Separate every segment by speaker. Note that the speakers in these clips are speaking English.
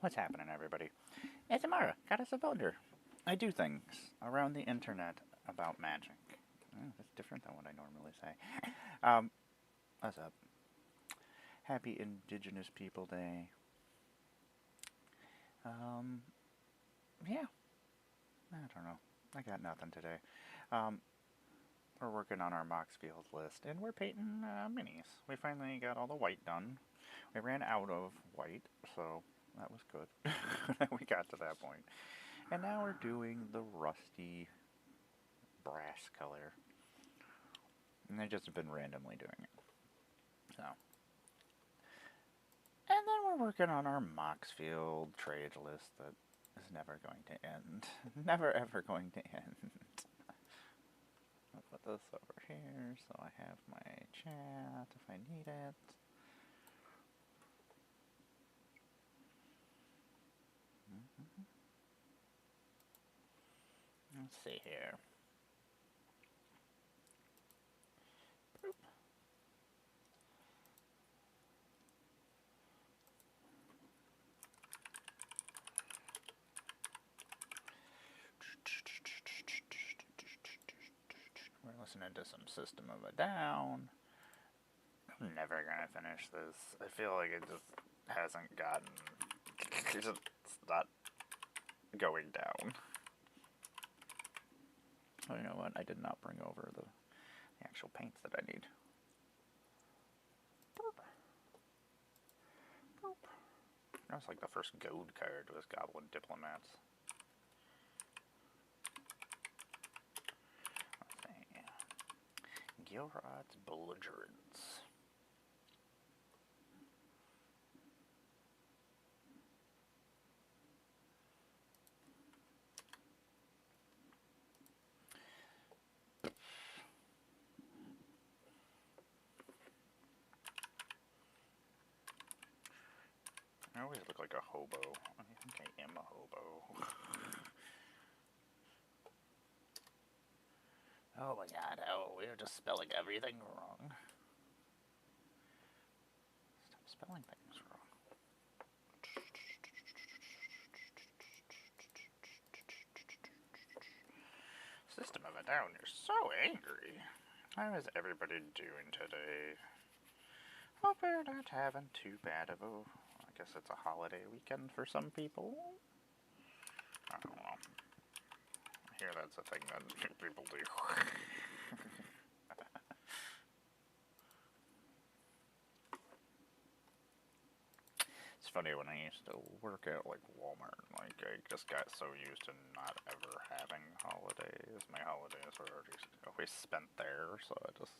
Speaker 1: What's happening, everybody? It's Emmara, Goddess of Builder. I do things around the internet about magic. Oh, that's different than what I normally say. What's up? Happy Indigenous People Day. Yeah. I don't know. I got nothing today. We're working on our Moxfield list, and we're painting minis. We finally got all the white done. We ran out of white, so that was good. We got to that point. And now we're doing the rusty brass color. And I just have been randomly doing it. So. And then we're working on our Moxfield trade list that is never going to end. Never ever going to end. I'll put this over here so I have my chat if I need it. Let's see here. Boop. We're listening to some System of a Down. I'm never gonna finish this. I feel like it just hasn't gotten... It's not going down. Oh, you know what? I did not bring over the actual paints that I need. Boop. Boop. That was like the first gold card was Goblin Diplomats. Let's see. Gilrod's Belligerents. I always look like a hobo. I think I am a hobo. Oh my god, oh, we're just spelling everything wrong. Stop spelling things wrong. System of a Down, you're so angry. How is everybody doing today? Hope we're not having too bad of a... I guess it's a holiday weekend for some people. I don't know. I hear that's a thing that people do. It's funny, when I used to work at like Walmart, like I just got so used to not ever having holidays. My holidays were always spent there, so I just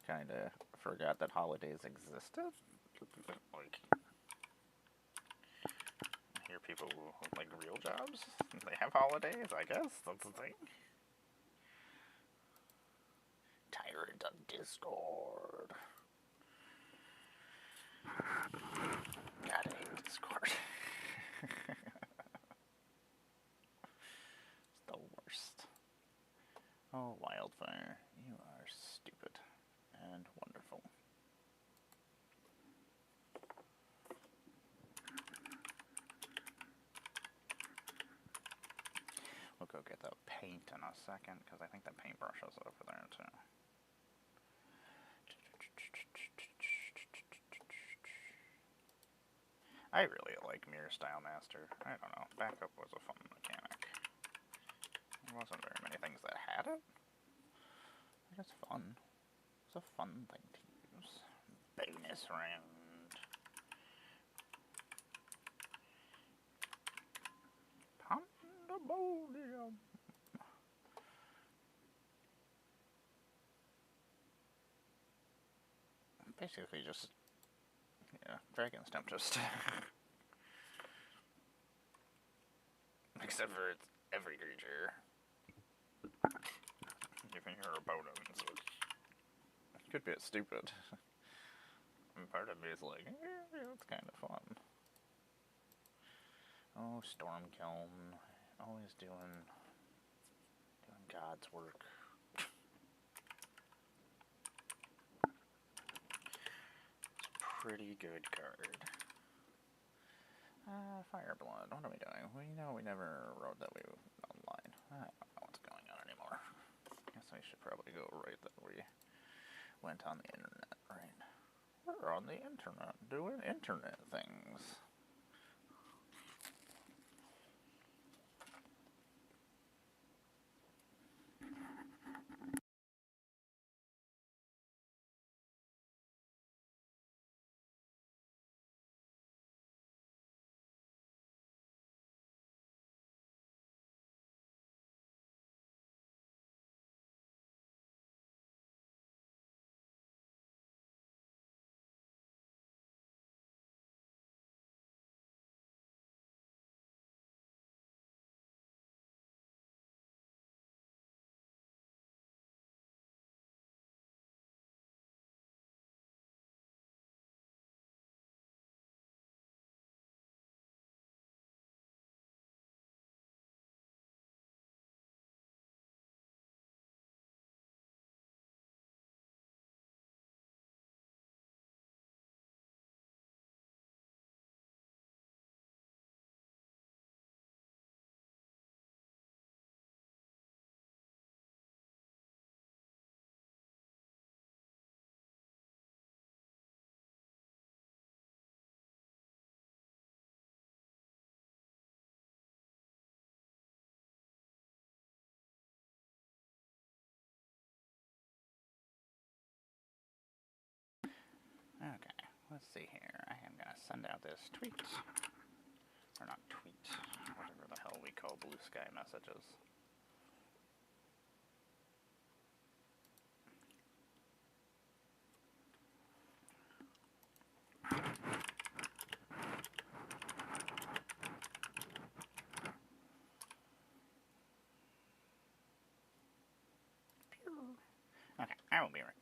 Speaker 1: kind of forgot that holidays existed. Like, I hear people with like real jobs, they have holidays, I guess, that's the thing. Tyrant on Discord. God, I hate Discord. It's the worst. Oh, Wildfire, you are stupid and wonderful. We'll go get the paint in a second, because I think the paintbrush is over there too. I really like Mirror Style Master. I don't know. Backup was a fun mechanic. There wasn't very many things that had it. But it's fun. It's a fun thing to use. Bonus round. Pandemonium. Basically just... yeah, Dragon's Tempest. Except for it's every creature. Giving her opponents, which could be stupid. And part of me is like, it's kind of fun. Oh, Stormkiln. Always doing God's work. It's a pretty good card. Fireblood, what are we doing? We know we never wrote that we online. I don't know what's going on anymore. Guess I should probably go right that we went on the internet, right? We're on the internet, doing internet things. Okay, let's see here. I am gonna send out this tweet. Or not tweet, whatever the hell we call blue sky messages. Okay, I will be right back.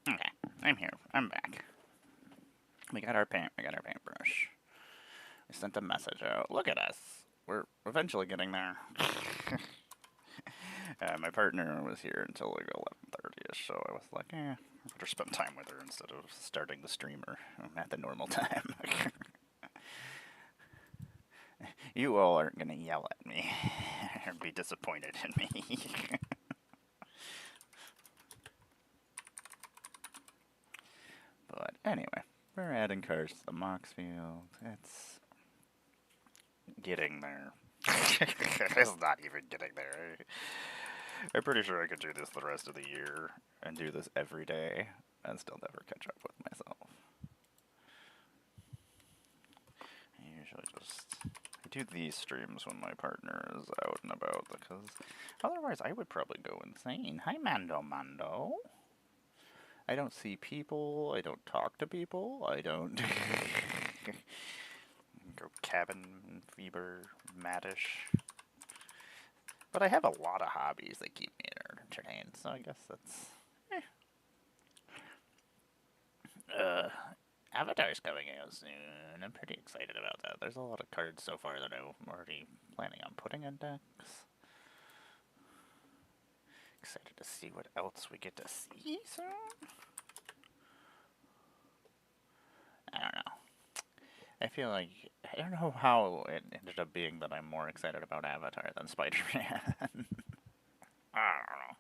Speaker 1: Okay, I'm here. I'm back. We got our paintbrush. We sent a message out. Look at us. We're eventually getting there. My partner was here until like 11:30ish, so I was like, I better spend time with her instead of starting the streamer at the normal time. You all aren't gonna yell at me or be disappointed in me. But anyway, we're adding cars to the Mox field. It's getting there. It's not even getting there. I'm pretty sure I could do this the rest of the year and do this every day and still never catch up with myself. I usually I do these streams when my partner is out and about because otherwise I would probably go insane. Hi, Mando. I don't see people. I don't talk to people. I don't go cabin fever, maddish. But I have a lot of hobbies that keep me entertained, so I guess that's... Avatar's coming out soon. I'm pretty excited about that. There's a lot of cards so far that I'm already planning on putting in decks. excited to see what else we get to see soon. I don't know. I feel like, I don't know how it ended up being that I'm more excited about Avatar than Spider-Man. I don't know.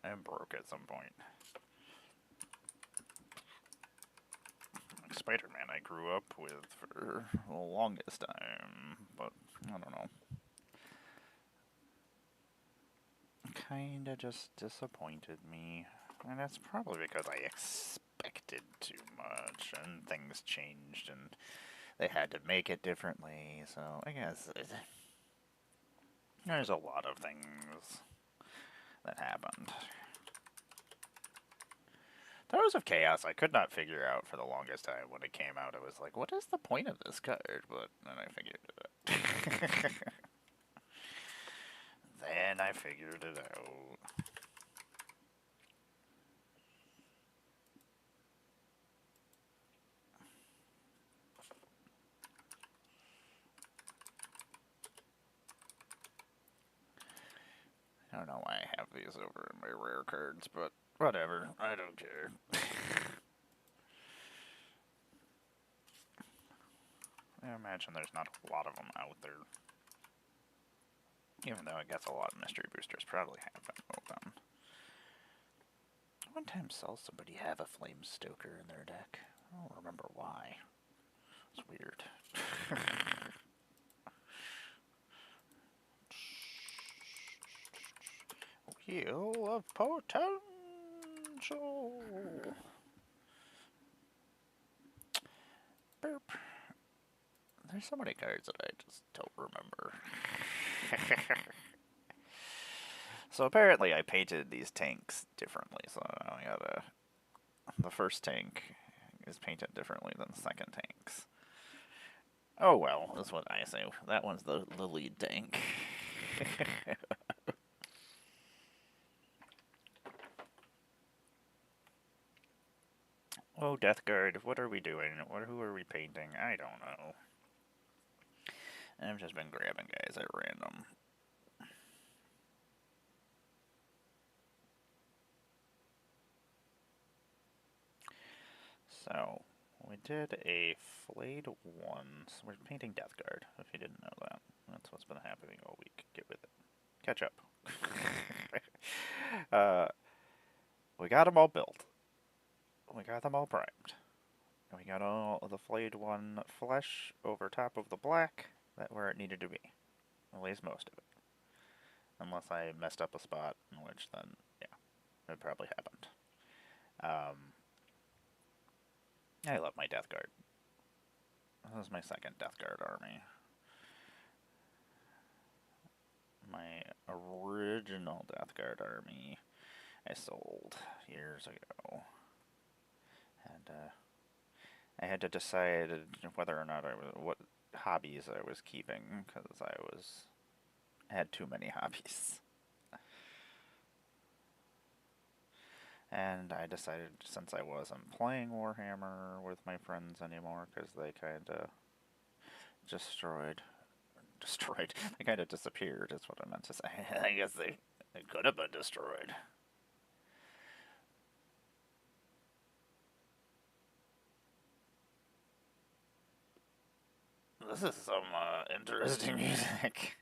Speaker 1: I'm broke at some point. Spider-Man I grew up with for the longest time, but I don't know. Kinda just disappointed me. And that's probably because I expected too much, and things changed, and they had to make it differently, so I guess there's a lot of things that happened. Throes of Chaos I could not figure out for the longest time when it came out. It was like, what is the point of this card? But then I figured it out. Then I figured it out. I don't know why I have these over in my rare cards, but whatever. I don't care. I imagine there's not a lot of them out there. Even though I guess a lot of mystery boosters probably have been open. One time saw somebody have a Flame Stoker in their deck. I don't remember why. It's weird. Wheel of Potential. Burp. There's so many cards that I just don't remember. So apparently I painted these tanks differently. So I got the first tank is painted differently than the second tanks. Oh well, that's what I say. That one's the lead tank. Oh, Death Guard, what are we doing? Who are we painting? I don't know. I've just been grabbing guys at random. So, we did a flayed one. So we're painting Death Guard, if you didn't know that. That's what's been happening all week. Get with it. Catch up. We got them all built. We got them all primed. And we got all of the flayed one flesh over top of the black, that where it needed to be. At least most of it. Unless I messed up a spot, in which then, yeah, it probably happened. I love my Death Guard. This is my second Death Guard army. My original Death Guard army I sold years ago. And I had to decide whether or not what hobbies I was keeping, because I had too many hobbies. And I decided, since I wasn't playing Warhammer with my friends anymore, because they kind of destroyed, they kind of disappeared, is what I meant to say. I guess they could have been destroyed. This is some interesting music.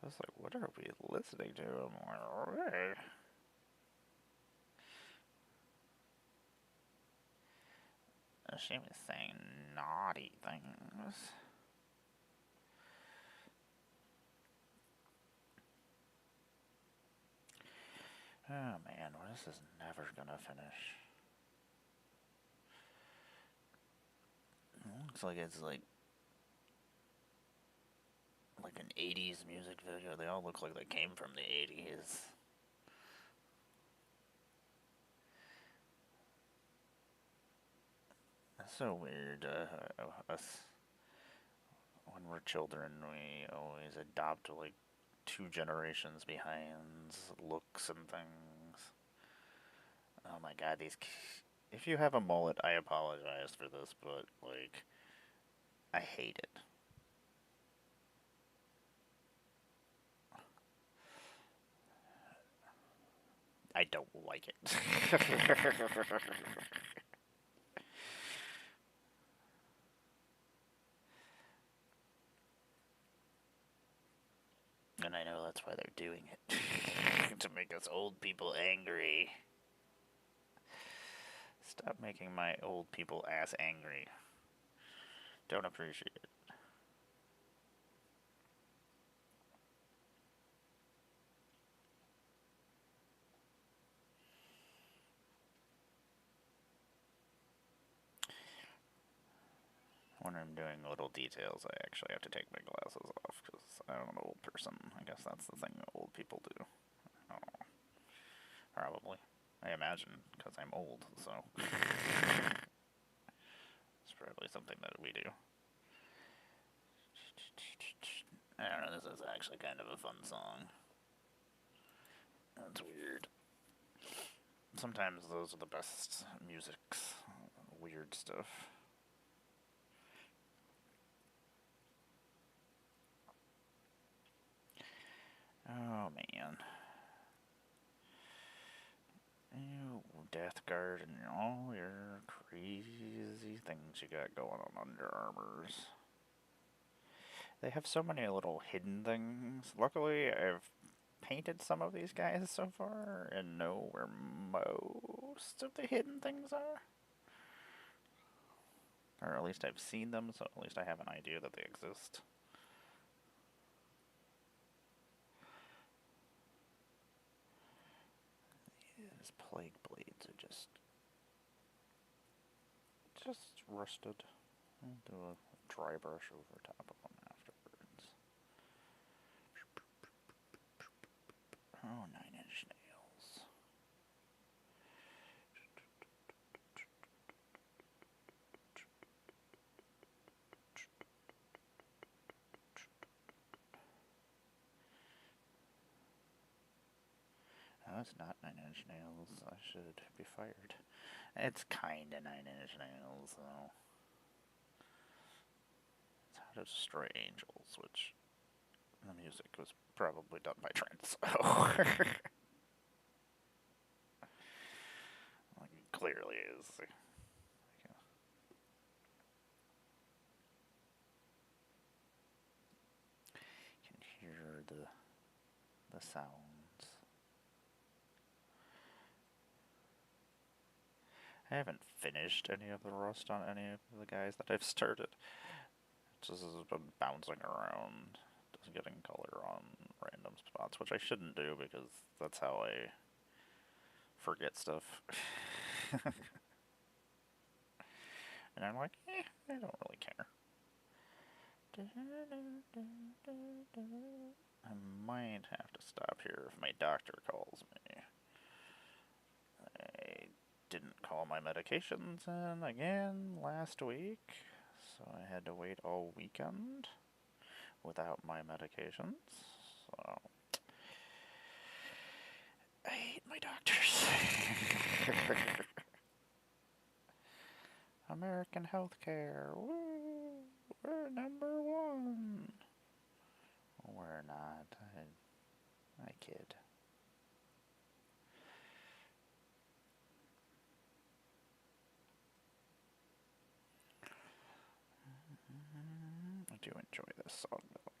Speaker 1: I was like, what are we listening to? I'm like, alright. She was saying naughty things. Oh man, well, this is never gonna finish. Looks like it's like an 80s music video. They all look like they came from the 80s. That's so weird. Us, when we're children, we always adopt like 2 generations behind looks and things. Oh my god, if you have a mullet, I apologize for this, but like, I hate it. I don't like it. And I know that's why they're doing it. To make us old people angry. Stop making my old people ass angry. Don't appreciate it. When I'm doing little details, I actually have to take my glasses off because I'm an old person. I guess that's the thing that old people do. I don't know. Probably. I imagine, because I'm old, so. It's probably something that we do. I don't know, this is actually kind of a fun song. That's weird. Sometimes those are the best musics. Weird stuff. Oh, man. You Death Guard and all your crazy things you got going on Under Armours. They have so many little hidden things. Luckily, I've painted some of these guys so far and know where most of the hidden things are. Or at least I've seen them, so at least I have an idea that they exist. These plague blades are just rusted. I'll do a dry brush over top of them afterwards. Oh, 9-inch nails. No, it's not 9-inch nails. I should be fired. It's kinda 9-inch nails, though. It's How to Destroy Angels, which the music was probably done by Trent, so. Like, it clearly is. You can hear the sounds. I haven't finished any of the rust on any of the guys that I've started. It just has been bouncing around, just getting color on random spots, which I shouldn't do because that's how I forget stuff. And I'm like, I don't really care. I might have to stop here if my doctor calls me. I didn't call my medications in again last week, so I had to wait all weekend without my medications. So I hate my doctors. American healthcare. Woo! We're number one. We're not. I kid. I do enjoy this song though.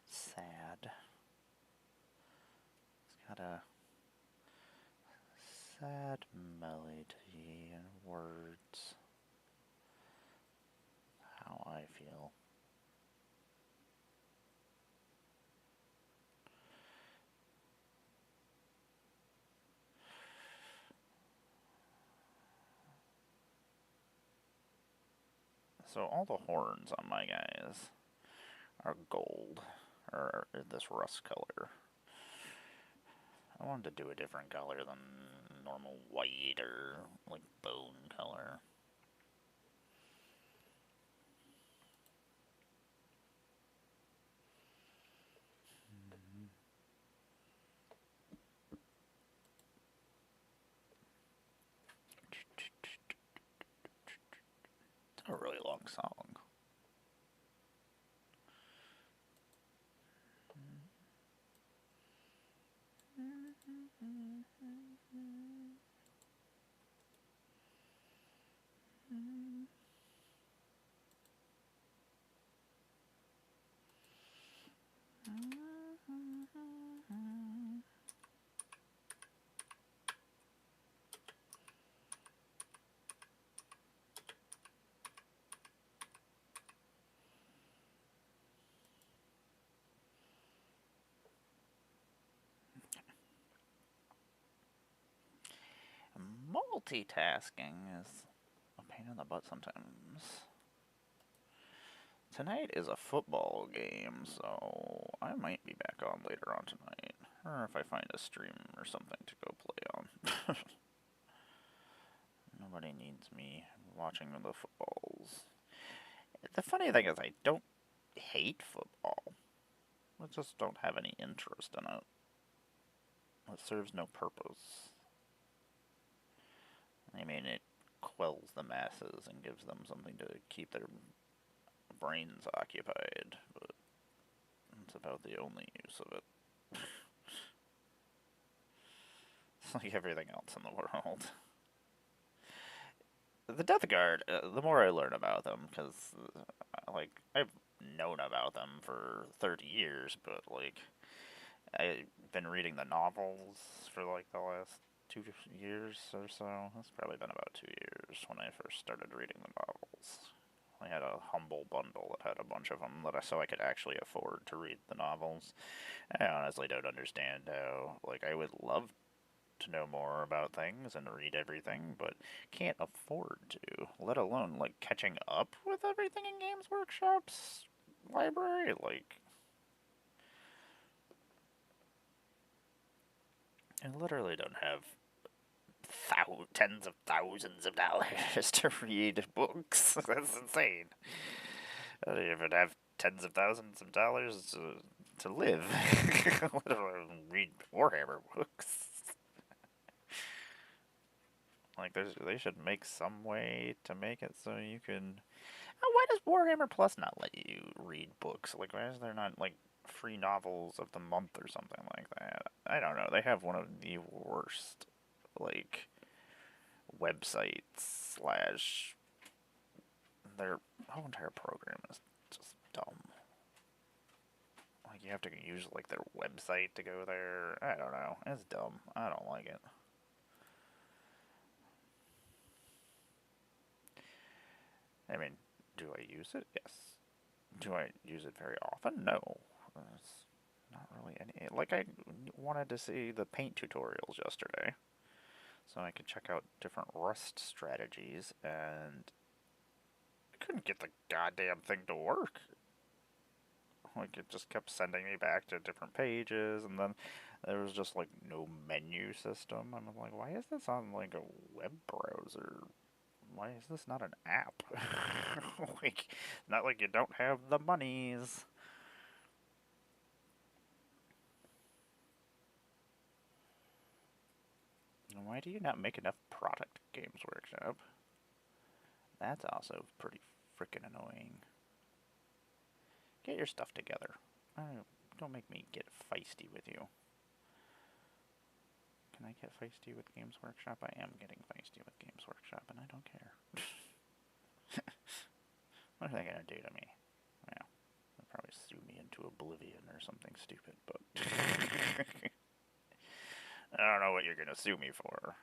Speaker 1: Sad. It's got a sad melody and words. How I feel. So all the horns on my guys are gold, or this rust color. I wanted to do a different color than normal white or like bone color. It's a really long song. Multitasking is a pain in the butt sometimes. Tonight is a football game, so I might be back on later on tonight. Or if I find a stream or something to go play on. Nobody needs me watching the footballs. The funny thing is I don't hate football. I just don't have any interest in it. It serves no purpose. I mean, it quells the masses and gives them something to keep their brains occupied, but it's about the only use of it. It's like everything else in the world. The Death Guard, the more I learn about them, because, like, I've known about them for 30 years, but, like, I've been reading the novels for, like, the last 2 years or so. It's probably been about 2 years when I first started reading the novels. I had a humble bundle that had a bunch of them so I could actually afford to read the novels. I honestly don't understand how, like, I would love to know more about things and read everything, but can't afford to, let alone, like, catching up with everything in Games Workshop's library. Like, I literally don't have tens of thousands of dollars to read books. That's insane. I don't even have tens of thousands of dollars to live. Let alone read Warhammer books. Like, they should make some way to make it so you can... Why does Warhammer Plus not let you read books? Like, why is there not, like, free novels of the month or something like that? I don't know. They have one of the worst, like, websites slash... Their whole entire program is just dumb. Like, you have to use, like, their website to go there. I don't know. It's dumb. I don't like it. I mean, do I use it? Yes. Do I use it very often? No. It's not really any... Like, I wanted to see the paint tutorials yesterday, so I could check out different Rust strategies, and I couldn't get the goddamn thing to work. Like, it just kept sending me back to different pages, and then there was just, like, no menu system. I'm like, why is this on, like, a web browser? Why is this not an app? Like, not like you don't have the monies. Why do you not make enough product, Games Workshop? That's also pretty freaking annoying. Get your stuff together. Don't make me get feisty with you. Can I get feisty with Games Workshop? I am getting feisty with Games Workshop, and I don't care. What are they gonna do to me? Well, they'll probably sue me into oblivion or something stupid, but... I don't know what you're gonna sue me for.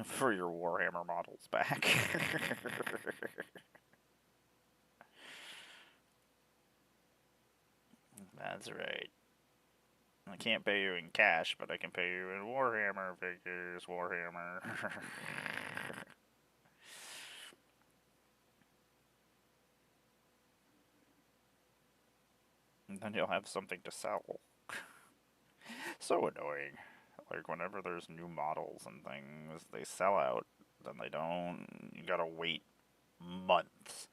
Speaker 1: For your Warhammer models back. That's right. I can't pay you in cash, but I can pay you in Warhammer figures, Warhammer. And then you'll have something to sell. So annoying. Like, whenever there's new models and things, they sell out, then they don't. You gotta wait months.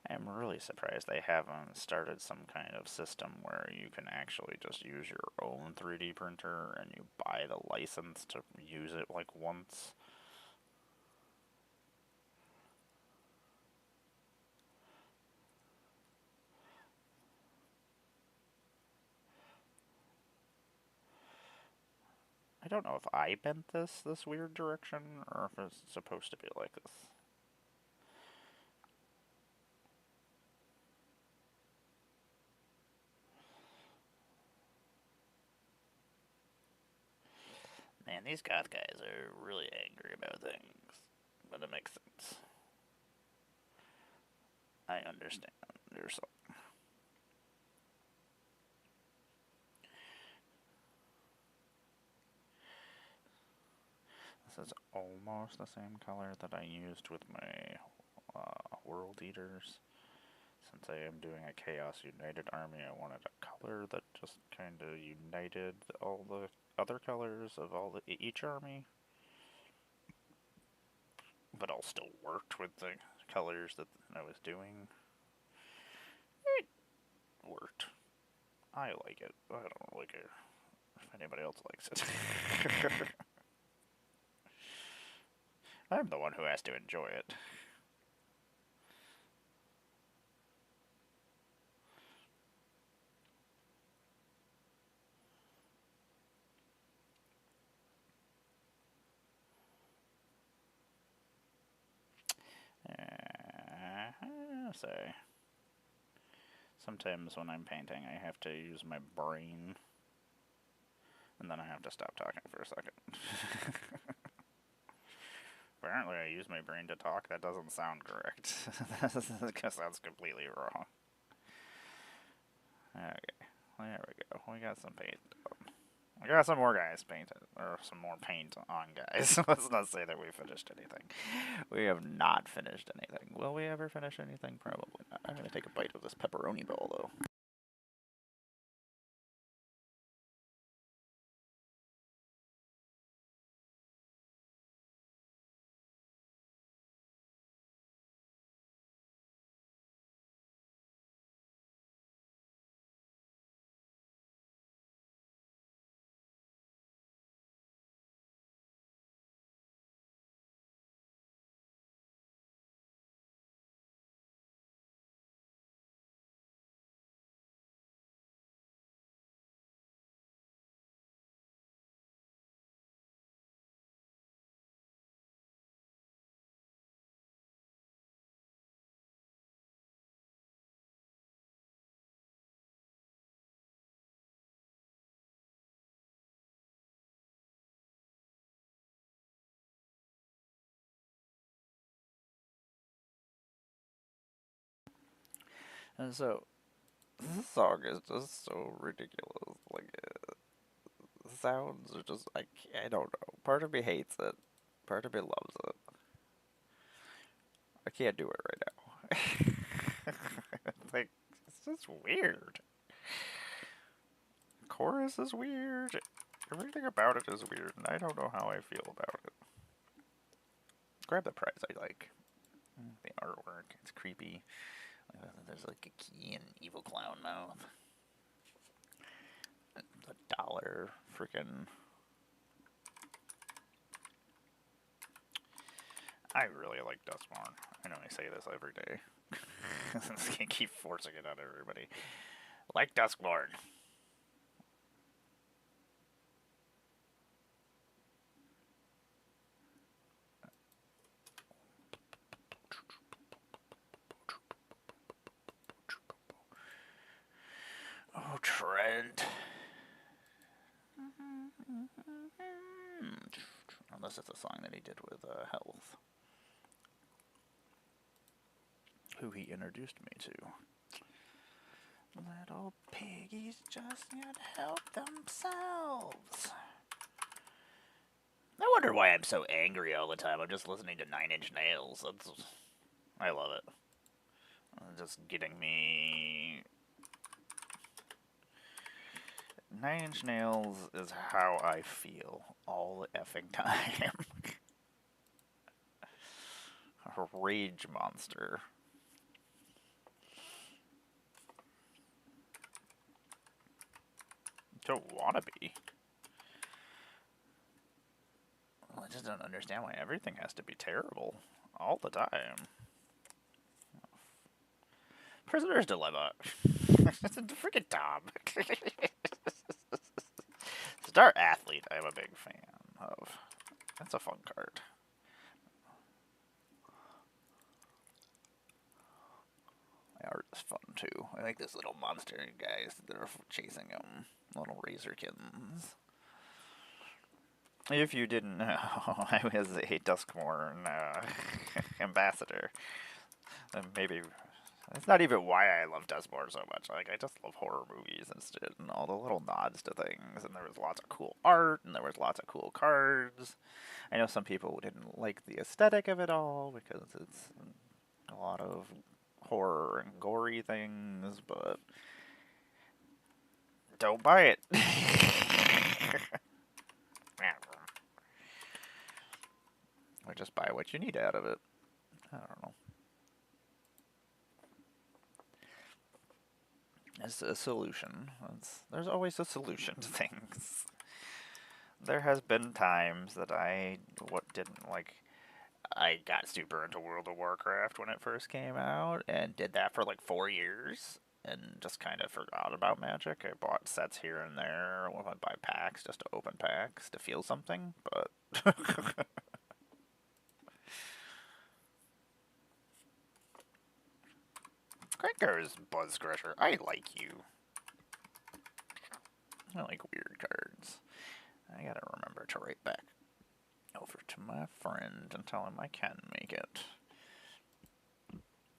Speaker 1: I'm really surprised they haven't started some kind of system where you can actually just use your own 3D printer and you buy the license to use it, like, once. I don't know if I bent this weird direction, or if it's supposed to be like this. Man, these goth guys are really angry about things, but it makes sense. I understand. You're so. This is almost the same color that I used with my World Eaters. Since I am doing a Chaos United army, I wanted a color that just kind of united all the other colors of each army. But all still worked with the colors that I was doing. It worked. I like it. I don't like it if anybody else likes it. I'm the one who has to enjoy it. Say, sometimes when I'm painting, I have to use my brain, and then I have to stop talking for a second. Apparently, I use my brain to talk. That doesn't sound correct. That sounds completely wrong. Okay, there we go. We got some paint. We got some more guys painted, or some more paint on guys. Let's not say that we finished anything. We have not finished anything. Will we ever finish anything? Probably not. I'm going to take a bite of this pepperoni ball, though. And so, this song is just so ridiculous. Like, the sounds are just, I don't know. Part of me hates it. Part of me loves it. I can't do it right now. Like, it's just weird. Chorus is weird. Everything about it is weird, and I don't know how I feel about it. Grab the prize I like. The artwork, it's creepy. There's like a key and evil clown mouth. The dollar freaking. I really like Dustborn. I know I say this every day. I can't keep forcing it on everybody. Like Duskborn. Oh, Trent. Unless it's a song that he did with Health. Who he introduced me to. Little piggies just can't help themselves. I wonder why I'm so angry all the time. I'm just listening to Nine Inch Nails. I love it. Just getting me. Nine Inch Nails is how I feel all the effing time. A rage monster. Don't wanna be. Well, I just don't understand why everything has to be terrible all the time. Prisoner's Dilemma. It's a freaking Tom. Star Athlete, I'm a big fan of. That's a fun card. The art is fun too. I like this little monster guys that are chasing him. Little razor kittens. If you didn't know, I was a Duskborn ambassador. Maybe It's not even why I love Desmore so much. Like, I just love horror movies instead, and all the little nods to things, and there was lots of cool art, and there was lots of cool cards. I know some people didn't like the aesthetic of it all, because it's a lot of horror and gory things, but don't buy it. Or just buy what you need out of it. I don't know. It's a solution. There's always a solution to things. There has been times that I didn't like. I got super into World of Warcraft when it first came out, and did that for like 4 years, and just kind of forgot about Magic. I bought sets here and there. I would buy packs just to open packs to feel something, but Cranker's Buzz Crusher. I like you. I like weird cards. I gotta remember to write back over to my friend and tell him I can make it.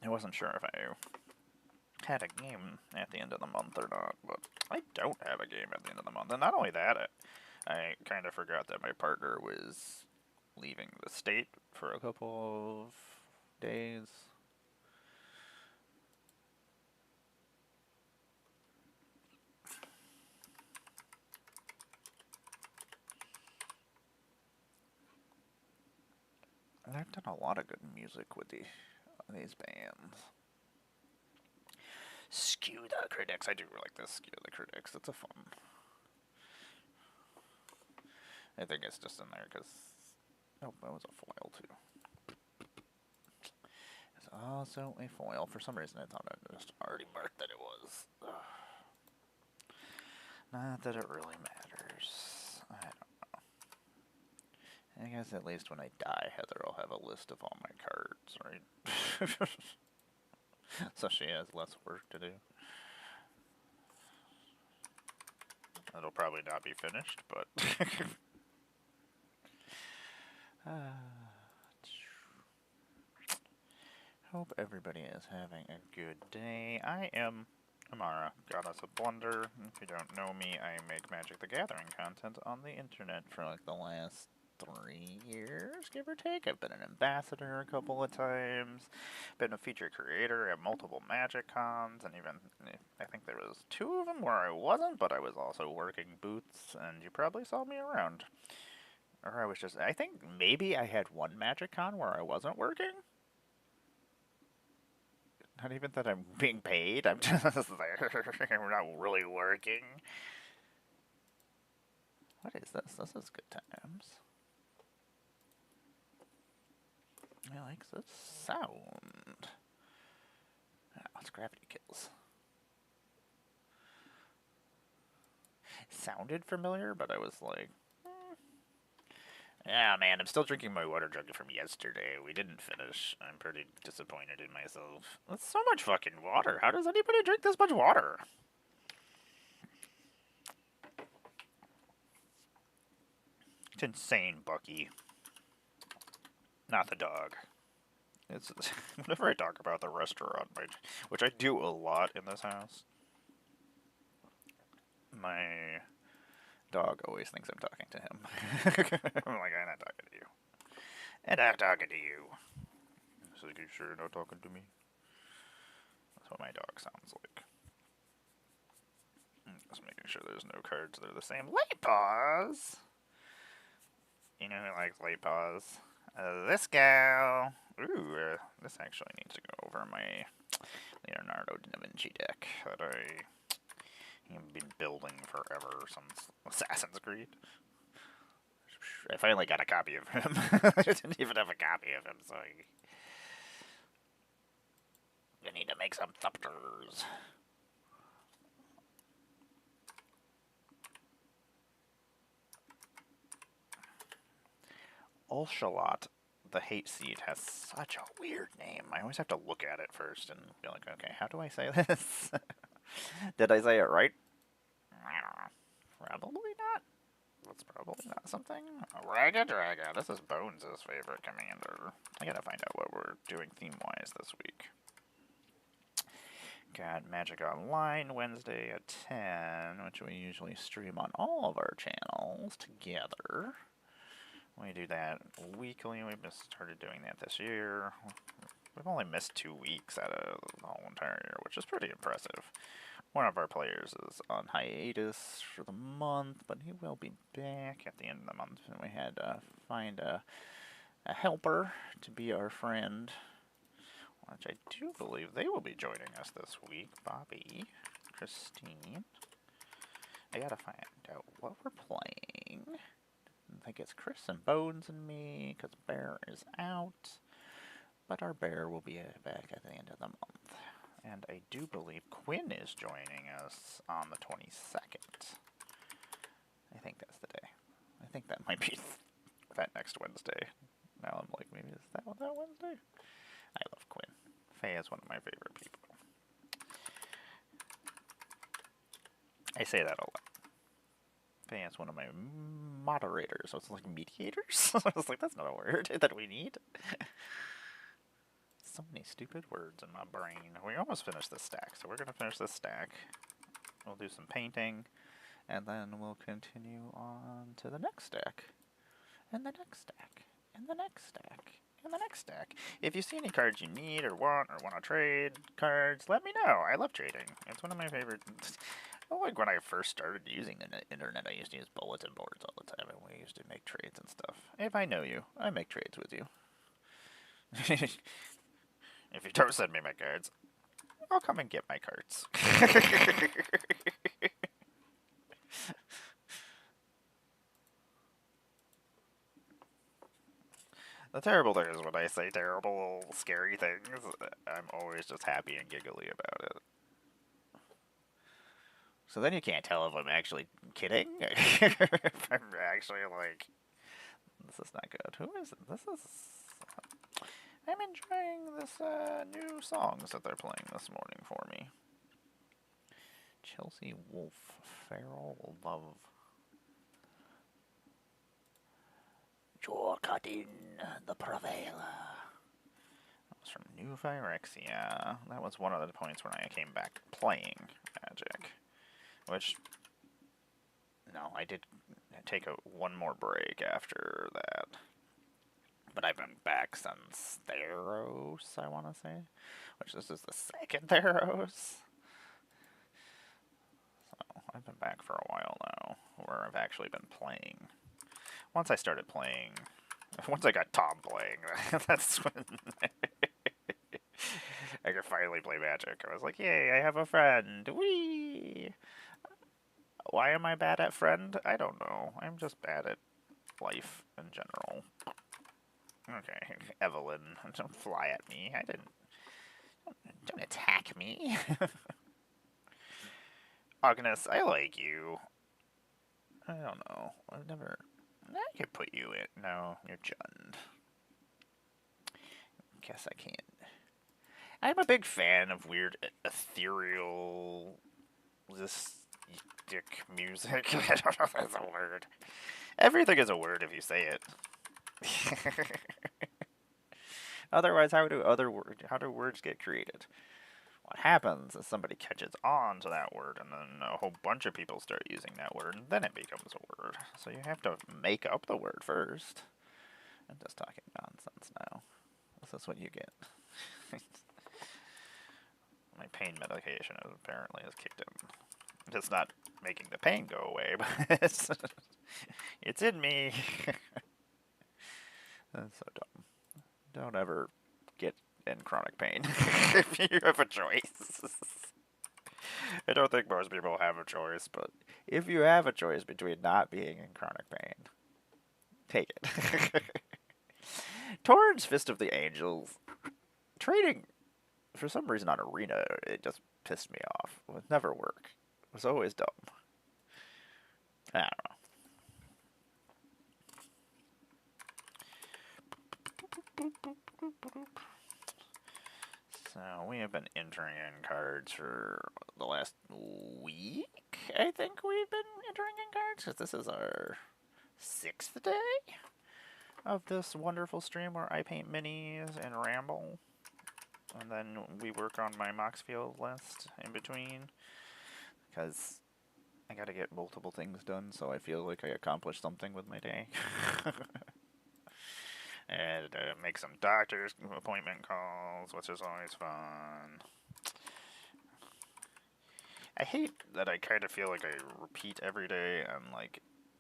Speaker 1: I wasn't sure if I had a game at the end of the month or not, but I don't have a game at the end of the month. And not only that, I kind of forgot that my partner was leaving the state for a couple of days. And I've done a lot of good music with these bands. Skew the Critics. I do like this Skew the Critics. It's a fun. I think it's just in there because... Oh, that was a foil too. It's also a foil. For some reason I thought I just already marked that it was. Ugh. Not that it really matters. I don't know. I guess at least when I die, Heather will have a list of all my cards, right? So she has less work to do. It'll probably not be finished, but... Hope everybody is having a good day. I am Emmara, Goddess of Blunder. If you don't know me, I make Magic the Gathering content on the internet for like the last 3 years, give or take. I've been an ambassador a couple of times, been a feature creator at multiple Magic cons, and even, I think there was 2 of them where I wasn't, but I was also working booths, and you probably saw me around. Or I was just, I think maybe I had 1 Magic con where I wasn't working. Not even that I'm being paid, I'm just there. We're not really working. What is this? This is good times. I like the sound. Oh, it's Gravity Kills. It sounded familiar, but I was like, yeah, man, I'm still drinking my water jug from yesterday. We didn't finish. I'm pretty disappointed in myself. That's so much fucking water. How does anybody drink this much water? It's insane, Bucky. Not the dog. It's whenever I talk about the restaurant, which I do a lot in this house, my dog always thinks I'm talking to him. I'm like, I'm not talking to you. And I'm talking to you. He's like, are you sure you're not talking to me? That's what my dog sounds like. Just making sure there's no cards that are the same. Late pause! You know who likes late pause? This gal. Ooh, this actually needs to go over my Leonardo da Vinci deck that I've been building forever since Assassin's Creed. I finally got a copy of him. I didn't even have a copy of him, so I need to make some thumpers. Ulshalot, the Hate Seed, has such a weird name. I always have to look at it first and be like, okay, how do I say this? Did I say it right? I don't know. Probably not. That's probably not something. Raga Draga. This is Bones' favorite commander. I gotta find out what we're doing theme-wise this week. got Magic Online Wednesday at 10, which we usually stream on all of our channels together. We do that weekly. We've just started doing that this year. We've only missed 2 weeks out of the whole entire year, which is pretty impressive. One of our players is on hiatus for the month, but he will be back at the end of the month. And we had to find a helper to be our friend, which I do believe they will be joining us this week. Bobby, Christine. I gotta find out what we're playing. I think it's Chris and Bones and me, because Bear is out. But our Bear will be back at the end of the month. And I do believe Quinn is joining us on the 22nd. I think that's the day. I think that might be that next Wednesday. Now I'm like, maybe is that Wednesday? I love Quinn. Faye is one of my favorite people. I say that a lot. Faye is one of my moderators, so it's like mediators? I was like, that's not a word that we need. So many stupid words in my brain. We almost finished this stack, so we're going to finish this stack. We'll do some painting, and then we'll continue on to the next stack, and the next stack, and the next stack, and the next stack. If you see any cards you need or want to trade cards, let me know. I love trading. It's one of my favorite. Like when I first started using the internet, I used to use bulletin boards all the time, and we used to make trades and stuff. If I know you, I make trades with you. If you don't send me my cards, I'll come and get my cards. The terrible thing is when I say terrible, scary things, I'm always just happy and giggly about it. So then you can't tell if I'm actually kidding. If I'm actually like, this is not good. Who is it? This is... I'm enjoying this new songs that they're playing this morning for me. Chelsea Wolf, Feral Love. Jorkadin, the Prevaler. That was from New Phyrexia. That was one of the points when I came back playing Magic. Which, no, I did take one more break after that. But I've been back since Theros, I want to say. Which this is the second Theros. So, I've been back for a while now, where I've actually been playing. Once I started playing, once I got Tom playing, that's when I could finally play Magic. I was like, yay, I have a friend, whee! Why am I bad at friend? I don't know. I'm just bad at life in general. Okay, Evelyn, don't fly at me. Don't attack me. Agnes, I like you. I don't know. I could put you in. No, you're Jund. Guess I can't. I'm a big fan of weird, ethereal, music. I don't know if that's a word. Everything is a word if you say it. Otherwise, how do words get created? What happens is somebody catches on to that word, and then a whole bunch of people start using that word, and then it becomes a word. So you have to make up the word first. I'm just talking nonsense now. This is what you get. My pain medication apparently has kicked in. It's not making the pain go away, but it's in me. That's so dumb. Don't ever get in chronic pain if you have a choice. I don't think most people have a choice, but if you have a choice between not being in chronic pain, take it. Torrens Fist of the Angels. Trading, for some reason on Arena, it just pissed me off. It would never work. It was always dumb. I don't know. So we have been entering in cards for the last week. I think we've been entering in cards because this is our 6th day of this wonderful stream where I paint minis and ramble. and then we work on my Moxfield list in between, because I gotta get multiple things done, so I feel like I accomplished something with my day. And make some doctor's appointment calls, which is always fun. I hate that I kind of feel like I repeat every day, and like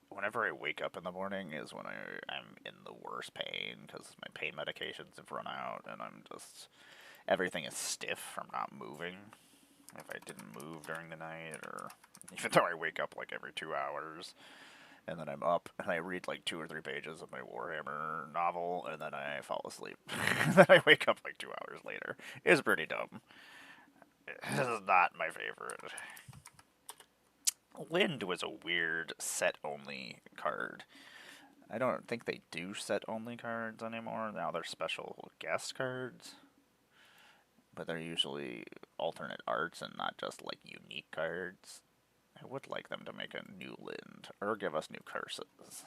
Speaker 1: whenever I wake up in the morning is when I'm in the worst pain because my pain medications have run out, and I'm just everything is stiff from not moving. If I didn't move during the night, or even though I wake up like every 2 hours, and then I'm up and I read like 2 or 3 pages of my Warhammer novel, and then I fall asleep. And then I wake up like 2 hours later. It's pretty dumb. This is not my favorite. Lind was a weird set-only card. I don't think they do set-only cards anymore. Now they're special guest cards. But they're usually alternate arts and not just like unique cards. I would like them to make a new Lind, or give us new curses.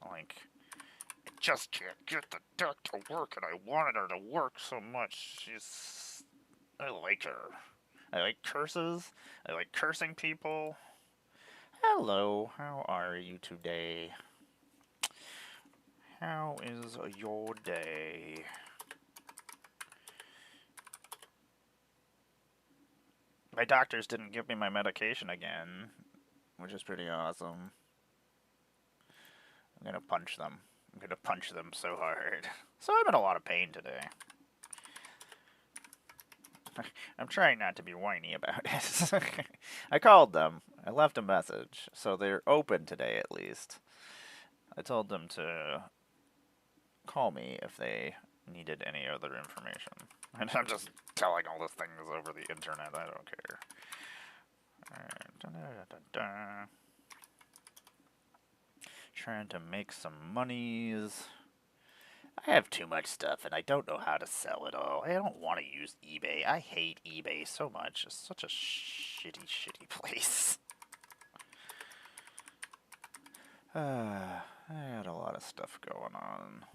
Speaker 1: Like, I just can't get the deck to work, and I wanted her to work so much. I like her. I like curses. I like cursing people. Hello, how are you today? How is your day? My doctors didn't give me my medication again, which is pretty awesome. I'm gonna punch them. I'm gonna punch them so hard. So I'm in a lot of pain today. I'm trying not to be whiny about it. I called them. I left a message. So they're open today at least. I told them to call me if they needed any other information. And I'm just telling all these things over the internet. I don't care. Trying to make some monies. I have too much stuff and I don't know how to sell it all. I don't want to use eBay. I hate eBay so much. It's such a shitty place. I had a lot of stuff going on.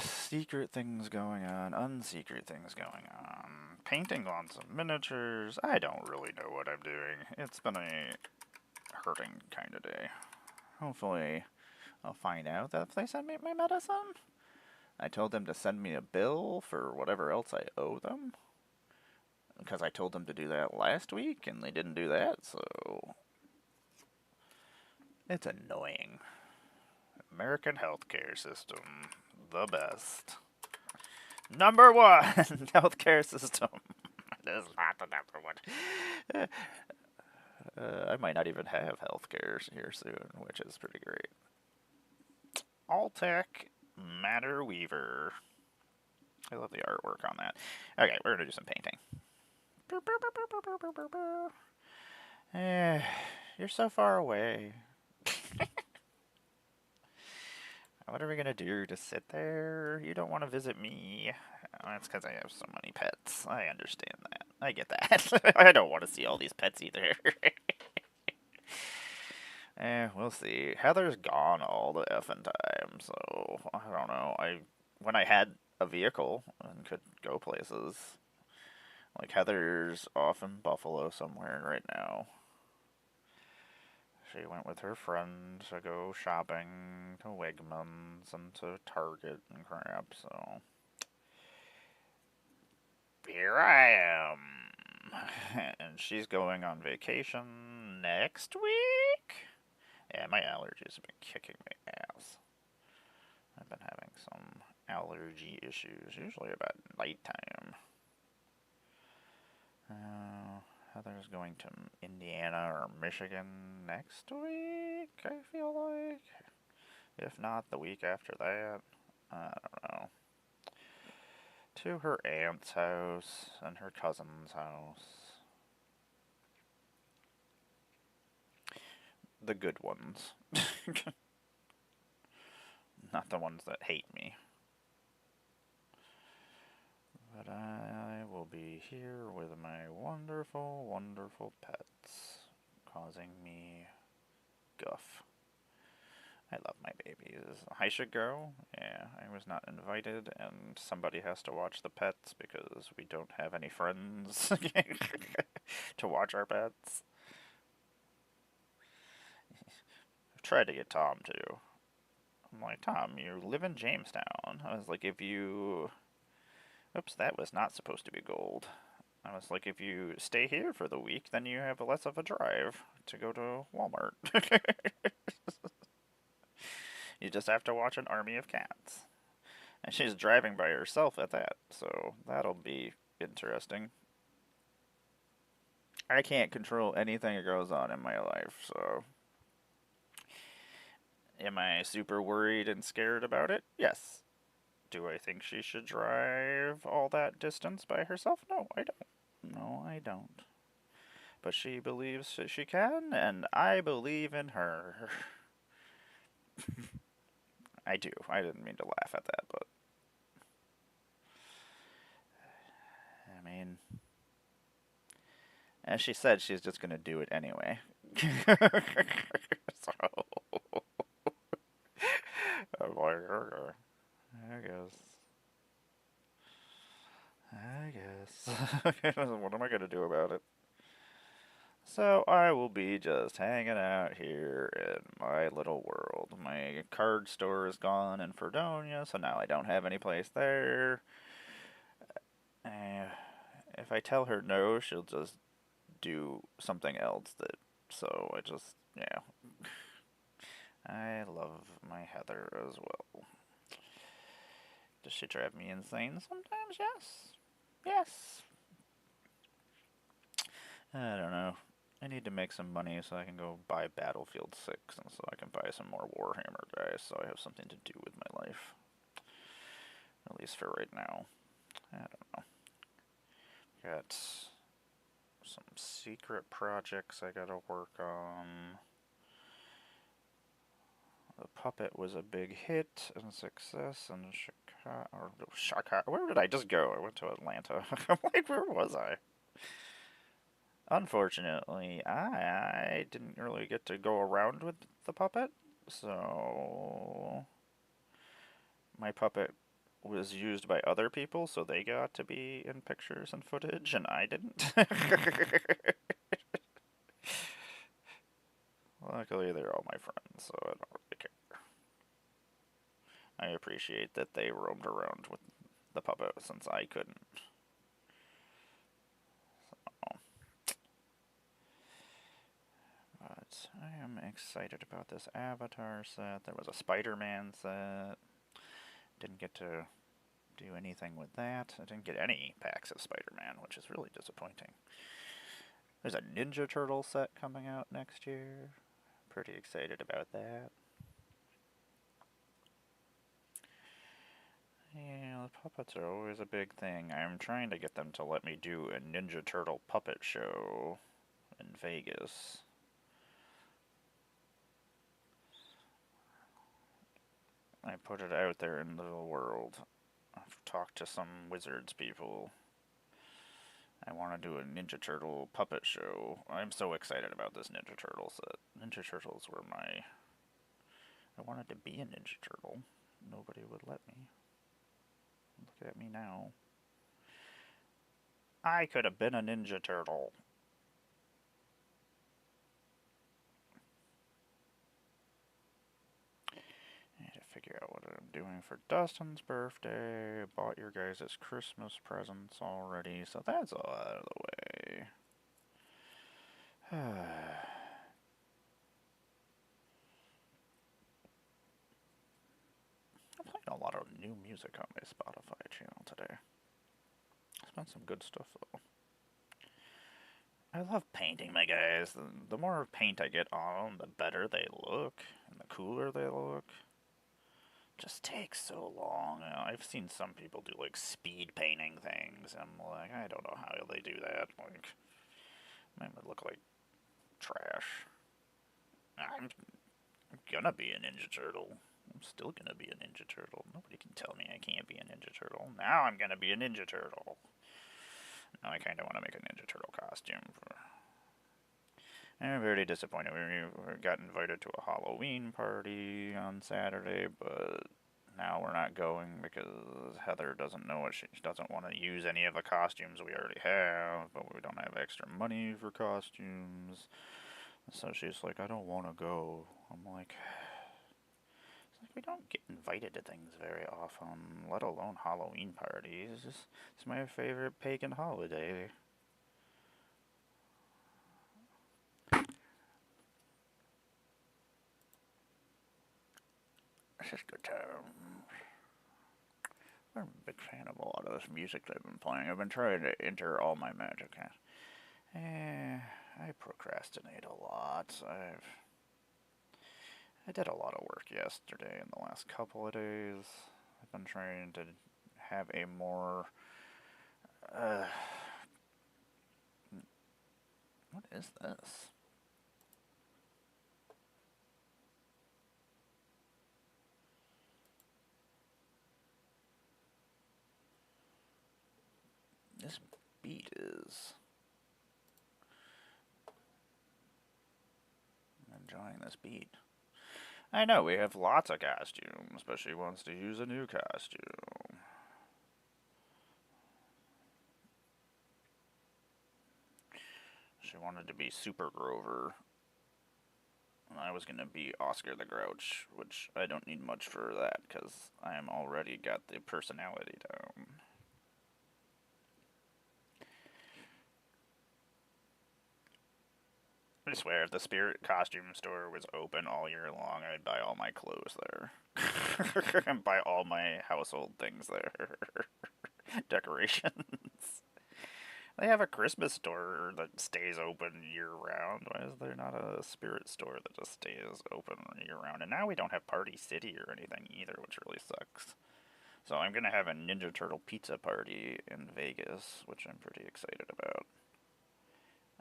Speaker 1: Secret things going on, unsecret things going on. Painting on some miniatures. I don't really know what I'm doing. It's been a hurting kind of day. Hopefully I'll find out that if they send me my medicine. I told them to send me a bill for whatever else I owe them. Because I told them to do that last week and they didn't do that, so it's annoying. American healthcare system, the best. Number one healthcare system. This is not the number one. I might not even have healthcare here soon, which is pretty great. Alltech Matter Weaver. I love the artwork on that. Okay, we're gonna do some painting. You're so far away. What are we gonna do? Just sit there? You don't want to visit me. That's because I have so many pets. I understand that. I get that. I don't want to see all these pets either. We'll see. Heather's gone all the effing time, so I don't know. When I had a vehicle and could go places, like Heather's off in Buffalo somewhere right now. She went with her friend to go shopping to Wegmans and to Target and crap, so here I am. And she's going on vacation next week? Yeah, my allergies have been kicking my ass. I've been having some allergy issues, usually about nighttime. Heather's going to Indiana or Michigan next week, I feel like. If not, the week after that. I don't know. To her aunt's house and her cousin's house. The good ones. Not the ones that hate me. But I will be here with my wonderful, wonderful pets, causing me guff. I love my babies. I should go. Yeah, I was not invited, and somebody has to watch the pets because we don't have any friends to watch our pets. I've tried to get Tom to. I'm like, Tom, you live in Jamestown. I was like, if you. Oops, that was not supposed to be gold. I was like, if you stay here for the week, then you have less of a drive to go to Walmart. You just have to watch an army of cats. And she's driving by herself at that, so that'll be interesting. I can't control anything that goes on in my life, so. Am I super worried and scared about it? Yes. Do I think she should drive all that distance by herself? No, I don't. No, I don't. But she believes that she can, and I believe in her. I do. I didn't mean to laugh at that, but. I mean. As she said, she's just gonna do it anyway. So. I'm like, okay. I guess. I guess. What am I gonna do about it? So I will be just hanging out here in my little world. My card store is gone in Fredonia, so now I don't have any place there. Uh, if I tell her no, she'll just do something else that. So I just, yeah. I love my Heather as well. Does she drive me insane sometimes? Yes. Yes. I don't know. I need to make some money so I can go buy Battlefield 6 and so I can buy some more Warhammer guys so I have something to do with my life. At least for right now. I don't know. Got some secret projects I gotta work on. The puppet was a big hit and success in Chicago. Where did I just go? I went to Atlanta. I'm like, where was I? Unfortunately, I didn't really get to go around with the puppet, so my puppet was used by other people, so they got to be in pictures and footage, and I didn't. Luckily, they're all my friends, so I don't really care. I appreciate that they roamed around with the puppet since I couldn't. So. But I am excited about this Avatar set. There was a Spider-Man set. Didn't get to do anything with that. I didn't get any packs of Spider-Man, which is really disappointing. There's a Ninja Turtle set coming out next year. Pretty excited about that. Yeah, the puppets are always a big thing. I'm trying to get them to let me do a Ninja Turtle puppet show in Vegas. I put it out there in the world. I've talked to some Wizards people. I want to do a Ninja Turtle puppet show. I'm so excited about this Ninja Turtle set. Ninja Turtles were my... I wanted to be a Ninja Turtle. Nobody would let me. Look at me now. I could have been a Ninja Turtle. I need to figure out what I'm doing for Dustin's birthday. Bought your guys' Christmas presents already, so that's all out of the way. I'm playing a lot of new music on my Spotify channel today. It's been some good stuff, though. I love painting my guys. The more paint I get on them, the better they look, and the cooler they look. Just takes so long. You know, I've seen some people do like speed painting things, and I'm like, I don't know how they do that. Like, mine would look like trash. I'm gonna be a Ninja Turtle. I'm still gonna be a Ninja Turtle. Nobody can tell me I can't be a Ninja Turtle. Now I'm gonna be a Ninja Turtle. Now I kind of want to make a Ninja Turtle costume for... I'm very disappointed. We got invited to a Halloween party on Saturday, but now we're not going because Heather doesn't know what she doesn't want to use any of the costumes we already have, but we don't have extra money for costumes. So she's like, I don't want to go. I'm like, it's like we don't get invited to things very often, let alone Halloween parties. It's my favorite pagan holiday. It's just good time. I'm a big fan of a lot of this music that I've been playing. I've been trying to enter all my magic. I procrastinate a lot. I did a lot of work yesterday and the last couple of days. I've been trying to have a more what is this? This beat is. I'm enjoying this beat. I know we have lots of costumes, but she wants to use a new costume. She wanted to be Super Grover. And I was going to be Oscar the Grouch, which I don't need much for that because I am already got the personality down. I swear, if the Spirit costume store was open all year long, I'd buy all my clothes there. And buy all my household things there. Decorations. They have a Christmas store that stays open year round. Why is there not a Spirit store that just stays open year round? And now we don't have Party City or anything either, which really sucks. So I'm going to have a Ninja Turtle pizza party in Vegas, which I'm pretty excited about.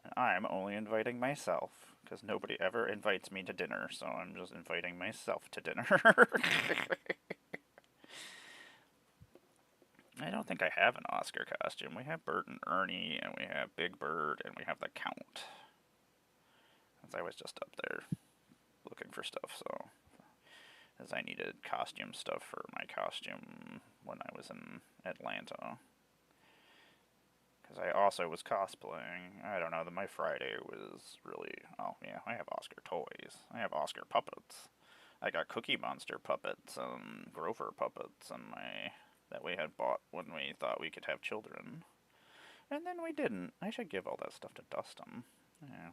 Speaker 1: And I'm only inviting myself, because nobody ever invites me to dinner, so I'm just inviting myself to dinner. I don't think I have an Oscar costume. We have Bert and Ernie, and we have Big Bird, and we have the Count. As I was just up there looking for stuff, so as I needed costume stuff for my costume when I was in Atlanta. Because I also was cosplaying. I don't know, my Friday was really... Oh, yeah, I have Oscar toys. I have Oscar puppets. I got Cookie Monster puppets and Grover puppets and that we had bought when we thought we could have children. And then we didn't. I should give all that stuff to Dustin. Yeah.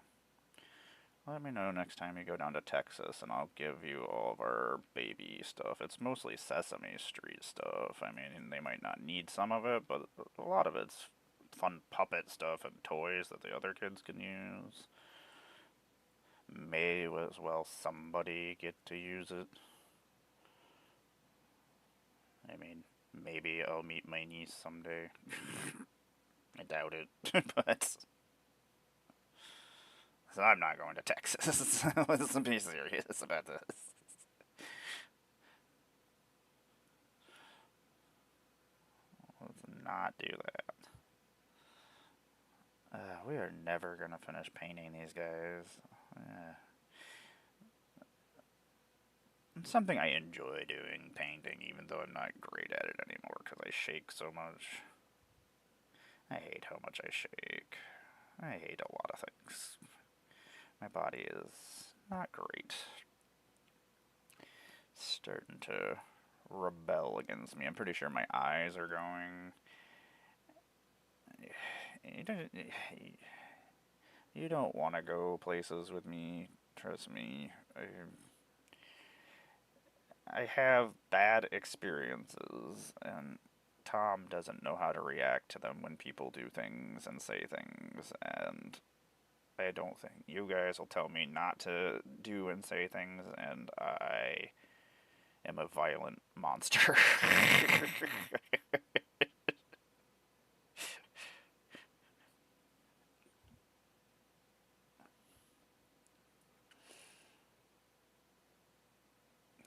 Speaker 1: Let me know next time you go down to Texas, and I'll give you all of our baby stuff. It's mostly Sesame Street stuff. I mean, they might not need some of it, but a lot of it's fun puppet stuff and toys that the other kids can use. May as well somebody get to use it. I mean, maybe I'll meet my niece someday. I doubt it, but... So I'm not going to Texas. Let's be serious about this. Let's not do that. We are never going to finish painting these guys. It's something I enjoy doing, painting, even though I'm not great at it anymore because I shake so much. I hate how much I shake. I hate a lot of things. My body is not great. It's starting to rebel against me. I'm pretty sure my eyes are going... You don't want to go places with me. Trust me. I have bad experiences, and Tom doesn't know how to react to them when people do things and say things, and I don't think you guys will tell me not to do and say things, and I am a violent monster.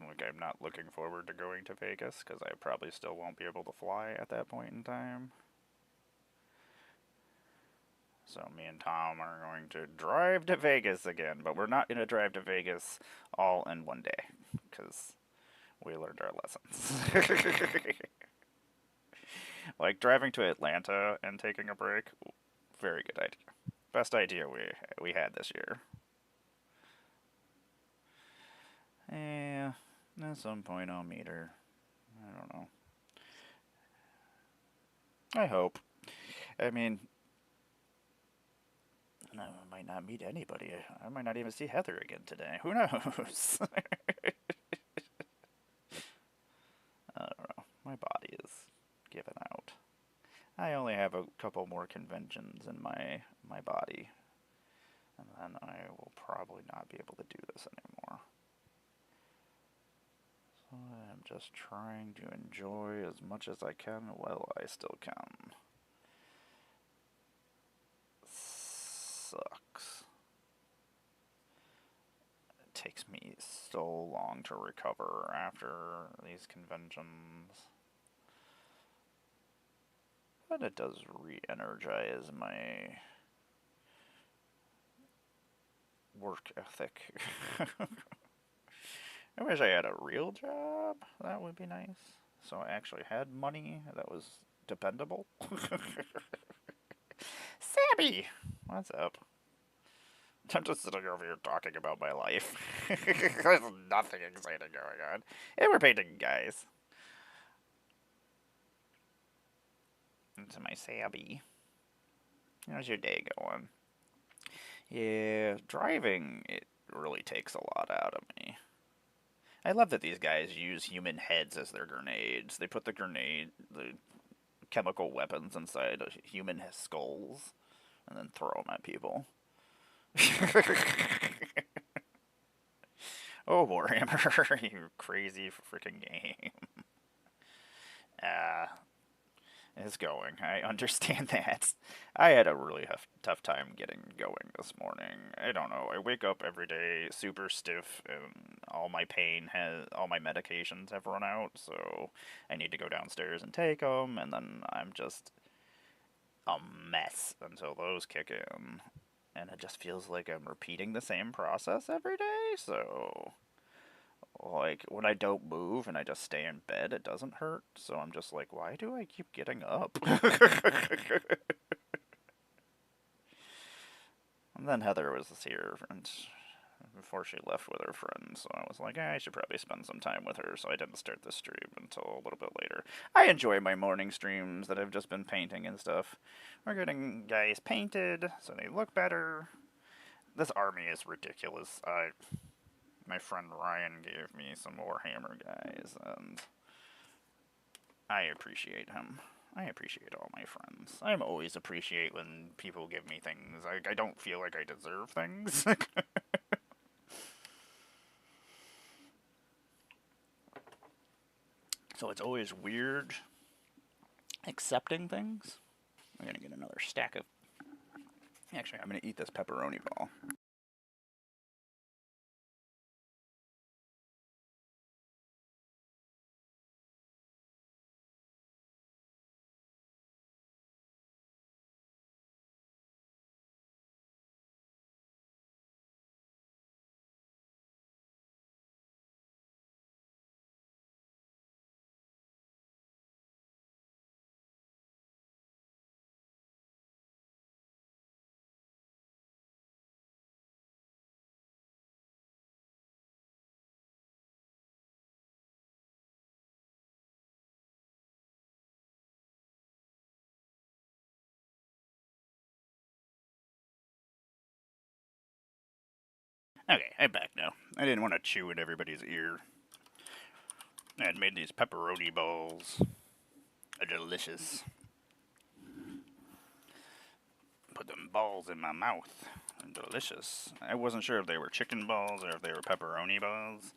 Speaker 1: Like, I'm not looking forward to going to Vegas, because I probably still won't be able to fly at that point in time. So me and Tom are going to drive to Vegas again, but we're not going to drive to Vegas all in one day, because we learned our lessons. Like driving to Atlanta and taking a break, very good idea. Best idea we had this year. Yeah, at some point I'll meet her. I don't know. I hope. I mean, I might not meet anybody. I might not even see Heather again today. Who knows? I don't know. My body is giving out. I only have a couple more conventions in my body, and then I will probably not be able to do this anymore. So I'm just trying to enjoy as much as I can while I still can. Sucks. It takes me so long to recover after these conventions. But it does re-energize my work ethic. I wish I had a real job. That would be nice. So I actually had money that was dependable. Sammy! What's up? I'm just sitting over here talking about my life. There's nothing exciting going on. And we're painting guys. Into my Sammy. How's your day going? Yeah, driving, it really takes a lot out of me. I love that these guys use human heads as their grenades. They put the chemical weapons inside human skulls, and then throw them at people. Oh, Warhammer, you crazy freaking game. It's going. I understand that. I had a really tough time getting going this morning. I don't know. I wake up every day super stiff, and all my medications have run out, so I need to go downstairs and take them, and then I'm just a mess until those kick in. And it just feels like I'm repeating the same process every day, so like, when I don't move and I just stay in bed, it doesn't hurt. So I'm just like, why do I keep getting up? And then Heather was here, and before she left with her friends, so I was like, I should probably spend some time with her, so I didn't start the stream until a little bit later. I enjoy my morning streams that I've just been painting and stuff. We're getting guys painted, so they look better. This army is ridiculous. My friend Ryan gave me some Warhammer guys, and I appreciate him. I appreciate all my friends. I always appreciate when people give me things. I don't feel like I deserve things. So it's always weird accepting things. I'm gonna get another stack of... Actually, I'm gonna eat this pepperoni ball. Okay, I'm back now. I didn't want to chew in everybody's ear. I had made these pepperoni balls. They're delicious. Put them balls in my mouth. They're delicious. I wasn't sure if they were chicken balls or if they were pepperoni balls.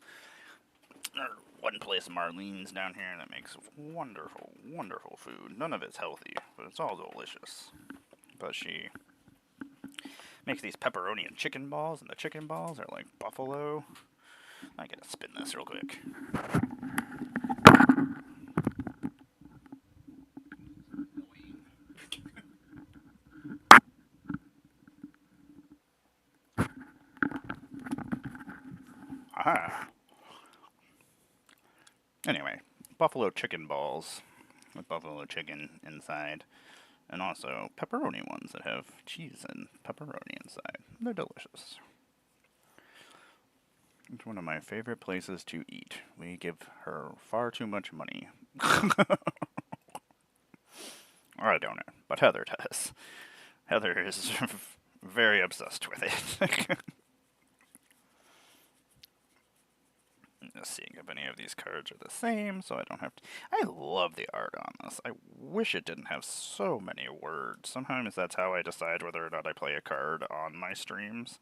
Speaker 1: There's one place, Marlene's down here, that makes wonderful, wonderful food. None of it's healthy, but it's all delicious. But she makes these pepperoni and chicken balls, and the chicken balls are like buffalo. I gotta spin this real quick. Anyway, buffalo chicken balls with buffalo chicken inside. And also pepperoni ones that have cheese and pepperoni inside. They're delicious. It's one of my favorite places to eat. We give her far too much money. Or I don't know, but Heather does. Heather is very obsessed with it. Just seeing if any of these cards are the same, so I don't have to... I love the art on this. I wish it didn't have so many words. Sometimes that's how I decide whether or not I play a card on my streams.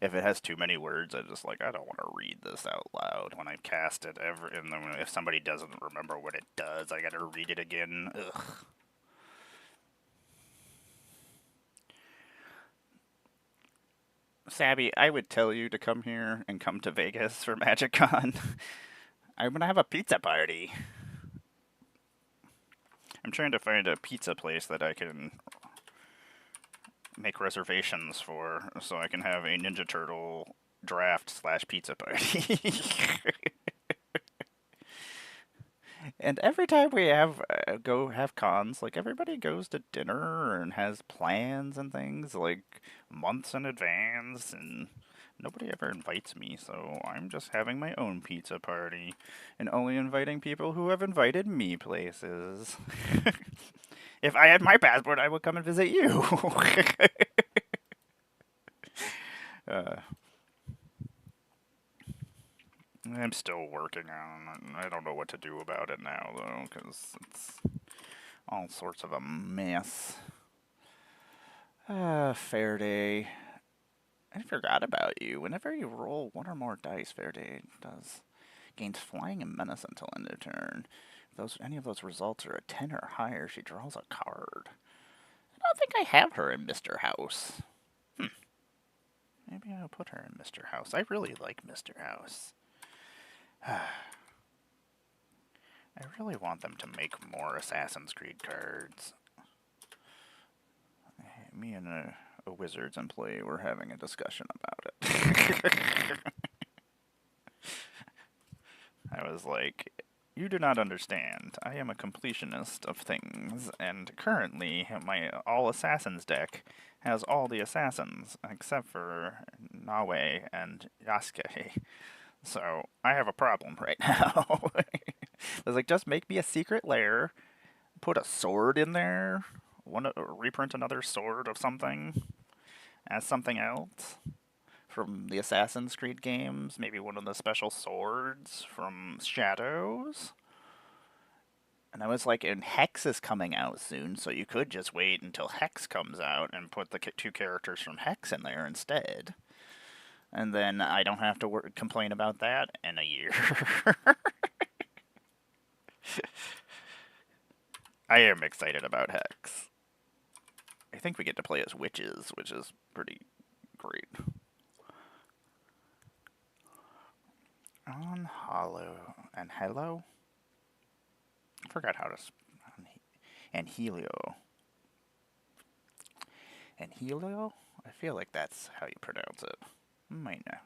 Speaker 1: If it has too many words, I just like, I don't want to read this out loud when I cast it ever. And then if somebody doesn't remember what it does, I gotta read it again. Ugh. Sabby, I would tell you to come here and come to Vegas for MagicCon. I'm gonna have a pizza party. I'm trying to find a pizza place that I can make reservations for so I can have a Ninja Turtle draft / pizza party. And every time we have go have cons, like everybody goes to dinner and has plans and things like months in advance, and nobody ever invites me, so I'm just having my own pizza party and only inviting people who have invited me places. If I had my passport, I would come and visit you. I'm still working on it. I don't know what to do about it now, though, because it's all sorts of a mess. Faraday. I forgot about you. Whenever you roll one or more dice, Faraday gains flying and menace until end of turn. If any of those results are a 10 or higher, she draws a card. I don't think I have her in Mr. House. Maybe I'll put her in Mr. House. I really like Mr. House. I really want them to make more Assassin's Creed cards. Me and a Wizards employee were having a discussion about it. I was like, you do not understand. I am a completionist of things, and currently my All Assassins deck has all the assassins, except for Nawe and Yasuke. So, I have a problem right now. I was like, just make me a secret lair, put a sword in there, reprint another sword of something as something else from the Assassin's Creed games, maybe one of the special swords from Shadows. And I was like, and Hex is coming out soon, so you could just wait until Hex comes out and put the two characters from Hex in there instead. And then I don't have to complain about that in a year. I am excited about Hex. I think we get to play as witches, which is pretty great. On Hollow and Hello? I forgot how to... And Helio. And Helio? I feel like that's how you pronounce it. Might know.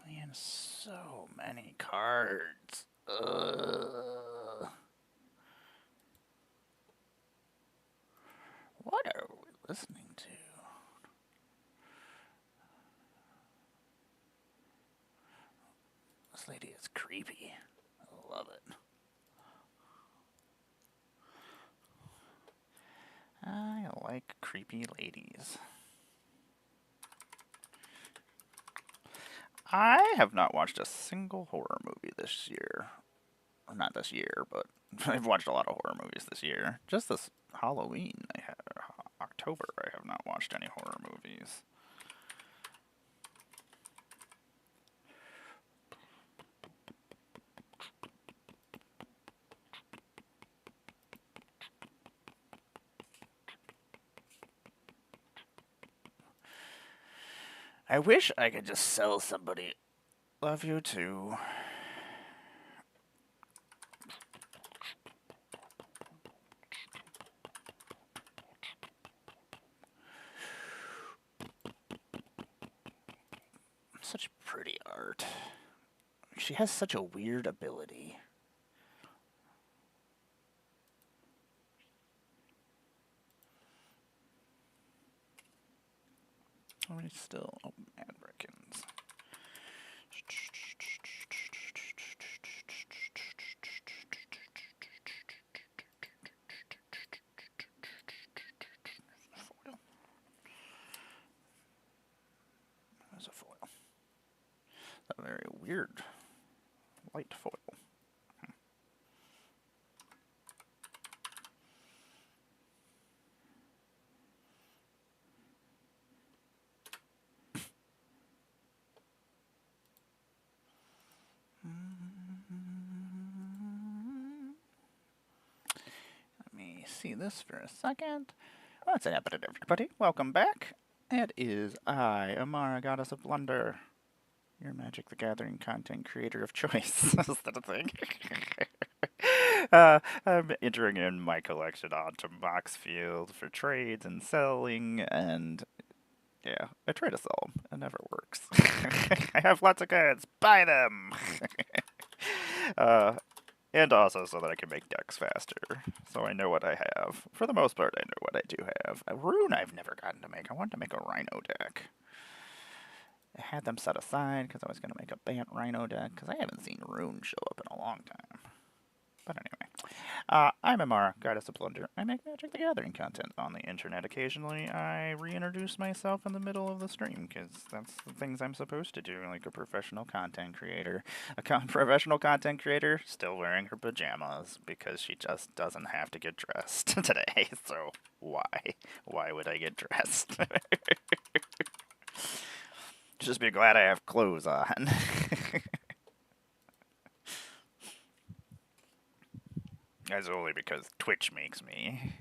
Speaker 1: And so many cards. What are we listening to? This lady is creepy. I love it. I like creepy ladies. I have not watched a single horror movie this year. Not this year, but I've watched a lot of horror movies this year. Just this Halloween, October, I have not watched any horror movies. I wish I could just sell somebody. Love you too. Such pretty art. She has such a weird ability. How many still? Oh, Madrickens. Foil. There's a foil. A very weird light foil. Let me see this for a second. What's happening, everybody? Welcome back. It is I, Emmara, Goddess of Blunder, your Magic the Gathering content creator of choice. Is that a thing? I'm entering in my collection onto Moxfield for trades and selling, and yeah, I try to sell them. It never works. I have lots of cards. Buy them! And also so that I can make decks faster. So I know what I have. For the most part, I know what I do have. A rune I've never gotten to make. I wanted to make a Rhino deck. I had them set aside because I was going to make a Bant Rhino deck because I haven't seen rune show up in a long time. But anyway, I'm Emmara, Goddess of Blunder. I make Magic the Gathering content on the internet. Occasionally, I reintroduce myself in the middle of the stream, because that's the things I'm supposed to do, like a professional content creator. A professional content creator still wearing her pajamas, because she just doesn't have to get dressed today, so why? Why would I get dressed? Just be glad I have clothes on. That's only because Twitch makes me.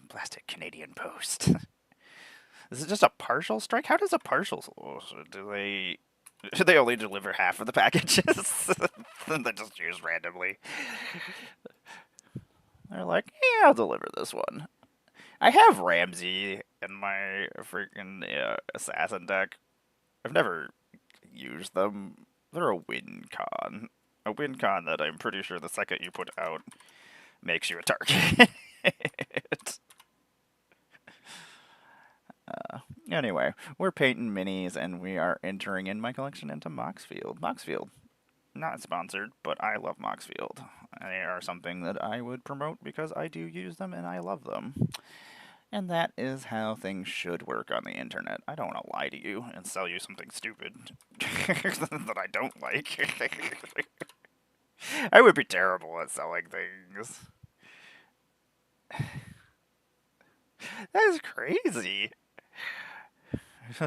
Speaker 1: Plastic Canadian Post. Is it just a partial strike? How does a partial... Do they only deliver half of the packages? Then they just use randomly. They're like, yeah, I'll deliver this one. I have Ramsey in my freaking assassin deck. I've never used them. They're a win con. A win con that I'm pretty sure the second you put out makes you a target. Anyway, we're painting minis and we are entering in my collection into Moxfield. Moxfield, not sponsored, but I love Moxfield. They are something that I would promote because I do use them and I love them. And that is how things should work on the internet. I don't want to lie to you and sell you something stupid that I don't like. I would be terrible at selling things. That is crazy.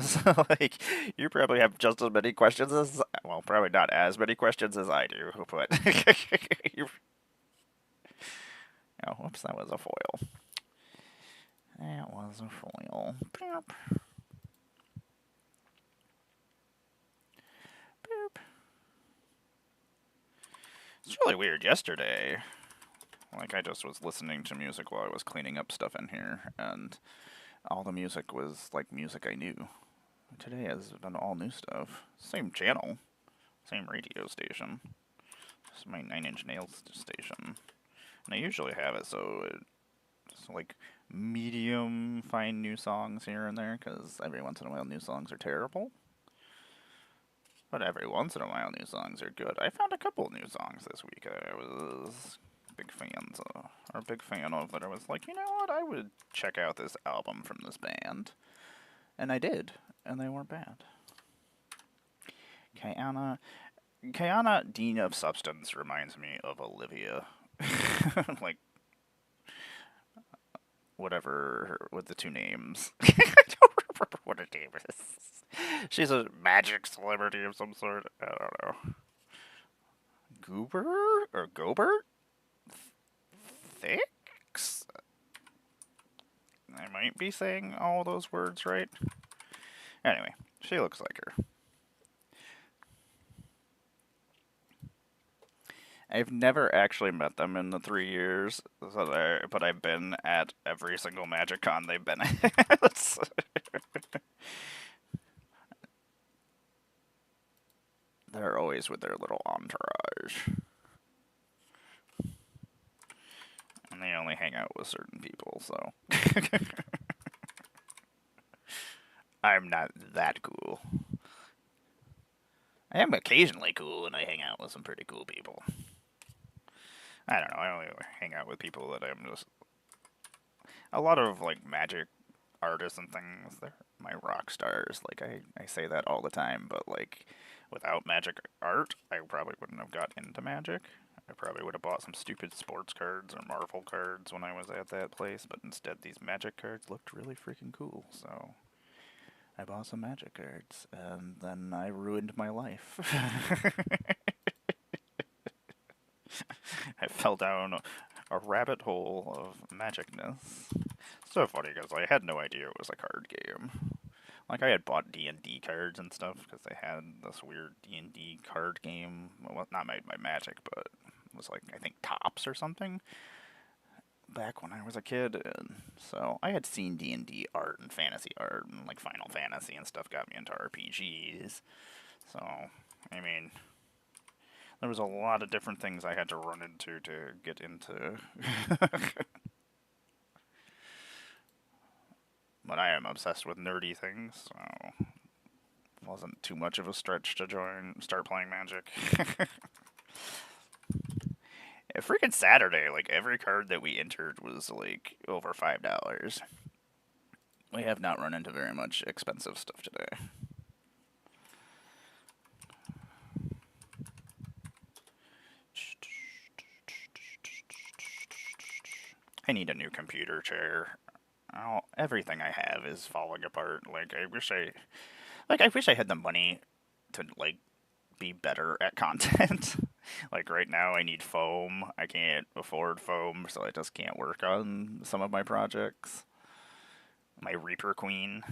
Speaker 1: So, like, you probably have just as many questions as, well, probably not as many questions as I do, but, oh, whoops, that was a foil. That was a foil. Boop. Boop. It's really weird. Yesterday, like, I just was listening to music while I was cleaning up stuff in here, and all the music was, like, music I knew. Today has been all new stuff. Same channel. Same radio station. Just my 9 Inch Nails station. And I usually have it so it's like medium fine new songs here and there, because every once in a while new songs are terrible. But every once in a while new songs are good. I found a couple new songs this week I was big fan of, that I was like, you know what, I would check out this album from this band. And I did, and they weren't bad. Kayana Dean of Substance reminds me of Olivia. Like, whatever, with the two names. I don't remember what her name is. She's a magic celebrity of some sort. I don't know. Goober? Or Gobert? Thix? might be saying all those words right. Anyway, she looks like her. I've never actually met them in the 3 years, but I've been at every single Magic Con they've been at. They're always with their little entourage. And they only hang out with certain people, so. I'm not that cool. I am occasionally cool, and I hang out with some pretty cool people. I don't know, I only hang out with people that I'm just... A lot of, like, Magic artists and things, they're my rock stars. Like, I say that all the time, but, like, without Magic art, I probably wouldn't have got into Magic. I probably would have bought some stupid sports cards or Marvel cards when I was at that place, but instead these Magic cards looked really freaking cool, so... I bought some Magic cards, and then I ruined my life. I fell down a rabbit hole of magicness. So funny, because I had no idea it was a card game. Like, I had bought D&D cards and stuff, because they had this weird D&D card game. Well, not made by Magic, but it was like, I think, Tops or something. Back when I was a kid, and so I had seen D&D art and fantasy art, and like Final Fantasy and stuff got me into RPGs. So, I mean, there was a lot of different things I had to run into to get into. But I am obsessed with nerdy things, so it wasn't too much of a stretch to start playing Magic. Freaking Saturday, like, every card that we entered was, like, over $5. We have not run into very much expensive stuff today. I need a new computer chair. Everything I have is falling apart. Like, I wish I had the money to, like, be better at content. Like, right now I need foam. I can't afford foam, so I just can't work on some of my projects. My Reaper Queen.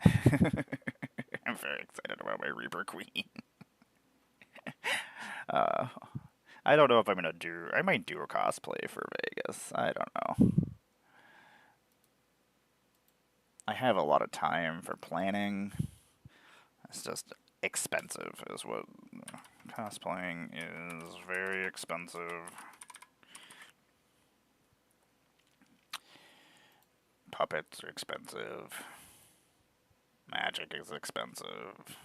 Speaker 1: I'm very excited about my Reaper Queen. I don't know if I'm gonna do... I might do a cosplay for Vegas. I don't know. I have a lot of time for planning. It's just expensive is what... Cosplaying is very expensive. Puppets are expensive. Magic is expensive.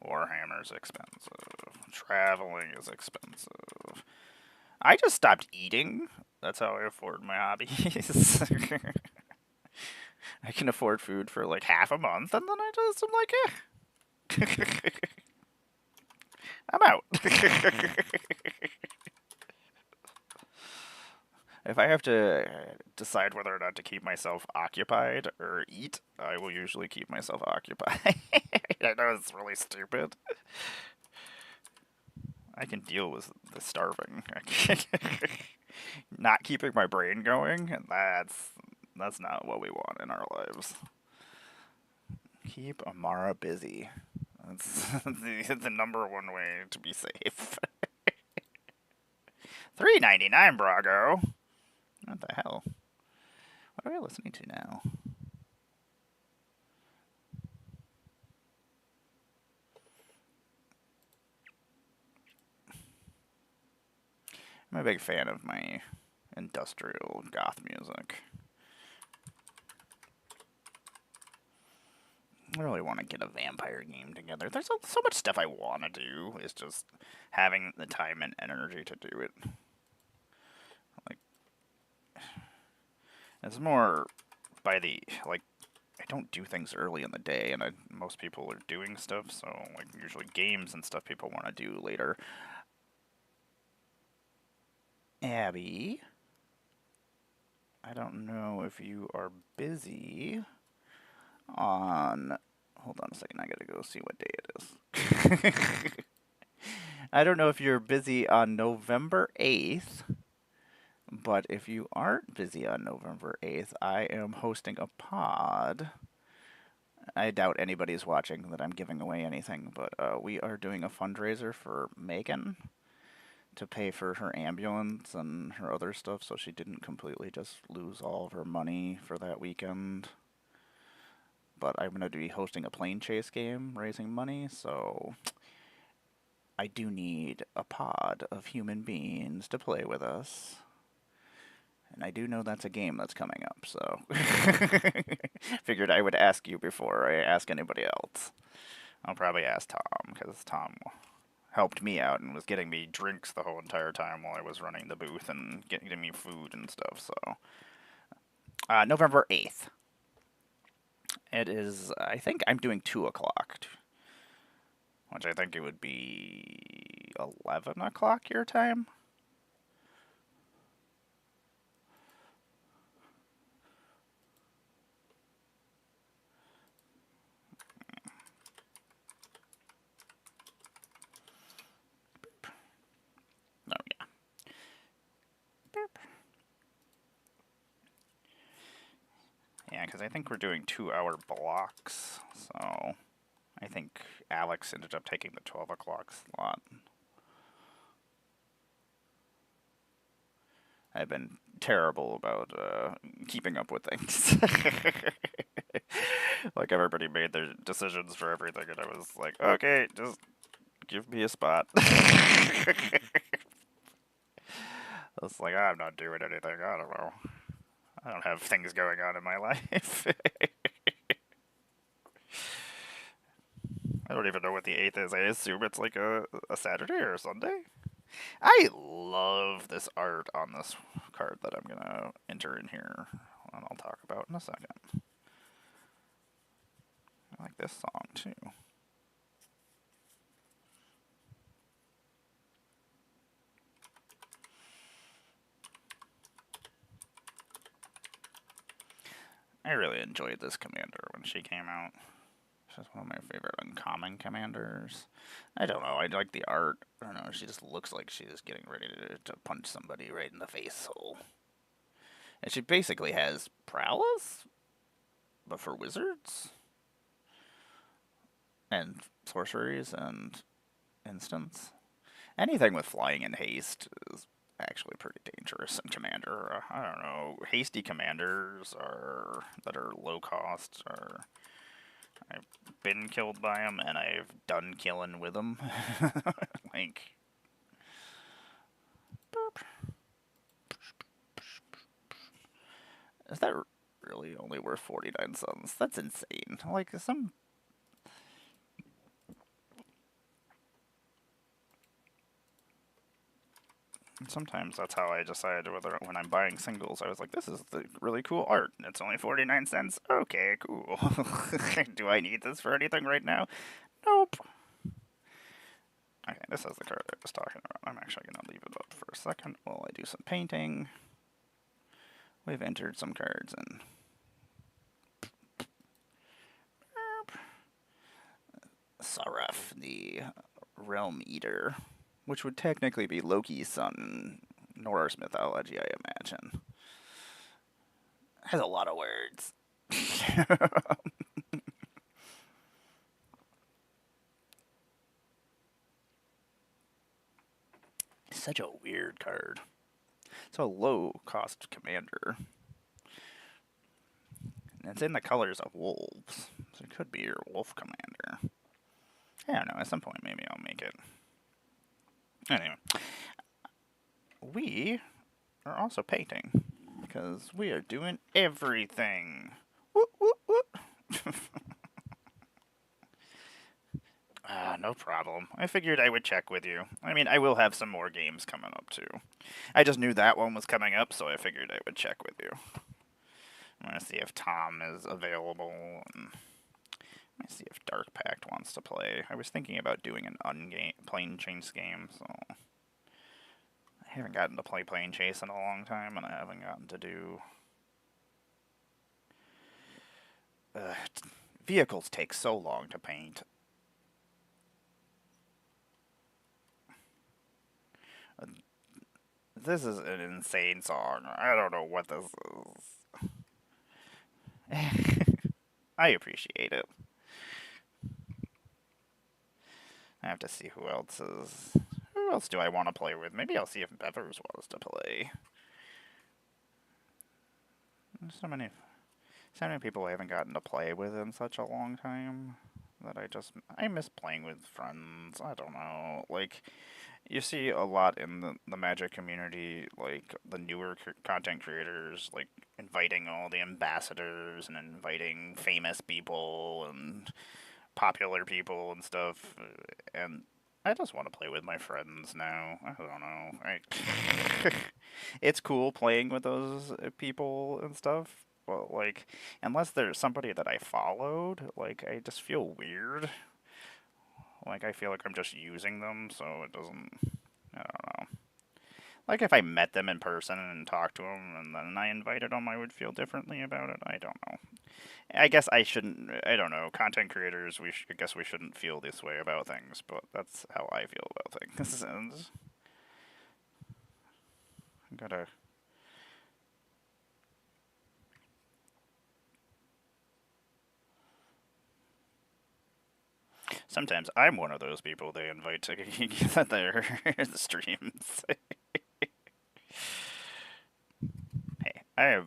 Speaker 1: Warhammer's expensive. Traveling is expensive. I just stopped eating. That's how I afford my hobbies. I can afford food for like half a month, and then I'm like, eh. I'm out. If I have to decide whether or not to keep myself occupied or eat, I will usually keep myself occupied. I know it's really stupid. I can deal with the starving. Not keeping my brain going, that's not what we want in our lives. Keep Emmara busy. That's the number one way to be safe. $3.99, Brago. What the hell? What are we listening to now? I'm a big fan of my industrial goth music. I really want to get a vampire game together. There's so much stuff I want to do. It's just having the time and energy to do it. Like, it's more by the, like, I don't do things early in the day, and most people are doing stuff, so, like, usually games and stuff people want to do later. Abby, I don't know if you are busy on... Hold on a second, I gotta go see what day it is. I don't know if you're busy on November 8th, But if you aren't busy on November 8th, I am hosting a pod. I doubt anybody's watching that I'm giving away anything, but we are doing a fundraiser for Megan to pay for her ambulance and her other stuff so she didn't completely just lose all of her money for that weekend. But I'm going to be hosting a plane chase game, raising money, so I do need a pod of human beings to play with us. And I do know that's a game that's coming up, so figured I would ask you before I ask anybody else. I'll probably ask Tom, because Tom helped me out and was getting me drinks the whole entire time while I was running the booth and getting me food and stuff, so. November 8th. It is, I think I'm doing 2 o'clock, which I think it would be 11 o'clock your time. Oh, yeah. Boop. Yeah, because I think we're doing 2-hour blocks, so I think Alex ended up taking the 12 o'clock slot. I've been terrible about keeping up with things. Like, everybody made their decisions for everything, and I was like, okay, just give me a spot. I was like, I'm not doing anything, I don't know. I don't have things going on in my life. I don't even know what the 8th is. I assume it's like a Saturday or a Sunday. I love this art on this card that I'm going to enter in here, and I'll talk about in a second. I like this song, too. I really enjoyed this commander when she came out. She's one of my favorite uncommon commanders. I don't know, I like the art. I don't know, she just looks like she's getting ready to punch somebody right in the face hole. And she basically has prowess, but for wizards. And sorceries and instants. Anything with flying and haste is actually pretty dangerous in Commander. I don't know, hasty commanders that are low cost are. I've been killed by them, and I've done killing with them. Like, is that really only worth 49 cents? That's insane. Like, sometimes that's how I decide whether, when I'm buying singles, I was like, this is the really cool art, and it's only 49 cents? Okay, cool. Do I need this for anything right now? Nope. Okay, this is the card I was talking about. I'm actually going to leave it up for a second while I do some painting. We've entered some cards in. Saraf, the Realm Eater, which would technically be Loki's son in Norse mythology, I imagine. Has a lot of words. Such a weird card. It's a low-cost commander. And it's in the colors of wolves, so it could be your wolf commander. I don't know, at some point maybe I'll make it. Anyway, we are also painting, because we are doing everything. Whoop, whoop, whoop. No problem. I figured I would check with you. I mean, I will have some more games coming up, too. I just knew that one was coming up, so I figured I would check with you. I'm going to see if Tom is available, and let me see if Dark Pact wants to play. I was thinking about doing an plane chase game, so I haven't gotten to play plane chase in a long time, and I haven't gotten to do... vehicles take so long to paint. This is an insane song. I don't know what this is. I appreciate it. I have to see who else is. Who else do I want to play with? Maybe I'll see if Bevers wants to play. There's so many people I haven't gotten to play with in such a long time that I miss playing with friends. I don't know. Like, you see a lot in the Magic community, like the newer content creators, like inviting all the ambassadors and inviting famous people and popular people and stuff. And I just want to play with my friends now. I don't know. It's cool playing with those people and stuff. But like, unless there's somebody that I followed, like I just feel weird. Like I feel like I'm just using them, so it doesn't. I don't know. Like if I met them in person and talked to them, and then I invited them, I would feel differently about it. I don't know. I guess I shouldn't. I don't know. Content creators, I guess we shouldn't feel this way about things, but that's how I feel about things. And I gotta. Sometimes I'm one of those people they invite to their streams. Hey, I have.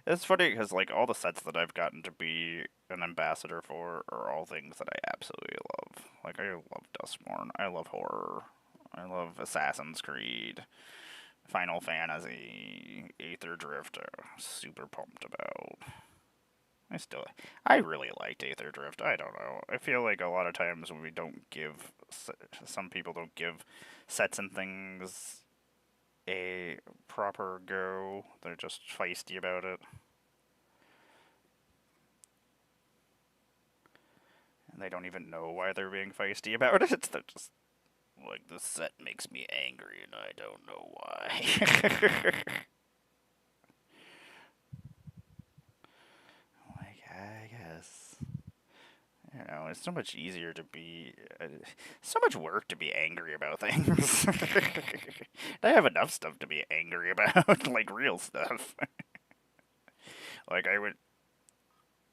Speaker 1: It's funny because like all the sets that I've gotten to be an ambassador for are all things that I absolutely love. Like I love Dustborn, I love horror, I love Assassin's Creed, Final Fantasy, Aether Drift. Super pumped about. I really liked Aether Drift. I don't know. I feel like a lot of times when we don't give, some people don't give sets and things a proper go. They're just feisty about it. And they don't even know why they're being feisty about it. They're just like, this set makes me angry and I don't know why. Like, I guess. You know, it's so much easier to be. So much work to be angry about things. I have enough stuff to be angry about, like real stuff. like I would,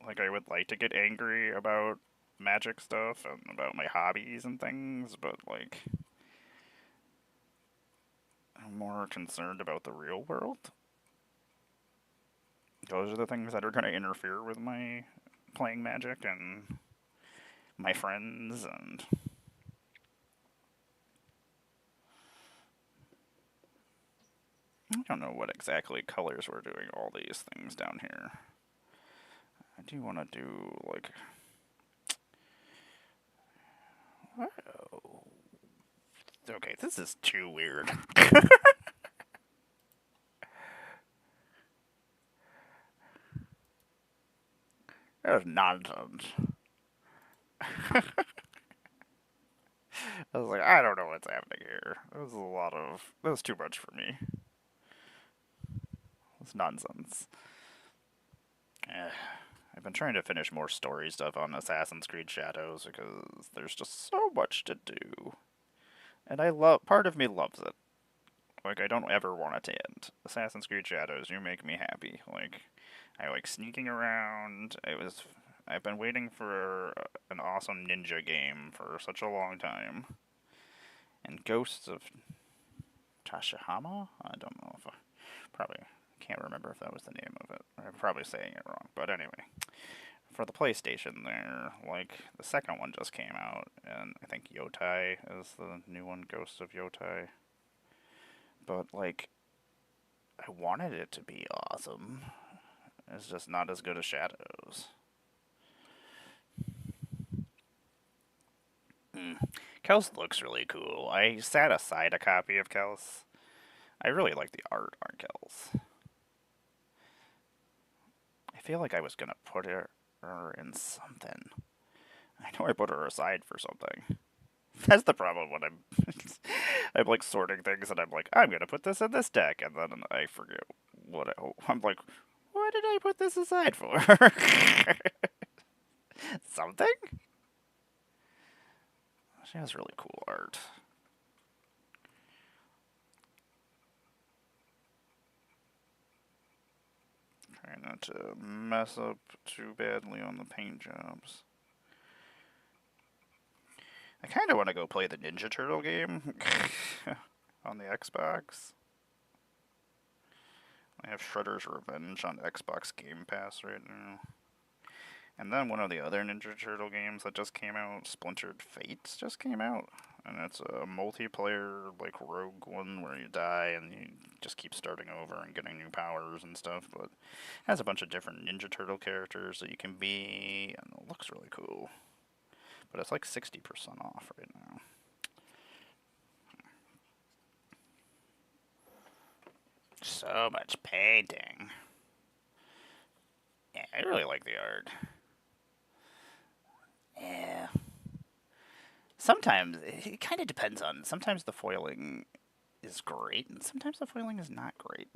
Speaker 1: I would like to get angry about magic stuff and about my hobbies and things, but like I'm more concerned about the real world. Those are the things that are going to interfere with my playing magic and my friends and I don't know what exactly colors we're doing all these things down here. I do want to do like oh. Okay, this is too weird. That was nonsense. I was like, I don't know what's happening here. That was too much for me. It's nonsense. I've been trying to finish more story stuff on Assassin's Creed Shadows because there's just so much to do. And part of me loves it. Like, I don't ever want it to end. Assassin's Creed Shadows, you make me happy. Like, I like sneaking around. I've been waiting for an awesome ninja game for such a long time. And Ghosts of Tashihama? I don't know if I probably can't remember if that was the name of it. I'm probably saying it wrong. But anyway, for the PlayStation there, like, the second one just came out, and I think Yotai is the new one, Ghosts of Yotai. But, like, I wanted it to be awesome. It's just not as good as Shadows. Kels looks really cool. I sat aside a copy of Kels. I really like the art on Kels. I feel like I was gonna put her in something. I know I put her aside for something. That's the problem when I'm like sorting things and I'm like, I'm gonna put this in this deck, and then I forget I'm like, what did I put this aside for? Something? She has really cool art. Try not to mess up too badly on the paint jobs. I kind of want to go play the Ninja Turtle game on the Xbox. I have Shredder's Revenge on Xbox Game Pass right now. And then one of the other Ninja Turtle games that just came out, Splintered Fates, just came out. And it's a multiplayer, like, rogue one where you die and you just keep starting over and getting new powers and stuff. But it has a bunch of different Ninja Turtle characters that you can be, and it looks really cool. But it's like 60% off right now. So much painting. Yeah, I really like the art. Yeah. Sometimes, it kind of depends on, sometimes the foiling is great, and sometimes the foiling is not great.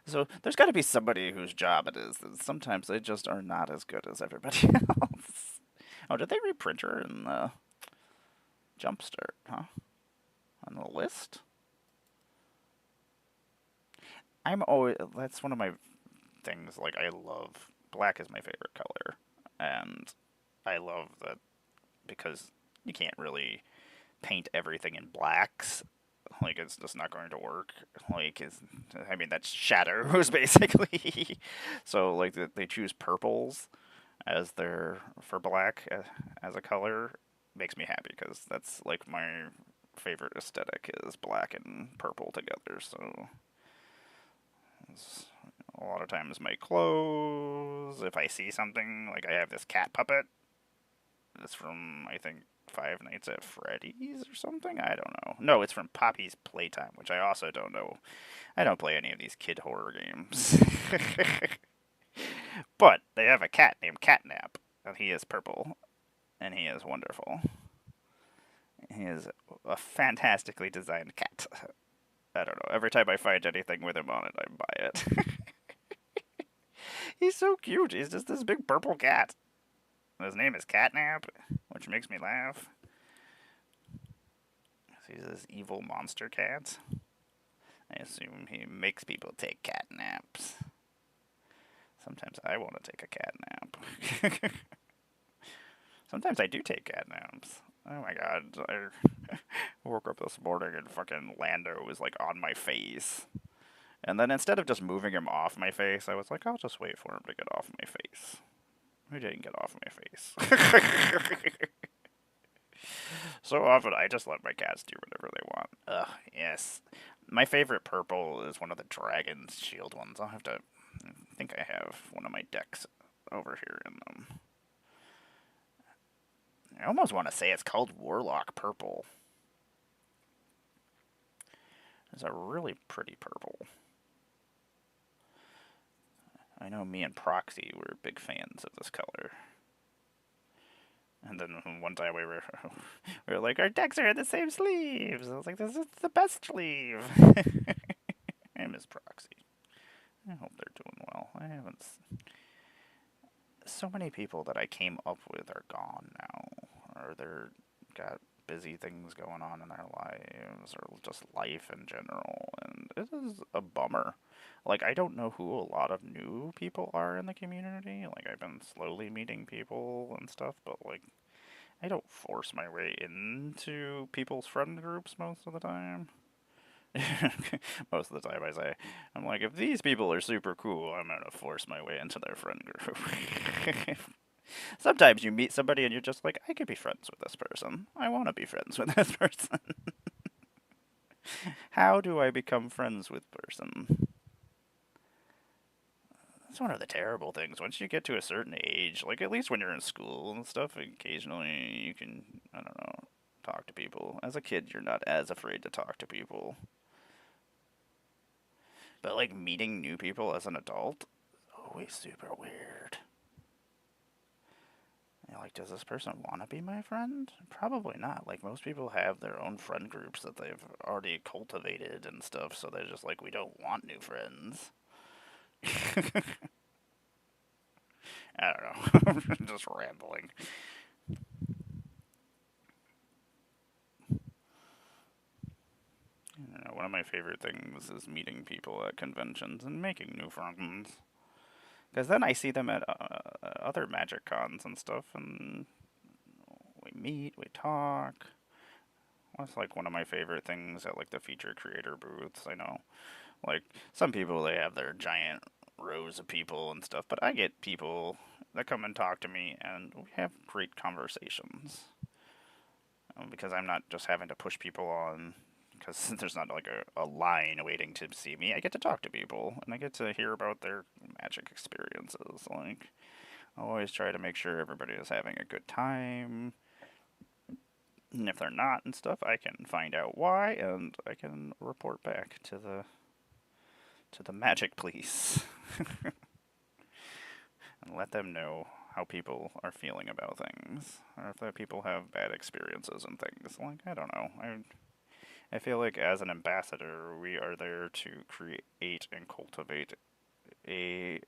Speaker 1: So, there's got to be somebody whose job it is, and sometimes they just are not as good as everybody else. Oh, did they reprint her in the Jumpstart, huh? On the list? I'm always, that's one of my things, like, I love, black is my favorite color, and I love that because you can't really paint everything in blacks. Like, it's just not going to work. Like, I mean, that's shadows, basically. So, like, they choose purples as for black as a color makes me happy, because that's, like, my favorite aesthetic is black and purple together, so a lot of times my clothes, if I see something, like I have this cat puppet, it's from, I think, Five Nights at Freddy's or something? I don't know. No, it's from Poppy's Playtime, which I also don't know. I don't play any of these kid horror games. But they have a cat named Catnap, and he is purple, and he is wonderful. He is a fantastically designed cat. I don't know. Every time I find anything with him on it, I buy it. He's so cute. He's just this big purple cat. His name is Catnap, which makes me laugh. He's this evil monster cat. I assume he makes people take cat naps. Sometimes I want to take a cat nap. Sometimes I do take cat naps. Oh my god, I woke up this morning and fucking Lando was like on my face. And then instead of just moving him off my face, I was like, I'll just wait for him to get off my face. He didn't get off my face. So often I just let my cats do whatever they want. Ugh, yes. My favorite purple is one of the Dragon's Shield ones. I'll have to... I think I have one of my decks over here in them. I almost want to say it's called Warlock Purple. It's a really pretty purple. I know me and Proxy were big fans of this color. And then one time we were like, our decks are in the same sleeves. I was like, this is the best sleeve. I miss Proxy. I hope they're doing well. I haven't... So many people that I came up with are gone now. Or they're got busy things going on in their lives, or just life in general. And it is a bummer. Like, I don't know who a lot of new people are in the community. Like, I've been slowly meeting people and stuff, but, like, I don't force my way into people's friend groups most of the time. Most of the time I say, I'm like, if these people are super cool, I'm gonna force my way into their friend group. Sometimes you meet somebody and you're just like, I could be friends with this person. I want to be friends with this person. How do I become friends with person? That's one of the terrible things. Once you get to a certain age, like at least when you're in school and stuff, occasionally you can, I don't know, talk to people. As a kid, you're not as afraid to talk to people. But like meeting new people as an adult, always super weird. You're like, does this person want to be my friend? Probably not. Like, most people have their own friend groups that they've already cultivated and stuff, so they're just like, we don't want new friends. I don't know. I'm just rambling. I don't one of my favorite things is meeting people at conventions and making new friends. Because then I see them at other Magic Cons and stuff, and we meet, we talk. That's like one of my favorite things at like the feature creator booths. I know, like some people they have their giant rows of people and stuff, but I get people that come and talk to me, and we have great conversations. Because I'm not just having to push people on because there's not like a line waiting to see me. I get to talk to people and I get to hear about their magic experiences. Like, I always try to make sure everybody is having a good time. And if they're not and stuff, I can find out why and I can report back to the magic police and let them know how people are feeling about things, or if the people have bad experiences and things. Like, I don't know. I feel like as an ambassador, we are there to create and cultivate a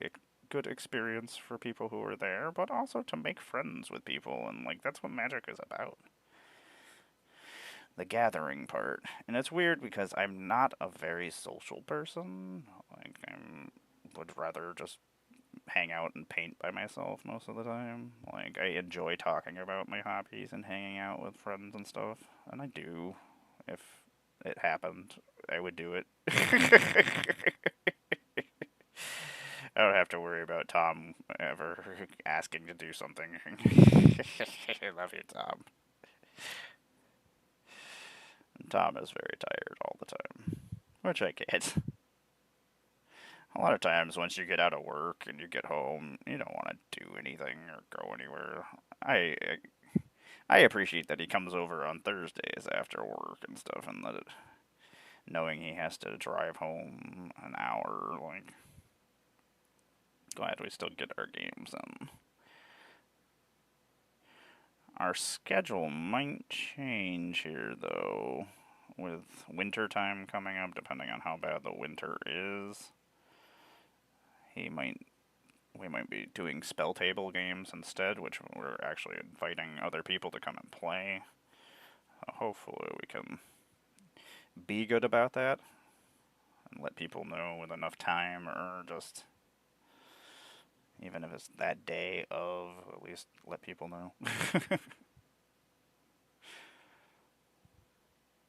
Speaker 1: good experience for people who are there, but also to make friends with people, and like that's what magic is about. The gathering part. And it's weird because I'm not a very social person. Like I would rather just hang out and paint by myself most of the time. Like I enjoy talking about my hobbies and hanging out with friends and stuff, and I do. If it happened, I would do it. I don't have to worry about Tom ever asking to do something. I love you, Tom. Tom is very tired all the time, which I get. A lot of times, once you get out of work and you get home, you don't want to do anything or go anywhere. I appreciate that he comes over on Thursdays after work and stuff, and that knowing he has to drive home an hour, like, glad we still get our games in. Our schedule might change here, though, with winter time coming up, depending on how bad the winter is. He might we might be doing spell table games instead, which we're actually inviting other people to come and play. Hopefully we can be good about that and let people know with enough time, or just even if it's that day of, at least let people know.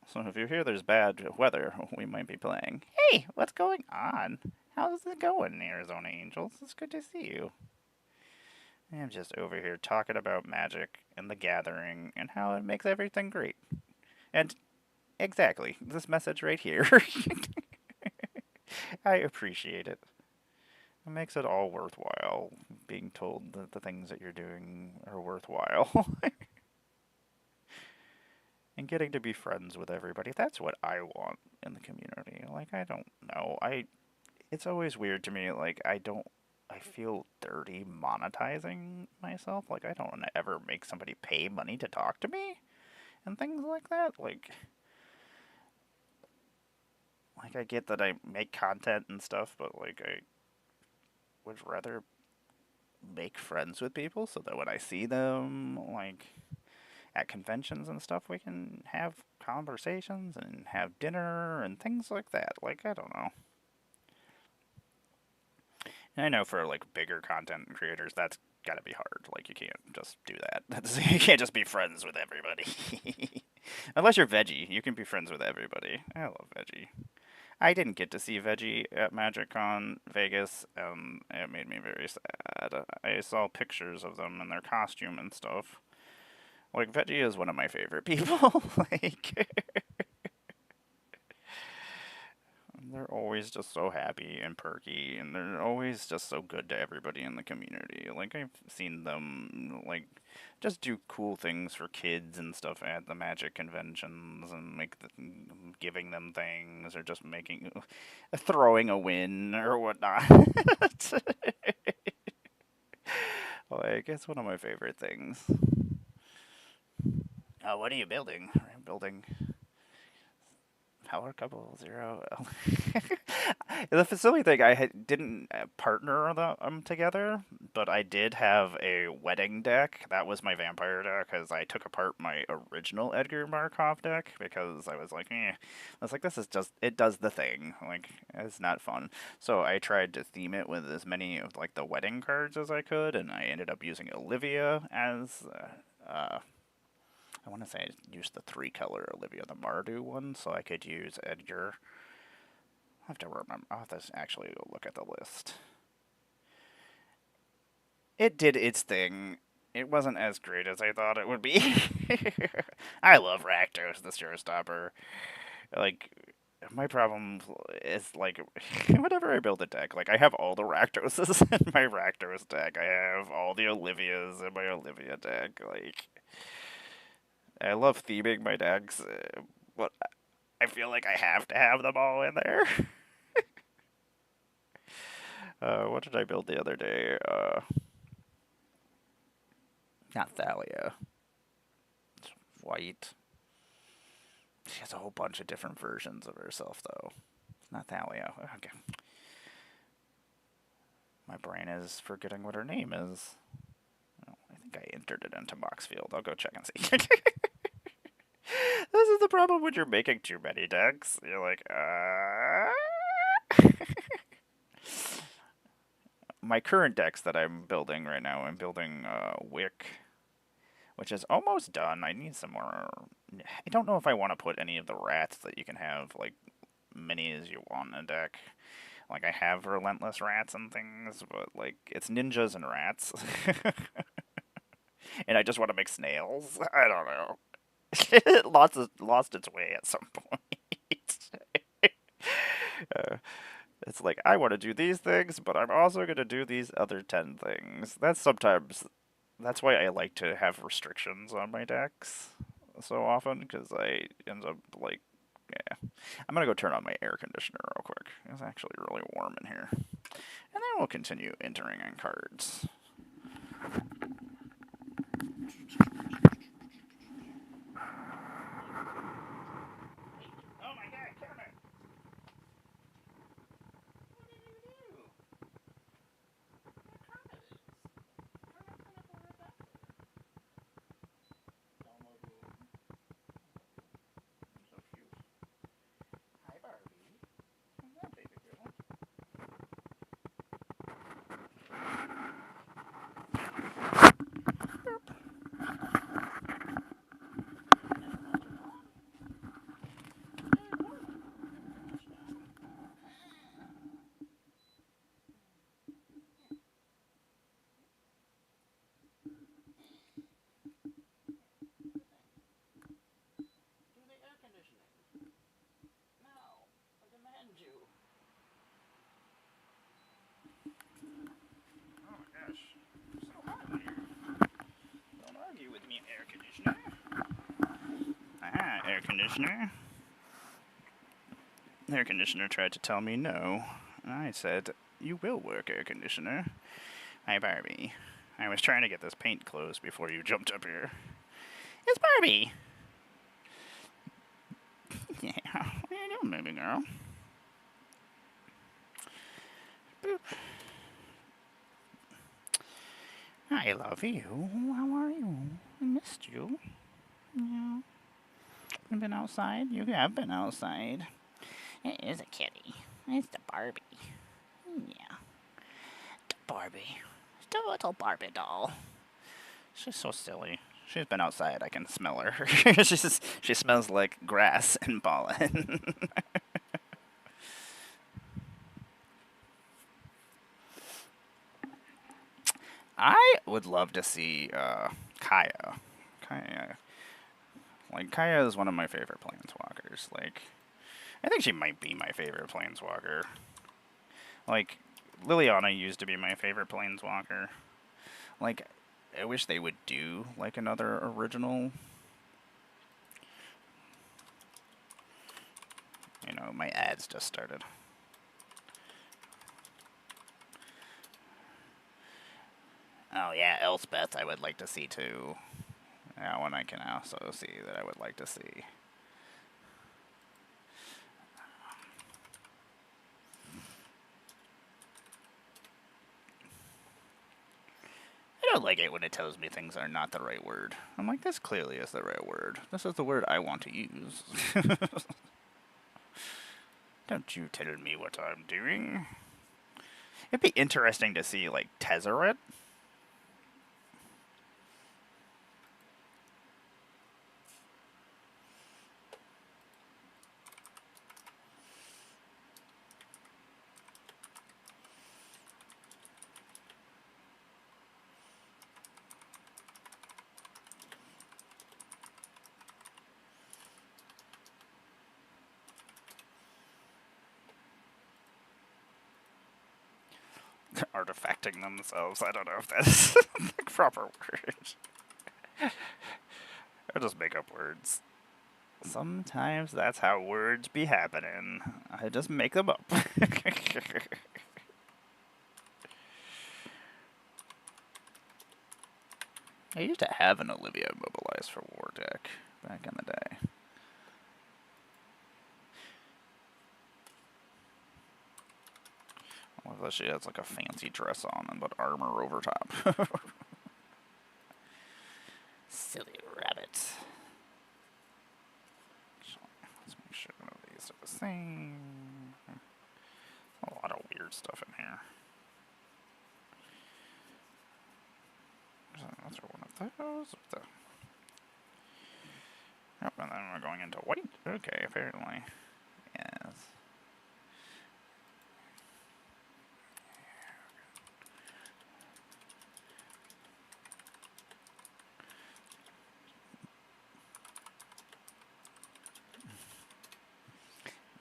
Speaker 1: So if you hear there's bad weather, we might be playing. Hey, what's going on? How's it going, Arizona Angels? It's good to see you. I'm just over here talking about magic and the gathering and how it makes everything great. And exactly, this message right here. I appreciate it. It makes it all worthwhile, being told that the things that you're doing are worthwhile. And getting to be friends with everybody. That's what I want in the community. Like, I don't know. It's always weird to me, like, I feel dirty monetizing myself. Like, I don't want to ever make somebody pay money to talk to me and things like that. Like I get that I make content and stuff, but like I would rather make friends with people so that when I see them, like at conventions and stuff, we can have conversations and have dinner and things like that. Like, I don't know. And I know for like bigger content creators, that's gotta be hard. Like, you can't just do that. You can't just be friends with everybody. Unless you're Veggie, you can be friends with everybody. I love Veggie. I didn't get to see Veggie at MagicCon Vegas, and it made me very sad. I saw pictures of them in their costume and stuff. Like, Veggie is one of my favorite people. Like, they're always just so happy and perky, and they're always just so good to everybody in the community. Like, I've seen them, like, just do cool things for kids and stuff at the Magic conventions, and giving them things, or just throwing a win, or whatnot. Like, it's one of my favorite things. Oh, what are you building? I'm building Power couple 0. The facility thing, didn't partner them together, but I did have a wedding deck. That was my vampire deck, because I took apart my original Edgar Markov deck, because I was like, eh. I was like, this is just, it does the thing. Like, it's not fun. So I tried to theme it with as many of, like, the wedding cards as I could, and I ended up using Olivia as, I want to say I used the 3-color Olivia the Mardu one, so I could use Edgar. I'll have to remember. I'll have to actually go look at the list. It did its thing. It wasn't as great as I thought it would be. I love Rakdos, the Showstopper. Like, my problem is, like, whenever I build a deck, like, I have all the Rakdoses in my Rakdos deck. I have all the Olivias in my Olivia deck. Like, I love theming my decks, but I feel like I have to have them all in there. What did I build the other day? Not Thalia. It's white. She has a whole bunch of different versions of herself, though. It's not Thalia. Okay. My brain is forgetting what her name is. Oh, I think I entered it into Moxfield. I'll go check and see. This is the problem when you're making too many decks. You're like, My current decks that I'm building right now, I'm building Wick, which is almost done. I need some more. I don't know if I want to put any of the rats that you can have, like, many as you want in a deck. Like, I have relentless rats and things, but, like, it's ninjas and rats. And I just want to make snails. I don't know. It lost its way at some point. It's like, I want to do these things, but I'm also going to do these other 10 things. That's why I like to have restrictions on my decks so often, because I end up, like, yeah. I'm going to go turn on my air conditioner real quick. It's actually really warm in here. And then we'll continue entering on cards. Oh my god, Kermit! What did you do? Kermit is. Kermit's gonna go to the doctor. Elmo Boom. You're so cute. Hi, Barbie. How's that baby doing? Do the air conditioning. No, I demand you. Oh my gosh, it's so hot in here. Don't argue with me, air conditioner. Air conditioner. The air conditioner tried to tell me no. I said, you will work, air conditioner. Hi, Barbie. I was trying to get this paint closed before you jumped up here. It's Barbie! Yeah, what are you doing, baby girl? Boop. I love you. How are you? I missed you. Yeah. You've been outside? You have been outside. It is a kitty. It's the Barbie. Yeah. The Barbie. The little Barbie doll. She's so silly. She's been outside. I can smell her. She smells like grass and pollen. I would love to see Kaya. Kaya. Like, Kaya is one of my favorite planeswalkers. Like, I think she might be my favorite planeswalker. Like, Liliana used to be my favorite planeswalker. Like, I wish they would do, like, another original. You know, my ads just started. Oh yeah, Elspeth I would like to see too. That one I can also see that I would like to see. don't like it when it tells me things are not the right word. I'm like, this clearly is the right word. This is the word I want to use. Don't you tell me what I'm doing. It'd be interesting to see, like, Tezzeret. Artifacting themselves. I don't know if that's the proper word. I'll just make up words. Sometimes that's how words be happening. I just make them up. I used to have an Olivia mobilized for War Deck back in the day. Well, she has like a fancy dress on and but armor over top. Silly rabbit. Let's make sure none of these are the same. A lot of weird stuff in here. Is there one of those? Oh, and then we're going into white. Okay, apparently. Yes.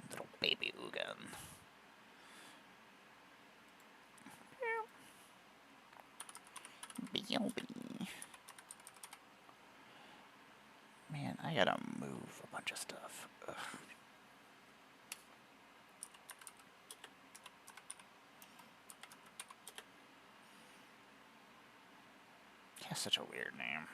Speaker 1: Little baby Ugin. Man, I gotta move a bunch of stuff. Ugh. That's such a weird name.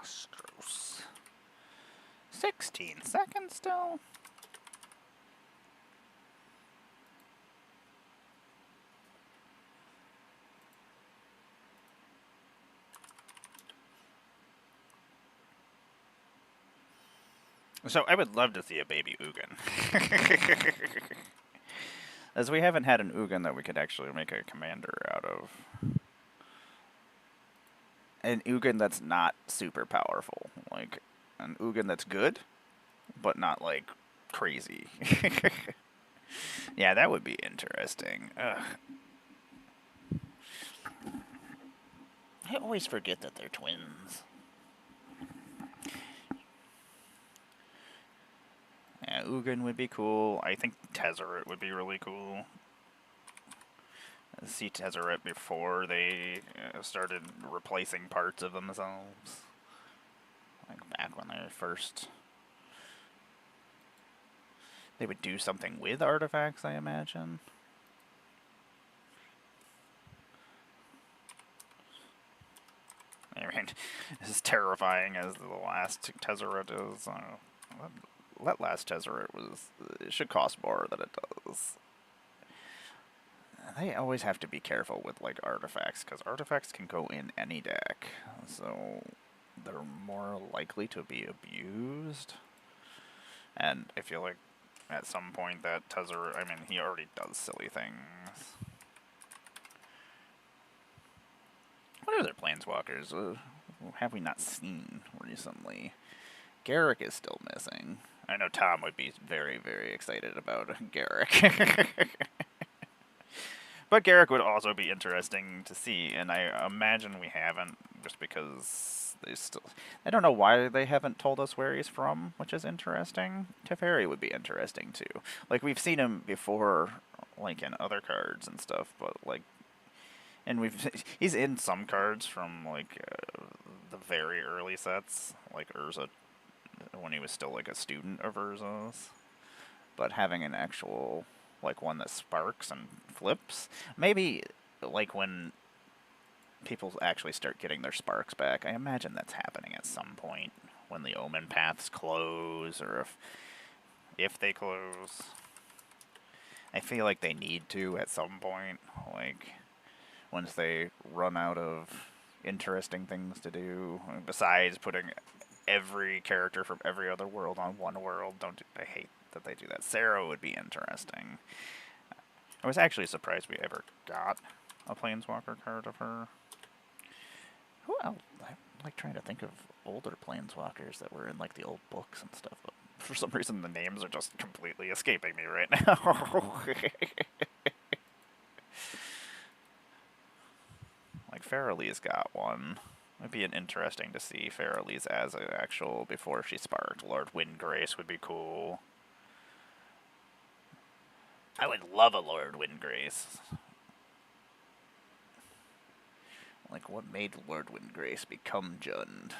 Speaker 1: Nostros. 16 seconds still? So I would love to see a baby Ugin. As we haven't had an Ugin that we could actually make a commander out of. An Ugin that's not super powerful. Like, an Ugin that's good, but not, like, crazy. Yeah, that would be interesting. Ugh. I always forget that they're twins. Yeah, Ugin would be cool. I think Tezzeret would be really cool. See Tezzeret before they started replacing parts of themselves. Like back when they were first... They would do something with artifacts, I imagine. I mean, as terrifying as the last Tezzeret is, that last Tezzeret was... It should cost more than it does. They always have to be careful with, like, artifacts, because artifacts can go in any deck, so they're more likely to be abused. And I feel like at some point that Tezzeret, I mean, he already does silly things. What other planeswalkers have we not seen recently? Garrick is still missing. I know Tom would be very, very excited about Garrick. But Garrick would also be interesting to see, and I imagine we haven't, just because they still... I don't know why they haven't told us where he's from, which is interesting. Teferi would be interesting, too. Like, we've seen him before, like, in other cards and stuff, but, like... And he's in some cards from, like, the very early sets, like Urza, when he was still, like, a student of Urza's. But having an actual, like, one that sparks and flips, maybe, like, when people actually start getting their sparks back, I imagine that's happening at some point, when the Omen paths close, or if they close. I feel like they need to at some point, like, once they run out of interesting things to do, besides putting every character from every other world on one world. I hate that they do that. Sarah would be interesting. I was actually surprised we ever got a Planeswalker card of her. Who else? I'm like trying to think of older Planeswalkers that were in like the old books and stuff, but for some reason the names are just completely escaping me right now. Like Farrelly's got one. It'd be interesting to see Farrelly's as an actual before she sparked. Lord Windgrace would be cool. I would love a Lord Windgrace. Like, what made Lord Windgrace become Jund?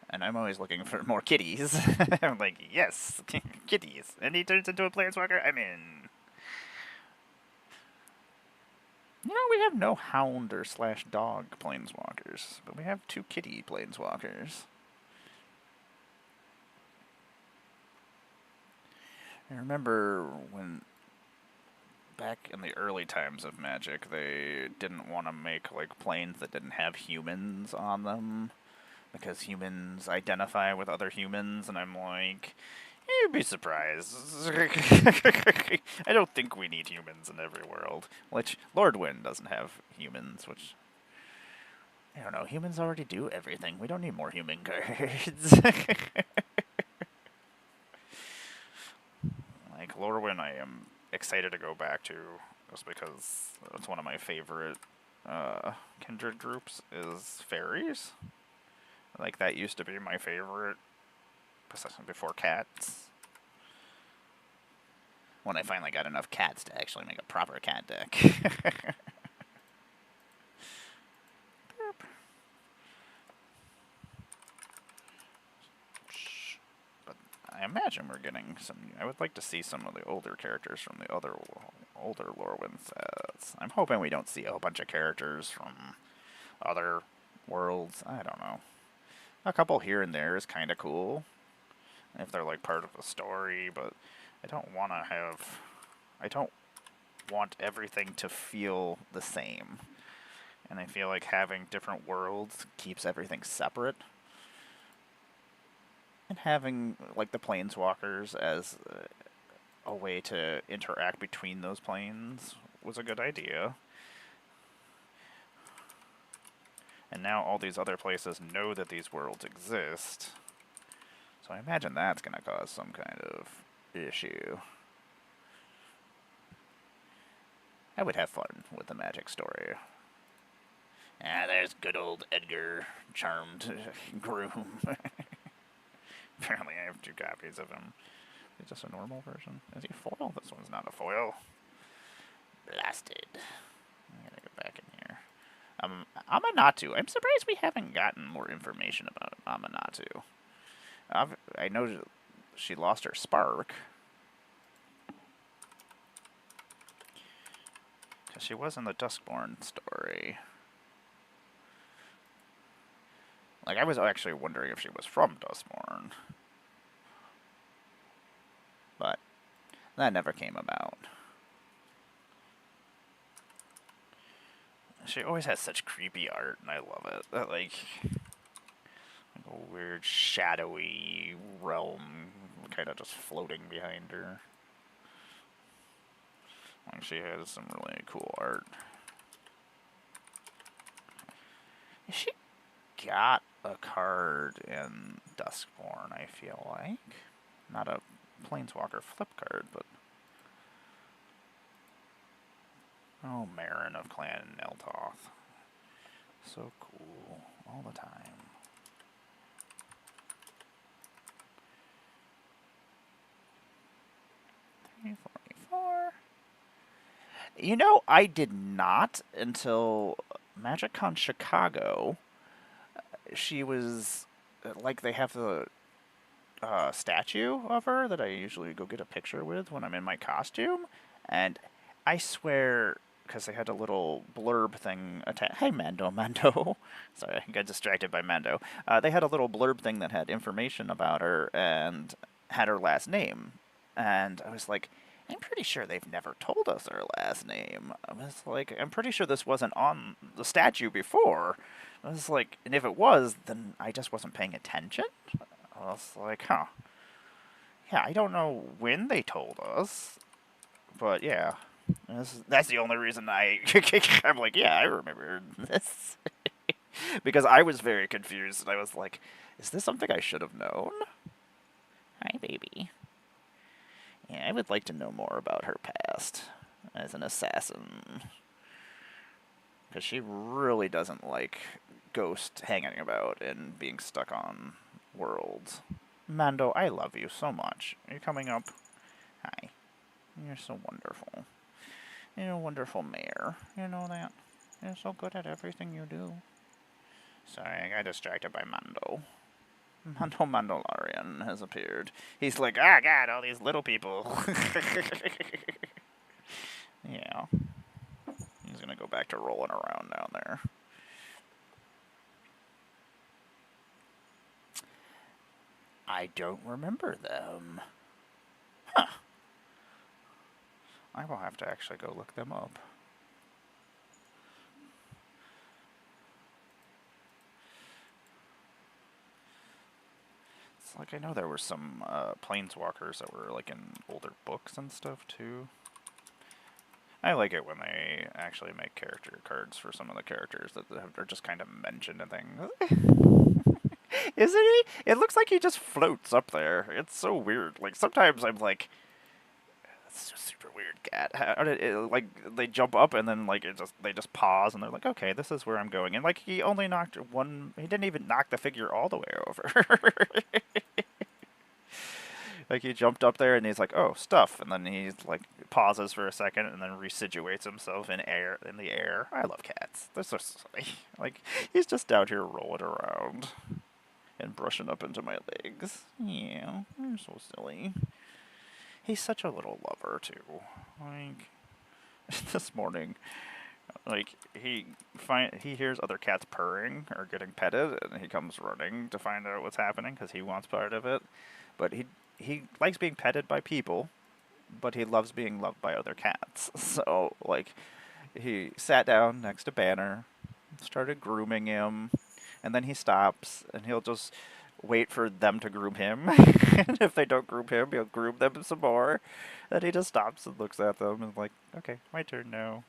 Speaker 1: And I'm always looking for more kitties. I'm like, yes, kitties. And he turns into a Planeswalker, I'm in. You know, we have no hound or slash dog Planeswalkers, but we have 2 kitty Planeswalkers. I remember when, back in the early times of Magic, they didn't want to make, like, planes that didn't have humans on them, because humans identify with other humans, and I'm like, you'd be surprised. I don't think we need humans in every world. Which, Lord Wind doesn't have humans, which... I don't know, humans already do everything. We don't need more human cards. Like, Lorwyn I am excited to go back to, just because it's one of my favorite kindred groups, is fairies. Like, that used to be my favorite before cats. When I finally got enough cats to actually make a proper cat deck. But I imagine we're getting some... I would like to see some of the older characters from the older Lorwyn sets. I'm hoping we don't see a whole bunch of characters from other worlds. I don't know. A couple here and there is kind of cool, if they're like part of the story, but I don't want to have... I don't want everything to feel the same. And I feel like having different worlds keeps everything separate. And having, like, the Planeswalkers as a way to interact between those planes was a good idea. And now all these other places know that these worlds exist. So I imagine that's going to cause some kind of issue. I would have fun with the Magic story. Ah, there's good old Edgar, charmed groom. Apparently I have 2 copies of him. Is this a normal version? Is he a foil? This one's not a foil. Blasted. I gotta go back in here. Amanatu. I'm surprised we haven't gotten more information about Amanatu. I know she lost her spark. Because she was in the Duskborn story. Like, I was actually wondering if she was from Duskborn. But that never came about. She always has such creepy art, and I love it. Like a weird, shadowy realm kind of just floating behind her. Like, she has some really cool art. She got a card in Duskborn, I feel like. Not a Planeswalker flip card, but Oh, Marin of Clan Neltoth. So cool. All the time. 344. You know, I did not until MagicCon Chicago. She was, like, they have the statue of her that I usually go get a picture with when I'm in my costume. And I swear, because they had a little blurb thing attached. Hey, Mando. Sorry, I got distracted by Mando. They had a little blurb thing that had information about her and had her last name. And I was like, I'm pretty sure they've never told us her last name. I was like, I'm pretty sure this wasn't on the statue before. I was like, and if it was, then I just wasn't paying attention. I was like, huh. Yeah, I don't know when they told us, but yeah. That's the only reason I'm like, yeah, I remember this. Because I was very confused, and I was like, is this something I should have known? Hi, baby. Yeah, I would like to know more about her past as an assassin. Because she really doesn't like Ghost hanging about and being stuck on worlds. Mando, I love you so much. Are you coming up? Hi. You're so wonderful. You're a wonderful mayor. You know that? You're so good at everything you do. Sorry, I got distracted by Mando. Mandalorian has appeared. He's like, ah, God, all these little people. Yeah. He's gonna go back to rolling around down there. I don't remember them. Huh. I will have to actually go look them up. It's like I know there were some planeswalkers that were like in older books and stuff too. I like it when they actually make character cards for some of the characters that are just kind of mentioned in things. Isn't he? It looks like he just floats up there. It's so weird. Like, sometimes I'm like, it's just super weird, cat. How did it, like, they jump up and then, like, they just pause and they're like, okay, this is where I'm going. And, like, he only knocked one, he didn't even knock the figure all the way over. Like, he jumped up there and he's like, oh, stuff. And then he, like, pauses for a second and then resituates himself in the air. I love cats. They're so silly. Like, he's just down here rolling around and brushing up into my legs. Yeah, they're so silly. He's such a little lover, too. Like, this morning, like, he hears other cats purring or getting petted, and he comes running to find out what's happening, because he wants part of it. But he likes being petted by people, but he loves being loved by other cats. So, like, he sat down next to Banner, started grooming him, and then he stops, and he'll just wait for them to groom him. And if they don't groom him, he'll groom them some more. And he just stops and looks at them and like, okay, my turn now.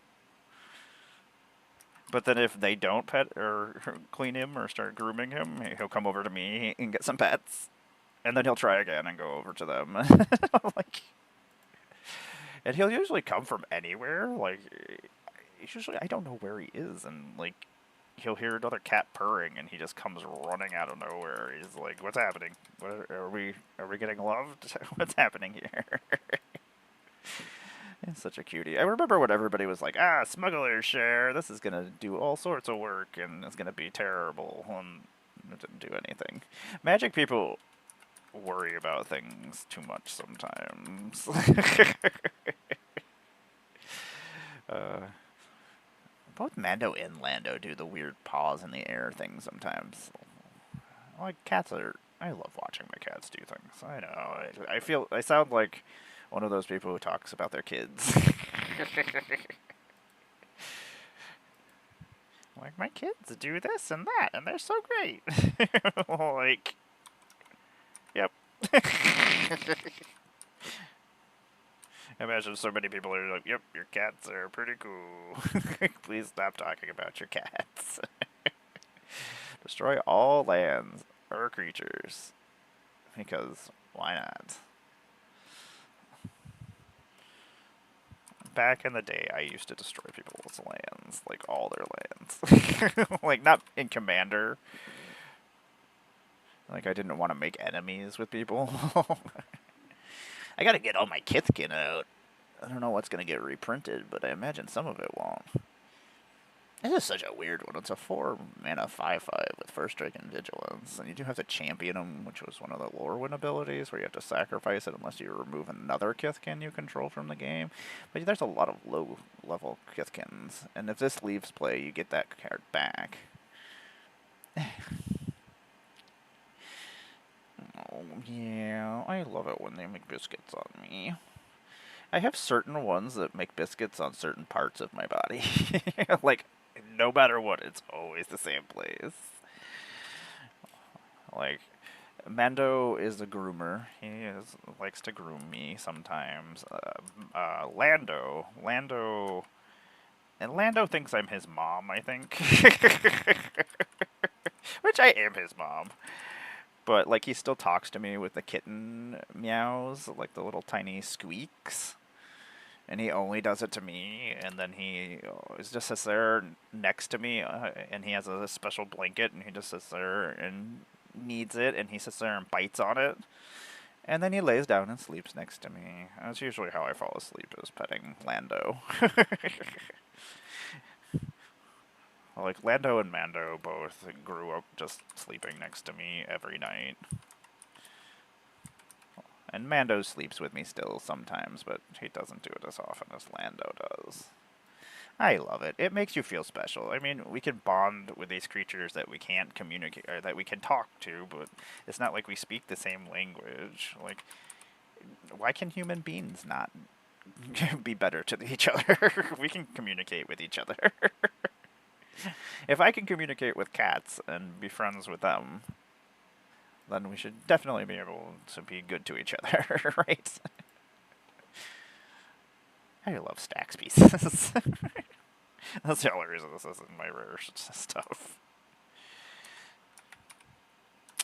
Speaker 1: But then if they don't pet or clean him or start grooming him, he'll come over to me and get some pets. And then he'll try again and go over to them. Like, and he'll usually come from anywhere. Like, usually I don't know where he is, and like, he'll hear another cat purring, and he just comes running out of nowhere. He's like, "What's happening? Are we getting loved? What's happening here?" It's such a cutie. I remember when everybody was like, "Ah, smuggler's share. This is gonna do all sorts of work, and it's gonna be terrible." And it didn't do anything. Magic people worry about things too much sometimes. Both Mando and Lando do the weird paws in the air thing sometimes. Like, cats are... I love watching my cats do things. I know. I sound like one of those people who talks about their kids. Like, my kids do this and that, and they're so great. Like, yep. Imagine so many people are like, yep, your cats are pretty cool. Please stop talking about your cats. Destroy all lands or creatures. Because why not? back in the day, I used to destroy people's lands, like all their lands. Like, not in Commander. Like, I didn't want to make enemies with people. I gotta get all my Kithkin out. I don't know what's gonna get reprinted, but I imagine some of it won't. This is such a weird one. It's a 4 mana 5/5 with First Strike and Vigilance, and you do have to champion them, which was one of the Lorwyn abilities, where you have to sacrifice it unless you remove another Kithkin you control from the game. But there's a lot of low-level Kithkins, and if this leaves play, you get that card back. Oh, yeah, I love it when they make biscuits on me. I have certain ones that make biscuits on certain parts of my body. Like, no matter what, it's always the same place. Like, Mando is a groomer. Likes to groom me sometimes. Lando thinks I'm his mom, I think. Which I am his mom. But, like, he still talks to me with the kitten meows, like the little tiny squeaks. And he only does it to me, and then he just sits there next to me, and he has a special blanket, and he just sits there and needs it, and he sits there and bites on it. And then he lays down and sleeps next to me. That's usually how I fall asleep, is petting Lando. Like, Lando and Mando both grew up just sleeping next to me every night. And Mando sleeps with me still sometimes, but he doesn't do it as often as Lando does. I love it. It makes you feel special. I mean, we can bond with these creatures that we can't communicate, or that we can talk to, but it's not like we speak the same language. Like, why can human beings not be better to each other? We can communicate with each other. If I can communicate with cats and be friends with them, then we should definitely be able to be good to each other, right? I love Stax pieces. That's the only reason this isn't my rare stuff.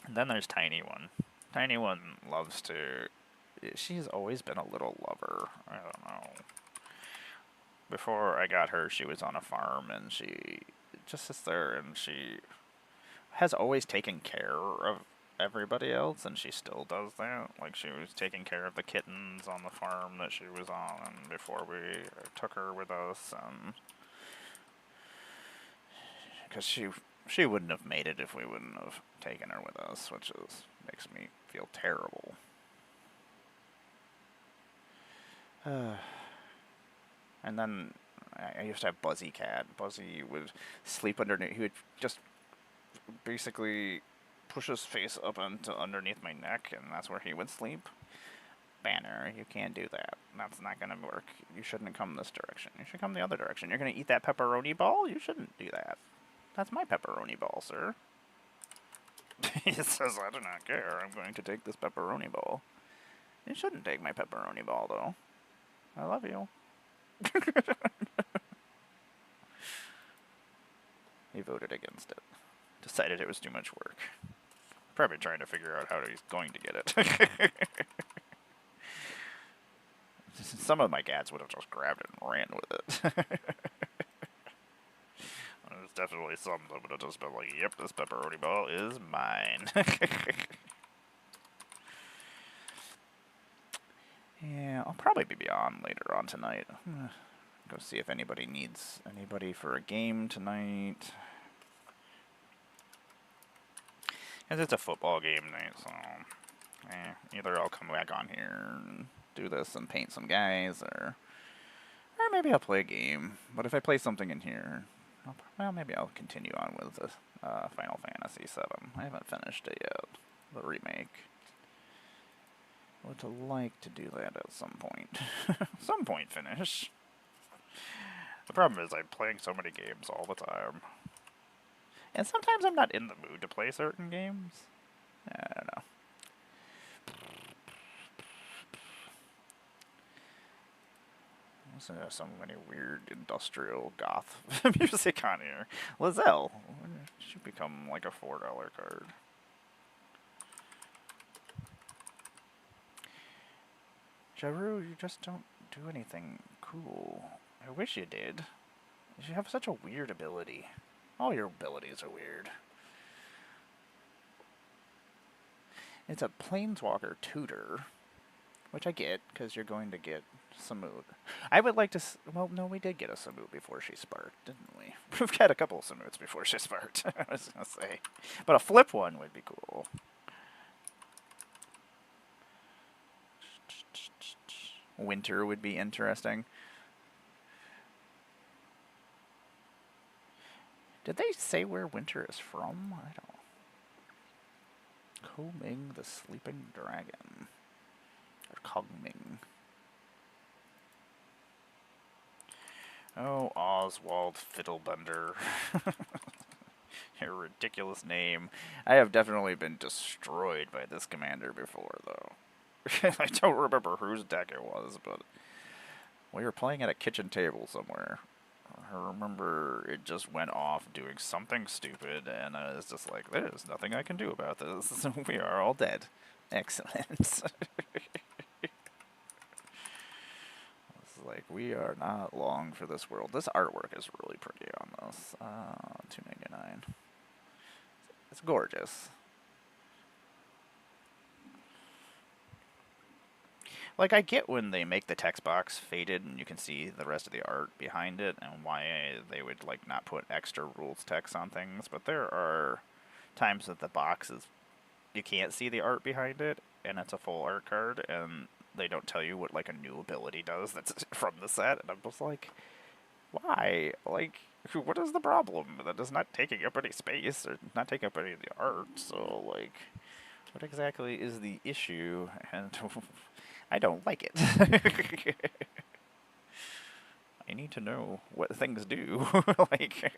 Speaker 1: And then there's Tiny One. Tiny One loves to... She's always been a little lover. I don't know. Before I got her, she was on a farm, and she just sits there, and she has always taken care of everybody else, and she still does that. Like, she was taking care of the kittens on the farm that she was on before we took her with us, and because she wouldn't have made it if we wouldn't have taken her with us, which makes me feel terrible. And then I used to have Buzzy Cat. Buzzy would sleep underneath. He would just basically push his face up into underneath my neck, and that's where he would sleep. Banner, you can't do that. That's not going to work. You shouldn't come this direction. You should come the other direction. You're going to eat that pepperoni ball? You shouldn't do that. That's my pepperoni ball, sir. He says, I do not care. I'm going to take this pepperoni ball. You shouldn't take my pepperoni ball, though. I love you. He voted against it. Decided it was too much work. Probably trying to figure out how he's going to get it. Some of my cats would have just grabbed it and ran with it. There's definitely some that would have just been like, yep, this pepperoni ball is mine. Yeah, I'll probably be on later on tonight. I'm gonna go see if anybody needs anybody for a game tonight. Because it's a football game night, so either I'll come back on here and do this and paint some guys, or maybe I'll play a game. But if I play something in here, well, maybe I'll continue on with the Final Fantasy VII. I haven't finished it yet, the remake. Would like to do that at some point. Some point finish. The problem is I'm playing so many games all the time. And sometimes I'm not in the mood to play certain games. I don't know. So there's so many weird industrial goth music on here. Lizelle should become like a $4 card. Jaru, you just don't do anything cool. I wish you did. You have such a weird ability. All your abilities are weird. It's a Planeswalker tutor, which I get, because you're going to get Samut. I would like to... Well, no, we did get a Samut before she sparked, didn't we? We've had a couple of Samuts before she sparked, I was going to say. But a flip one would be cool. Winter would be interesting. Did they say where Winter is from? I don't... Ko-Ming the Sleeping Dragon. Or Kong-Ming. Oh, Oswald Fiddlebender. Your ridiculous name. I have definitely been destroyed by this commander before, though. I don't remember whose deck it was, but we were playing at a kitchen table somewhere. I remember it just went off doing something stupid, and I was just like, there's nothing I can do about this. We are all dead. Excellent. It's like, we are not long for this world. This artwork is really pretty on this. $2.99. It's gorgeous. Like, I get when they make the text box faded and you can see the rest of the art behind it and why they would, like, not put extra rules text on things, but there are times that the box is, you can't see the art behind it, and it's a full art card, and they don't tell you what, like, a new ability does that's from the set, and I'm just like, why? Like, what is the problem? That is not taking up any space, or not taking up any of the art, so, like, what exactly is the issue? And I don't like it. I need to know what things do. Like,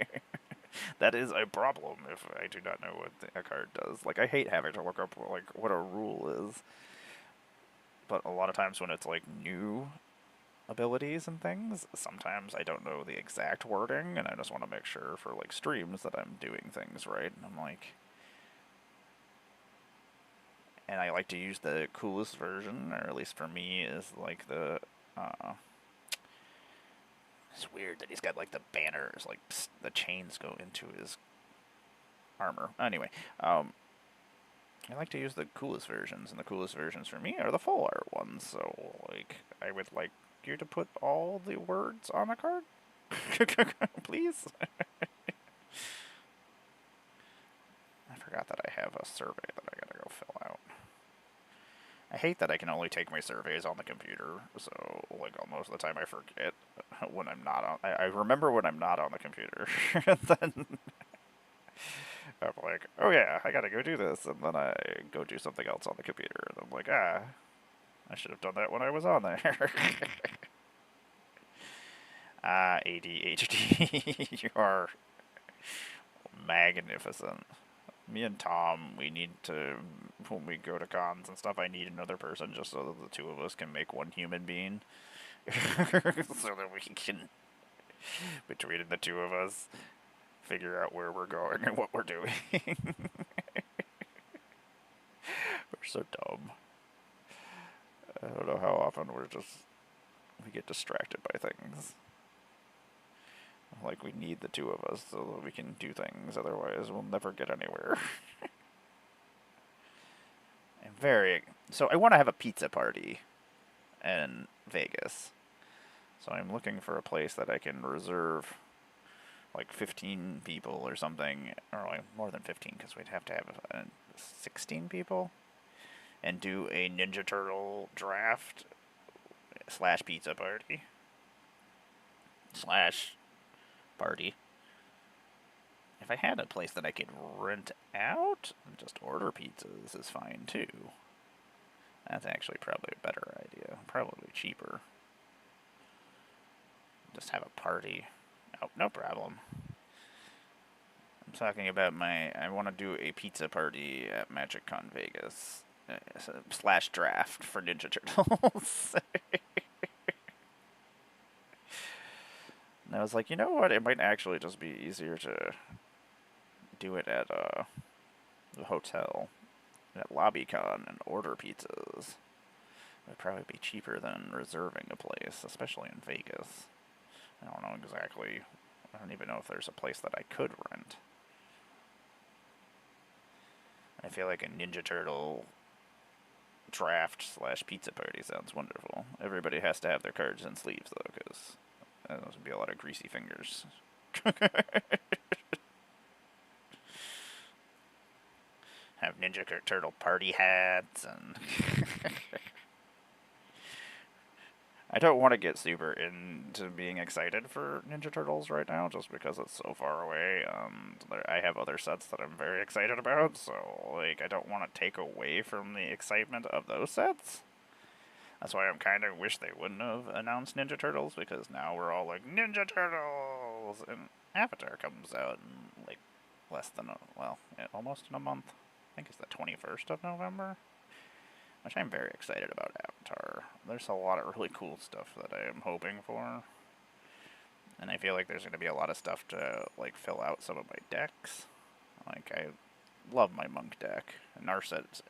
Speaker 1: that is a problem if I do not know what a card does. Like, I hate having to look up, like, what a rule is. But a lot of times when it's, like, new abilities and things, sometimes I don't know the exact wording, and I just want to make sure for, like, streams that I'm doing things right. And I'm like... And I like to use the coolest version, or at least for me, is, like, the... It's weird that he's got, like, the banners, like, the chains go into his armor. Anyway, I like to use the coolest versions, and the coolest versions for me are the full art ones, so, like, I would like you to put all the words on a card? Please? I forgot that I have a survey that I gotta go fill out. I hate that I can only take my surveys on the computer, so, like, most of the time I forget when I'm not on... I remember when I'm not on the computer. Then I'm like, oh yeah, I gotta go do this, and then I go do something else on the computer, and I'm like, I should have done that when I was on there. ADHD, you are magnificent. Me and Tom, we need to, when we go to cons and stuff, I need another person just so that the two of us can make one human being. So that we can, between the two of us, figure out where we're going and what we're doing. We're so dumb. I don't know how often we get distracted by things. Like, we need the two of us so that we can do things, otherwise we'll never get anywhere. So I want to have a pizza party in Vegas. So I'm looking for a place that I can reserve, like, 15 people or something, or like more than 15, because we'd have to have 16 people, and do a Ninja Turtle draft / pizza party / party. If I had a place that I could rent out and just order pizzas is fine too. That's actually probably a better idea. Probably cheaper. Just have a party. Oh, no problem. I'm talking about I want to do a pizza party at MagicCon Vegas. / draft for Ninja Turtles. And I was like, you know what? It might actually just be easier to do it at the hotel at LobbyCon and order pizzas. It'd probably be cheaper than reserving a place, especially in Vegas. I don't know exactly. I don't even know if there's a place that I could rent. I feel like a Ninja Turtle draft / pizza party sounds wonderful. Everybody has to have their cards and sleeves, though, because those would be a lot of greasy fingers. Have Ninja Turtle party hats and... I don't want to get super into being excited for Ninja Turtles right now, just because it's so far away. I have other sets that I'm very excited about, so like I don't want to take away from the excitement of those sets. That's why I'm kind of wish they wouldn't have announced Ninja Turtles, because now we're all like Ninja Turtles, and Avatar comes out in like less than almost in a month. I think it's the 21st of November. Which I'm very excited about Avatar. There's a lot of really cool stuff that I am hoping for. And I feel like there's going to be a lot of stuff to, like, fill out some of my decks. Like, I love my monk deck. And Narset's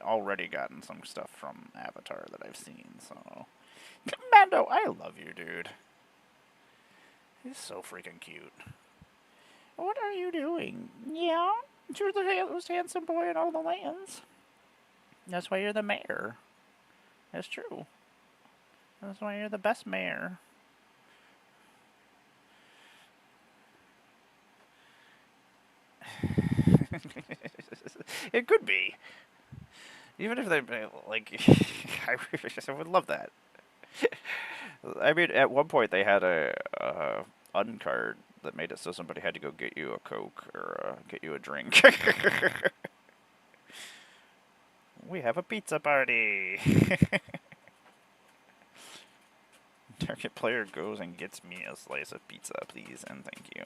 Speaker 1: already gotten some stuff from Avatar that I've seen, so... Commando, I love you, dude. He's so freaking cute. What are you doing? Yeah? You're the most handsome boy in all the lands. That's why you're the mayor. That's true. That's why you're the best mayor. It could be. Even if they, like, I would love that. I mean, at one point they had a uncard that made it so somebody had to go get you a Coke or get you a drink. We have a pizza party! Target player goes and gets me a slice of pizza, please, and thank you.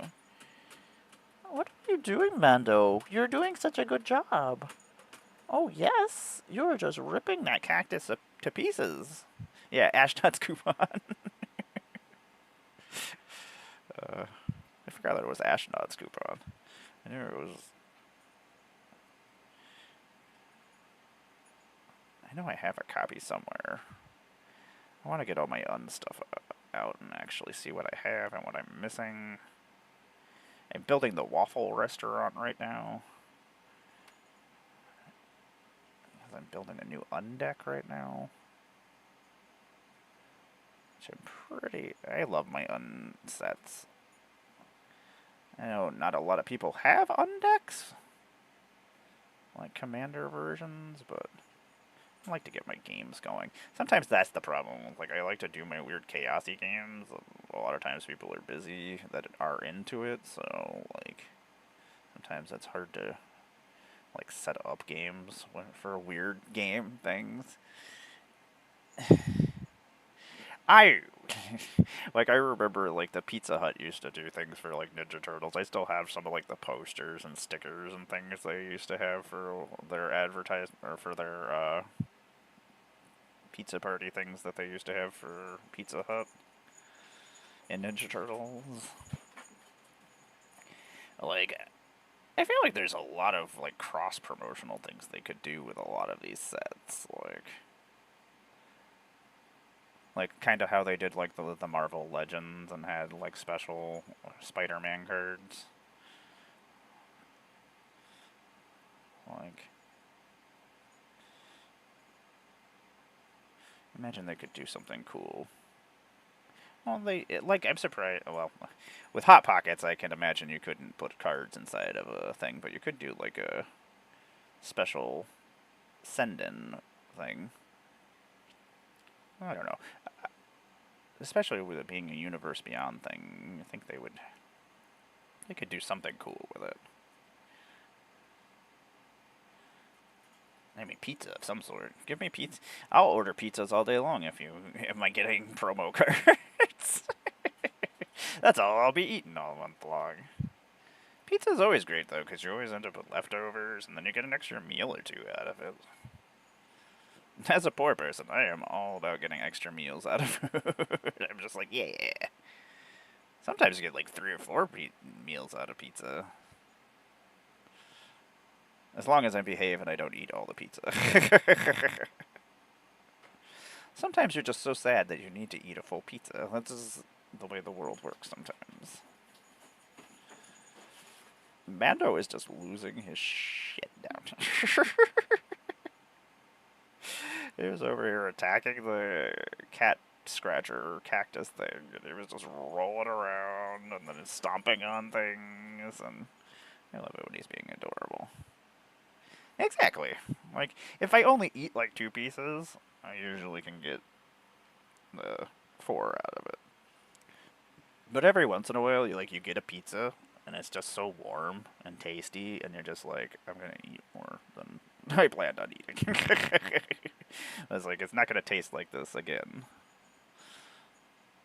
Speaker 1: What are you doing, Mando? You're doing such a good job. Oh, yes. You're just ripping that cactus to pieces. Yeah, Ashnod's coupon. I forgot that it was Ashnod's coupon. I knew it was... I know I have a copy somewhere. I want to get all my stuff out and actually see what I have and what I'm missing. I'm building the waffle restaurant right now. I'm building a new undeck right now. Which I'm pretty... I love my unsets. I know not a lot of people have undecks. Like commander versions, but... I like to get my games going. Sometimes that's the problem. Like, I like to do my weird chaosy games. A lot of times people are busy that are into it, so, like, sometimes it's hard to, like, set up games for weird game things. I remember, like, the Pizza Hut used to do things for, like, Ninja Turtles. I still have some of, like, the posters and stickers and things they used to have for their advertisement, or for their, pizza party things that they used to have for Pizza Hut and Ninja Turtles. Like, I feel like there's a lot of, like, cross-promotional things they could do with a lot of these sets. Like kind of how they did, like, the Marvel Legends and had, like, special Spider-Man cards. Like... Imagine they could do something cool. Well, I'm surprised, well, with Hot Pockets, I can imagine you couldn't put cards inside of a thing, but you could do, like, a special send-in thing. I don't know. Especially with it being a Universe Beyond thing, I think they could do something cool with it. I mean, pizza of some sort. Give me pizza. I'll order pizzas all day long if am I getting promo cards. That's all I'll be eating all month long. Pizza's always great, though, because you always end up with leftovers, and then you get an extra meal or two out of it. As a poor person, I am all about getting extra meals out of food. I'm just like, yeah. Sometimes you get, like, 3 or 4 meals out of pizza. As long as I behave and I don't eat all the pizza. Sometimes you're just so sad that you need to eat a full pizza. That's just the way the world works sometimes. Mando is just losing his shit down. He was over here attacking the cat scratcher or cactus thing, and he was just rolling around and then stomping on things, and I love it when he's being adorable. Exactly. Like, if I only eat like 2 pieces, I usually can get the 4 out of it. But every once in a while, you get a pizza, and it's just so warm and tasty, and you're just like, I'm gonna eat more than I planned on eating. I was like, it's not gonna taste like this again.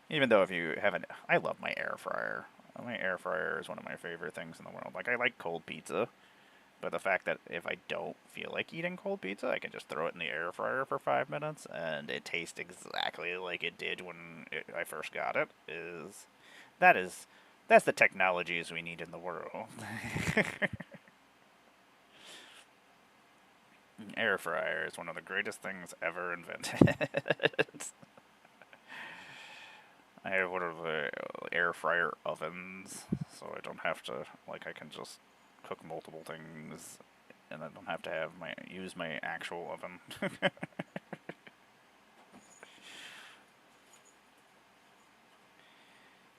Speaker 1: Even though if you haven't, I love my air fryer. My air fryer is one of my favorite things in the world. Like, I like cold pizza, but the fact that if I don't feel like eating cold pizza, I can just throw it in the air fryer for 5 minutes, and it tastes exactly like it did when I first got it. That's the technologies we need in the world. Air fryer is one of the greatest things ever invented. I have one of the air fryer ovens, so I don't have to, like, I can just cook multiple things, and I don't have to use my actual oven.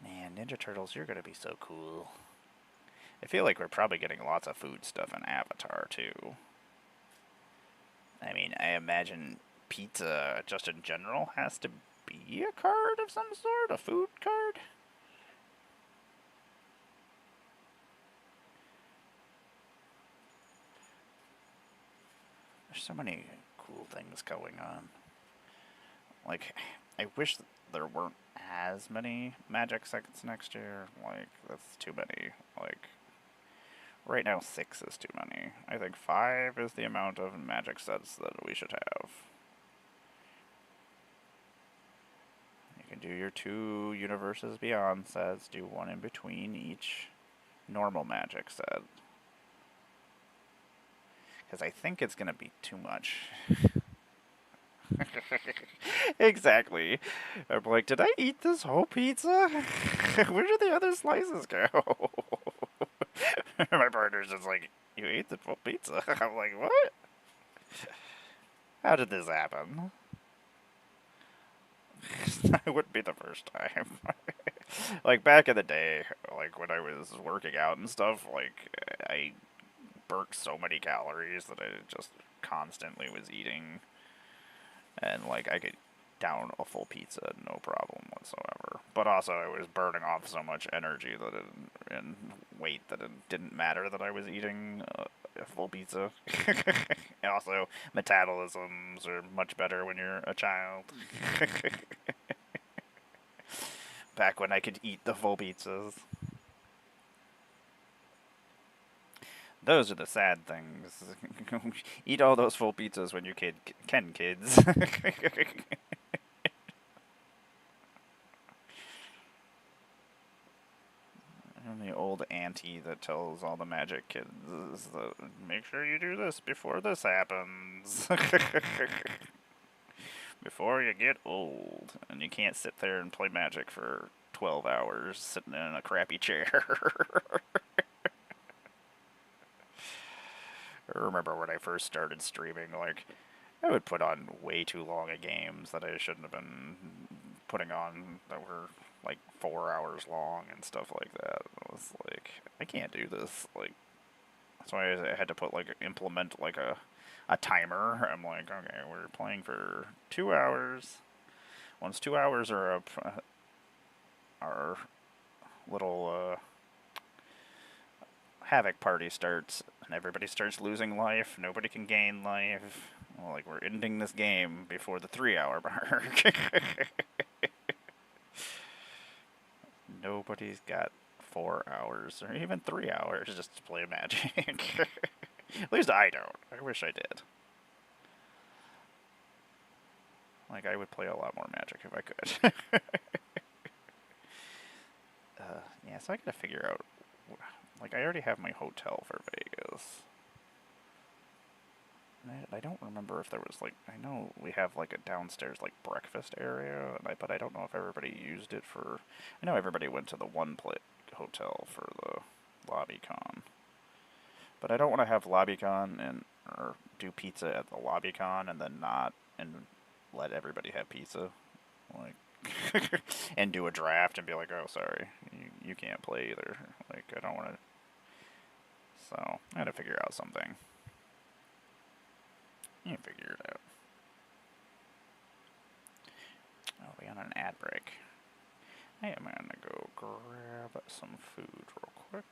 Speaker 1: Man, Ninja Turtles, you're gonna be so cool. I feel like we're probably getting lots of food stuff in Avatar, too. I mean, I imagine pizza, just in general, has to be a card of some sort? A food card? There's so many cool things going on. Like, I wish there weren't as many magic sets next year. Like, that's too many. Like, right now 6 is too many. I think 5 is the amount of magic sets that we should have. You can do your 2 Universes Beyond sets, do 1 in between each normal magic set. Because I think it's going to be too much. Exactly. I'm like, did I eat this whole pizza? Where did the other slices go? My partner's just like, you ate the full pizza. I'm like, what? How did this happen? It wouldn't be the first time. Like, back in the day, like, when I was working out and stuff, like, I burnt so many calories that I just constantly was eating. And, like, I could down a full pizza, no problem whatsoever. But also, I was burning off so much energy and weight that it didn't matter that I was eating a full pizza. And also, metabolisms are much better when you're a child. Back when I could eat the full pizzas. Those are the sad things. Eat all those full pizzas when you're kids. And the old auntie that tells all the magic kids is make sure you do this before this happens. Before you get old. And you can't sit there and play magic for 12 hours sitting in a crappy chair. I remember when I first started streaming, like, I would put on way too long of games that I shouldn't have been putting on that were like 4 hours long and stuff like that. I was like, I can't do this. Like, that's why I had to implement like a timer. I'm like, okay, we're playing for 2 hours. Once 2 hours are up, our little havoc party starts, and everybody starts losing life. Nobody can gain life. Well, like, we're ending this game before the 3-hour mark. Nobody's got 4 hours or even 3 hours just to play Magic. At least I don't. I wish I did. Like, I would play a lot more Magic if I could. Yeah, so I gotta figure out. Like, I already have my hotel for Vegas. I don't remember if there was like, I know we have like a downstairs like breakfast area, but I don't know if everybody used it for. I know everybody went to the one plate hotel for the LobbyCon, but I don't want to have LobbyCon and or do pizza at the LobbyCon and then not and let everybody have pizza, like, and do a draft and be like, oh sorry, you can't play either. Like I don't want to. So I had to figure out something. You can figure it out. Oh, we got an ad break. I am gonna go grab some food real quick.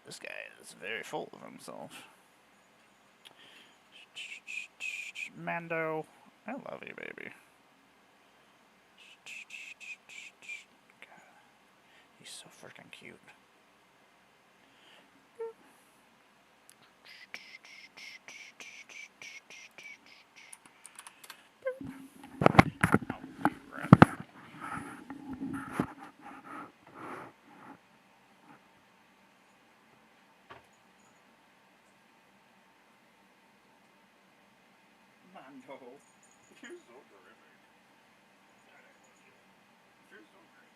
Speaker 1: This guy is very full of himself. Mando, I love you, baby. God, he's so freaking cute. Mando, you're so terrific. You're so great.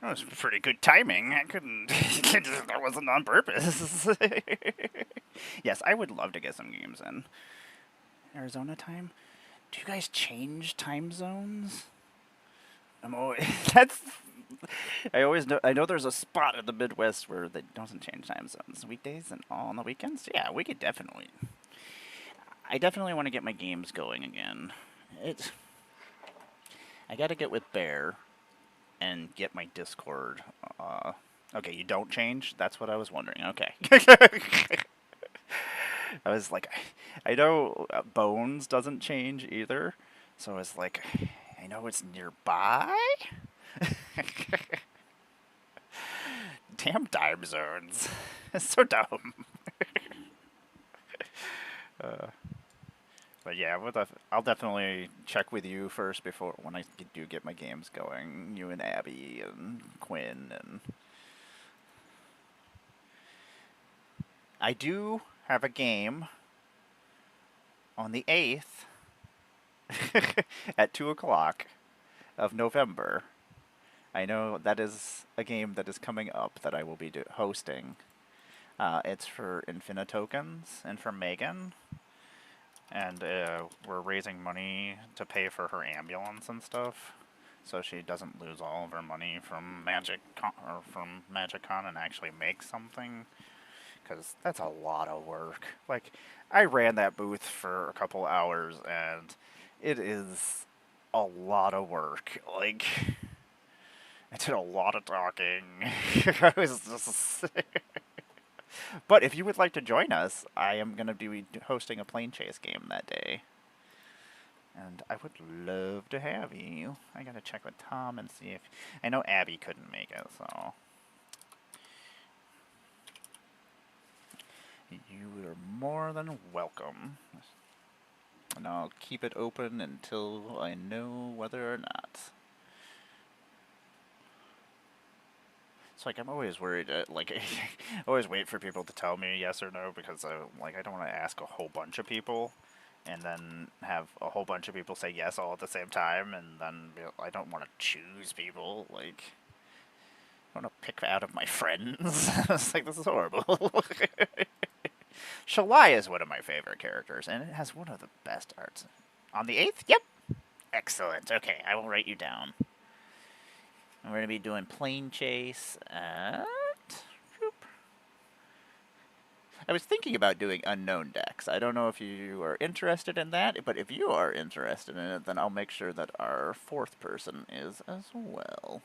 Speaker 1: That was pretty good timing. I couldn't. That wasn't on purpose. Yes, I would love to get some games in. Arizona time? Do you guys change time zones? I'm always. That's. I always know. I know there's a spot in the Midwest where they doesn't change time zones. Weekdays and all on the weekends? Yeah, we could definitely. I definitely want to get my games going again. It's. I gotta get with Bear and get my Discord. Okay, you don't change? That's what I was wondering. Okay. I was like, I know Bones doesn't change either. So I was like, I know it's nearby? Damn time zones. It's so dumb. Uh, but yeah, I'll definitely check with you first before when I do get my games going. You and Abby and Quinn and I do have a game on the 8th at 2 o'clock of November I know that is a game that is coming up that I will be hosting. It's for Infinite Tokens and for Megan, and we're raising money to pay for her ambulance and stuff, so she doesn't lose all of her money from MagicCon and actually make something, because that's a lot of work. Like, I ran that booth for a couple hours, and it is a lot of work. Like, I did a lot of talking. I was just. But if you would like to join us, I am going to be hosting a plane chase game that day. And I would love to have you. I gotta check with Tom and see if... I know Abby couldn't make it, so... You are more than welcome. And I'll keep it open until I know whether or not. It's like I'm always worried, like, I always wait for people to tell me yes or no, because I don't want to ask a whole bunch of people and then have a whole bunch of people say yes all at the same time, and then I don't want to choose people, like, I want to pick out of my friends. It's like, this is horrible. Shalai is one of my favorite characters, and it has one of the best arts. On the 8th? Yep. Excellent. Okay, I will write you down. And we're going to be doing plane chase at... I was thinking about doing unknown decks. I don't know if you are interested in that, but if you are interested in it, then I'll make sure that our 4th person is as well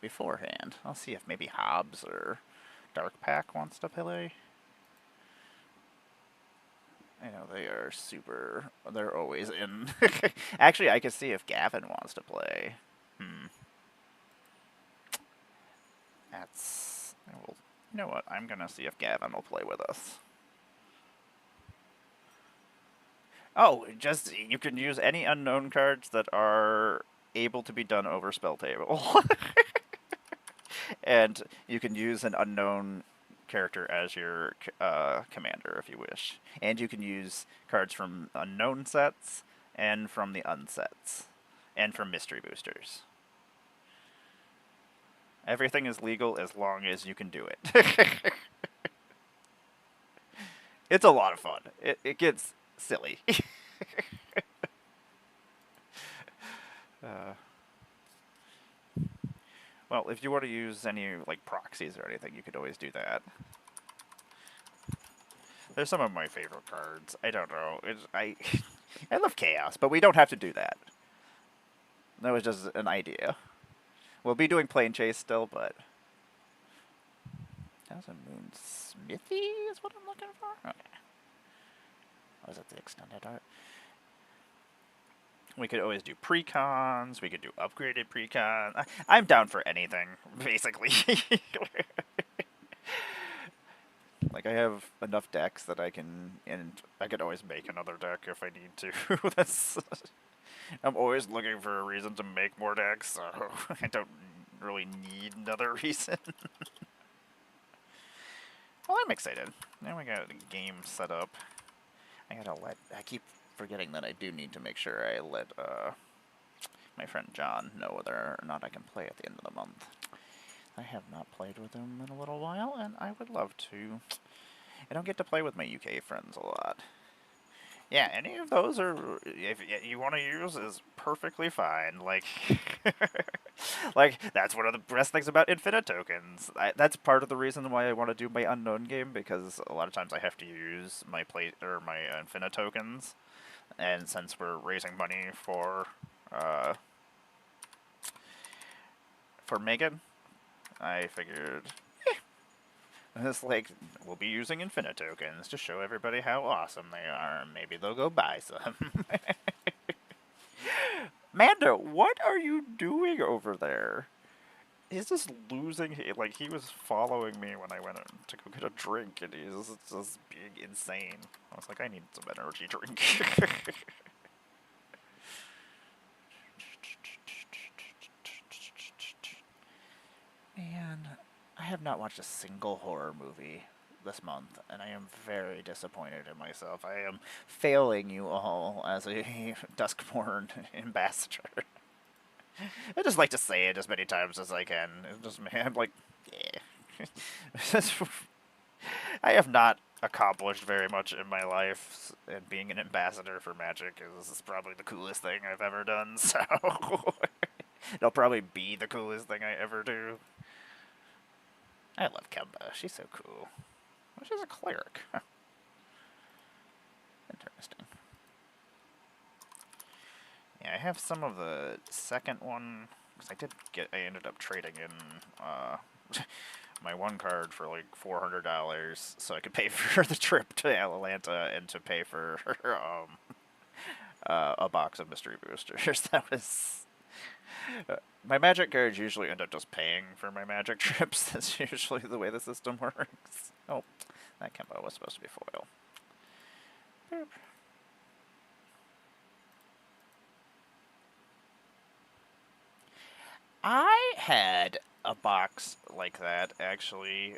Speaker 1: beforehand. I'll see if maybe Hobbs or Dark Pack wants to play. I know they are super... They're always in. Actually, I could see if Gavin wants to play. That's... Well, you know what? I'm going to see if Gavin will play with us. Oh, just... You can use any unknown cards that are able to be done over spell table. And you can use an unknown character as your commander if you wish. And you can use cards from unknown sets and from the unsets. And from mystery boosters. Everything is legal as long as you can do it. It's a lot of fun. It gets silly. Well, if you want to use any like proxies or anything, you could always do that. They're some of my favorite cards. I don't know. I love chaos, but we don't have to do that. That was just an idea. We'll be doing plane chase still, but... Thousand Moon Smithy is what I'm looking for? Okay. Oh, is that the extended art? We could always do precons. We could do upgraded precon. I'm down for anything, basically. Like, I have enough decks that I can... And I could always make another deck if I need to. That's... I'm always looking for a reason to make more decks, so I don't really need another reason. Well, I'm excited. Now we got a game set up. I keep forgetting that I do need to make sure I let my friend John know whether or not I can play at the end of the month. I have not played with him in a little while, and I would love to. I don't get to play with my UK friends a lot. Yeah, any of those are, if you want to use, is perfectly fine. Like, like, that's one of the best things about Infinite Tokens. That's part of the reason why I want to do my Unknown game, because a lot of times I have to use my my Infinite Tokens, and since we're raising money for Megan, I figured... It's like, we'll be using Infinite Tokens to show everybody how awesome they are. Maybe they'll go buy some. Mando, what are you doing over there? He's just losing... Like, he was following me when I went to go get a drink, and he's just being insane. I was like, I need some energy drink. Man... I have not watched a single horror movie this month, and I am very disappointed in myself. I am failing you all as a Duskborn ambassador. I just like to say it as many times as I can. It just, I'm like, yeah. I have not accomplished very much in my life, and being an ambassador for Magic is probably the coolest thing I've ever done, so it'll probably be the coolest thing I ever do. I love Kemba. She's so cool. Well, she's a cleric. Huh. Interesting. Yeah, I have some of the second one, because I ended up trading in my one card for like $400 so I could pay for the trip to Atlanta and to pay for a box of mystery boosters. That was my Magic cards usually end up just paying for my Magic trips. That's usually the way the system works. Oh, that Kemba was supposed to be foil. Boop. I had a box like that, actually.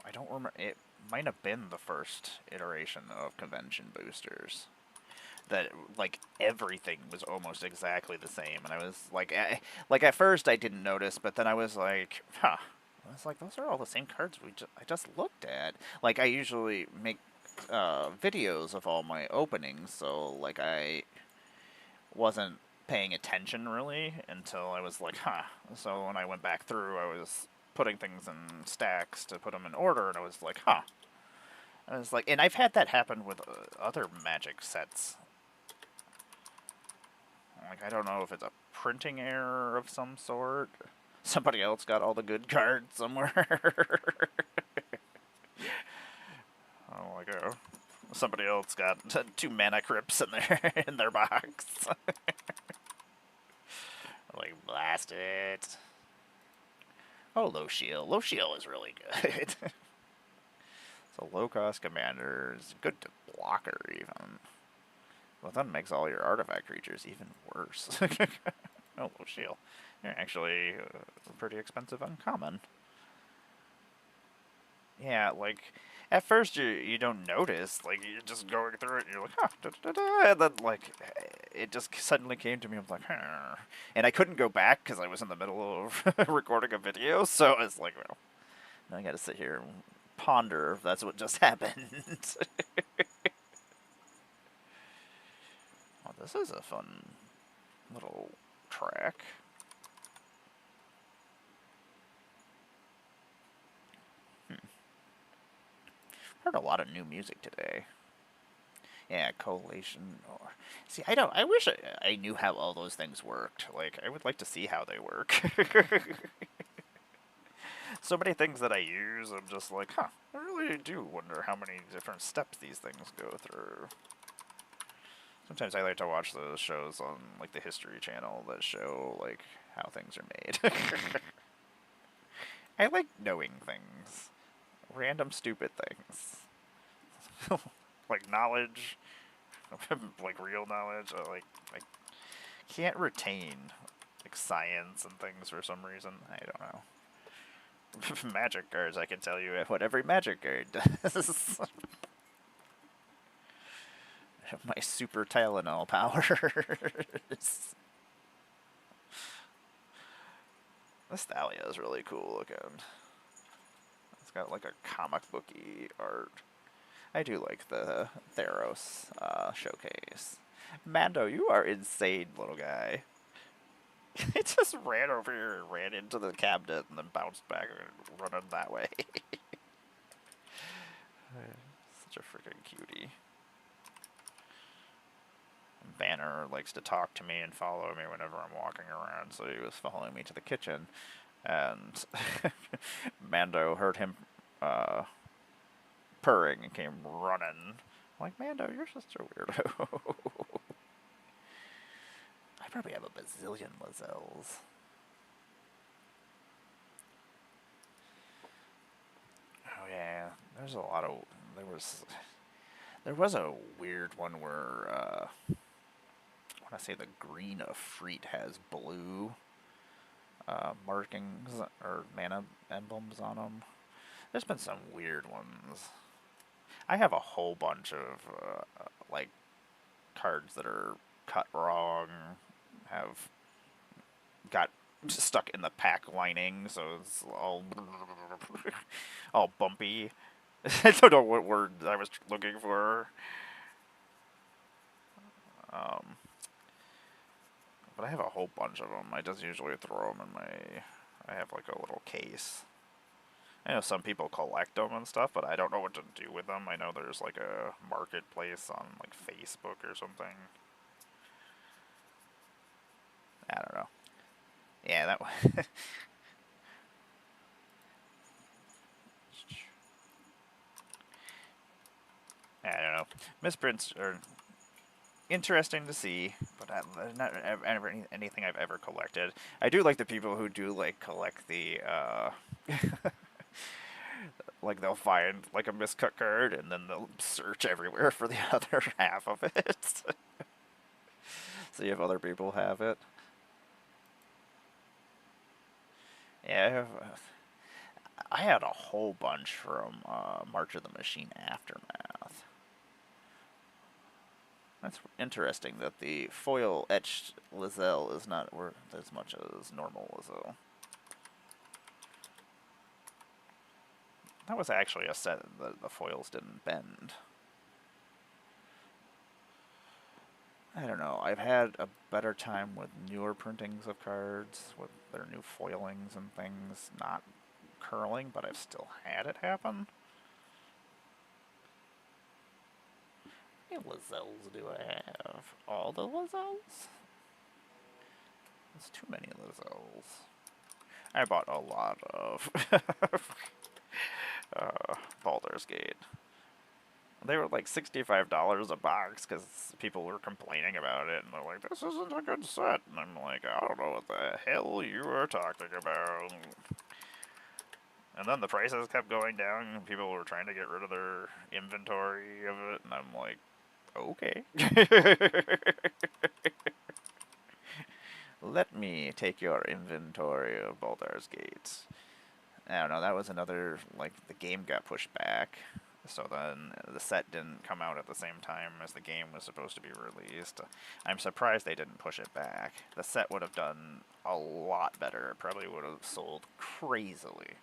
Speaker 1: I don't remember. It might have been the first iteration of convention boosters. That, like, everything was almost exactly the same. And I was like, at first I didn't notice, but then I was like, huh. I was like, those are all the same cards I just looked at. Like, I usually make videos of all my openings, so, like, I wasn't paying attention really until I was like, huh. So when I went back through, I was putting things in stacks to put them in order, and I was like, huh. I was like, and I've had that happen with other Magic sets. Like, I don't know if it's a printing error of some sort. Somebody else got all the good cards somewhere. Oh, like, somebody else got 2 mana crypts in their box. Like, blast it. Oh, low shield. Low shield is really good. So low cost commander is good to blocker even. Well, that makes all your artifact creatures even worse. Oh, low shield. They're actually pretty expensive uncommon. Yeah, like, at first you don't notice, like, you're just going through it, and you're like, huh, da, da, da, and then, like, it just suddenly came to me, I'm like, huh. And I couldn't go back, because I was in the middle of recording a video, so I was like, well, now I gotta sit here and ponder if that's what just happened. Well, this is a fun little track. Heard a lot of new music today. Yeah, collation. Or see, I wish I knew how all those things worked. Like, I would like to see how they work. So many things that I use, I'm just like, huh. I really do wonder how many different steps these things go through. Sometimes I like to watch those shows on, like, the History Channel that show, like, how things are made. I like knowing things. Random stupid things. Like knowledge. Like real knowledge. I can't retain, like, science and things for some reason. I don't know. Magic cards, I can tell you what every magic card does. My super Tylenol powers. This Thalia is really cool looking. It's got like a comic booky art. I do like the Theros showcase. Mando, you are insane, little guy. It just ran over here and ran into the cabinet and then bounced back and running that way. Such a freaking cutie. Banner likes to talk to me and follow me whenever I'm walking around, so he was following me to the kitchen. And Mando heard him purring and came running. I'm like, Mando, you're such a weirdo. I probably have a bazillion Lazelles. Oh yeah, there's a lot of there was a weird one where I want to say the green of Freet has blue markings or mana emblems on them. There's been some weird ones. I have a whole bunch of like cards that are cut wrong, have stuck in the pack lining, so it's all all bumpy. I don't know what word I was looking for. Um, but I have a whole bunch of them. I just usually throw them in my. I have like a little case. I know some people collect them and stuff, but I don't know what to do with them. I know there's like a marketplace on like Facebook or something. I don't know. Yeah, that one. I don't know. Misprints are interesting to see, but not ever anything I've ever collected. I do like the people who do like collect the like they'll find like a miscut card and then they'll search everywhere for the other half of it. See if other people have it. Yeah, I had a whole bunch from March of the Machine Aftermath. That's interesting that the foil etched Lizelle is not worth as much as normal Lizelle. That was actually a set that the foils didn't bend. I don't know. I've had a better time with newer printings of cards, with their new foilings and things not curling, but I've still had it happen. How many Lizelles do I have? All the Lizelles? There's too many Lizelles. I bought a lot of Baldur's Gate. They were like $65 a box because people were complaining about it, and they're like, "This isn't a good set." And I'm like, "I don't know what the hell you are talking about." And then the prices kept going down, and people were trying to get rid of their inventory of it, and I'm like, "Okay." Let me take your inventory of Baldur's Gate. I don't know, that was another, like, the game got pushed back, so then the set didn't come out at the same time as the game was supposed to be released. I'm surprised they didn't push it back. The set would have done a lot better. It probably would have sold crazily.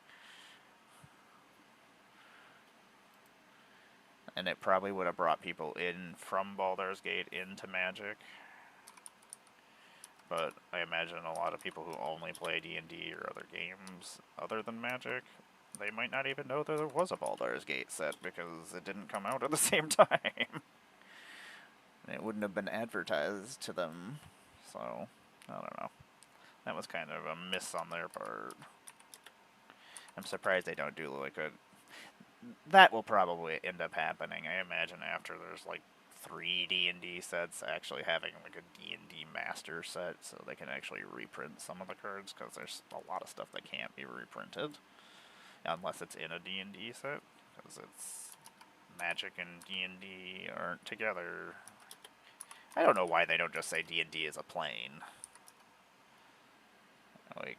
Speaker 1: And it probably would have brought people in from Baldur's Gate into Magic. But I imagine a lot of people who only play D&D or other games other than Magic, they might not even know that there was a Baldur's Gate set because it didn't come out at the same time. It wouldn't have been advertised to them. So, I don't know. That was kind of a miss on their part. I'm surprised they don't do like a... That will probably end up happening, I imagine, after there's like 3 D&D sets, actually having like a D&D master set so they can actually reprint some of the cards, because there's a lot of stuff that can't be reprinted unless it's in a D&D set, because it's Magic and D&D aren't together. I don't know why they don't just say D&D is a plane. Like,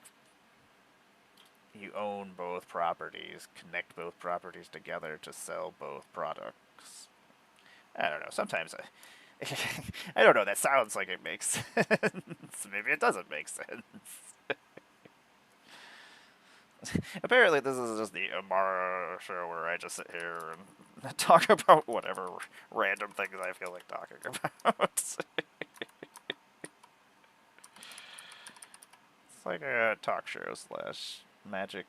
Speaker 1: you own both properties, connect both properties together to sell both products. I don't know, sometimes I don't know, that sounds like it makes sense. Maybe it doesn't make sense. Apparently this is just the Emmara show where I just sit here and talk about whatever random things I feel like talking about. It's like a talk show slash magic,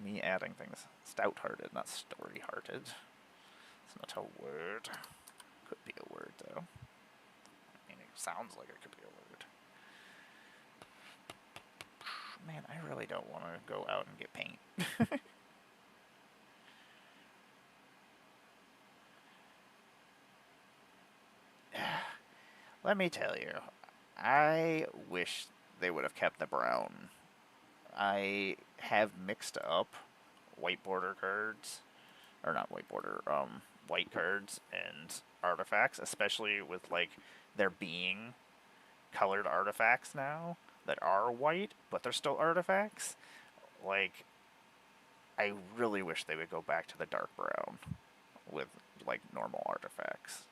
Speaker 1: me adding things. Stout-hearted, not story-hearted. It's not a word. Could be a word, though. I mean, it sounds like it could be a word. Man, I really don't want to go out and get paint. Let me tell you, I wish they would have kept the brown. I have mixed up white border cards, or not white border, white cards and artifacts, especially with like there being colored artifacts now that are white, but they're still artifacts. Like, I really wish they would go back to the dark brown with like normal artifacts.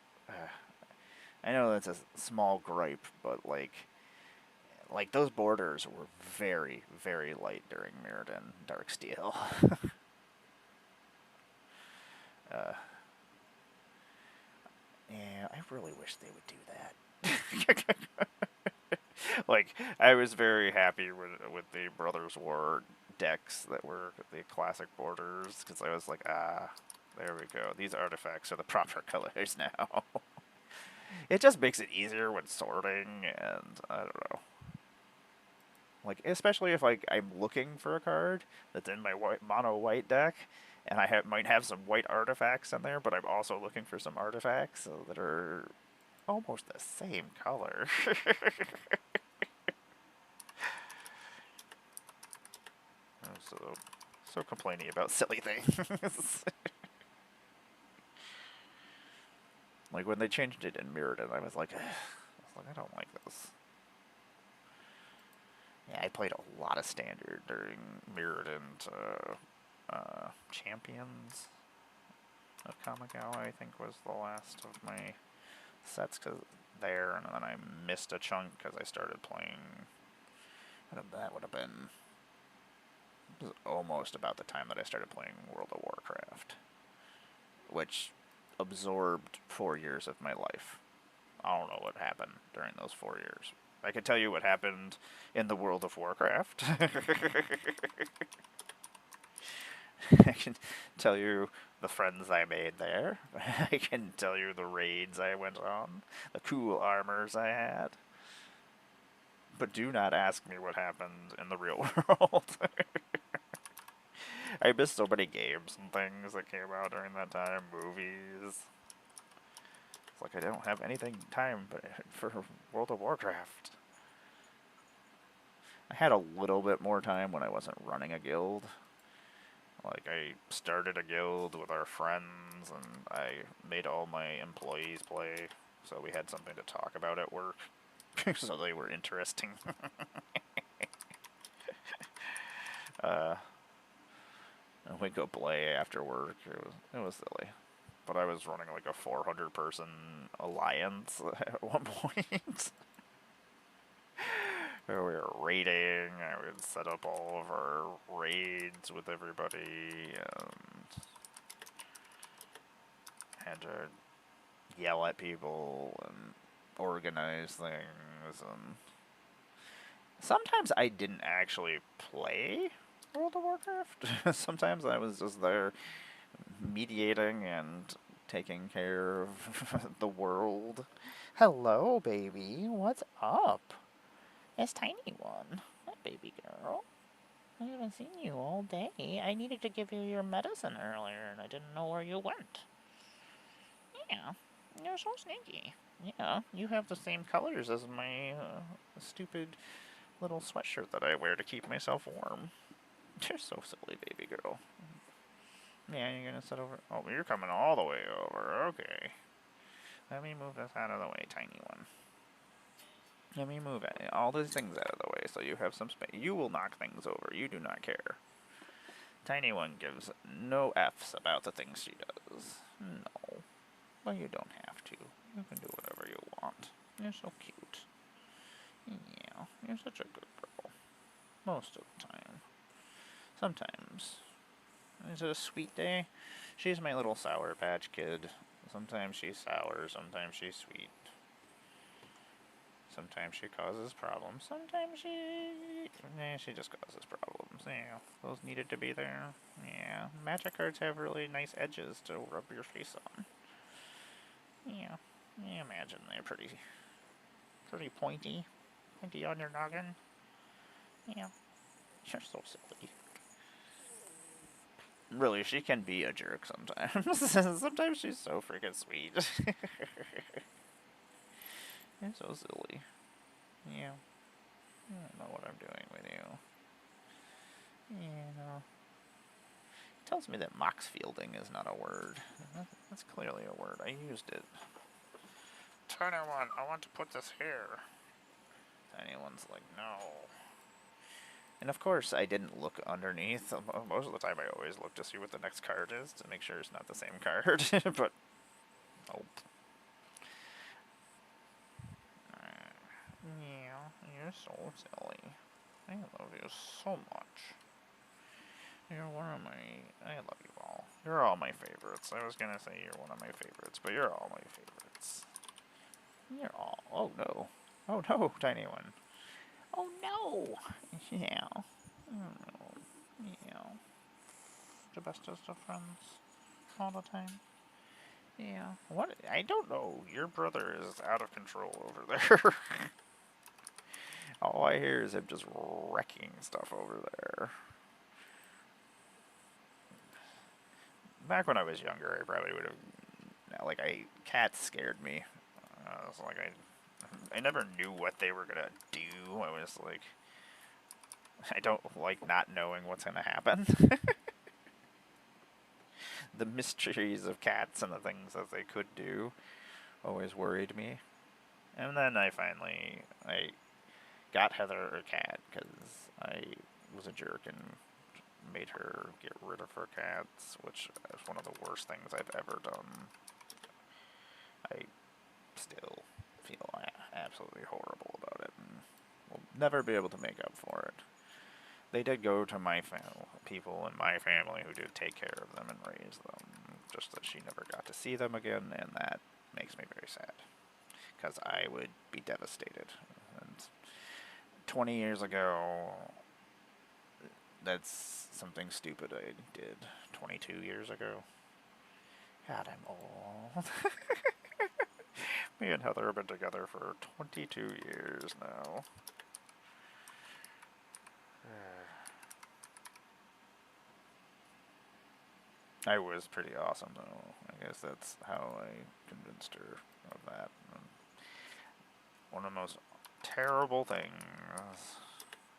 Speaker 1: I know that's a small gripe, but like like, those borders were very, very light during Mirrodin Darksteel. uh, yeah, I really wish they would do that. Like, I was very happy with the Brothers War decks that were the classic borders, because I was like, ah, there we go. These artifacts are the proper colors now. It just makes it easier when sorting, and I don't know. Like, especially if like I'm looking for a card that's in my mono white deck, and I might have some white artifacts in there, but I'm also looking for some artifacts that are almost the same color. I'm so complaining about silly things. Like when they changed it in Mirrodin, I was like, I don't like this. Yeah, I played a lot of Standard during Mirrodin. Champions of Kamigawa, I think, was the last of my sets there, and then I missed a chunk because I started playing. That would have been almost about the time that I started playing World of Warcraft, which absorbed 4 years of my life. I don't know what happened during those 4 years. I could tell you what happened in the World of Warcraft. I can tell you the friends I made there. I can tell you the raids I went on, the cool armors I had. But do not ask me what happened in the real world. I missed so many games and things that came out during that time, movies. It's like I don't have anything time for World of Warcraft. I had a little bit more time when I wasn't running a guild. Like, I started a guild with our friends, and I made all my employees play, so we had something to talk about at work. So they were interesting. We'd go play after work. It was silly. But I was running like a 400-person alliance at one point. We were raiding. I would set up all of our raids with everybody, and had to yell at people and organize things. And sometimes I didn't actually play World of Warcraft. Sometimes I was just there mediating and taking care of the world. Hello, baby. What's up? It's Tiny One. Hi, baby girl. I haven't seen you all day. I needed to give you your medicine earlier, and I didn't know where you went. Yeah, you're so sneaky. Yeah, you have the same colors as my stupid little sweatshirt that I wear to keep myself warm. You're so silly, baby girl. Yeah, you're gonna sit over. Oh, you're coming all the way over. Okay. Let me move this out of the way, Tiny One. Let me move all these things out of the way so you have some space. You will knock things over. You do not care. Tiny One gives no F's about the things she does. No. Well, you don't have to. You can do whatever you want. You're so cute. Yeah, you're such a good girl. Most of the time. Sometimes. Is it a sweet day? She's my little Sour Patch Kid. Sometimes she's sour, sometimes she's sweet. Sometimes she causes problems. Sometimes she just causes problems. Yeah, those needed to be there. Yeah, magic cards have really nice edges to rub your face on. Yeah, I imagine they're pretty pointy on your noggin. Yeah, you're so silly. Really, she can be a jerk sometimes. Sometimes she's so freaking sweet. You're so silly. Yeah. I don't know what I'm doing with you. You know. It tells me that mox fielding is not a word. That's clearly a word. I used it. Tiny One, I want to put this here. Tiny One's like, no. And of course, I didn't look underneath. Most of the time, I always look to see what the next card is to make sure it's not the same card. But, nope. Yeah, You're so silly. I love you so much. You're one of my... I love you all. You're all my favorites. I was gonna say you're one of my favorites, but you're all my favorites. You're all... Oh, no. Oh, no, tiny one. Oh, no! Yeah. Oh, yeah. The bestest of friends. All the time. Yeah. What? I don't know. Your brother is out of control over there. All I hear is him just wrecking stuff over there. Back when I was younger, I probably would have... Like, cats scared me. So, like, I never knew what they were gonna do. I was like... I don't like not knowing what's gonna happen. The mysteries of cats and the things that they could do always worried me. And then I got Heather a cat because I was a jerk and made her get rid of her cats, which is one of the worst things I've ever done. I still feel absolutely horrible about it and will never be able to make up for it. They did go to my people in my family who did take care of them and raise them, just that she never got to see them again, and that makes me very sad, because I would be devastated. And 20 years ago, that's something stupid I did 22 years ago. God, I'm old. Me and Heather have been together for 22 years now. I was pretty awesome, though. I guess that's how I convinced her of that. And one of the most terrible things,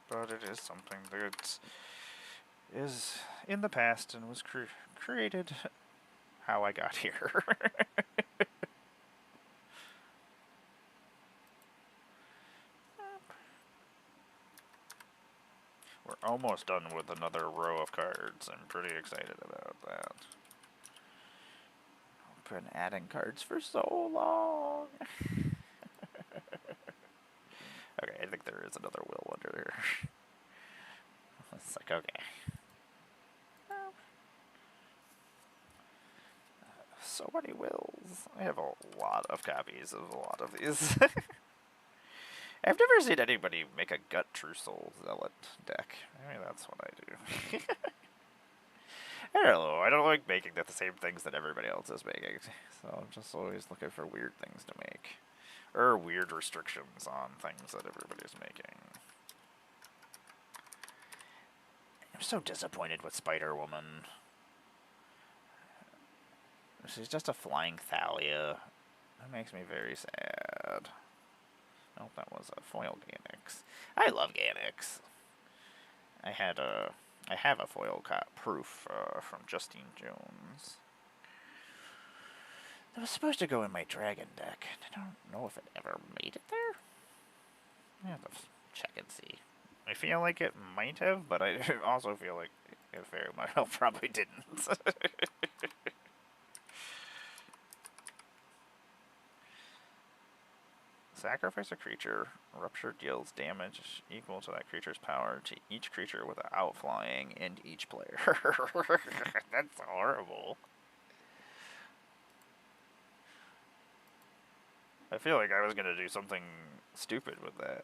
Speaker 1: but it is something that is in the past and was created how I got here. We're almost done with another row of cards. I'm pretty excited about that. I've been adding cards for so long. Okay, I think there is another will under there. It's like, okay. So many wills. I have a lot of copies of a lot of these. I've never seen anybody make a Gut True Soul Zealot deck. Maybe that's what I do. I don't know. I don't like making the same things that everybody else is making. So I'm just always looking for weird things to make. Or weird restrictions on things that everybody's making. I'm so disappointed with Spider-Woman. She's just a flying Thalia. That makes me very sad. Oh, that was a foil Ganix. I love Ganix. I have a foil proof from Justine Jones. That was supposed to go in my dragon deck. I don't know if it ever made it there. I have to check and see. I feel like it might have, but I also feel like it very well probably didn't. Sacrifice a creature. Rupture deals damage equal to that creature's power to each creature without flying and each player. That's horrible. I feel like I was going to do something stupid with that.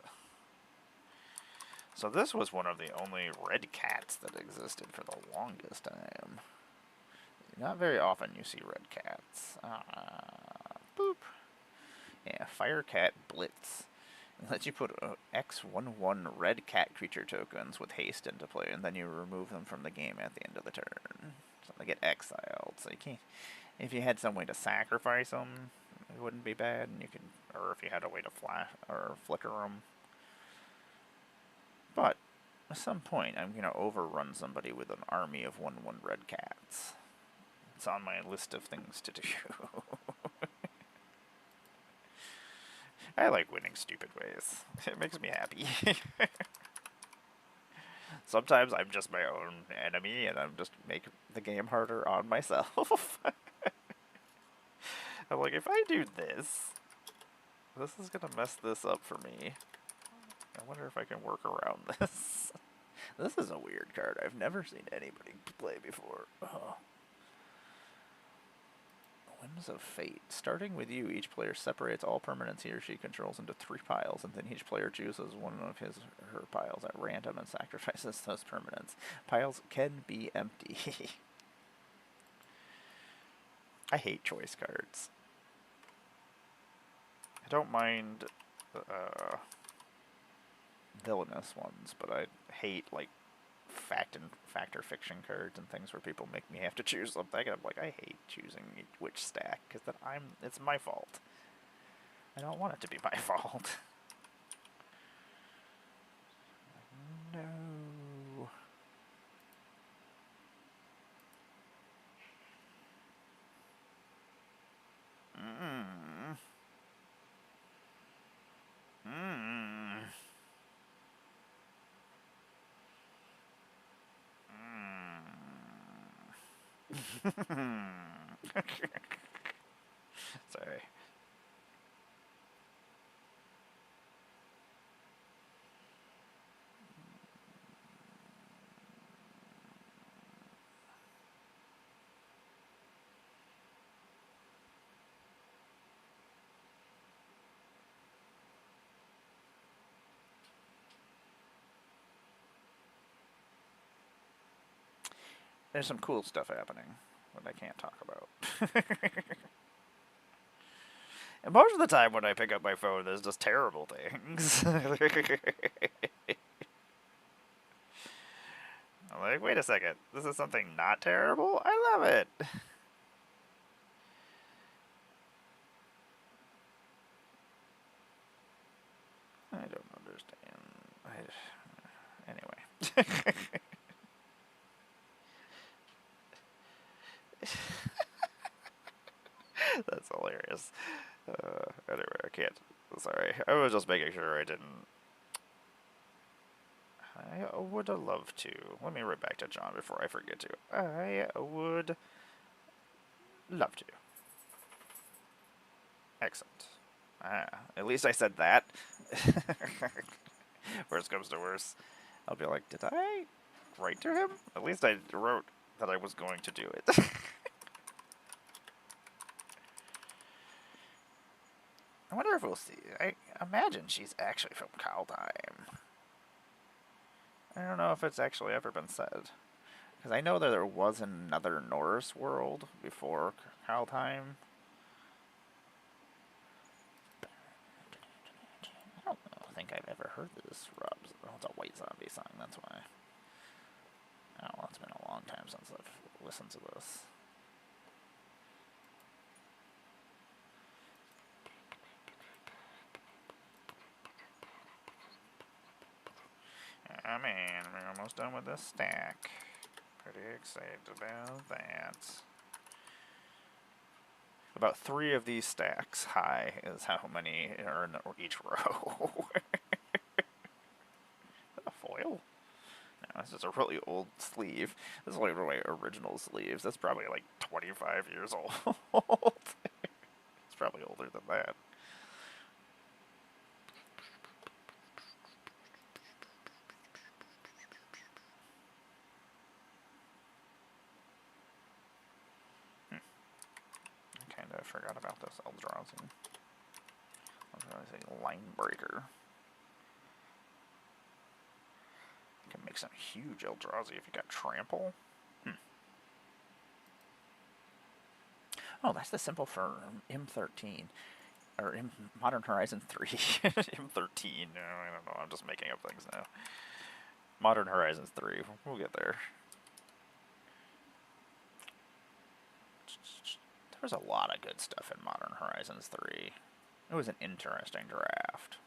Speaker 1: So this was one of the only red cats that existed for the longest time. Not very often you see red cats. Boop. Yeah, Fire Cat Blitz. It lets you put X11 red cat creature tokens with haste into play, and then you remove them from the game at the end of the turn. So they get exiled. So you can't. If you had some way to sacrifice them, it wouldn't be bad. And you could, or if you had a way to flash or flicker them. But at some point, I'm gonna overrun somebody with an army of 1/1 red cats. It's on my list of things to do. I like winning stupid ways. It makes me happy. Sometimes I'm just my own enemy, and I'm just making the game harder on myself. I'm like, if I do this, this is gonna mess this up for me. I wonder if I can work around this. This is a weird card. I've never seen anybody play before. Oh. Winds of Fate. Starting with you, each player separates all permanents he or she controls into 3 piles, and then each player chooses one of his or her piles at random and sacrifices those permanents. Piles can be empty. I hate choice cards. I don't mind villainous ones, but I hate, like, fact or fiction cards and things where people make me have to choose something. I'm like, I hate choosing which stack, because then it's my fault. I don't want it to be my fault. No. Sorry. There's some cool stuff happening that I can't talk about. And most of the time when I pick up my phone, there's just terrible things. I'm like, wait a second, this is something not terrible? I love it! I don't understand. Anyway. That's hilarious. Anyway, I can't. Sorry. I was just making sure I didn't. I would love to. Let me write back to John before I forget to. I would love to. Excellent. At least I said that. Worst comes to worst, I'll be like, did I write to him? At least I wrote that I was going to do it. I wonder if we'll see. I imagine she's actually from Kaldheim. I don't know if it's actually ever been said. Because I know that there was another Norse world before Kaldheim. I don't think I've ever heard this, Rob. Oh, it's a White Zombie song, that's why. Oh, it's been a long time since I've listened to this. I mean, we're almost done with this stack. Pretty excited about that. About 3 of these stacks high is how many are in each row. A foil? No, it's just a really old sleeve. This is one of my original sleeves. That's probably like 25 years old. It's probably older than that. I forgot about this Eldrazi. Eldrazi Line Breaker. You can make some huge Eldrazi if you got Trample. Oh, that's the symbol for M13. Or Modern Horizon 3. M13. No, I don't know. I'm just making up things now. Modern Horizons 3. We'll get there. There's a lot of good stuff in Modern Horizons 3. It was an interesting draft.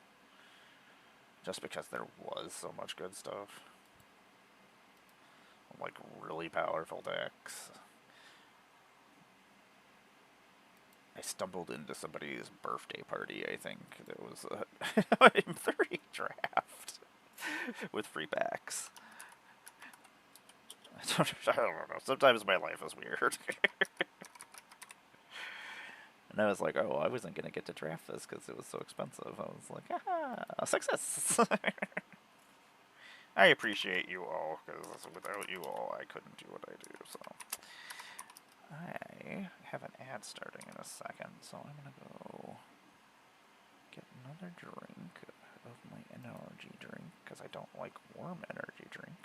Speaker 1: Just because there was so much good stuff. Like, really powerful decks. I stumbled into somebody's birthday party, I think. There was a M3 draft. With free packs. I don't know. Sometimes my life is weird. And I was like, oh, I wasn't going to get to draft this because it was so expensive. I was like, aha, a success. I appreciate you all, because without you all, I couldn't do what I do, so. I have an ad starting in a second, so I'm going to go get another drink of my energy drink, because I don't like warm energy drink.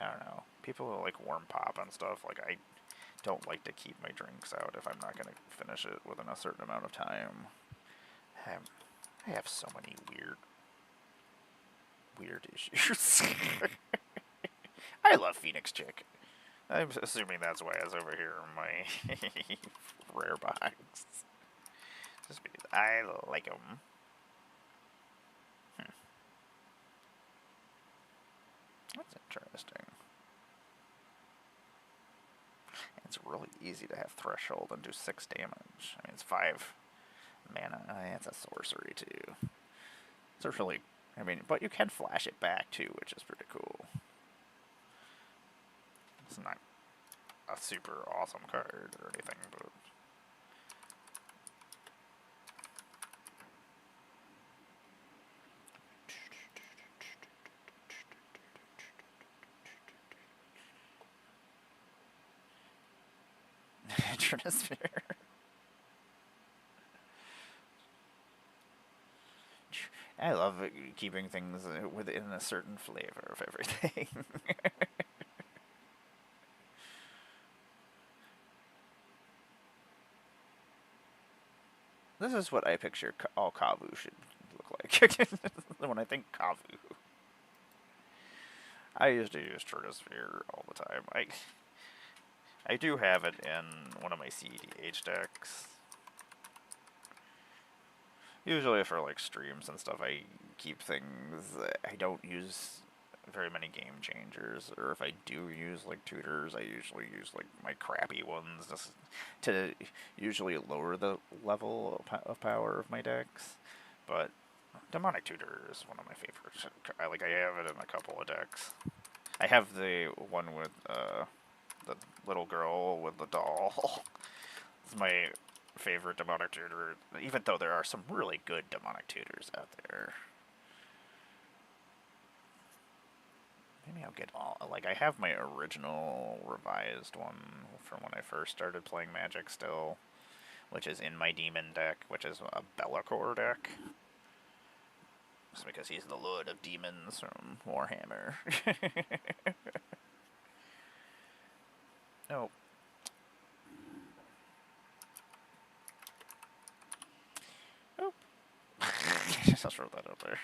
Speaker 1: I don't know. People who like warm pop and stuff, like, I don't like to keep my drinks out if I'm not going to finish it within a certain amount of time. I have so many weird issues. I love Phoenix Chick. I'm assuming that's why it's over here in my rare box. Just because I like them. That's interesting. It's really easy to have Threshold and do 6 damage. I mean, it's 5 mana. It's a sorcery, too. It's really... I mean, but you can flash it back, too, which is pretty cool. It's not a super awesome card or anything, but... Trinisphere. I love keeping things within a certain flavor of everything. This is what I picture all Kavu should look like when I think Kavu. I used to use Trinisphere all the time. I do have it in one of my CEDH decks. Usually for like streams and stuff, I keep things. I don't use very many game changers, or if I do use like tutors, I usually use like my crappy ones just to usually lower the level of power of my decks. But Demonic Tutor is one of my favorites. I have it in a couple of decks. I have the one with the little girl with the doll. It's my favorite Demonic Tutor, even though there are some really good Demonic Tutors out there. Maybe I'll get all... Like, I have my original revised one from when I first started playing Magic still, which is in my Demon deck, which is a Be'lakor deck. Just because he's the Lord of Demons from Warhammer. Oh. Oh. Just throw that up there.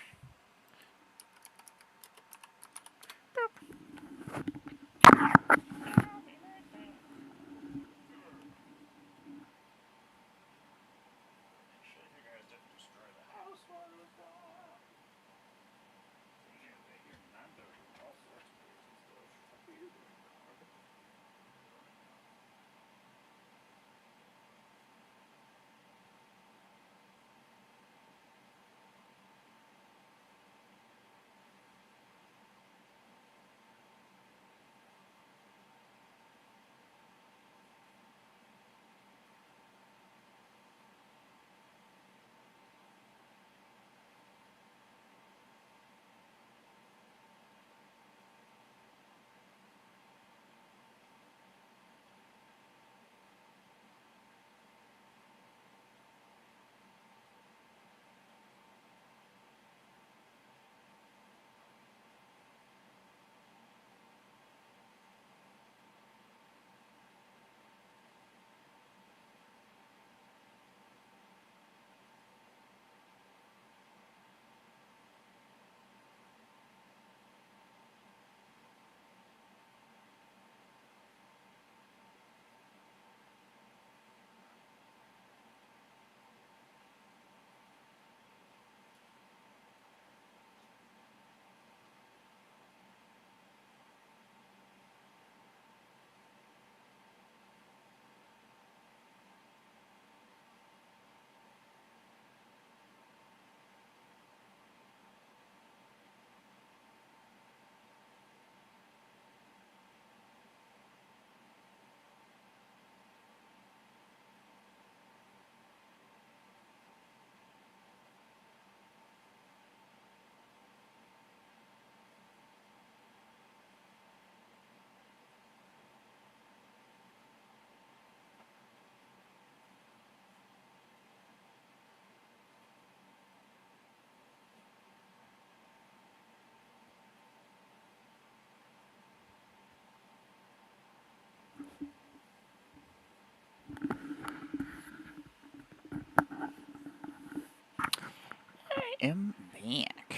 Speaker 1: am back.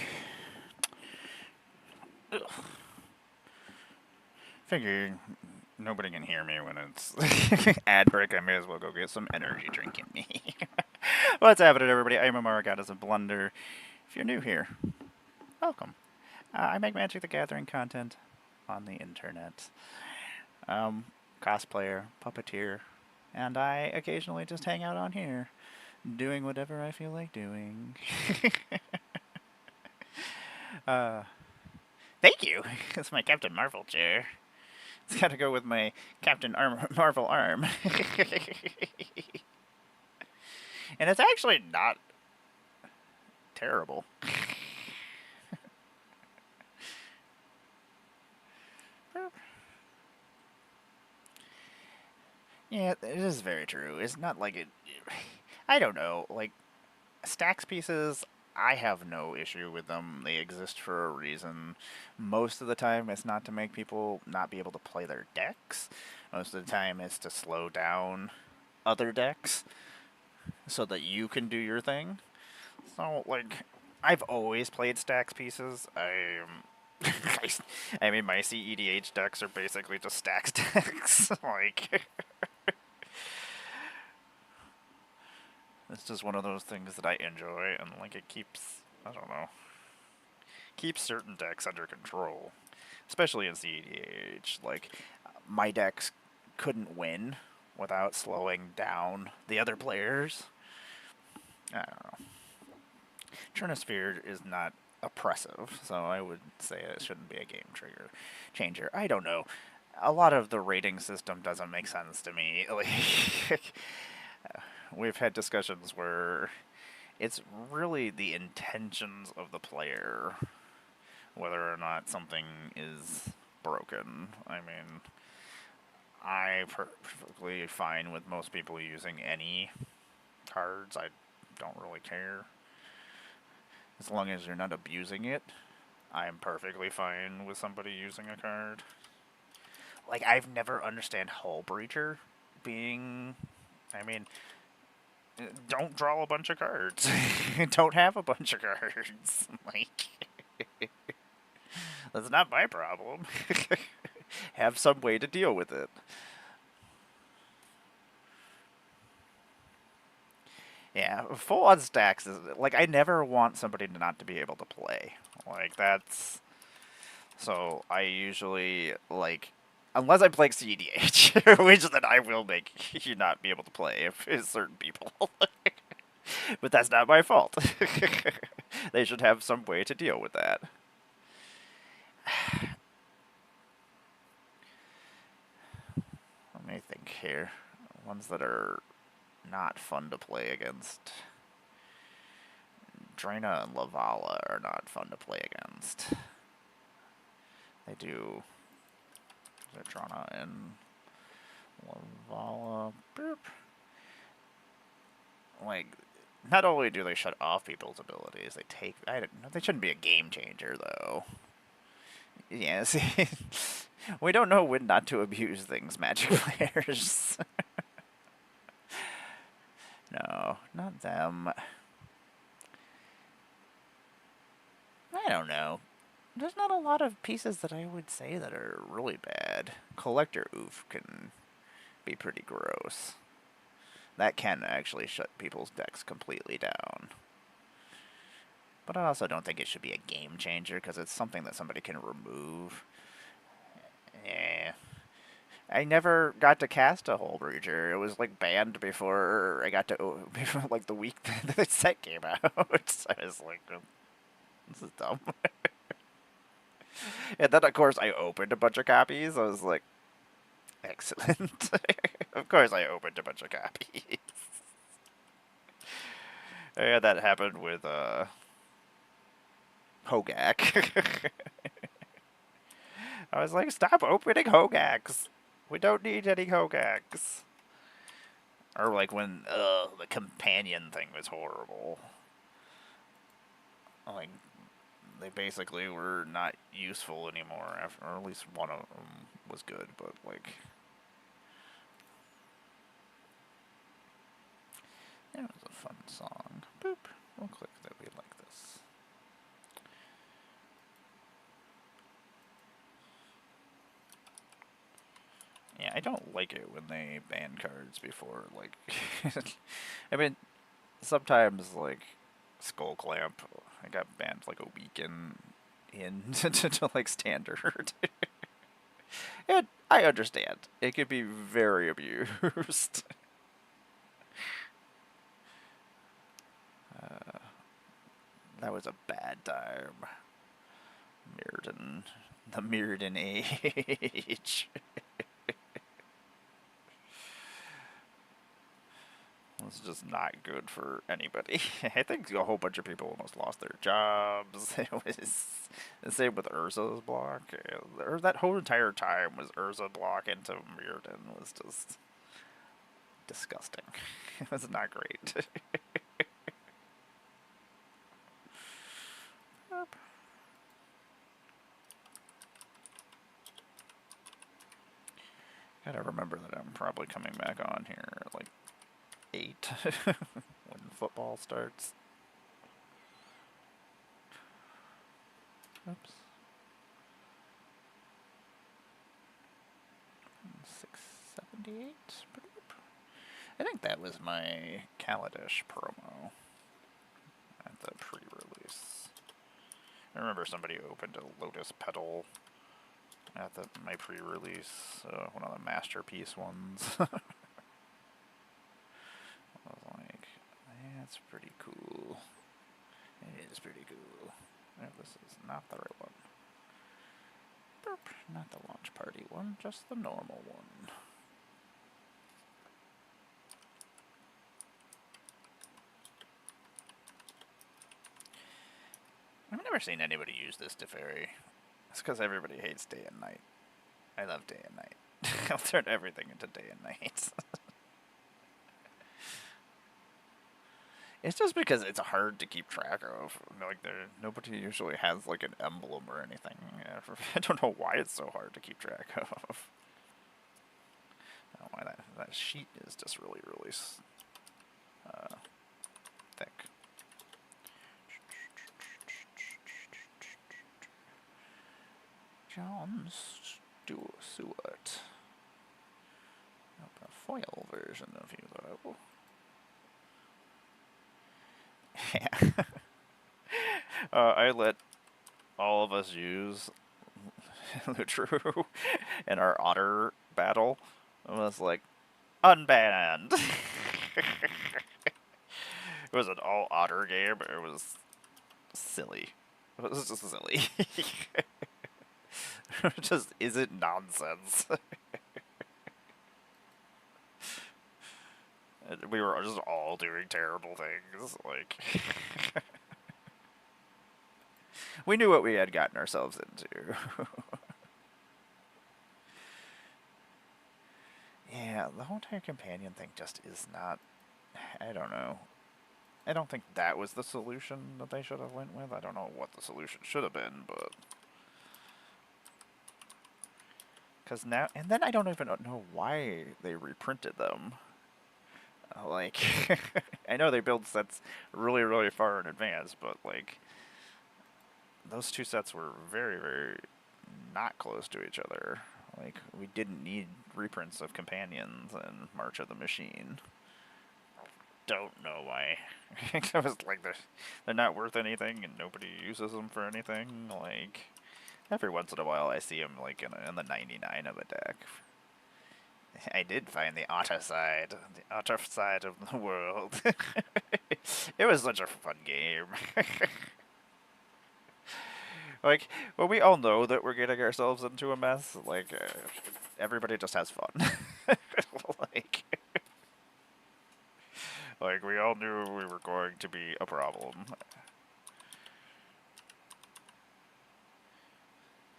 Speaker 1: Ugh. Figure nobody can hear me when it's ad break. I may as well go get some energy drink in me. What's happening, everybody? I'm Emmara, Goddess of Blunder. If you're new here, welcome. I make Magic the Gathering content on the internet. Cosplayer, puppeteer, and I occasionally just hang out on here, doing whatever I feel like doing. Thank you! That's my Captain Marvel chair. It's gotta go with my Captain Marvel arm. And it's actually not terrible. Yeah, it is very true. It's not like it... I don't know, like, Stax pieces, I have no issue with them. They exist for a reason. Most of the time, it's not to make people not be able to play their decks. Most of the time, it's to slow down other decks so that you can do your thing. So, like, I've always played Stax pieces. I mean, my CEDH decks are basically just Stax decks. Like... It's just one of those things that I enjoy, and like it keeps, I don't know, keeps certain decks under control. Especially in CEDH. Like, my decks couldn't win without slowing down the other players. I don't know. Churnosphere is not oppressive, so I would say it shouldn't be a game changer. I don't know. A lot of the rating system doesn't make sense to me. Like, we've had discussions where it's really the intentions of the player, whether or not something is broken. I mean, I'm perfectly fine with most people using any cards. I don't really care. As long as you're not abusing it, I'm perfectly fine with somebody using a card. Like, I've never understand Hull Breacher being... I mean... Don't draw a bunch of cards. Don't have a bunch of cards. Like, that's not my problem. Have some way to deal with it. Yeah, full on Stax is, like, I never want somebody not to be able to play. Like, that's... So, I usually, like... Unless I play CDH, which then I will make you not be able to play if certain people. But that's not my fault. They should have some way to deal with that. Let me think here. Ones that are not fun to play against. Draina and Lavala are not fun to play against. They do... They're Drana and Lavala. Boop. Like, not only do they shut off people's abilities, they take... I don't know. They shouldn't be a game changer, though. Yeah, see... We don't know when not to abuse things, Magic players. No, not them. I don't know. There's not a lot of pieces that I would say that are really bad. Collector Oof can be pretty gross. That can actually shut people's decks completely down. But I also don't think it should be a game changer, because it's something that somebody can remove. Yeah. I never got to cast a Hull Breacher. It was, like, banned before I got to... before, like, the week that the set came out. So I was like, this is dumb. And then, of course, I opened a bunch of copies. I was like, excellent. Of course I opened a bunch of copies. Yeah, that happened with, Hogak. I was like, stop opening Hogaks. We don't need any Hogaks. Or, like, when, the companion thing was horrible. Like, they basically were not useful anymore, after, or at least one of them was good, but, like... It was a fun song. Boop. We'll click that we like this. don't like it when they ban cards before, like, I mean, sometimes, like, Skull Clamp, I got banned, like, a week in to like, standard. And I understand. It could be very abused. That was a bad time. Mirrodin. The Mirrodin age. It's just not good for anybody. I think a whole bunch of people almost lost their jobs. It was the same with Urza's block. That whole entire time was Urza block into Mirrodin was just disgusting. It was not great. Yep. Gotta remember that I'm probably coming back on here at like 8 when football starts. Oops. 678. I think that was my Kaladesh promo at the pre-release. I remember somebody opened a Lotus Petal at my pre-release, one of the masterpiece ones. I was like, that's pretty cool. It is pretty cool. This is not the right one. Burp, not the launch party one, just the normal one. I've never seen anybody use this Teferi. It's because everybody hates day and night. I love day and night. I'll turn everything into day and night. It's just because it's hard to keep track of. Like, nobody usually has like an emblem or anything. I don't know why it's so hard to keep track of. I don't know why that sheet is just really, really thick. John Stewart. A foil version of you, though. Yeah. I let all of us use Lutru in our otter battle. It was like, unbanned. It was an all otter game. It was silly. It was just silly. It just isn't nonsense. We were just all doing terrible things. Like, we knew what we had gotten ourselves into. Yeah, the whole entire companion thing just is not. I don't know. I don't think that was the solution that they should have went with. I don't know what the solution should have been, but. Because now. And then I don't even know why they reprinted them. Like, I know they build sets really, really far in advance, but, like, those two sets were very, very not close to each other. Like, we didn't need reprints of Companions and March of the Machine. Don't know why. It was like, they're not worth anything and nobody uses them for anything. Like, every once in a while I see them, like, in the 99 of a deck. I did find the otter side of the world. It was such a fun game. Like, well, we all know that we're getting ourselves into a mess. Like, everybody just has fun. Like, we all knew we were going to be a problem.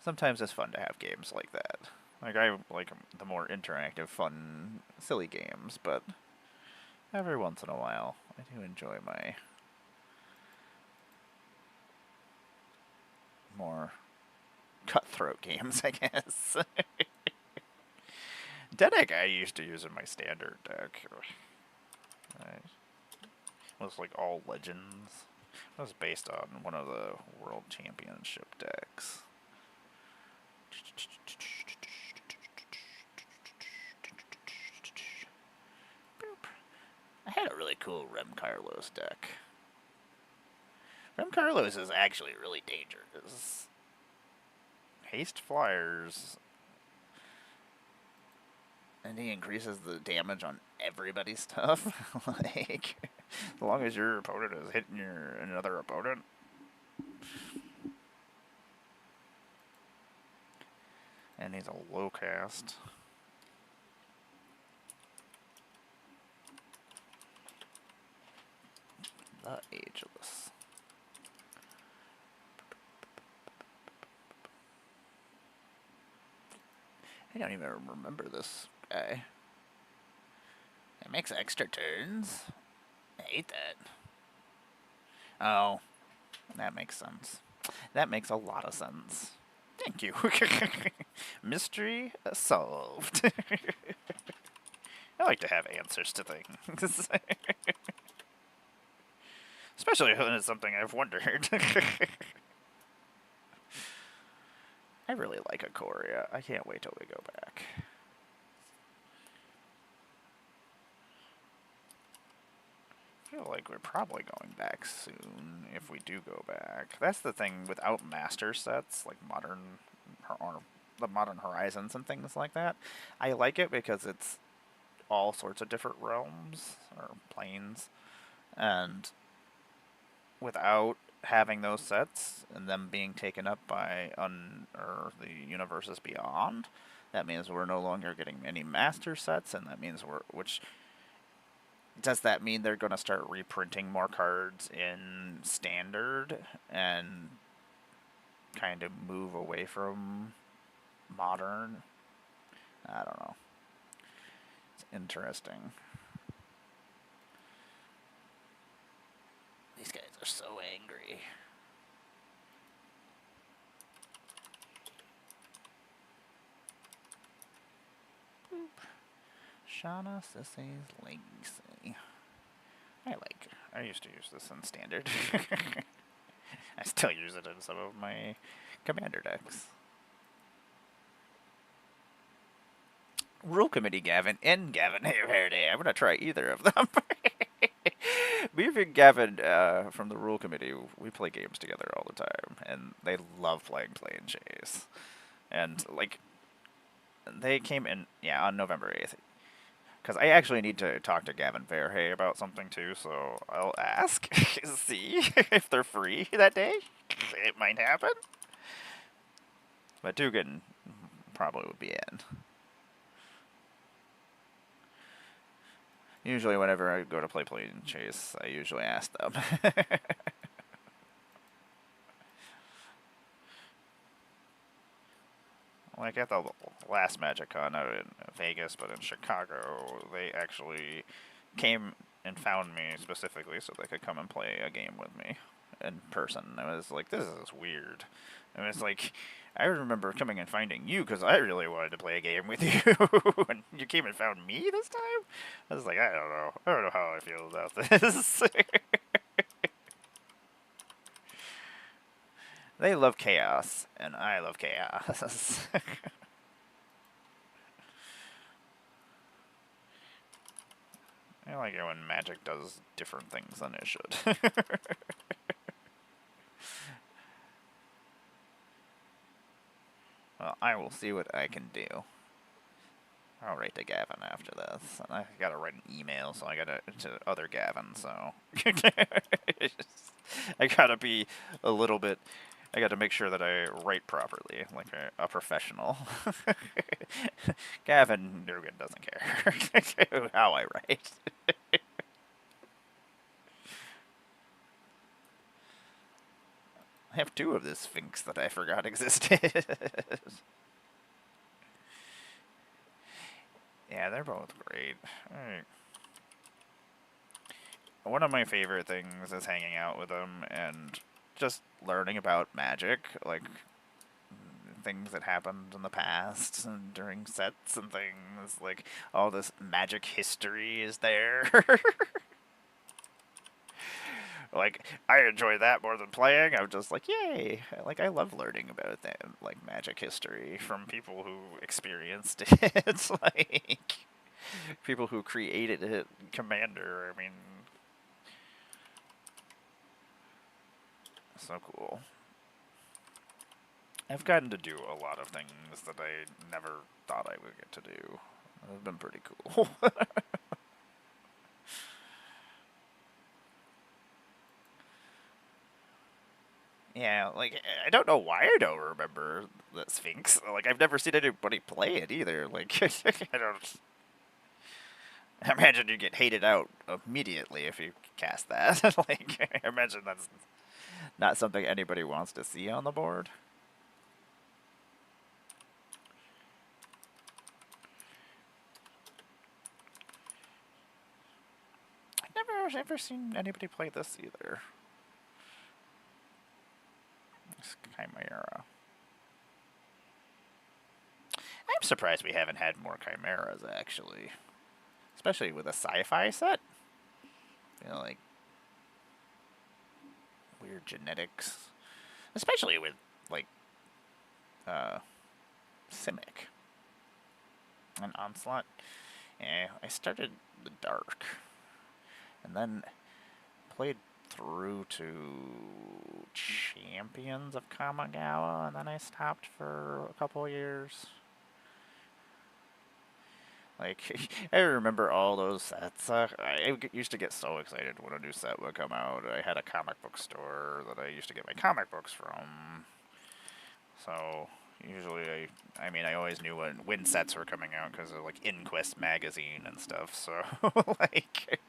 Speaker 1: Sometimes it's fun to have games like that. Like, I like the more interactive, fun, silly games, but every once in a while, I do enjoy my more cutthroat games, I guess. Deck I used to use in my standard deck. It was like all legends. It was based on one of the World Championship decks. Carlos deck. From Carlos is actually really dangerous. Haste flyers. And he increases the damage on everybody's stuff. Like, as long as your opponent is hitting another opponent. And he's a low cast. The Ageless. I don't even remember this guy. It makes extra turns. I hate that. Oh, that makes sense. That makes a lot of sense. Thank you. Mystery solved. I like to have answers to things. Especially when it's something I've wondered. I really like Ikoria. I can't wait till we go back. I feel like we're probably going back soon if we do go back. That's the thing without master sets, like the Modern Horizons and things like that. I like it because it's all sorts of different realms or planes, and without having those sets and them being taken up by the universes beyond, that means we're no longer getting any master sets, and that means does that mean they're going to start reprinting more cards in standard and kind of move away from modern? I don't know. It's interesting. These guys are so angry. Boop. Shauna Sisse's Legacy. I used to use this in standard. I still use it in some of my commander decks. Rule Committee Gavin and Gavin Haverday. I'm going to try either of them. Me and Gavin from the Rule Committee, we play games together all the time, and they love playing Plane Chase. And, like, they came in, on November 8th. Because I actually need to talk to Gavin Verhey about something too, so I'll ask, see if they're free that day. It might happen. But Dugan probably would be in. Usually whenever I go to play Plane Chase, I usually ask them. Like at the last MagicCon, not in Vegas, but in Chicago, they actually came and found me specifically so they could come and play a game with me in person. I was like, this is weird. And it's like, I remember coming and finding you because I really wanted to play a game with you, and you came and found me this time? I was like, I don't know. I don't know how I feel about this. They love chaos, and I love chaos. I like it when Magic does different things than it should. Well, I will see what I can do. I'll write to Gavin after this. I gotta write an email, so I gotta to other Gavin, so I gotta be a little bit. I gotta make sure that I write properly, like a professional. Gavin Dugan doesn't care how I write. I have 2 of this Sphinx that I forgot existed. Yeah, they're both great. Alright. One of my favorite things is hanging out with them and just learning about Magic, like things that happened in the past and during sets and things. Like, all this Magic history is there. Like, I enjoy that more than playing. I'm just like, yay! Like, I love learning about that, like, Magic history from people who experienced it. Like, people who created it, Commander. I mean, so cool. I've gotten to do a lot of things that I never thought I would get to do. It's been pretty cool. Yeah, like, I don't know why I don't remember the Sphinx. Like, I've never seen anybody play it either. Like, I don't... I imagine you get hated out immediately if you cast that. Like, I imagine that's not something anybody wants to see on the board. I've never ever seen anybody play this either. This Chimera. I'm surprised we haven't had more Chimeras, actually. Especially with a sci-fi set. You know, like, weird genetics. Especially with, like, Simic. And Onslaught. Yeah, I started the Dark. And then played through to Champions of Kamigawa, and then I stopped for a couple years. Like, I remember all those sets. I used to get so excited when a new set would come out. I had a comic book store that I used to get my comic books from. So, usually, I always knew when sets were coming out because of, like, InQuest magazine and stuff. So, like,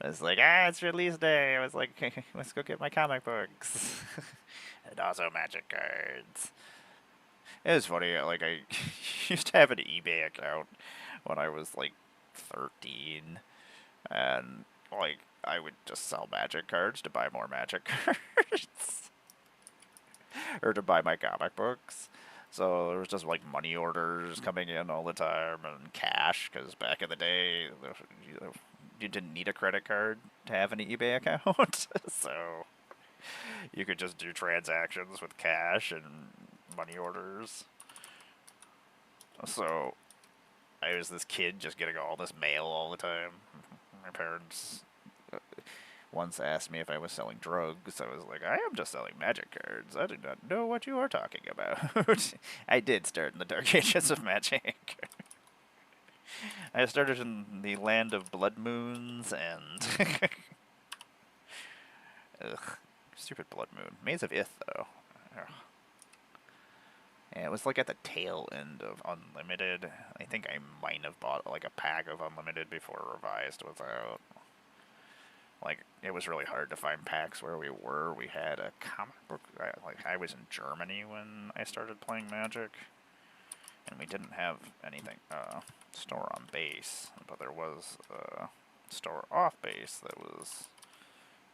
Speaker 1: I was like, it's release day. I was like, let's go get my comic books. And also magic cards. It was funny, like, I used to have an eBay account when I was, like, 13, and, like, I would just sell magic cards to buy more magic cards, or to buy my comic books, so there was just, like, money orders coming in all the time, and cash, because back in the day, you didn't need a credit card to have an eBay account, so you could just do transactions with cash and money orders. So I was this kid just getting all this mail all the time. My parents once asked me if I was selling drugs. I was like, I am just selling magic cards. I do not know what you are talking about. I did start in the dark ages of magic. I started in the land of blood moons and... Ugh. Stupid blood moon. Maze of Ith, though. Ugh. Yeah, it was like at the tail end of Unlimited. I think I might have bought like a pack of Unlimited before Revised was out. Like, it was really hard to find packs where we were. We had a comic book. I was in Germany when I started playing Magic, and we didn't have anything store on base, but there was a store off base that was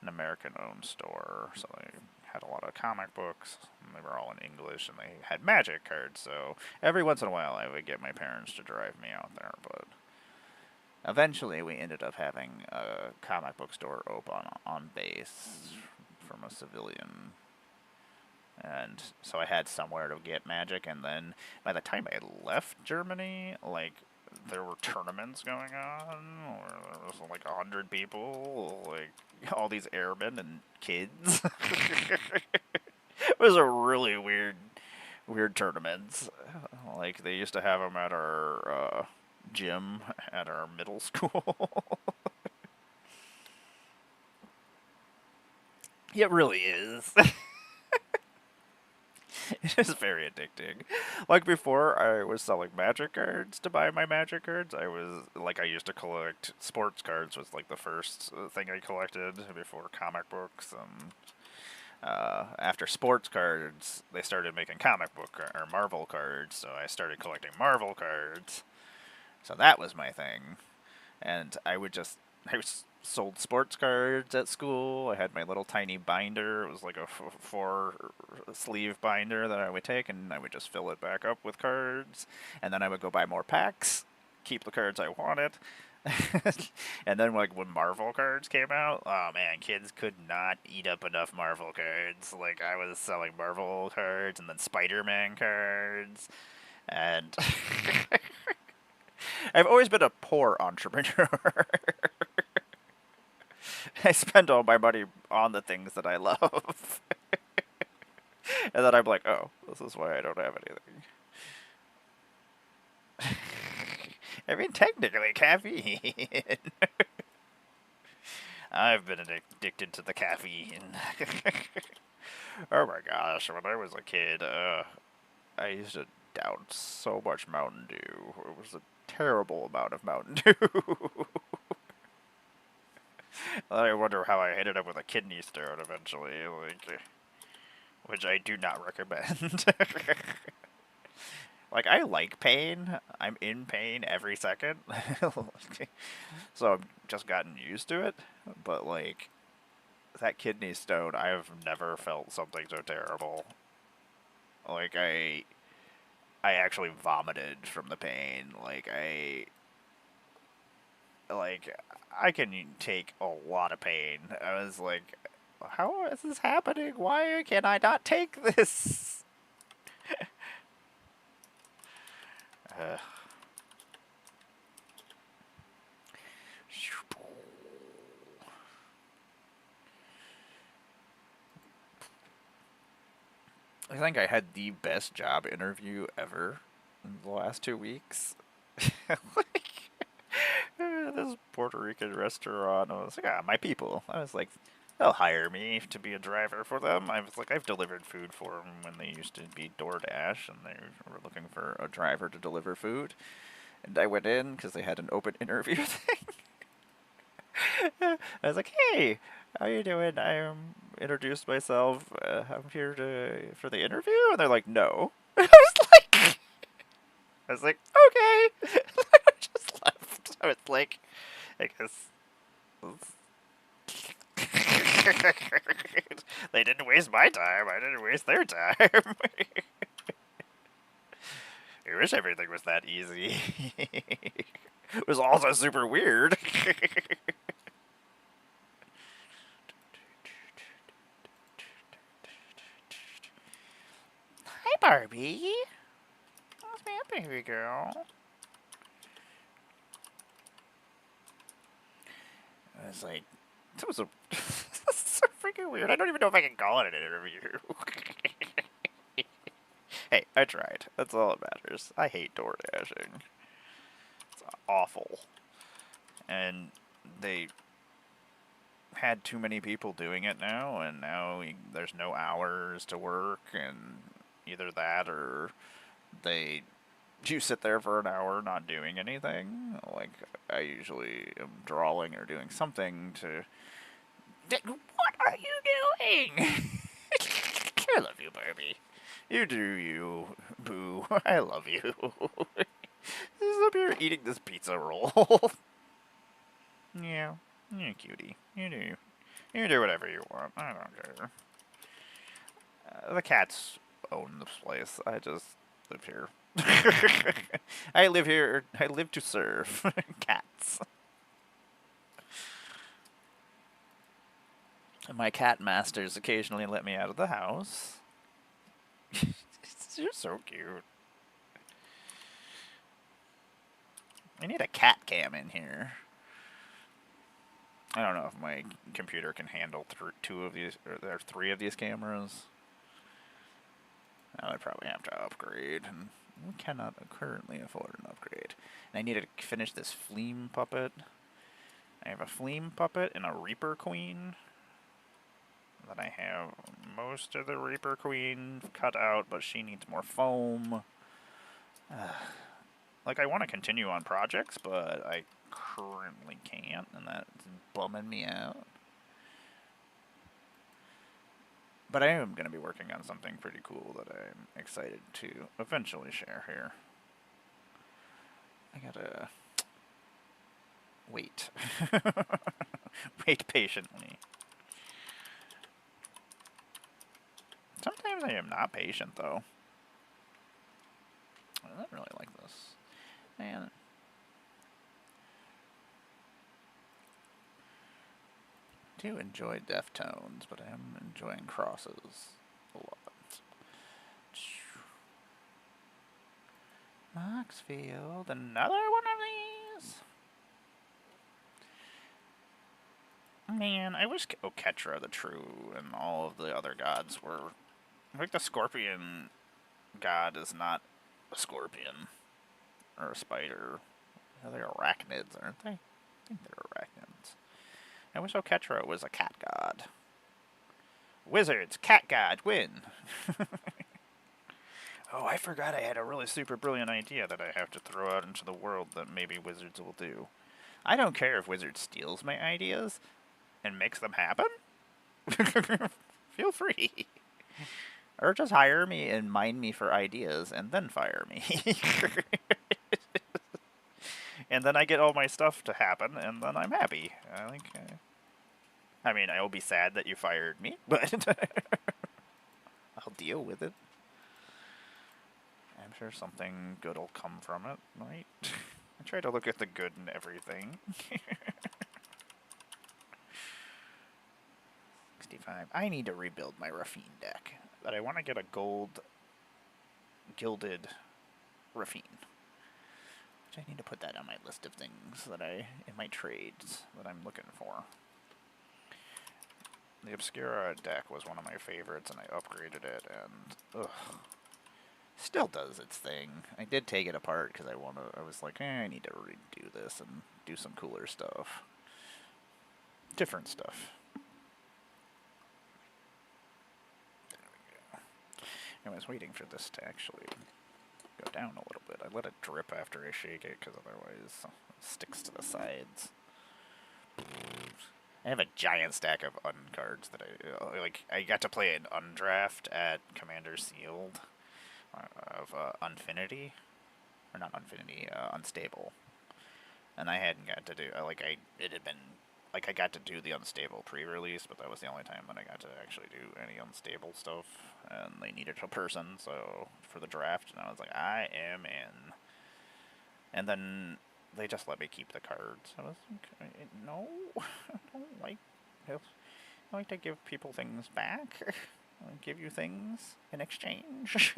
Speaker 1: an American-owned store, so they had a lot of comic books, and they were all in English, and they had magic cards, so every once in a while I would get my parents to drive me out there, but eventually we ended up having a comic book store open on base from a civilian, and so I had somewhere to get magic, and then by the time I left Germany, like, there were tournaments going on, where there was like 100 people, like, all these airmen and kids. It was a really weird tournaments. Like, they used to have them at our gym at our middle school. It really is. It is very addicting. Like, before I was selling magic cards to buy my magic cards, I used to collect sports cards was like the first thing I collected before comic books, and after sports cards, they started making comic book or Marvel cards, so I started collecting Marvel cards. So that was my thing. And I sold sports cards at school. I had my little tiny binder. It was like a 4-sleeve binder that I would take, and I would just fill it back up with cards. And then I would go buy more packs, keep the cards I wanted. And then, like, when Marvel cards came out, oh man, kids could not eat up enough Marvel cards. Like, I was selling Marvel cards and then Spider-Man cards. And I've always been a poor entrepreneur. I spend all my money on the things that I love. And then I'm like, oh, this is why I don't have anything. I mean, technically, caffeine. I've been addicted to the caffeine. Oh my gosh, when I was a kid, I used to down so much Mountain Dew. It was a terrible amount of Mountain Dew. I wonder how I ended up with a kidney stone eventually, like, which I do not recommend. Like, I like pain. I'm in pain every second. So I've just gotten used to it. But, like, that kidney stone, I've never felt something so terrible. Like, I actually vomited from the pain. Like, I can take a lot of pain. I was like, how is this happening? Why can I not take this? Uh, I think I had the best job interview ever in the last 2 weeks. Like, this Puerto Rican restaurant, I was like, ah, my people. I was like, they'll hire me to be a driver for them. I was like, I've delivered food for them when they used to be DoorDash, and they were looking for a driver to deliver food. And I went in because they had an open interview thing. I was like, "Hey, how you doing?" I introduced myself. I'm here for the interview, and they're like, "No." I was like, "Okay." I just left. I was like, I guess they didn't waste my time. I didn't waste their time. I wish everything was that easy. It was also super weird. Hi, Barbie. That's me up, baby girl. I was like, that was a so freaking weird. I don't even know if I can call it an interview. Hey, I tried. That's all that matters. I hate door dashing. It's awful. And they had too many people doing it now, and now there's no hours to work, and either that or they you sit there for an hour not doing anything. Like, I usually am drawing or doing something to. What are you doing? I love you, Barbie. You do you, boo. I love you. Just up here eating this pizza roll. Yeah, you're cutie. You do. You do whatever you want. I don't care. The cats own this place. I just live here. I live here. I live to serve cats. And my cat masters occasionally let me out of the house. You're so cute. I need a cat cam in here. I don't know if my computer can handle two of these, or there are three of these cameras. I would probably have to upgrade, and we cannot currently afford an upgrade. And I need to finish this Fleam puppet. I have a Fleam puppet and a Reaper Queen. Then I have most of the Reaper Queen cut out, but she needs more foam. Like, I want to continue on projects, but I currently can't, and that's bumming me out. But I am going to be working on something pretty cool that I'm excited to eventually share here. I gotta wait. Wait patiently. Sometimes I am not patient, though. I don't really like this. Man. I do enjoy Deftones, but I am enjoying crosses a lot. Moxfield, another one of these. Man, I wish Oketra the True and all of the other gods were... Like, the scorpion god is not a scorpion. Or a spider. They're arachnids, aren't they? I think they're arachnids. I wish Oketra was a cat god. Wizards, cat god, win! Oh, I forgot I had a really super brilliant idea that I have to throw out into the world that maybe Wizards will do. I don't care if Wizards steals my ideas and makes them happen. Feel free. Or just hire me and mine me for ideas and then fire me. And then I get all my stuff to happen and then I'm happy. I mean, I will be sad that you fired me, but I'll deal with it. I'm sure something good will come from it, right? I try to look at the good in everything. 65. I need to rebuild my Raffine deck, but I want to get a gold gilded Raffine. Which I need to put that on my list of things that in my trades that I'm looking for. The Obscura deck was one of my favorites, and I upgraded it, and ugh, still does its thing. I did take it apart because I was like, I need to redo this and do some cooler stuff, different stuff. There we go. I was waiting for this to actually go down a little bit. I let it drip after I shake it because otherwise it sticks to the sides. I have a giant stack of cards that I got to play an undraft at Commander Sealed of Unfinity, or not Unfinity, Unstable, and I hadn't got to do I got to do the Unstable pre-release, but that was the only time that I got to actually do any Unstable stuff, and they needed a person so for the draft, and I was like, I am in, and then they just let me keep the cards. I was like, no, I don't like. I like to give people things back. I give you things in exchange.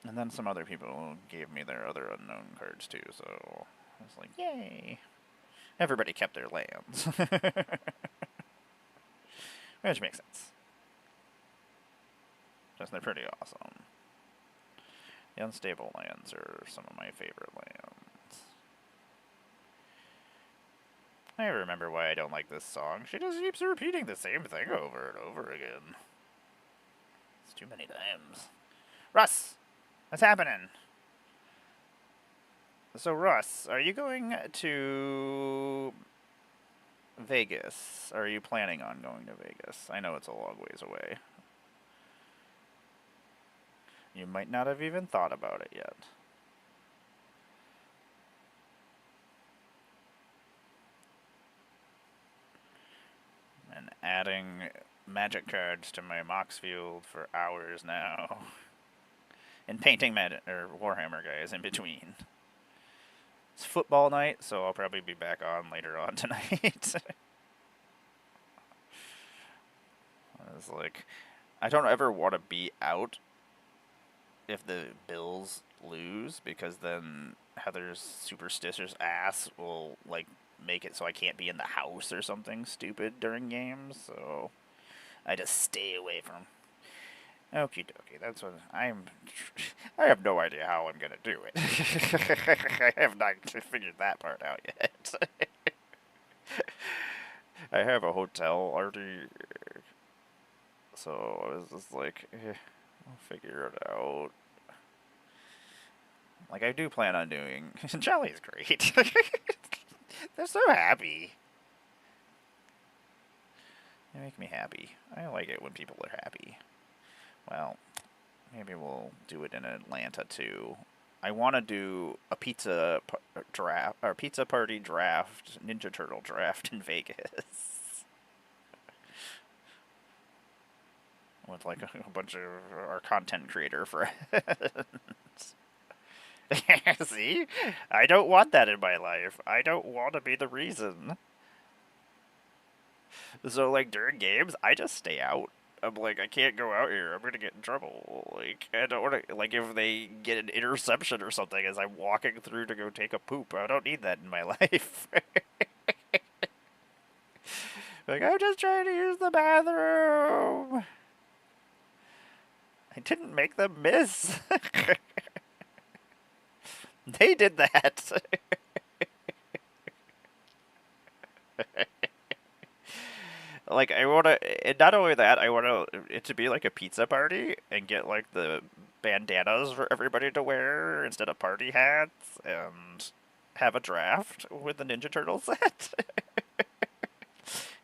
Speaker 1: And then some other people gave me their other unknown cards too, so I was like, yay. Everybody kept their lands. Which makes sense. Because they're pretty awesome. The unstable lands are some of my favorite lands. I remember why I don't like this song. She just keeps repeating the same thing over and over again. It's too many times. Russ! What's happening? So, Russ, are you going to Vegas? Are you planning on going to Vegas? I know it's a long ways away. You might not have even thought about it yet. And adding magic cards to my Mox field for hours now. And painting Warhammer guys in between. It's football night, so I'll probably be back on later on tonight. It's like, I don't ever want to be out if the Bills lose, because then Heather's superstitious ass will, like, make it so I can't be in the house or something stupid during games, so I just stay away from. Okie dokie, that's what I have no idea how I'm gonna do it. I have not figured that part out yet. I have a hotel already, so I was just like, I'll figure it out. Like, I do plan on doing. Jolly's great. They're so happy. They make me happy. I like it when people are happy. Well, maybe we'll do it in Atlanta too. I want to do a pizza draft, or pizza party draft, Ninja Turtle draft in Vegas. With like a bunch of our content creator friends. See? I don't want that in my life. I don't want to be the reason. So, like, during games, I just stay out. I'm like, I can't go out here. I'm gonna get in trouble. Like, I don't want to. Like, if they get an interception or something as I'm walking through to go take a poop, I don't need that in my life. Like, I'm just trying to use the bathroom. I didn't make them miss. They did that. Like, I want to, and not only that, I want it to be like a pizza party and get like the bandanas for everybody to wear instead of party hats and have a draft with the Ninja Turtle set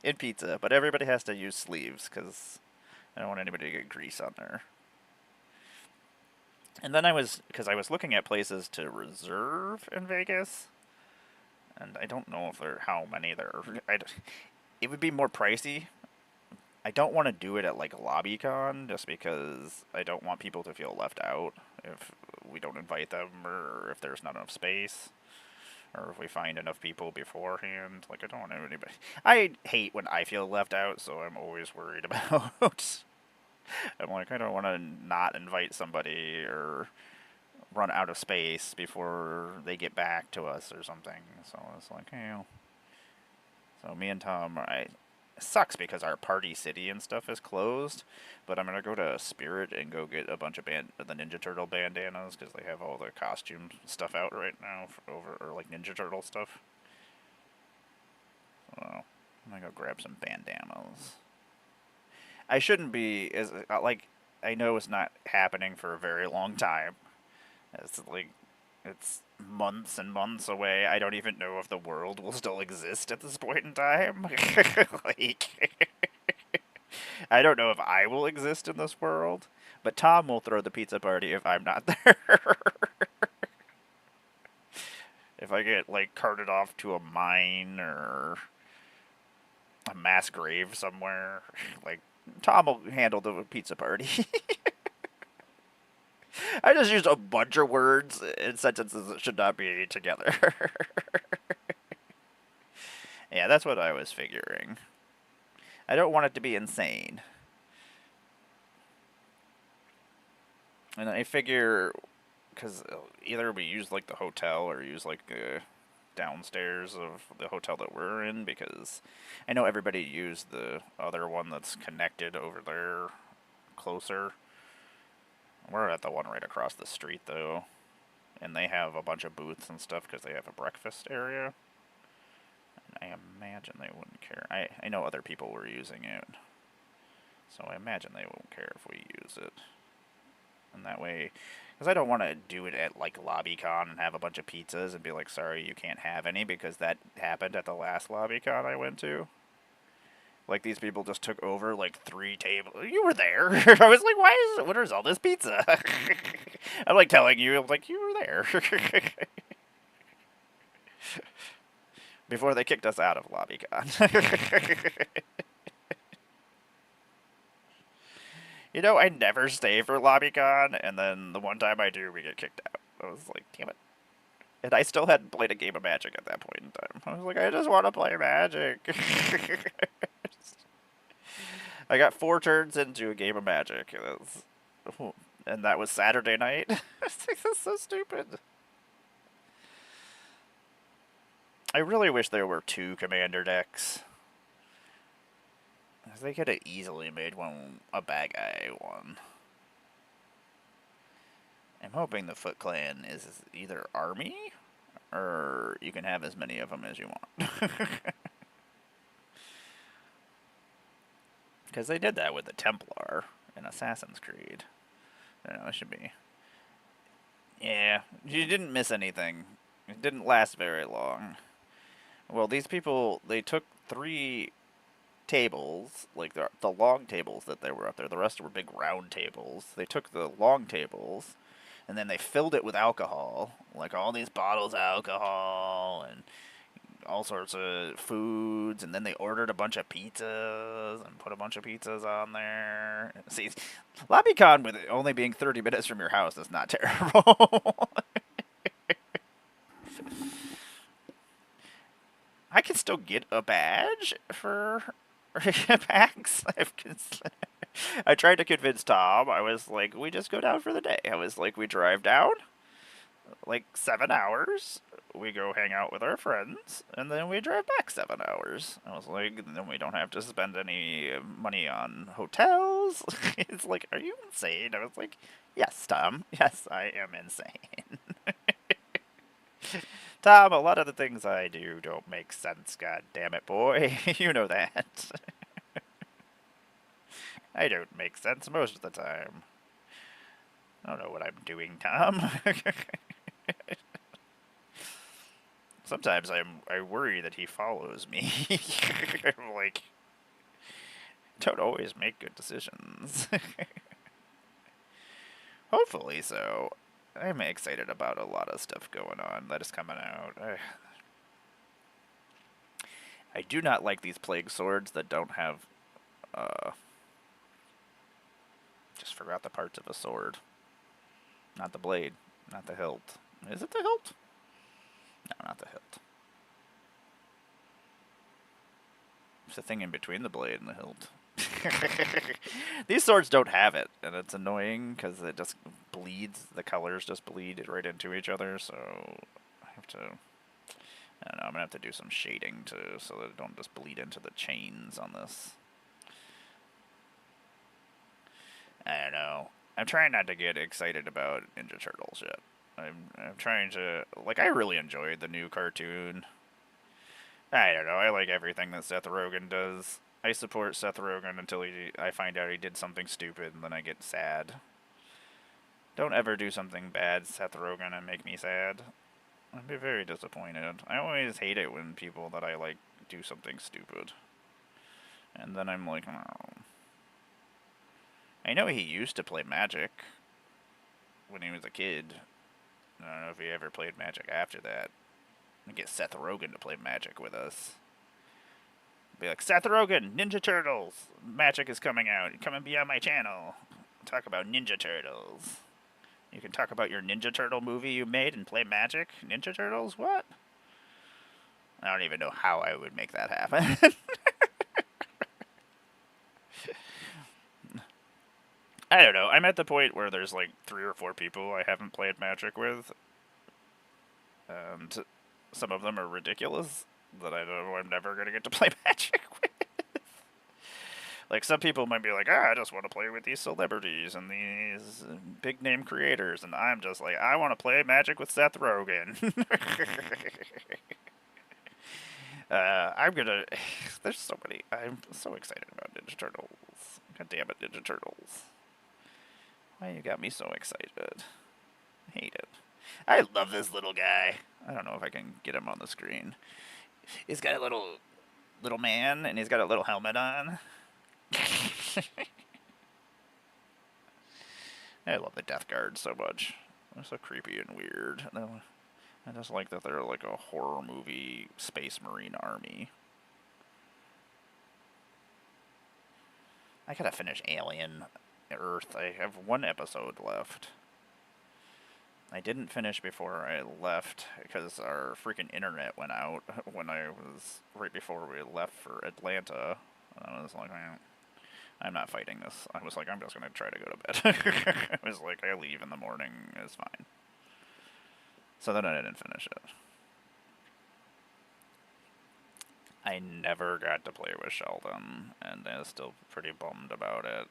Speaker 1: in pizza. But everybody has to use sleeves because I don't want anybody to get grease on there. And then because I was looking at places to reserve in Vegas, and I don't know if how many there are. It would be more pricey. I don't want to do it at like a LobbyCon just because I don't want people to feel left out if we don't invite them or if there's not enough space or if we find enough people beforehand. Like, I don't want anybody. I hate when I feel left out, so I'm always worried about. I'm like, I don't want to not invite somebody or run out of space before they get back to us or something. So it's like, hey. So me and Tom, it sucks because our party city and stuff is closed, but I'm gonna go to Spirit and go get a bunch of the Ninja Turtle bandanas because they have all the costume stuff out right now or like Ninja Turtle stuff. So I'm gonna go grab some bandanas. I shouldn't be as like I know it's not happening for a very long time. It's like it's months and months away. I don't even know if the world will still exist at this point in time. Like, I don't know if I will exist in this world, but Tom will throw the pizza party if I'm not there. If I get, like, carted off to a mine or a mass grave somewhere, like, Tom will handle the pizza party. I just used a bunch of words in sentences that should not be together. Yeah, that's what I was figuring. I don't want it to be insane. And I figure, because either we use like the hotel or use like the downstairs of the hotel that we're in, because I know everybody used the other one that's connected over there closer. We're at the one right across the street though, and they have a bunch of booths and stuff because they have a breakfast area. And I imagine they wouldn't care. I know other people were using it, so I imagine they won't care if we use it. And that way, because I don't want to do it at like LobbyCon and have a bunch of pizzas and be like, sorry, you can't have any, because that happened at the last LobbyCon I went to. Like, these people just took over like 3 tables. You were there. I was like, what is all this pizza? I'm like telling you, I'm like, you were there. Before they kicked us out of LobbyCon. You know, I never stay for LobbyCon, and then the one time I do, we get kicked out. I was like, damn it. And I still hadn't played a game of Magic at that point in time. I was like, I just want to play Magic. I got 4 turns into a game of Magic. And that was Saturday night. That's so stupid. I really wish there were 2 commander decks. They could have easily made one a bad guy one. I'm hoping the Foot Clan is either army, or you can have as many of them as you want. Because they did that with the Templar in Assassin's Creed. I don't know, it should be. Yeah, you didn't miss anything. It didn't last very long. Well, these people, they took 3 tables, like the long tables that they were up there. The rest were big round tables. They took the long tables, and then they filled it with alcohol, like all these bottles of alcohol and all sorts of foods, and then they ordered a bunch of pizzas and put a bunch of pizzas on there. See, LobbyCon with it only being 30 minutes from your house is not terrible. I can still get a badge for PAX. I tried to convince Tom. I was like, we just go down for the day. I was like, we drive down, like 7 hours. We go hang out with our friends, and then we drive back 7 hours. I was like, then we don't have to spend any money on hotels. It's like, are you insane? I was like, yes, Tom. Yes, I am insane. Tom, a lot of the things I do don't make sense, god damn it, boy. You know that. I don't make sense most of the time. I don't know what I'm doing, Tom. Sometimes I worry that he follows me. I'm like, don't always make good decisions. Hopefully so. I'm excited about a lot of stuff going on that is coming out. I do not like these plague swords that don't have, just forgot the parts of a sword. Not the blade, not the hilt. Is it the hilt? No, not the hilt. It's the thing in between the blade and the hilt. These swords don't have it, and it's annoying because it just bleeds. The colors just bleed right into each other, so I have to... I don't know, I'm gonna have to do some shading so that it don't just bleed into the chains on this. I don't know. I'm trying not to get excited about Ninja Turtles yet. I'm trying to... Like, I really enjoyed the new cartoon. I don't know, I like everything that Seth Rogen does. I support Seth Rogen until I find out he did something stupid, and then I get sad. Don't ever do something bad, Seth Rogen, and make me sad. I'd be very disappointed. I always hate it when people that I like do something stupid. And then I'm like, oh. I know he used to play Magic when he was a kid. I don't know if he ever played Magic after that. I get Seth Rogen to play Magic with us. Be like, Seth Rogen, Ninja Turtles, Magic is coming out. Come and be on my channel. Talk about Ninja Turtles. You can talk about your Ninja Turtle movie you made and play Magic? Ninja Turtles? What? I don't even know how I would make that happen. I don't know. I'm at the point where there's like 3 or 4 people I haven't played Magic with. And some of them are ridiculous that I know I'm never going to get to play Magic with. Like, some people might be like, I just want to play with these celebrities and these big name creators. And I'm just like, I want to play Magic with Seth Rogen. I'm going to... There's so many... I'm so excited about Ninja Turtles. God damn it, Ninja Turtles. Why you got me so excited? I hate it. I love this little guy. I don't know if I can get him on the screen. He's got a little man, and he's got a little helmet on. I love the Death Guard so much. They're so creepy and weird. I just like that they're like a horror movie space marine army. I gotta finish Alien Earth. I have 1 episode left. I didn't finish before I left because our freaking internet went out when I was right before we left for Atlanta. I was like, I'm not fighting this. I was like, I'm just gonna try to go to bed. I was like, I leave in the morning, it's fine. So then I didn't finish it. I never got to play with Sheldon, and I was still pretty bummed about it.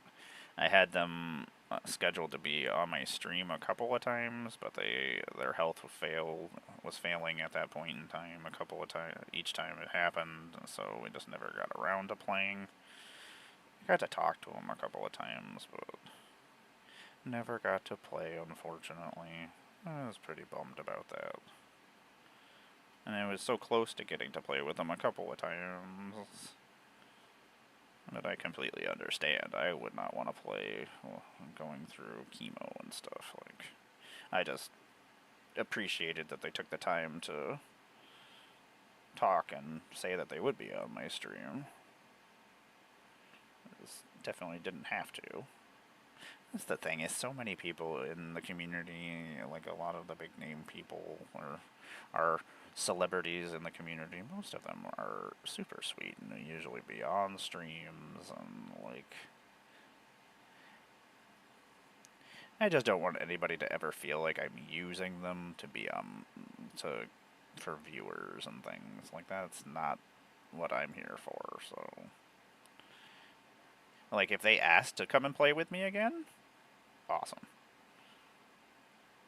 Speaker 1: I had them scheduled to be on my stream a couple of times, but their health was failing at that point in time a couple of times, each time it happened, so we just never got around to playing. I got to talk to him a couple of times, but never got to play, unfortunately. I was pretty bummed about that. And I was so close to getting to play with him a couple of times that I completely understand. I would not want to play going through chemo and stuff. Like, I just appreciated that they took the time to talk and say that they would be on my stream. I just definitely didn't have to. That's the thing, is so many people in the community, like a lot of the big name people are celebrities in the community. Most of them are super sweet and they usually be on streams and like I just don't want anybody to ever feel like I'm using them to be to for viewers and things like that's not what I'm here for. So, like, if they ask to come and play with me again, awesome.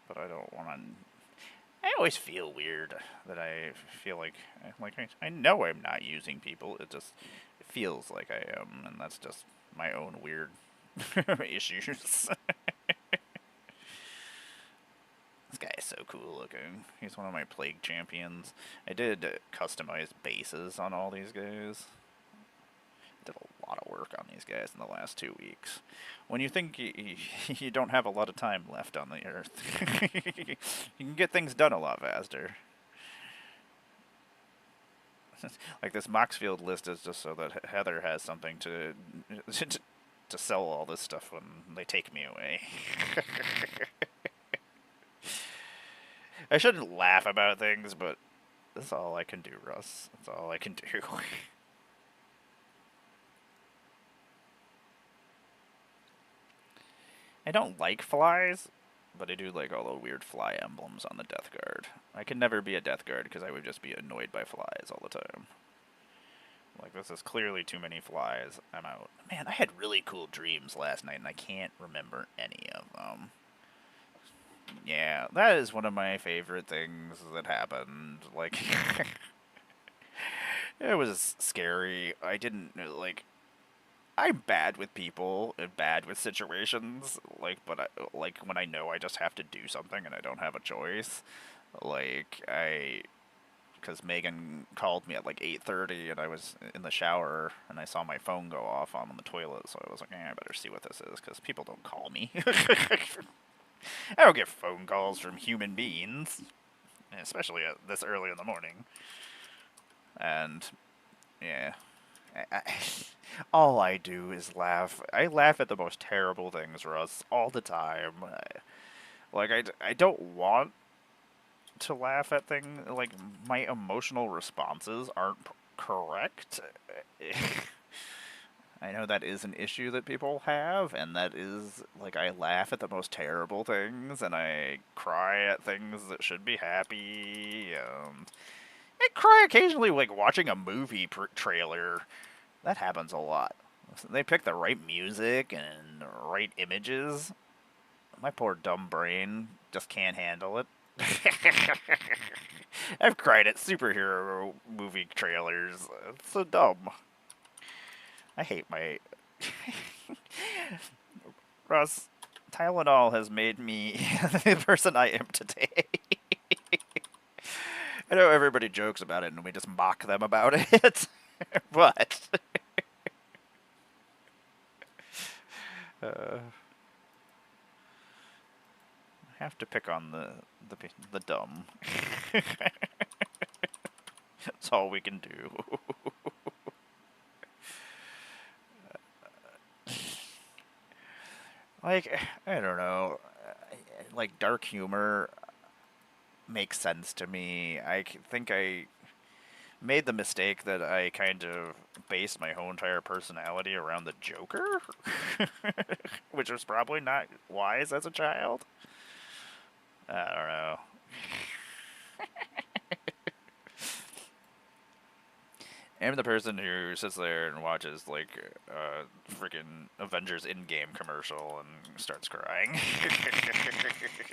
Speaker 1: But I don't want to. I always feel weird that I feel like I know I'm not using people. It just it feels like I am, and that's just my own weird issues. This guy is so cool looking. He's one of my plague champions. I did customize bases on all these guys. Did a lot of work on these guys in the last 2 weeks. When you think you don't have a lot of time left on the earth, you can get things done a lot faster. Like this Moxfield list is just so that Heather has something to sell all this stuff when they take me away. I shouldn't laugh about things, but that's all I can do, Russ. That's all I can do. I don't like flies, but I do like all the weird fly emblems on the Death Guard. I can never be a Death Guard because I would just be annoyed by flies all the time. Like, this is clearly too many flies. I'm out. Man, I had really cool dreams last night, and I can't remember any of them. Yeah, that is one of my favorite things that happened. Like, it was scary. I didn't, like, I'm bad with people and bad with situations, like, but like when I know I just have to do something and I don't have a choice, like because Megan called me at like 8:30 and I was in the shower and I saw my phone go off on the toilet, so I was like, I better see what this is because people don't call me. I don't get phone calls from human beings, especially this early in the morning, and yeah. All I do is laugh. I laugh at the most terrible things, Russ, all the time. I don't want to laugh at things. Like, my emotional responses aren't correct. I know that is an issue that people have, and that is, like, I laugh at the most terrible things, and I cry at things that should be happy. I cry occasionally, like, watching a movie trailer. That happens a lot. They pick the right music and the right images. My poor dumb brain just can't handle it. I've cried at superhero movie trailers. It's so dumb. I hate my... Russ, Tylenol has made me the person I am today. I know everybody jokes about it and we just mock them about it, but... I have to pick on the dumb. That's all we can do. Like, I don't know. Like, dark humor makes sense to me. Think I made the mistake that I kind of based my whole entire personality around the Joker, which was probably not wise as a child. I don't know. I'm the person who sits there and watches, like, freaking Avengers Endgame commercial and starts crying.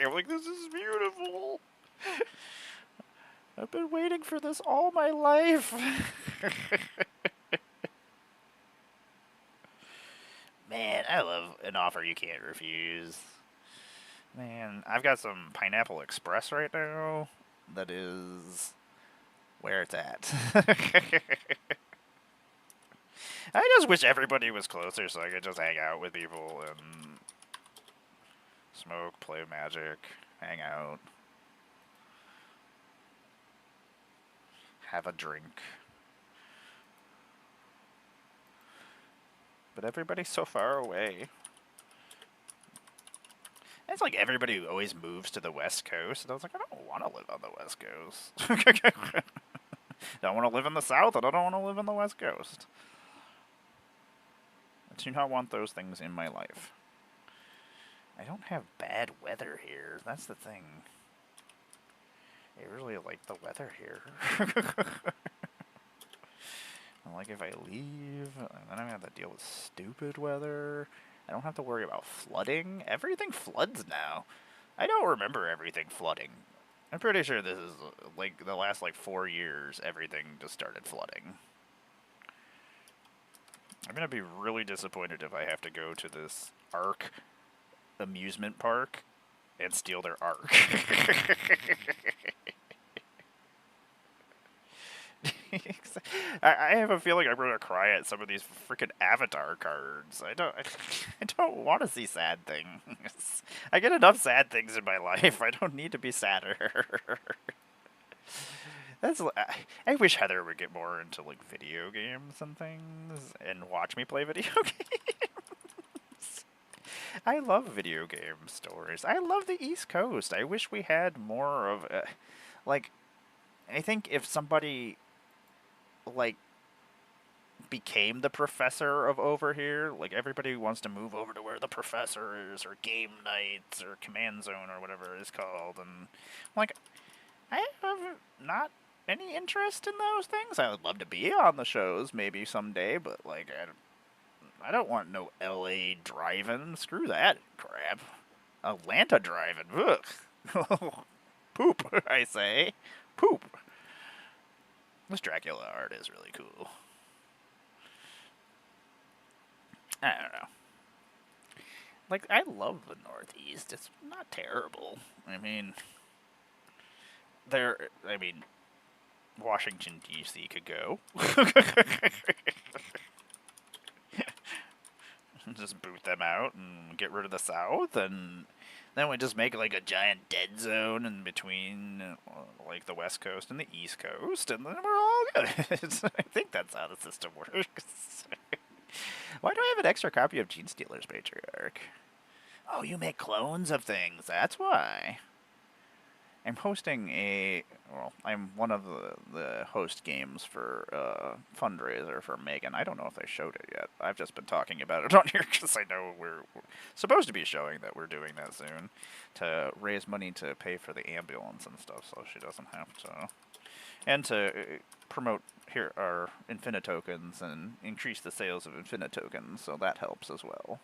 Speaker 1: I'm like, this is beautiful. I've been waiting for this all my life. Man, I love an offer you can't refuse. Man, I've got some Pineapple Express right now that is where it's at. I just wish everybody was closer so I could just hang out with people and smoke, play Magic, hang out, have a drink. But everybody's so far away. It's like everybody always moves to the West Coast, and I was like, I don't want to live on the West Coast. I don't want to live in the South, and I don't want to live on the West Coast. I do not want those things in my life. I don't have bad weather here. That's the thing. I really like the weather here. Like if I leave, then I have to deal with stupid weather. I don't have to worry about flooding. Everything floods now. I don't remember everything flooding. I'm pretty sure this is like the last like 4 years, everything just started flooding. I'm gonna be really disappointed if I have to go to this Ark amusement park and steal their Ark. I have a feeling I'm gonna cry at some of these freaking Avatar cards. I don't want to see sad things. I get enough sad things in my life. I don't need to be sadder. That's. I wish Heather would get more into like video games and things and watch me play video games. I love video game stories. I love the East Coast. I wish we had more of, like, I think if somebody like became the professor of over here, like everybody wants to move over to where the professor is, or game nights, or command zone, or whatever it is called, and like I have not any interest in those things. I would love to be on the shows maybe someday, but like I don't want no LA driving. Screw that crap. Atlanta driving. Ugh. Poop, I say. Poop. This Dracula art is really cool. I don't know. Like, I love the Northeast. It's not terrible. I mean, Washington, D.C. could go. Just boot them out and get rid of the South, and then we just make like a giant dead zone in between, like the West Coast and the East Coast, and then we're all good. I think that's how the system works. Why do I have an extra copy of Gene Stealer's Patriarch? Oh, you make clones of things. That's why. I'm hosting I'm one of the host games for fundraiser for Megan. I don't know if they showed it yet. I've just been talking about it on here because I know we're supposed to be showing that we're doing that soon to raise money to pay for the ambulance and stuff, so she doesn't have to, and to promote here our Infinite tokens and increase the sales of Infinite tokens, so that helps as well.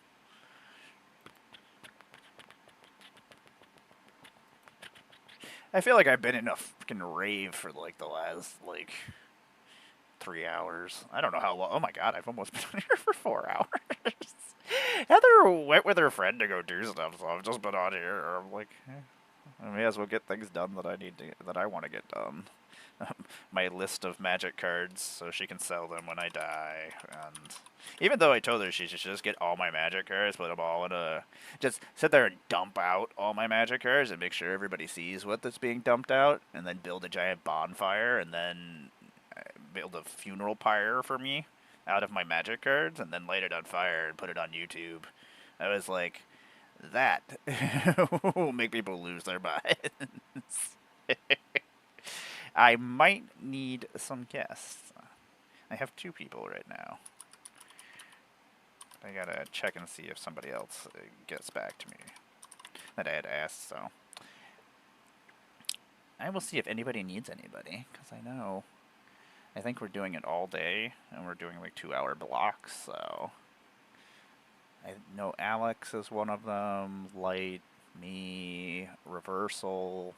Speaker 1: I feel like I've been in a freaking rave for like the last like 3 hours. I don't know how long. Oh my god, I've almost been on here for 4 hours. Heather went with her friend to go do stuff, so I've just been on here. I'm like, I may as well get things done that I want to get done. My list of magic cards so she can sell them when I die. And even though I told her she should just get all my magic cards, put them all in just sit there and dump out all my magic cards and make sure everybody sees what that's being dumped out, and then build a giant bonfire, and then build a funeral pyre for me out of my magic cards, and then light it on fire and put it on YouTube. I was like, that will make people lose their minds. I might need some guests. I have 2 people right now. I gotta check and see if somebody else gets back to me that I had asked, so. I will see if anybody needs anybody, because I think we're doing it all day, and we're doing like 2-hour blocks, so. I know Alex is one of them, Light, me, Reversal,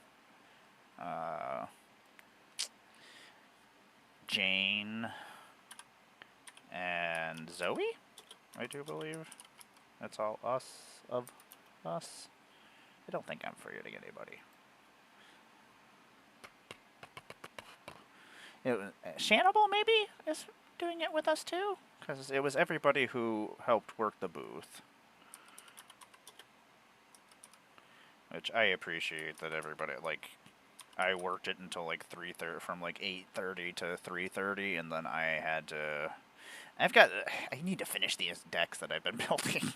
Speaker 1: Jane, and Zoe, I do believe. That's all us. I don't think I'm forgetting anybody. Shannibal maybe is doing it with us too, because it was everybody who helped work the booth. Which I appreciate that everybody, like, I worked it until like 3:30, from like 8:30 to 3:30, and then I had to. I need to finish these decks that I've been building.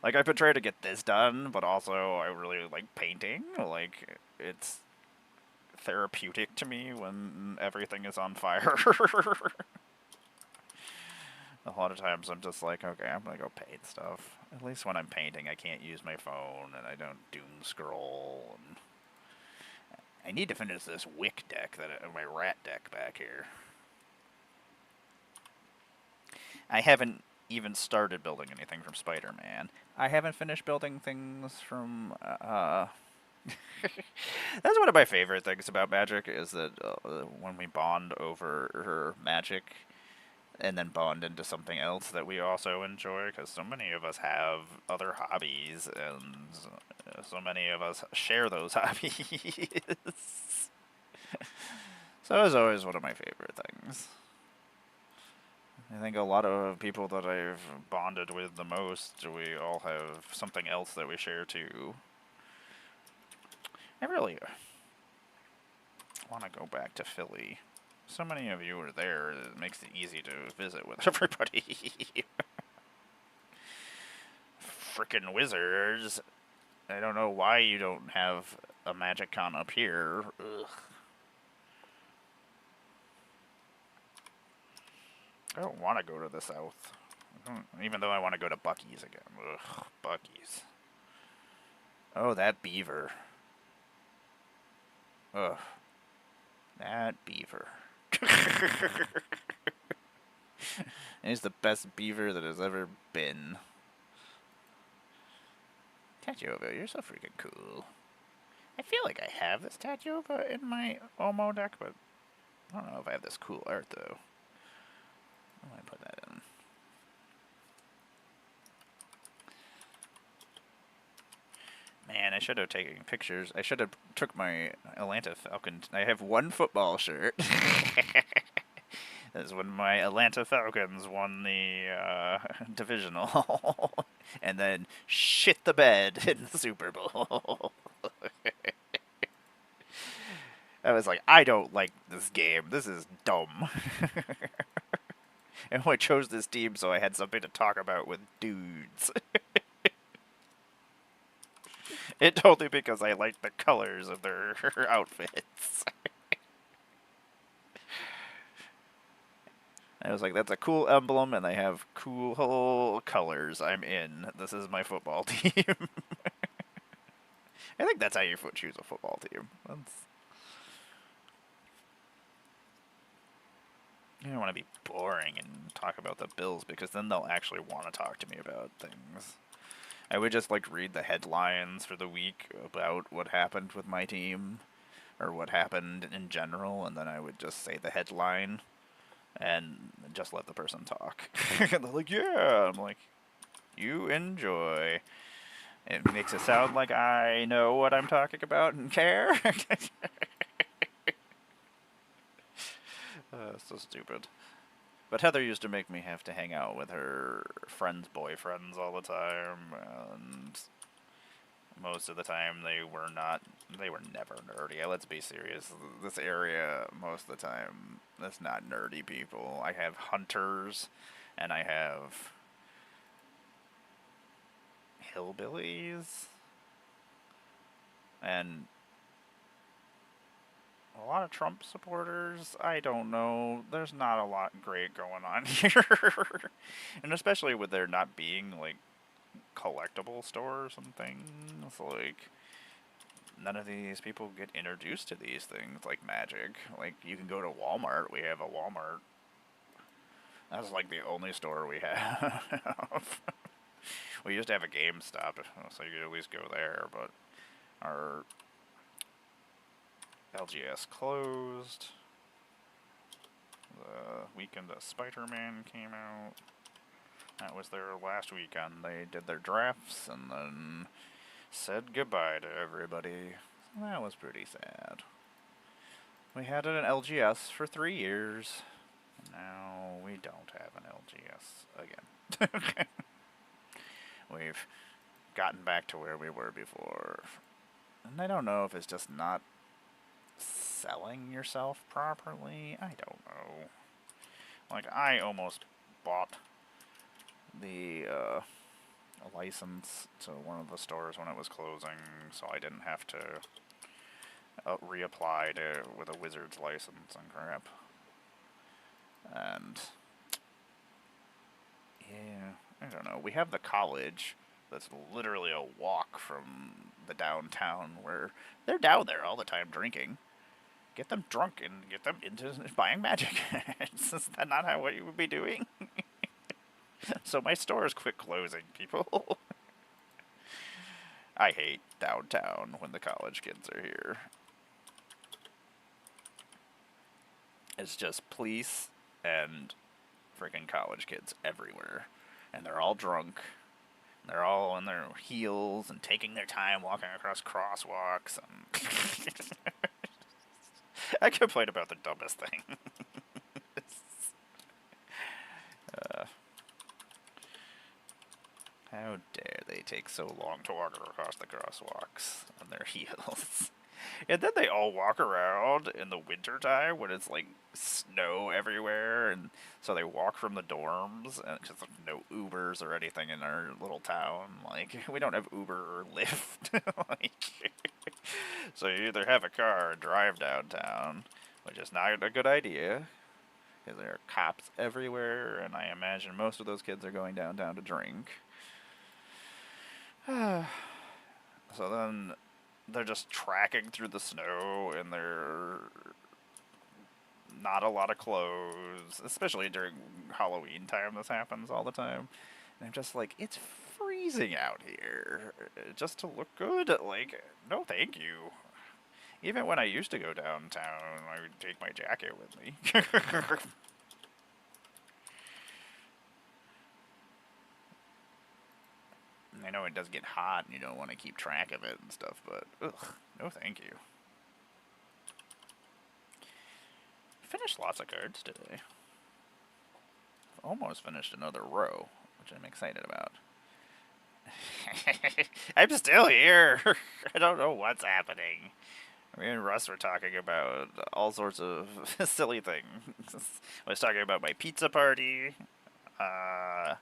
Speaker 1: Like, I've been trying to get this done, but also I really like painting. Like, it's therapeutic to me when everything is on fire. A lot of times I'm just like, okay, I'm gonna go paint stuff. At least when I'm painting, I can't use my phone and I don't doom scroll. And I need to finish this wick deck, my rat deck back here. I haven't even started building anything from Spider-Man. I haven't finished building things from, That's one of my favorite things about Magic, is that when we bond over Magic, and then bond into something else that we also enjoy, because so many of us have other hobbies, and so many of us share those hobbies. So it's always one of my favorite things. I think a lot of people that I've bonded with the most, we all have something else that we share too. I really want to go back to Philly. So many of you are there, it makes it easy to visit with everybody. Frickin' wizards. I don't know why you don't have a Magic Con up here. Ugh. I don't want to go to the south. Even though I want to go to Buc-ee's again. Ugh, Buc-ee's. Oh, that beaver. Ugh. That beaver. He's the best beaver that has ever been. Tatiova, you're so freaking cool. I feel like I have this Tatiova in my Omo deck, but I don't know if I have this cool art, though. Where do I put that in? Man, I should have taken pictures. I should have took my Atlanta Falcons. I have one football shirt. That's when my Atlanta Falcons won the divisional. And then shit the bed in the Super Bowl. I was like, I don't like this game. This is dumb. And I chose this team so I had something to talk about with dudes. It only because I liked the colors of their outfits. I was like, that's a cool emblem, and they have cool colors. I'm in. This is my football team. I think that's how you choose a football team. You don't want to be boring and talk about the Bills, because then they'll actually want to talk to me about things. I would just like read the headlines for the week about what happened with my team, or what happened in general, and then I would just say the headline and just let the person talk. They're like, yeah. I'm like, you enjoy. It makes it sound like I know what I'm talking about and care. So stupid. But Heather used to make me have to hang out with her friends' boyfriends all the time, and most of the time they were never nerdy. Let's be serious. This area, most of the time, that's not nerdy people. I have hunters, and I have hillbillies, and a lot of Trump supporters. I don't know. There's not a lot great going on here. And especially with there not being, like, collectible stores and things, like, none of these people get introduced to these things like Magic. Like, you can go to Walmart. We have a Walmart. That's like the only store we have. We used to have a GameStop, so you could at least go there, but our LGS closed. The weekend that Spider-Man came out. That was their last weekend. They did their drafts and then said goodbye to everybody. That was pretty sad. We had an LGS for 3 years. Now we don't have an LGS again. We've gotten back to where we were before. And I don't know if it's just not selling yourself properly. I don't know. Like, I almost bought the a license to one of the stores when it was closing, so I didn't have to reapply with a Wizards license and crap. And don't know. We have the college that's literally a walk from the downtown where they're down there all the time drinking. Get them drunk and get them into buying magic. Is that not how what you would be doing? So my stores quit closing, people. I hate downtown when the college kids are here. It's just police and freaking college kids everywhere. And they're all drunk. They're all in their heels and taking their time walking across crosswalks. And I complain about the dumbest thing. How dare they take so long to walk across the crosswalks on their heels? And then they all walk around in the wintertime when it's like snow everywhere, and so they walk from the dorms, and because there's no Ubers or anything in our little town. Like, we don't have Uber or Lyft. Like, so you either have a car or drive downtown, which is not a good idea, because there are cops everywhere, and I imagine most of those kids are going downtown to drink. So then they're just tracking through the snow, and they're not a lot of clothes, especially during Halloween time. This happens all the time, and I'm just like, it's freezing out here. Just to look good, like, no, thank you. Even when I used to go downtown, I would take my jacket with me. I know it does get hot, and you don't want to keep track of it and stuff, but ugh, no, thank you. Finished lots of cards today. Almost finished another row, which I'm excited about. I'm still here. I don't know what's happening. Me and Russ were talking about all sorts of silly things. I was talking about my pizza party. I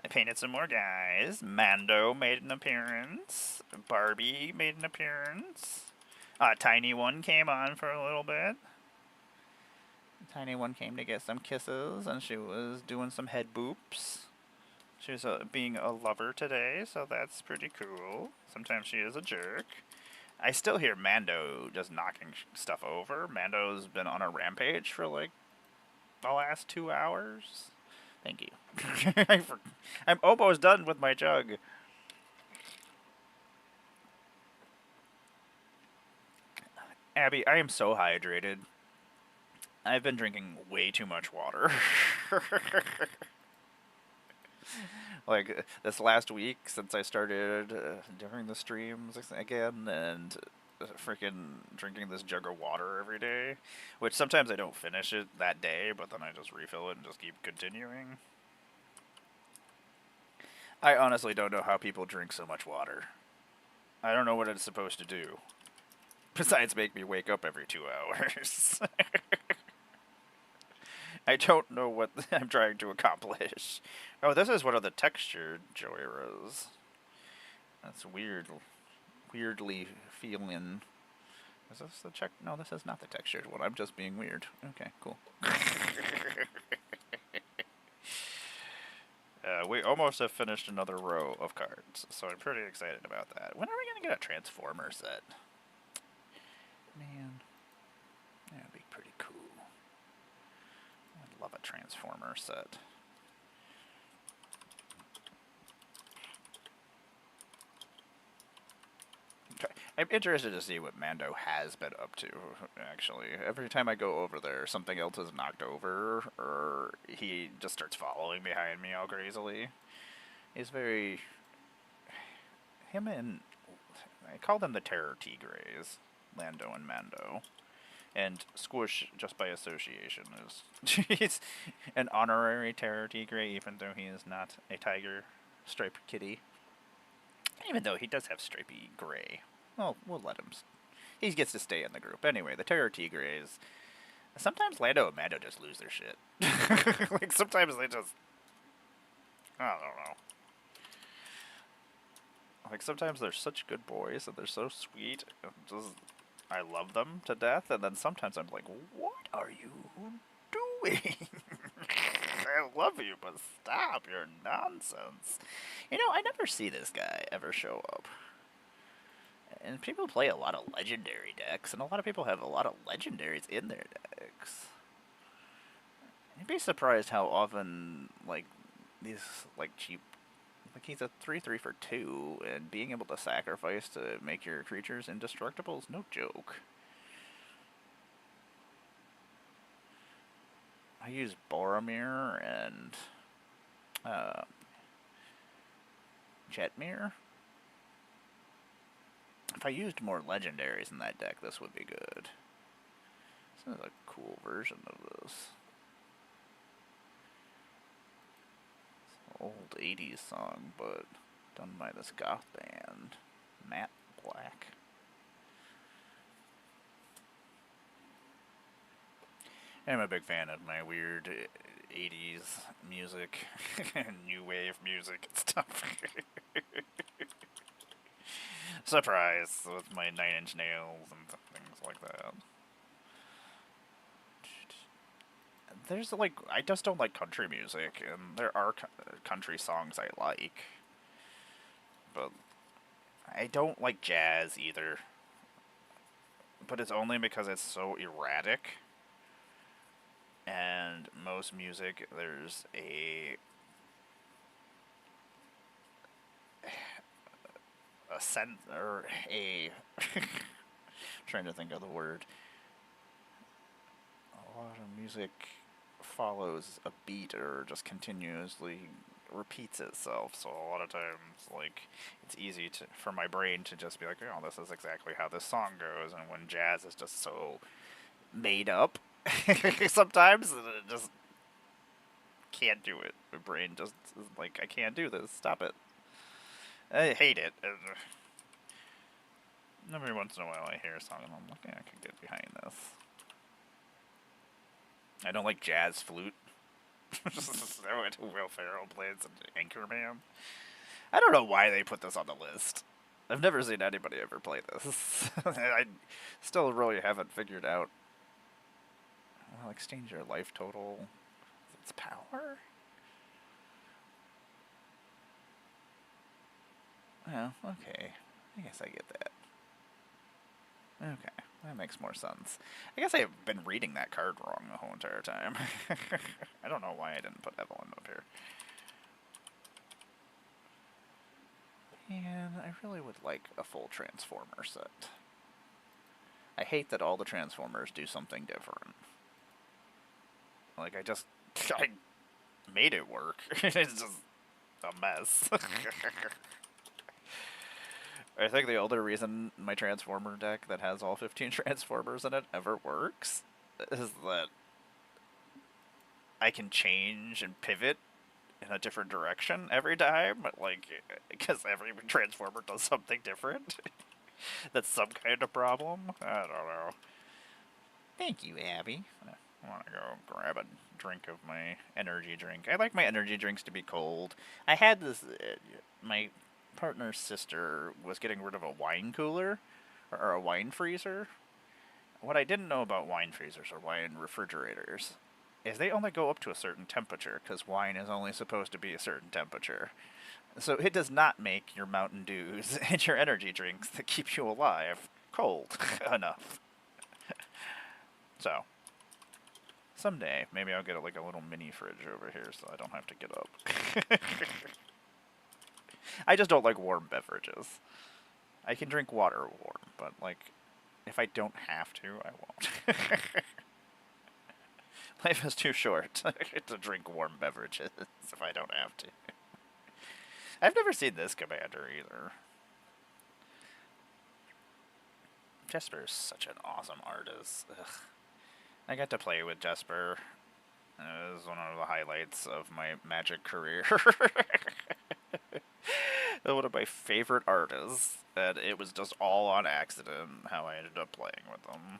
Speaker 1: painted some more guys. Mando made an appearance. Barbie made an appearance. Tiny One came on for a little bit. Tiny One came to get some kisses, and she was doing some head boops. She was being a lover today, so that's pretty cool. Sometimes she is a jerk. I still hear Mando just knocking stuff over. Mando's been on a rampage for like the last 2 hours. Thank you. I'm almost done with my jug. Abby, I am so hydrated. I've been drinking way too much water. Like, this last week, since I started doing the streams again, and freaking drinking this jug of water every day, which sometimes I don't finish it that day, but then I just refill it and just keep continuing. I honestly don't know how people drink so much water. I don't know what it's supposed to do, besides make me wake up every 2 hours. I don't know what I'm trying to accomplish. Oh, this is one of the textured Joyras. That's weird. Weirdly feeling. Is this the check? No, this is not the textured one. I'm just being weird. Okay, cool. We almost have finished another row of cards, so I'm pretty excited about that. When are we going to get a Transformer set? Man, that would be pretty cool. I'd love a Transformer set. I'm interested to see what Mando has been up to, actually. Every time I go over there, something else is knocked over, or he just starts following behind me all crazily. He's very... Him and... I call them the Terror Tigres, Lando and Mando. And Squish, just by association, is... he's an honorary Terror Tigre, even though he is not a tiger striped kitty. Even though he does have stripy gray. Well, we'll let him. He gets to stay in the group. Anyway, the Terror Tigres. Sometimes Lando and Mando just lose their shit. Like, sometimes they just... I don't know. Like, sometimes they're such good boys, and they're so sweet. And just, I love them to death, and then sometimes I'm like, what are you doing? I love you, but stop your nonsense. You know, I never see this guy ever show up. And people play a lot of legendary decks, and a lot of people have a lot of legendaries in their decks. You'd be surprised how often, like, these, like, cheap... Like, he's a 3/3 for 2, and being able to sacrifice to make your creatures indestructible is no joke. I use Boromir and Jetmir. If I used more legendaries in that deck, this would be good. This is a cool version of this. It's an old 80s song, but done by this goth band, Matte Black. I'm a big fan of my weird 80s music, new wave music and stuff. Surprise, with my 9 Inch Nails and things like that. There's like, I just don't like country music, and there are country songs I like. But I don't like jazz either. But it's only because it's so erratic. And most music, there's a sense, or a trying to think of the word. A lot of music follows a beat or just continuously repeats itself, so a lot of times, like, it's easy for my brain to just be like, oh, this is exactly how this song goes, and when jazz is just so made up, sometimes it just can't do it. My brain just is like, I can't do this, stop it. I hate it. Every once in a while I hear a song and I'm like, yeah, I can get behind this. I don't like jazz flute. What Will Ferrell plays in Anchorman. I don't know why they put this on the list. I've never seen anybody ever play this. I still really haven't figured out. Well, exchange your life total. Its power? Oh, okay. I guess I get that. Okay, that makes more sense. I guess I've been reading that card wrong the whole entire time. I don't know why I didn't put Evelyn up here. And I really would like a full Transformer set. I hate that all the Transformers do something different. Like, I made it work. It's just a mess. I think the only reason my Transformer deck that has all 15 Transformers in it ever works is that I can change and pivot in a different direction every time, like, because every Transformer does something different. That's some kind of problem. I don't know. Thank you, Abby. I want to go grab a drink of my energy drink. I like my energy drinks to be cold. I had this, my partner's sister was getting rid of a wine cooler, or a wine freezer. What I didn't know about wine freezers or wine refrigerators is they only go up to a certain temperature, because wine is only supposed to be a certain temperature. So it does not make your Mountain Dews and your energy drinks that keep you alive cold enough. So, someday, maybe I'll get like a little mini fridge over here so I don't have to get up. I just don't like warm beverages. I can drink water warm, but, like, if I don't have to, I won't. Life is too short to drink warm beverages if I don't have to. I've never seen this commander either. Jesper is such an awesome artist. Ugh. I got to play with Jesper. It was one of the highlights of my Magic career. One of my favorite artists, and it was just all on accident how I ended up playing with them.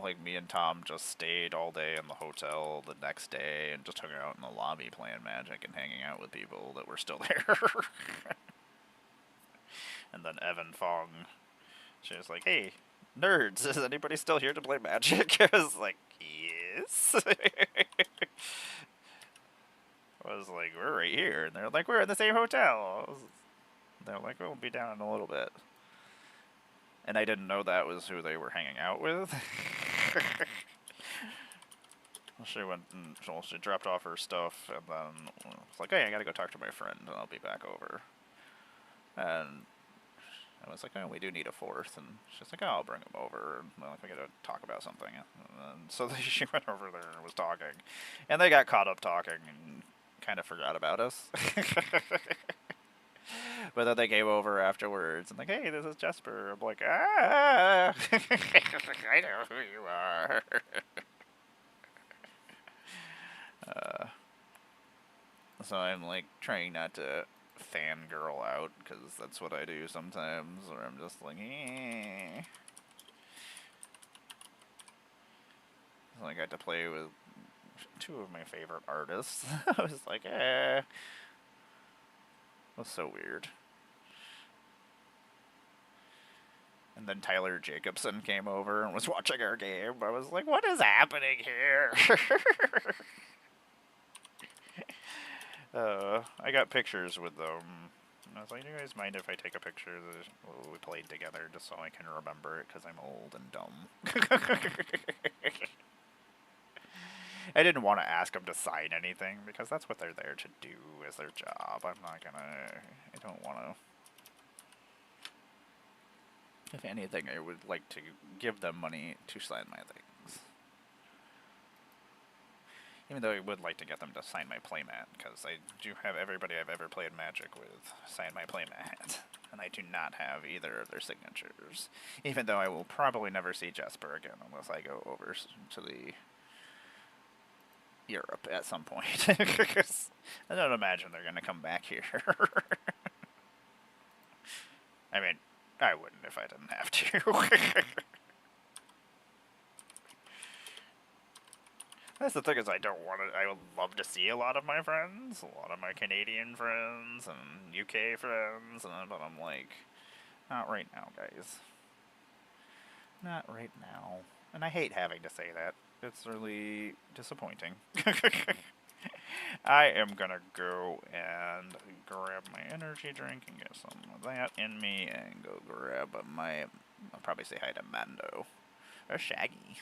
Speaker 1: Like, me and Tom just stayed all day in the hotel the next day and just hung out in the lobby playing Magic and hanging out with people that were still there. And then Evan Fong, she was like, hey, nerds, is anybody still here to play Magic? I was like, yeah. this? I was like, we're right here. And they're like, we're in the same hotel. They're like, we'll be down in a little bit. And I didn't know that was who they were hanging out with. She went and she dropped off her stuff, and then was like, hey, I gotta go talk to my friend, and I'll be back over. And I was like, oh, we do need a fourth. And she's like, oh, I'll bring him over. And like, we gotta talk about something. And so she went over there and was talking. And they got caught up talking and kind of forgot about us. But then they came over afterwards and like, hey, this is Jesper. I'm like, ah, I know who you are. So I'm like trying not to fangirl out, because that's what I do sometimes, where I'm just like, eh. So I got to play with two of my favorite artists. I was like, eh. It was so weird. And then Tyler Jacobson came over and was watching our game. I was like, what is happening here? I got pictures with them. And I was like, do you guys mind if I take a picture that we played together, just so I can remember it, because I'm old and dumb. I didn't want to ask them to sign anything, because that's what they're there to do, as their job. I'm not gonna... I don't want to... If anything, I would like to give them money to sign my things. Even though I would like to get them to sign my playmat, because I do have everybody I've ever played Magic with sign my playmat, and I do not have either of their signatures. Even though I will probably never see Jesper again unless I go over to the Europe at some point. I don't imagine they're going to come back here. I mean, I wouldn't if I didn't have to. That's the thing, is I don't want to... I would love to see a lot of my friends, a lot of my Canadian friends and UK friends, but I'm like, not right now, guys. Not right now. And I hate having to say that. It's really disappointing. I am gonna go and grab my energy drink and get some of that in me, and go grab my... I'll probably say hi to Mando. Or Shaggy.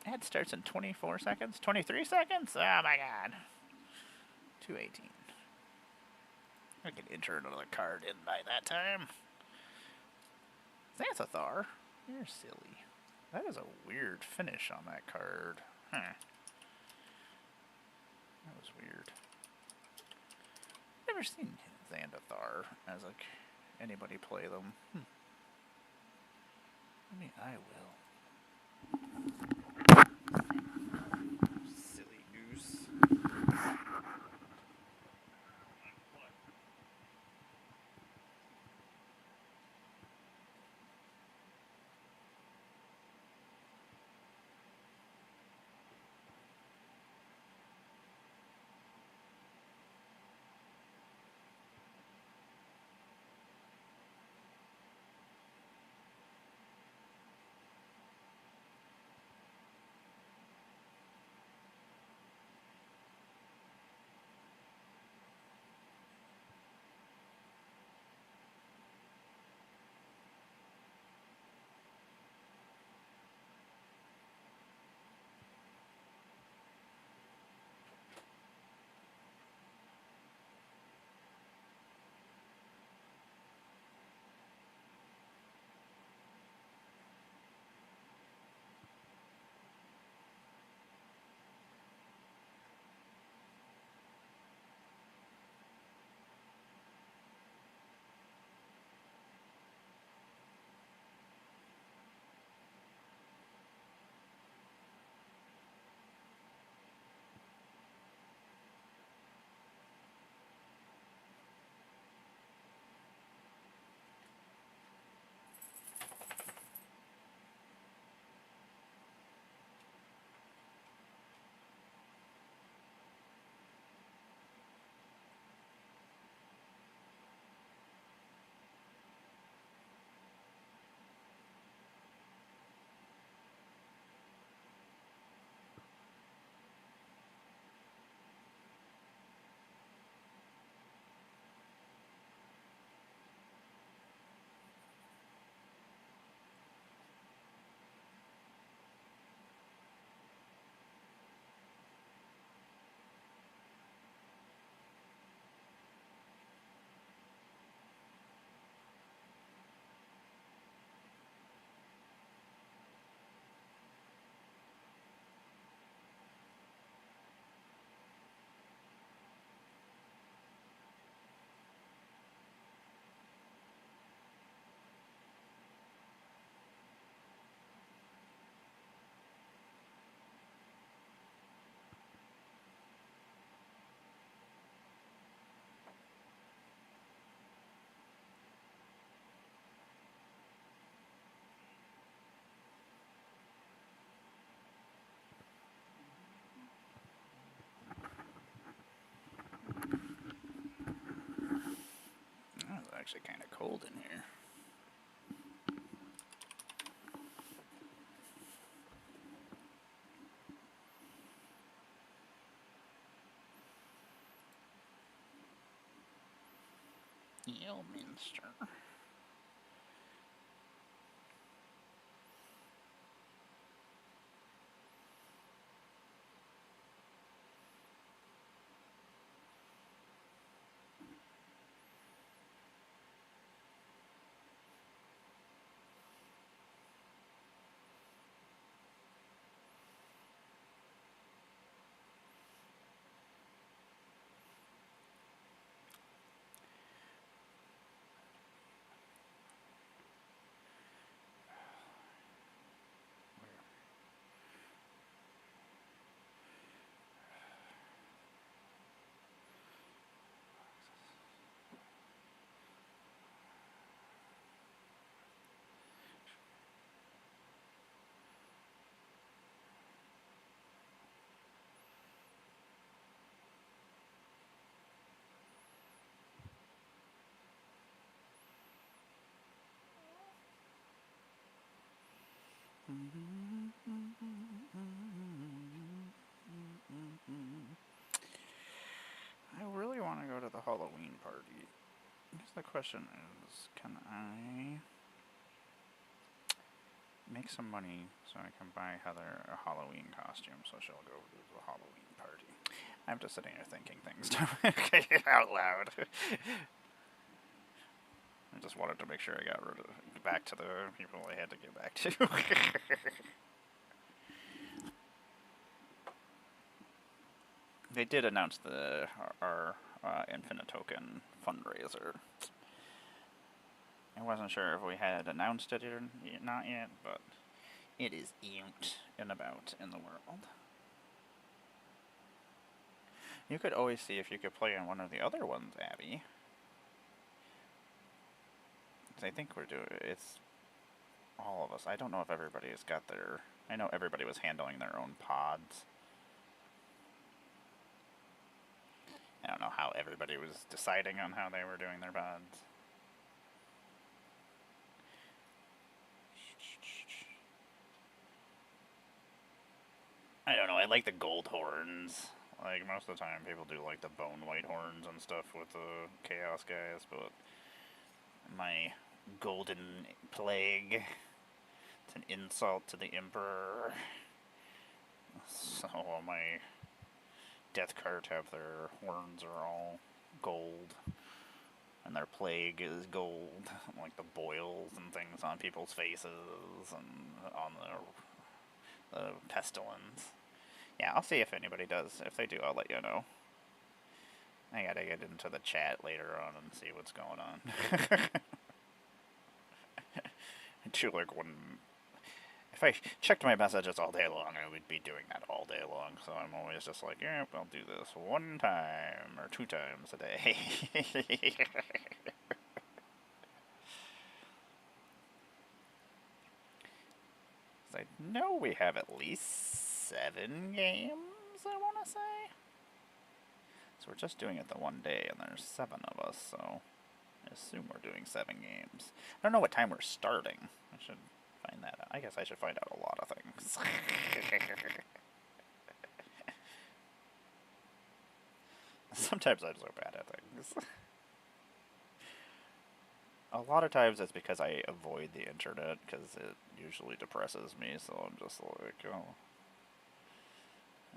Speaker 1: Ad starts in 24 seconds? 23 seconds? Oh my god. 2:18. I can enter another card in by that time. Xanthathar? You're silly. That is a weird finish on that card. Huh. That was weird. Never seen Xanthathar as like anybody play them. Maybe I will. Silly goose. actually kind of cold in here. Elminster. I really want to go to the Halloween party. I guess the question is, can I make some money so I can buy Heather a Halloween costume so she'll go to the Halloween party? I'm just sitting here thinking things out loud. I just wanted to make sure I got back to the people I had to get back to. They did announce our Infinite Token fundraiser. I wasn't sure if we had announced it or not yet, but it is out and about in the world. You could always see if you could play on one of the other ones, Abby. I think we're doing it's all of us. I don't know if everybody's got their. I know everybody was handling their own pods. I don't know how everybody was deciding on how they were doing their pods. I don't know. I like the gold horns. Like most of the time, people do like the bone white horns and stuff with the chaos guys, but my golden plague. It's an insult to the Emperor. So my death cart have their horns are all gold. And their plague is gold. Like the boils and things on people's faces and on the pestilence. Yeah, I'll see if anybody does. If they do, I'll let you know. I gotta get into the chat later on and see what's going on. If I checked my messages all day long, I would be doing that all day long. So I'm always just like, yeah, I'll do this one time or 2 times a day. I know we have at least 7 games, I want to say. So we're just doing it the one day, and there's 7 of us, so I assume we're doing 7 games. I don't know what time we're starting. I should find that out. I guess I should find out a lot of things. Sometimes I'm so bad at things. A lot of times it's because I avoid the internet, because it usually depresses me, so I'm just like, oh,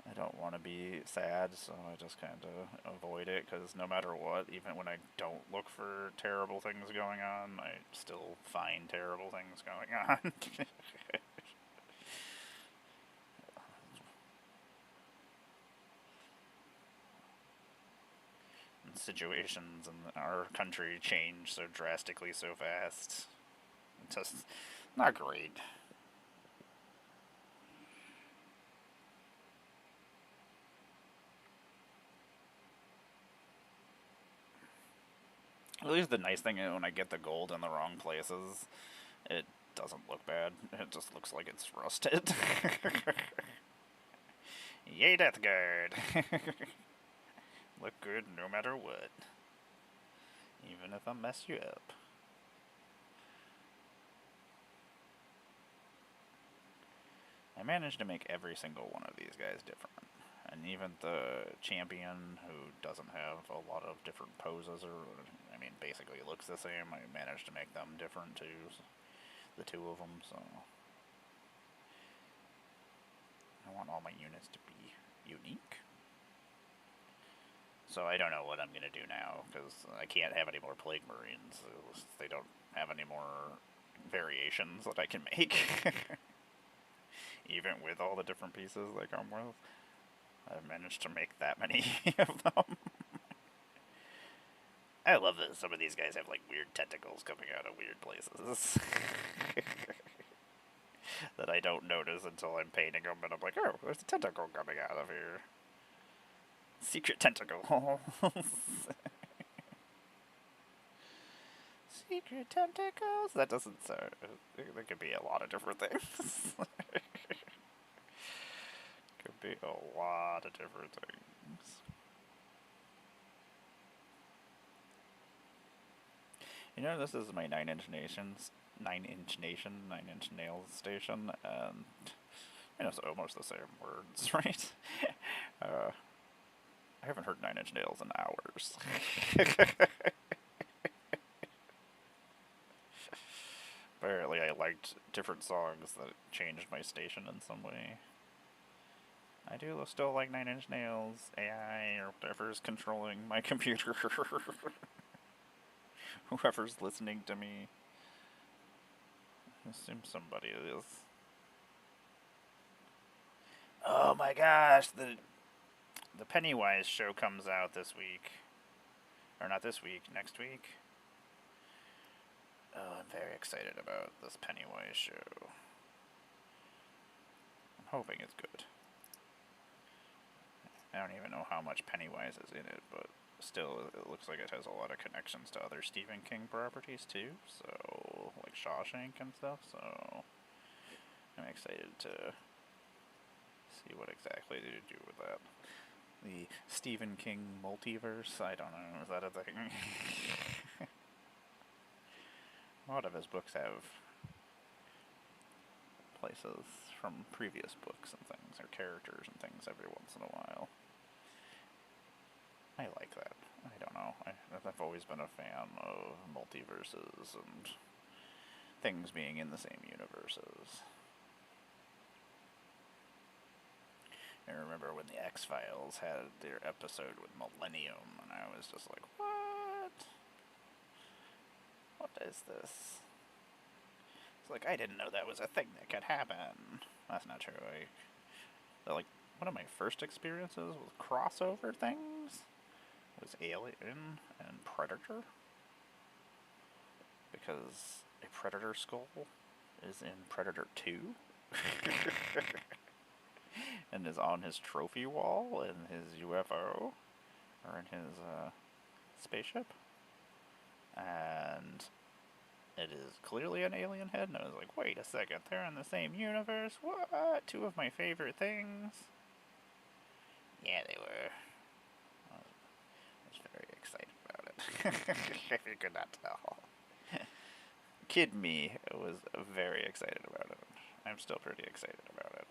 Speaker 1: I don't want to be sad, so I just kind of avoid it, because no matter what, even when I don't look for terrible things going on, I still find terrible things going on. Situations in our country change so drastically so fast. It's just not great. At least the nice thing is when I get the gold in the wrong places, it doesn't look bad. It just looks like it's rusted. Yay, Death Guard! Look good no matter what. Even if I mess you up. I managed to make every single one of these guys different. And even the champion, who doesn't have a lot of different poses, or, I mean, basically looks the same, I managed to make them different too, the two of them, so. I want all my units to be unique. So I don't know what I'm going to do now, because I can't have any more Plague Marines. They don't have any more variations that I can make. Even with all the different pieces they come with. I've managed to make that many of them. I love that some of these guys have like weird tentacles coming out of weird places. That I don't notice until I'm painting them, and I'm like, oh, there's a tentacle coming out of here. Secret tentacle. Secret tentacles? That doesn't sound... There could be a lot of different things. Could be a lot of different things. You know, this is my 9-inch nations. 9-inch nation, 9-inch nails station, and you know, it's almost the same words, right? I haven't heard 9-inch nails in hours. Apparently I liked different songs that changed my station in some way. I do still like 9-inch nails, AI, or whatever's controlling my computer. Whoever's listening to me. I assume somebody is. Oh my gosh, the Pennywise show comes out this week. Or not this week, next week. Oh, I'm very excited about this Pennywise show. I'm hoping it's good. I don't even know how much Pennywise is in it, but still, it looks like it has a lot of connections to other Stephen King properties too, so, like Shawshank and stuff, so I'm excited to see what exactly to do with that. The Stephen King multiverse, I don't know, is that a thing? A lot of his books have places from previous books and things, or characters and things every once in a while. I like that. I don't know. I've always been a fan of multiverses and things being in the same universes. I remember when the X-Files had their episode with Millennium, and I was just like, what? What is this? It's like, I didn't know that was a thing that could happen. That's not true. Like, one of my first experiences with crossover things was Alien and Predator. Because a Predator skull is in Predator 2. And is on his trophy wall in his UFO. Or in his spaceship. And it is clearly an alien head, and I was like, wait a second, they're in the same universe? What? Two of my favorite things? Yeah, they were. I was very excited about it. If you could not tell. Kid me was very excited about it. I'm still pretty excited about it.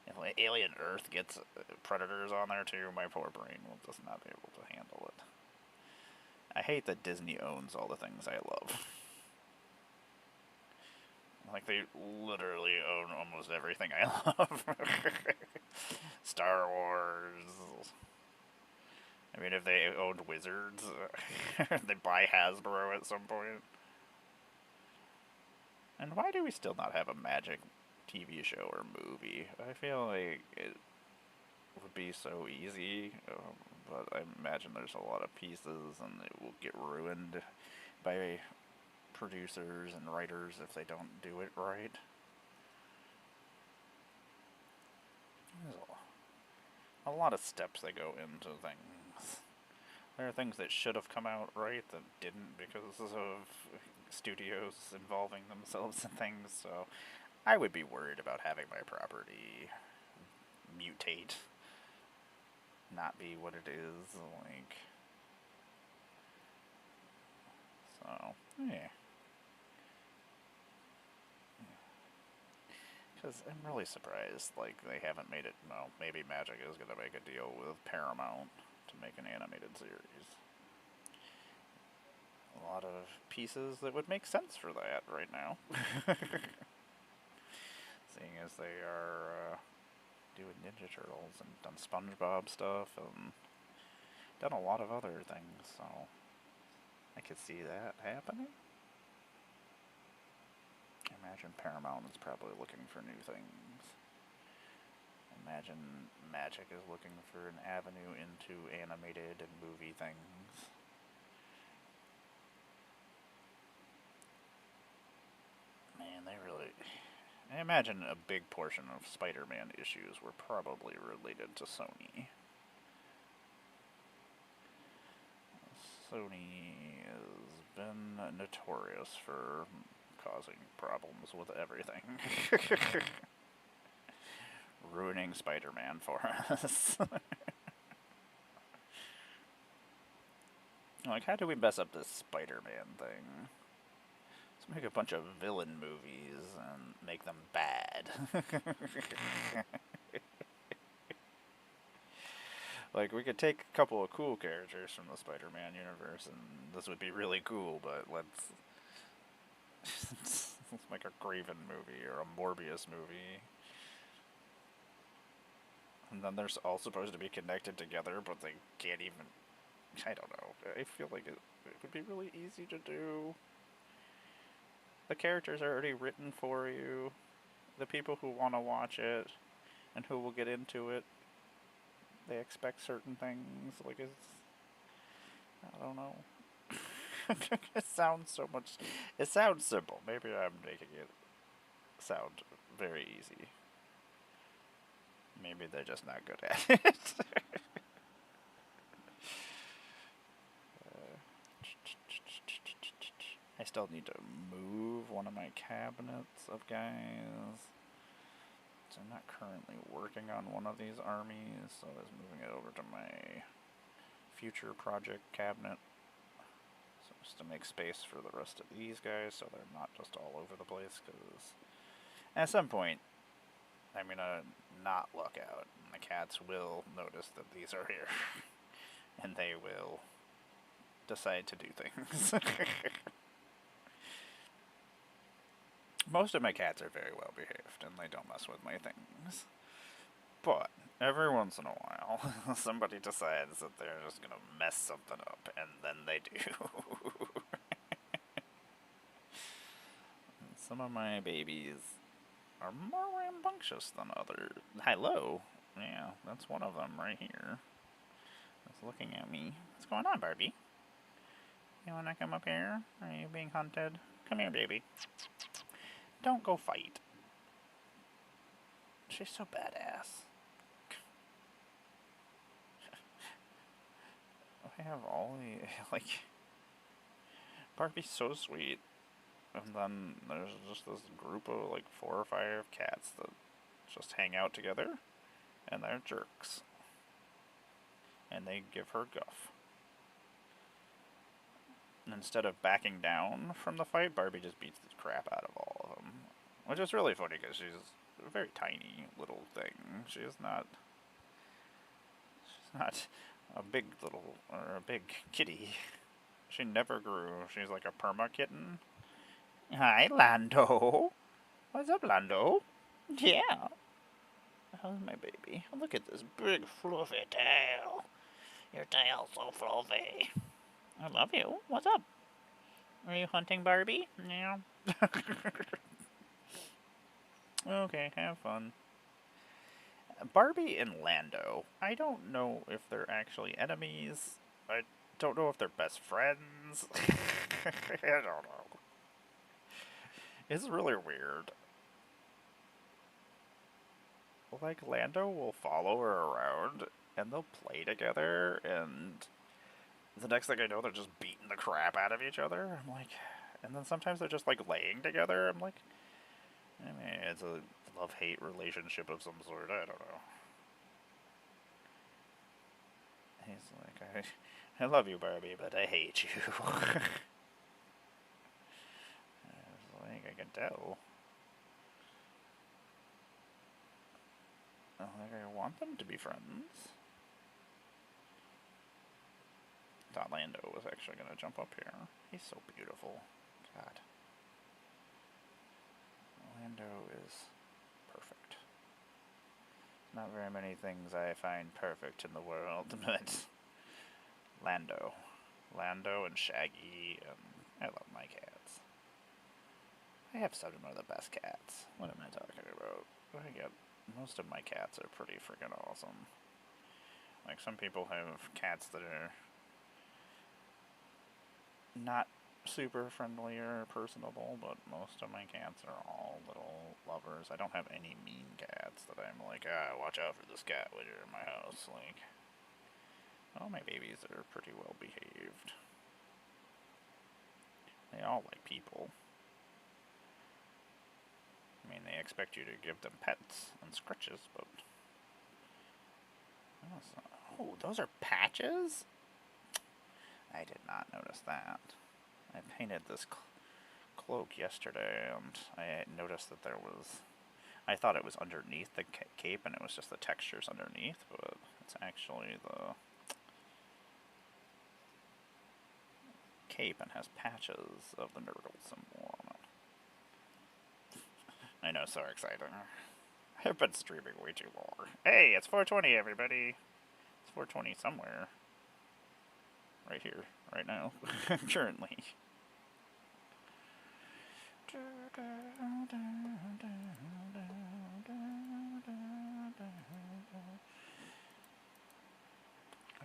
Speaker 1: If like, Alien Earth gets predators on there too, my poor brain will just not be able to handle it. I hate that Disney owns all the things I love. Like, they literally own almost everything I love. Star Wars. I mean, if they owned Wizards, they'd buy Hasbro at some point. And why do we still not have a Magic TV show or movie? I feel like it would be so easy, but I imagine there's a lot of pieces and it will get ruined by producers and writers if they don't do it right. There's a lot of steps that go into things. There are things that should have come out right that didn't because of studios involving themselves in things, so I would be worried about having my property mutate, not be what it is, like... So, yeah. Because I'm really surprised, like, they haven't made it, well, maybe Magic is going to make a deal with Paramount to make an animated series. A lot of pieces that would make sense for that right now. Seeing as they are doing Ninja Turtles and done SpongeBob stuff and done a lot of other things, so I could see that happening. I imagine Paramount is probably looking for new things. Imagine Magic is looking for an avenue into animated and movie things. Man, they really... I imagine a big portion of Spider-Man issues were probably related to Sony. Sony has been notorious for causing problems with everything. Ruining Spider-Man for us. Like, how do we mess up this Spider-Man thing? Let's make a bunch of villain movies and make them bad. Like, we could take a couple of cool characters from the Spider-Man universe, and this would be really cool, but let's make a Craven movie or a Morbius movie. And then they're all supposed to be connected together, but they can't even... I don't know. I feel like it would be really easy to do. The characters are already written for you. The people who want to watch it and who will get into it, they expect certain things. Like, it's... I don't know. It sounds so much... It sounds simple. Maybe I'm making it sound very easy. Maybe they're just not good at it. I still need to move one of my cabinets of guys. So I'm not currently working on one of these armies, so I was moving it over to my future project cabinet. So just to make space for the rest of these guys so they're not just all over the place, because at some point I'm gonna not look out, and the cats will notice that these are here. And they will decide to do things. Most of my cats are very well behaved, and they don't mess with my things. But every once in a while, somebody decides that they're just gonna mess something up, and then they do. Some of my babies are more rambunctious than others. Hello. Yeah, that's one of them right here. It's looking at me. What's going on, Barbie? You wanna come up here? Are you being hunted? Come here, baby. Don't go fight. She's so badass. I have all the, like... Barbie's so sweet. And then there's just this group of, like, 4 or 5 cats that just hang out together. And they're jerks. And they give her guff. And instead of backing down from the fight, Barbie just beats the crap out of all of them. Which is really funny, because she's a very tiny little thing. She's not a big little, or a big kitty. She never grew. She's like a perma kitten. Hi, Lando. What's up, Lando? Yeah. How's my baby? Look at this big fluffy tail. Your tail's so fluffy. I love you. What's up? Are you hunting Barbie? Yeah. Okay, have fun. Barbie and Lando, I don't know if they're actually enemies. I don't know if they're best friends. I don't know. It's really weird. Like, Lando will follow her around, and they'll play together, and the next thing I know, they're just beating the crap out of each other. I'm like... And then sometimes they're just, like, laying together. I'm like... I mean, it's a love-hate relationship of some sort. I don't know. He's like, I love you, Barbie, but I hate you. think I can tell. I think I want them to be friends. Thought Lando was actually going to jump up here. He's so beautiful. God. Lando is perfect. Not very many things I find perfect in the world, but Lando. Lando and Shaggy, and I love my cats. I have some of the best cats. What am I talking about? Most of my cats are pretty freaking awesome. Like, some people have cats that are not super friendly or personable, but most of my cats are all little lovers. I don't have any mean cats that I'm like, watch out for this cat when you're in my house. Like, all my babies are pretty well behaved. They all like people. I mean, they expect you to give them pets and scratches, but... Oh, those are patches? I did not notice that. I painted this cloak yesterday, and I noticed that there was... I thought it was underneath the cape, and it was just the textures underneath, but it's actually the cape and has patches of the Nurgle symbol on it. I know, so exciting. I've been streaming way too long. Hey, it's 420, everybody. It's 420 somewhere. Right here, right now, currently. I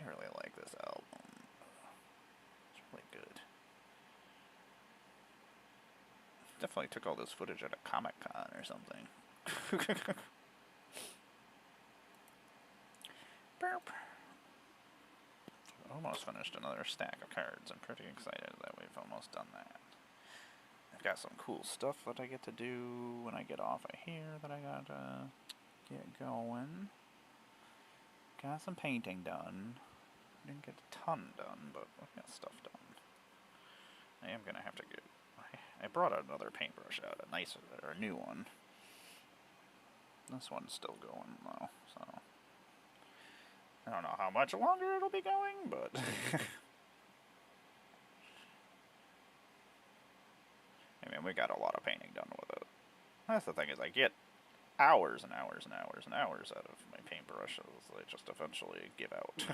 Speaker 1: really like this album. It's really good. Definitely took all this footage at a Comic-Con or something. Burp. Almost finished another stack of cards. I'm pretty excited that we've almost done that. I've got some cool stuff that I get to do when I get off of here that I gotta get going. Got some painting done. Didn't get a ton done, but I've got stuff done. I am gonna have to get... I brought another paintbrush out, a nicer, or a new one. This one's still going though, so... I don't know how much longer it'll be going, but... I mean, we got a lot of painting done with it. That's the thing, is I get hours and hours and hours and hours out of my paintbrushes. They just eventually give out.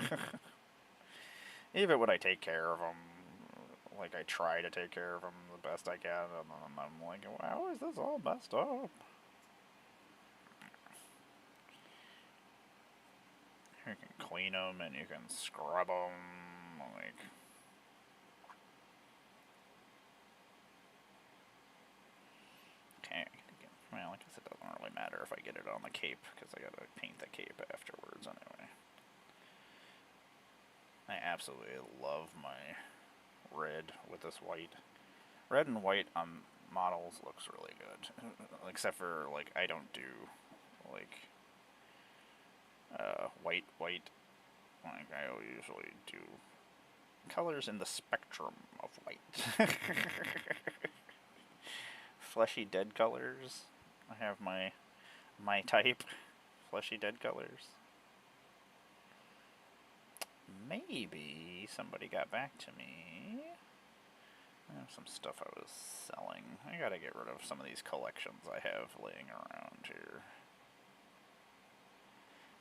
Speaker 1: Even when I take care of them, like, I try to take care of them the best I can, and then I'm like, wow, is this all messed up? You can clean them, and you can scrub them, like... Okay, well, I guess it doesn't really matter if I get it on the cape, because I gotta paint the cape afterwards anyway. I absolutely love my red with this white. Red and white on models looks really good. Except for, like, I don't do, like, white. Like, I usually do colors in the spectrum of white. Fleshy dead colors. I have my type. Fleshy dead colors. Maybe somebody got back to me. I have some stuff I was selling. I gotta get rid of some of these collections I have laying around here.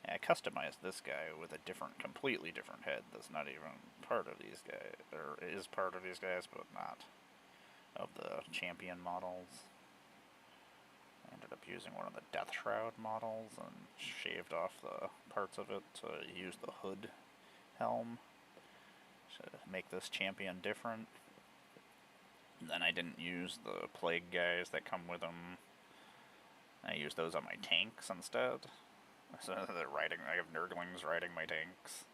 Speaker 1: I customized this guy with a completely different head that's not even part of these guys, or is part of these guys, but not of the champion models. I ended up using one of the Death Shroud models and shaved off the parts of it to use the hood helm to make this champion different. And then I didn't use the plague guys that come with them. I used those on my tanks instead. So they're riding, I have Nurglings riding my tanks.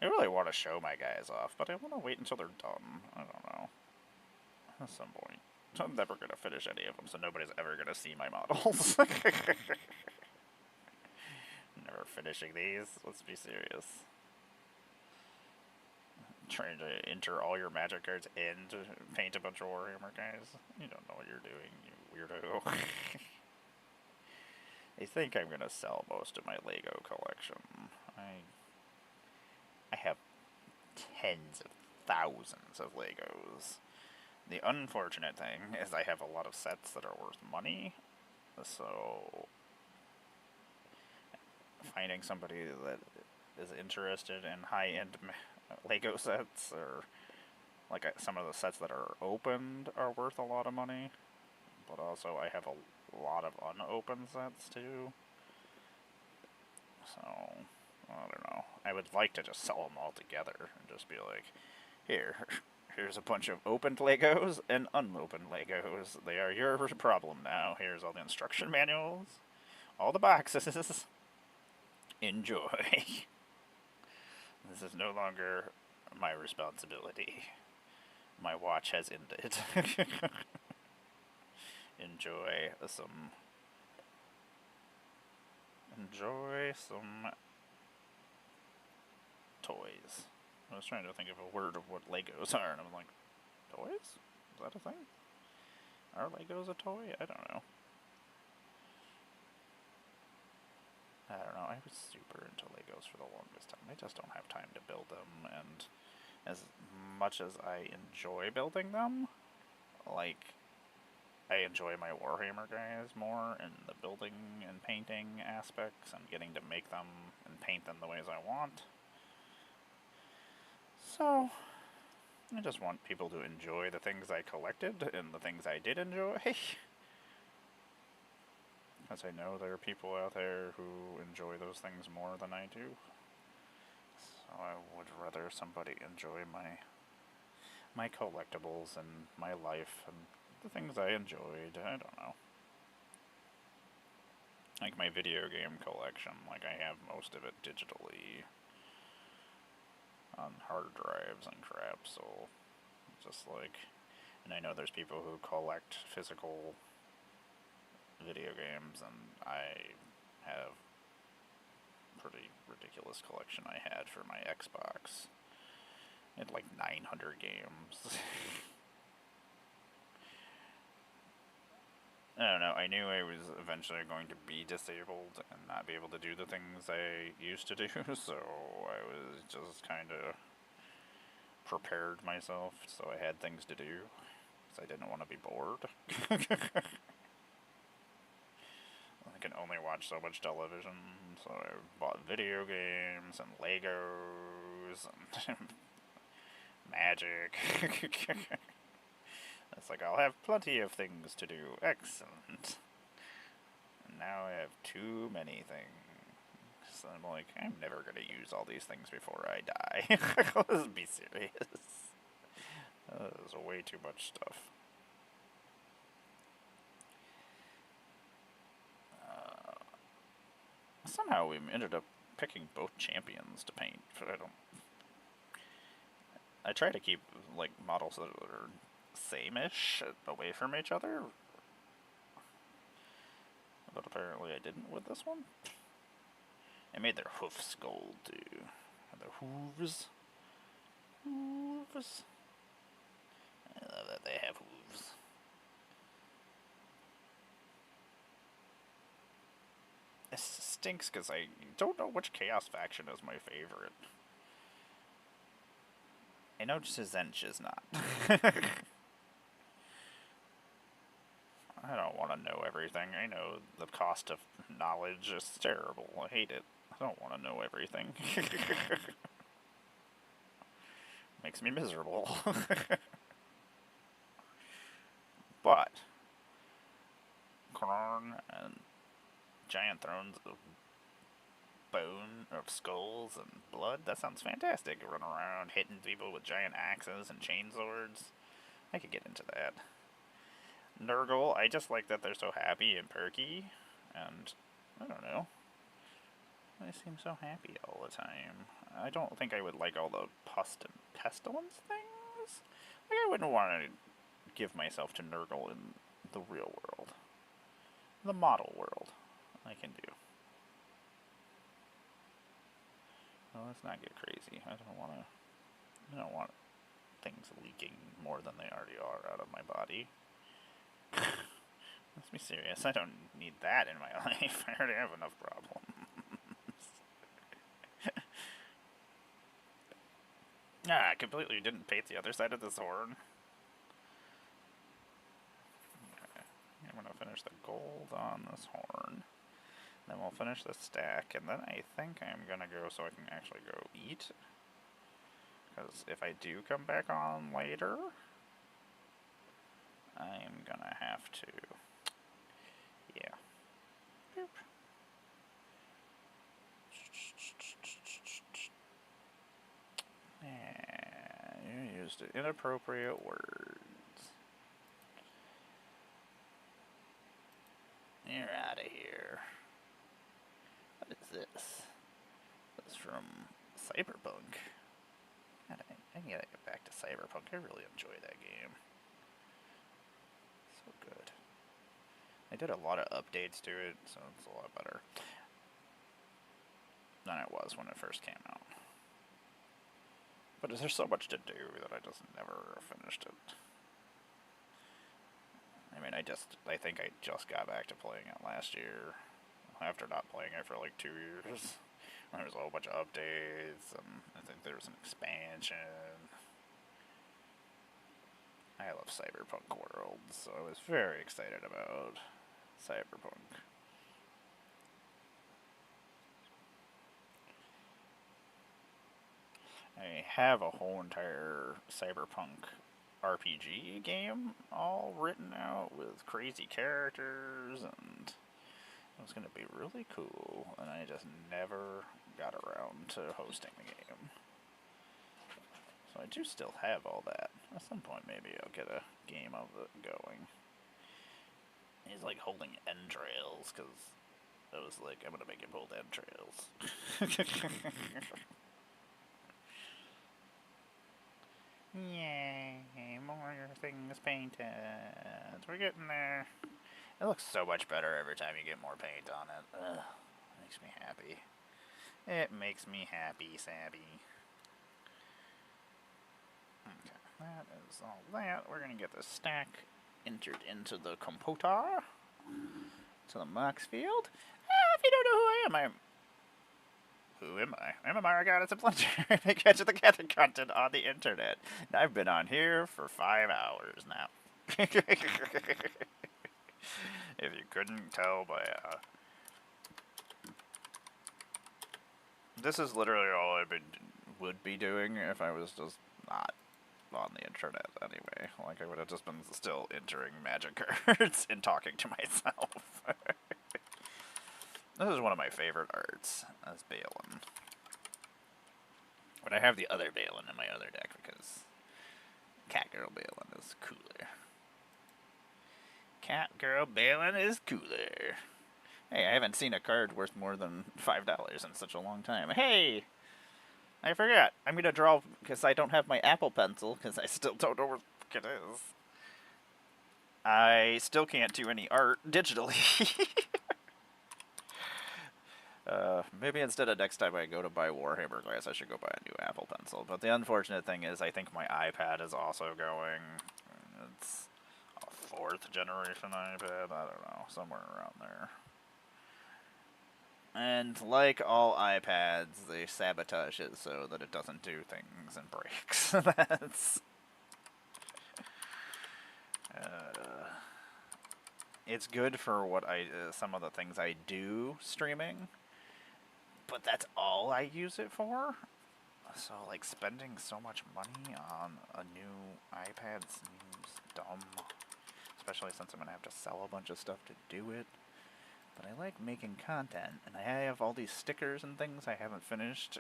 Speaker 1: I really want to show my guys off, but I want to wait until they're done. I don't know. At some point. I'm never going to finish any of them, so nobody's ever going to see my models. Never finishing these. Let's be serious. Trying to enter all your magic cards and to paint a bunch of Warhammer guys. You don't know what you're doing, you weirdo. I think I'm gonna sell most of my Lego collection. I have tens of thousands of Legos. The unfortunate thing is I have a lot of sets that are worth money, so finding somebody that is interested in high-end Lego sets, or like some of the sets that are opened are worth a lot of money, but also I have a lot of unopened sets too, so I don't know. I would like to just sell them all together and just be like, here's a bunch of opened Legos and unopened Legos. They are your problem now. Here's all the instruction manuals, all the boxes. Enjoy. This is no longer my responsibility. My watch has ended. Enjoy some toys. I was trying to think of a word of what Legos are, and I'm like, toys? Is that a thing? Are Legos a toy? I don't know. I was super into Legos for the longest time. I just don't have time to build them, and as much as I enjoy building them, like, I enjoy my Warhammer guys more in the building and painting aspects and getting to make them and paint them the ways I want. So, I just want people to enjoy the things I collected and the things I did enjoy. Because I know there are people out there who enjoy those things more than I do. So I would rather somebody enjoy my collectibles and my life and the things I enjoyed. I don't know. Like my video game collection, like I have most of it digitally on hard drives and crap, so just like, and I know there's people who collect physical video games, and I have a pretty ridiculous collection I had for my Xbox. I had like 900 games. I don't know, I knew I was eventually going to be disabled and not be able to do the things I used to do, so I was just kind of prepared myself so I had things to do, because I didn't want to be bored. I can only watch so much television, so I bought video games and Legos and magic. It's like, I'll have plenty of things to do. Excellent. And now I have too many things. So I'm like, I'm never going to use all these things before I die. Let's be serious. There's way too much stuff. Somehow we ended up picking both champions to paint, but I try to keep, like, models that are same-ish away from each other, but apparently I didn't with this one. I made their hoofs gold too. And their hooves. Hooves. I love that they have hooves. It stinks because I don't know which Chaos faction is my favorite. I know Zench is not. I don't want to know everything. I know the cost of knowledge is terrible. I hate it. I don't want to know everything. Makes me miserable. But Karn and giant thrones of bone, of skulls and blood, that sounds fantastic. Run around hitting people with giant axes and chainswords. I could get into that. Nurgle, I just like that they're so happy and perky, and I don't know. They seem so happy all the time. I don't think I would like all the pus and pestilence things. Like, I wouldn't want to give myself to Nurgle in the real world. The model world, I can do. Well, let's not get crazy. I don't want to I don't want things leaking more than they already are out of my body. Let's be serious. I don't need that in my life. I already have enough problems. Ah, I completely didn't paint the other side of this horn. Okay. I'm gonna finish the gold on this horn. Then we'll finish the stack, and then I think I'm gonna go so I can actually go eat. Because if I do come back on later, I'm gonna have to. Yeah. Boop. Yeah, you used inappropriate words. You're out of here. What is this? This is from Cyberpunk. God, I gotta get back to Cyberpunk. I really enjoy that game. So good. They did a lot of updates to it, so it's a lot better than it was when it first came out. But there's so much to do that I just never finished it. I mean, I think I just got back to playing it last year, after not playing it for like 2 years. There was a whole bunch of updates, and I think there was an expansion. I love Cyberpunk World, so I was very excited about Cyberpunk. I have a whole entire Cyberpunk RPG game all written out with crazy characters, and it was going to be really cool, and I just never got around to hosting the game. So I do still have all that. At some point maybe I'll get a game of it going. He's like holding entrails, because I was like, I'm going to make him hold entrails. Yay, more things painted. We're getting there. It looks so much better every time you get more paint on it. Ugh, makes me happy. It makes me happy, Sabby. Okay, that is all that. We're gonna get the stack entered into the computer. To the Mox field. If you don't know who I am, who am I? I'm Emmara, Goddess of Plunger. I make edge of the gathered content on the internet. And I've been on here for 5 hours now. If you couldn't tell by this is literally all I would be doing if I was just not on the internet anyway. Like, I would have just been still entering magic cards and talking to myself. This is one of my favorite arts, as Balin. But I have the other Balin in my other deck because Catgirl Balin is cooler. Catgirl Balin is cooler. Hey, I haven't seen a card worth more than $5 in such a long time. Hey! I forgot. I'm going to draw because I don't have my Apple Pencil because I still don't know where it is. I still can't do any art digitally. Maybe instead of next time I go to buy Warhammer Glass, I should go buy a new Apple Pencil. But the unfortunate thing is I think my iPad is also going. It's a 4th generation iPad. I don't know. Somewhere around there. And like all iPads, they sabotage it so that it doesn't do things and breaks. That's... it's good for what some of the things I do streaming, but that's all I use it for. So, like, spending so much money on a new iPad seems dumb, especially since I'm going to have to sell a bunch of stuff to do it. But I like making content, and I have all these stickers and things I haven't finished.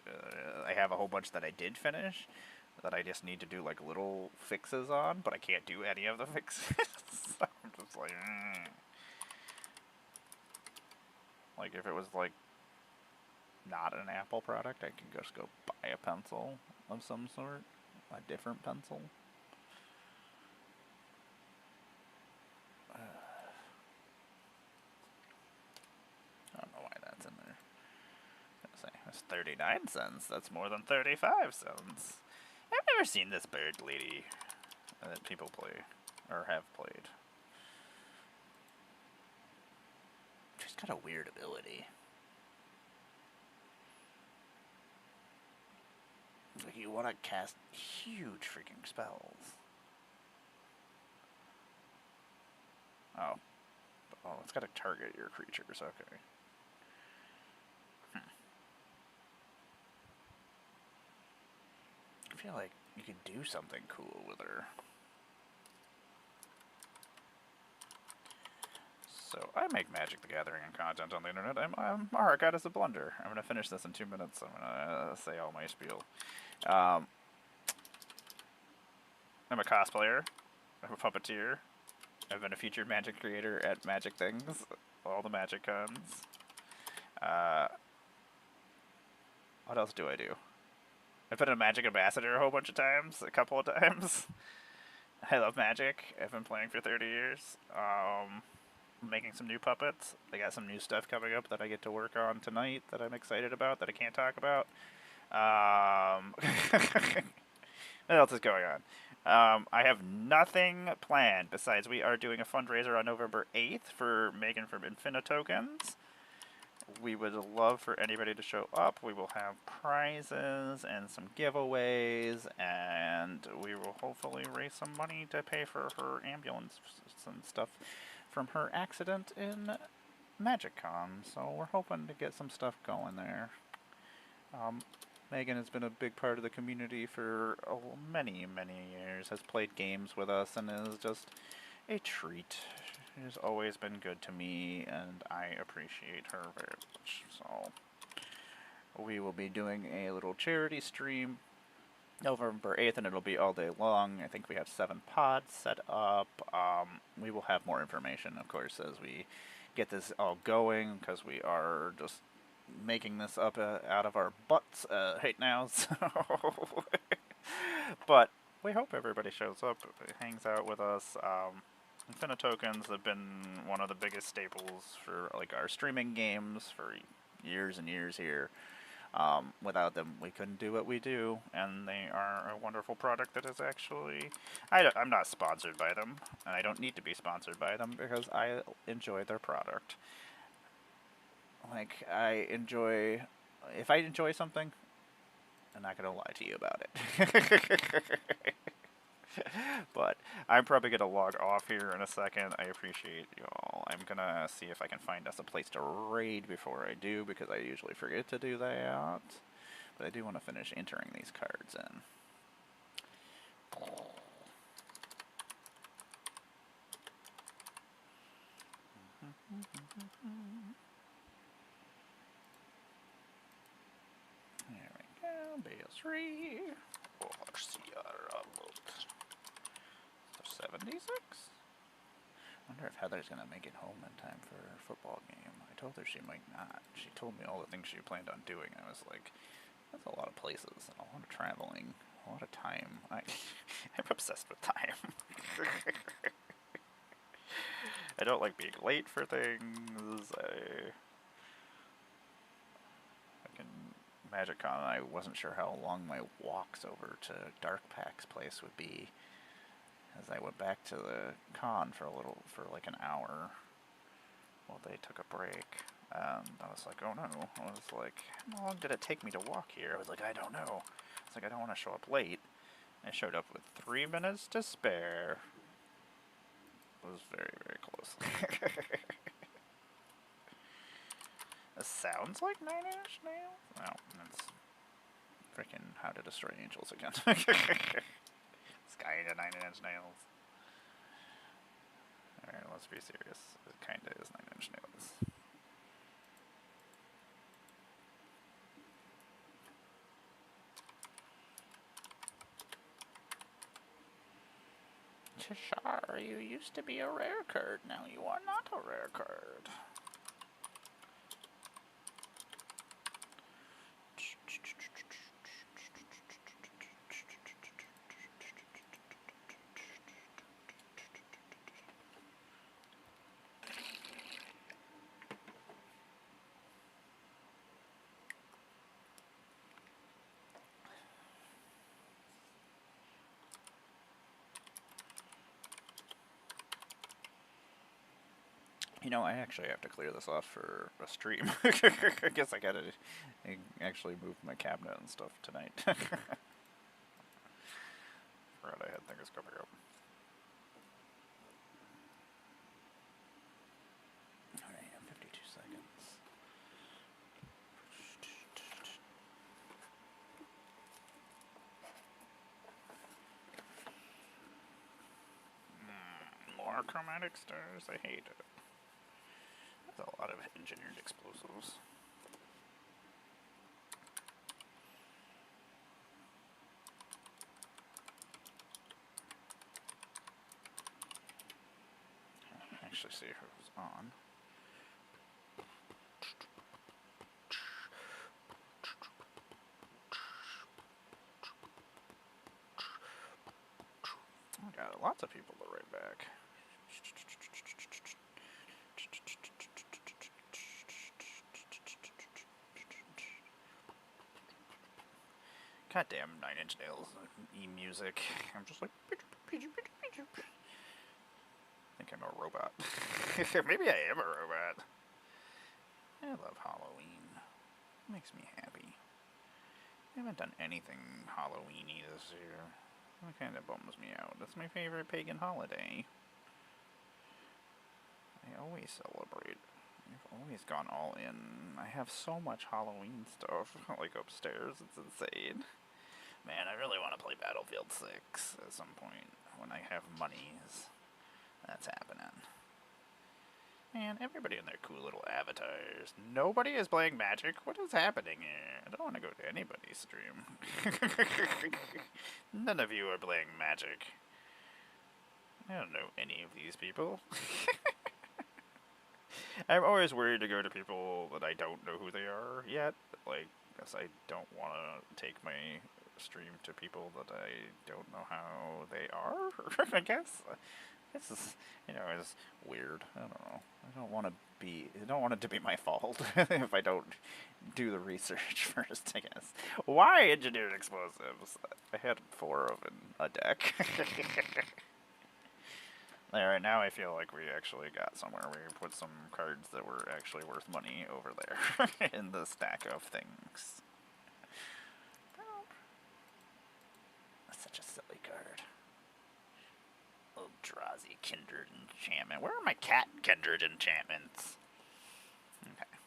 Speaker 1: I have a whole bunch that I did finish that I just need to do, like, little fixes on, but I can't do any of the fixes. So I'm just like, Like, if it was, like, not an Apple product, I could just go buy a pencil of some sort, a different pencil. I don't know why that's in there. I was gonna say, that's 39 cents. That's more than 35 cents. never seen this bird lady that people play, or have played. She's got a weird ability. Like you want to cast huge freaking spells. Oh. Oh, it's got to target your creatures, okay. I feel like you could do something cool with her. So, I make Magic the Gathering and content on the internet. Emmara got us a blunder. I'm going to finish this in 2 minutes. I'm going to say all my spiel. I'm a cosplayer. I'm a puppeteer. I've been a featured Magic creator at Magic Things. All the Magic cons. What else do I do? I've been a Magic ambassador a whole bunch of times. A couple of times. I love Magic. I've been playing for 30 years. Making some new puppets. I got some new stuff coming up that I get to work on tonight that I'm excited about that I can't talk about. What else is going on? I have nothing planned besides we are doing a fundraiser on November 8th for Megan from Infinitokens. We would love for anybody to show up. We will have prizes and some giveaways, and we will hopefully raise some money to pay for her ambulance and stuff from her accident in MagicCon. So we're hoping to get some stuff going there. Megan has been a big part of the community for many, many years, has played games with us, and is just a treat. She has always been good to me, and I appreciate her very much. So we will be doing a little charity stream November 8th, and it'll be all day long. I think we have 7 pods set up. We will have more information, of course, as we get this all going, because we are just making this up out of our butts right now. So but we hope everybody shows up, hangs out with us. Infinitokens have been one of the biggest staples for like our streaming games for years and years here. Without them, we couldn't do what we do, and they are a wonderful product that is actually... I'm not sponsored by them, and I don't need to be sponsored by them, because I enjoy their product. Like, if I enjoy something, I'm not going to lie to you about it. But I'm probably going to log off here in a second. I appreciate you all. I'm going to see if I can find us a place to raid before I do, because I usually forget to do that. But I do want to finish entering these cards in. There we go. BS3. So 76? Wonder if Heather's gonna make it home in time for her football game. I told her she might not. She told me all the things she planned on doing. I was like, that's a lot of places, and a lot of traveling, a lot of time. I'm obsessed with time. I don't like being late for things. MagicCon, I wasn't sure how long my walks over to Dark Pack's place would be, as I went back to the con for like an hour while they took a break. I was like, oh no. I was like, how long did it take me to walk here? I was like, I don't know. It's like, I don't want to show up late. I showed up with 3 minutes to spare. It was very, very close. This sounds like 9 Inch Nails? No, that's freaking How to Destroy Angels again. It's kinda 9 Inch Nails. Alright, let's be serious. It kinda is 9 Inch Nails. Cheshire, you used to be a rare card. Now you are not a rare card. You know, I actually have to clear this off for a stream. I guess I gotta actually move my cabinet and stuff tonight. Forgot I had things coming up. Alright, 52 seconds. More chromatic stars, I hate it. That's a lot of engineered explosives. Actually see who's on. Oh, got lots of people to write back. Goddamn 9 Inch Nails e-music. I'm just like. I think I'm a robot. Maybe I am a robot. I love Halloween. It makes me happy. I haven't done anything Halloweeny this year. That kind of bums me out. That's my favorite pagan holiday. I always celebrate. I've always gone all in. I have so much Halloween stuff, like upstairs. It's insane. Man, I really want to play Battlefield 6 at some point when I have monies. That's happening. Man, everybody in their cool little avatars. Nobody is playing Magic? What is happening here? I don't want to go to anybody's stream. None of you are playing Magic. I don't know any of these people. I'm always worried to go to people that I don't know who they are yet. Like, because I don't want to take my stream to people that I don't know how they are, I guess. This is, it's weird. I don't know. I don't want it to be my fault if I don't do the research first, I guess. Why engineered explosives? I had 4 of in a deck. Alright, now I feel like we actually got somewhere. We put some cards that were actually worth money over there in the stack of things. That's such a silly card. Eldrazi Kindred Enchantment. Where are my cat Kindred Enchantments? Okay.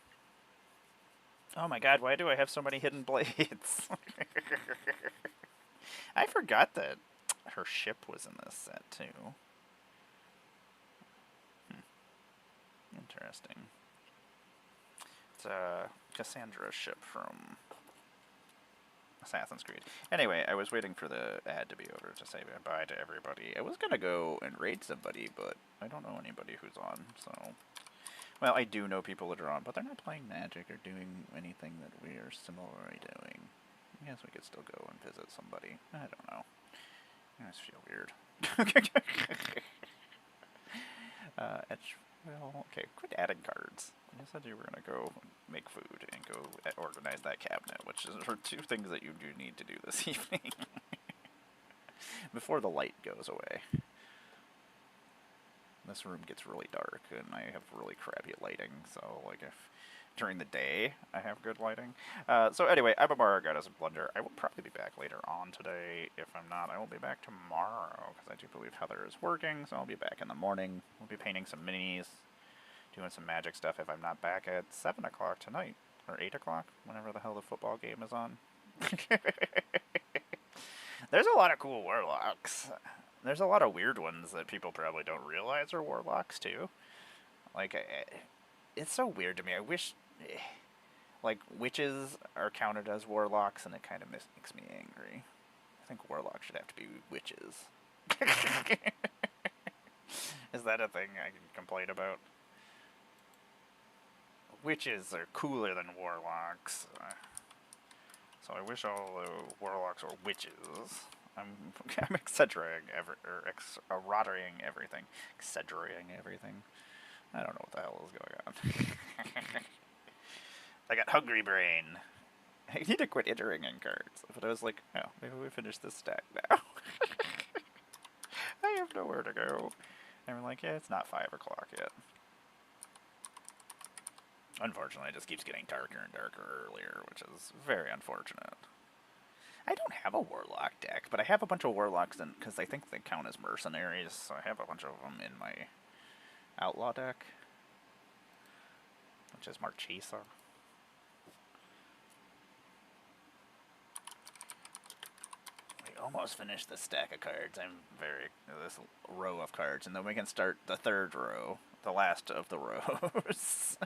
Speaker 1: Oh my god, why do I have so many hidden blades? I forgot that her ship was in this set too. Interesting. It's Cassandra's ship from Assassin's Creed. Anyway, I was waiting for the ad to be over to say bye to everybody. I was gonna go and raid somebody, but I don't know anybody who's on, so... Well, I do know people that are on, but they're not playing Magic or doing anything that we are similarly doing. I guess we could still go and visit somebody. I don't know. I just feel weird. Well, okay, quit adding cards. You said you were going to go make food and go organize that cabinet, which are 2 things that you do need to do this evening. Before the light goes away. This room gets really dark, and I have really crappy lighting, so, like, if during the day I have good lighting. So anyway, I'm Emmara, Goddess of Blunder. I will probably be back later on today. If I'm not, I will be back tomorrow, because I do believe Heather is working, so I'll be back in the morning. We'll be painting some minis, doing some Magic stuff if I'm not back at 7 o'clock tonight, or 8 o'clock, whenever the hell the football game is on. There's a lot of cool warlocks. There's a lot of weird ones that people probably don't realize are warlocks, too. Like, it's so weird to me. I wish, like, witches are counted as warlocks, and it kind of makes me angry. I think warlocks should have to be witches. Is that a thing I can complain about? Witches are cooler than warlocks. So I wish all the warlocks were witches. I'm exaggerating everything. Exaggerating everything. I don't know what the hell is going on. I got hungry brain. I need to quit entering in cards. But I was like, oh, maybe we finish this stack now. I have nowhere to go. And I'm like, yeah, it's not 5 o'clock yet. Unfortunately, it just keeps getting darker and darker earlier, which is very unfortunate. I don't have a warlock deck, but I have a bunch of warlocks because I think they count as mercenaries, so I have a bunch of them in my outlaw deck, which is Marchesa. We almost finished this stack of cards. This row of cards, and then we can start the third row, the last of the rows,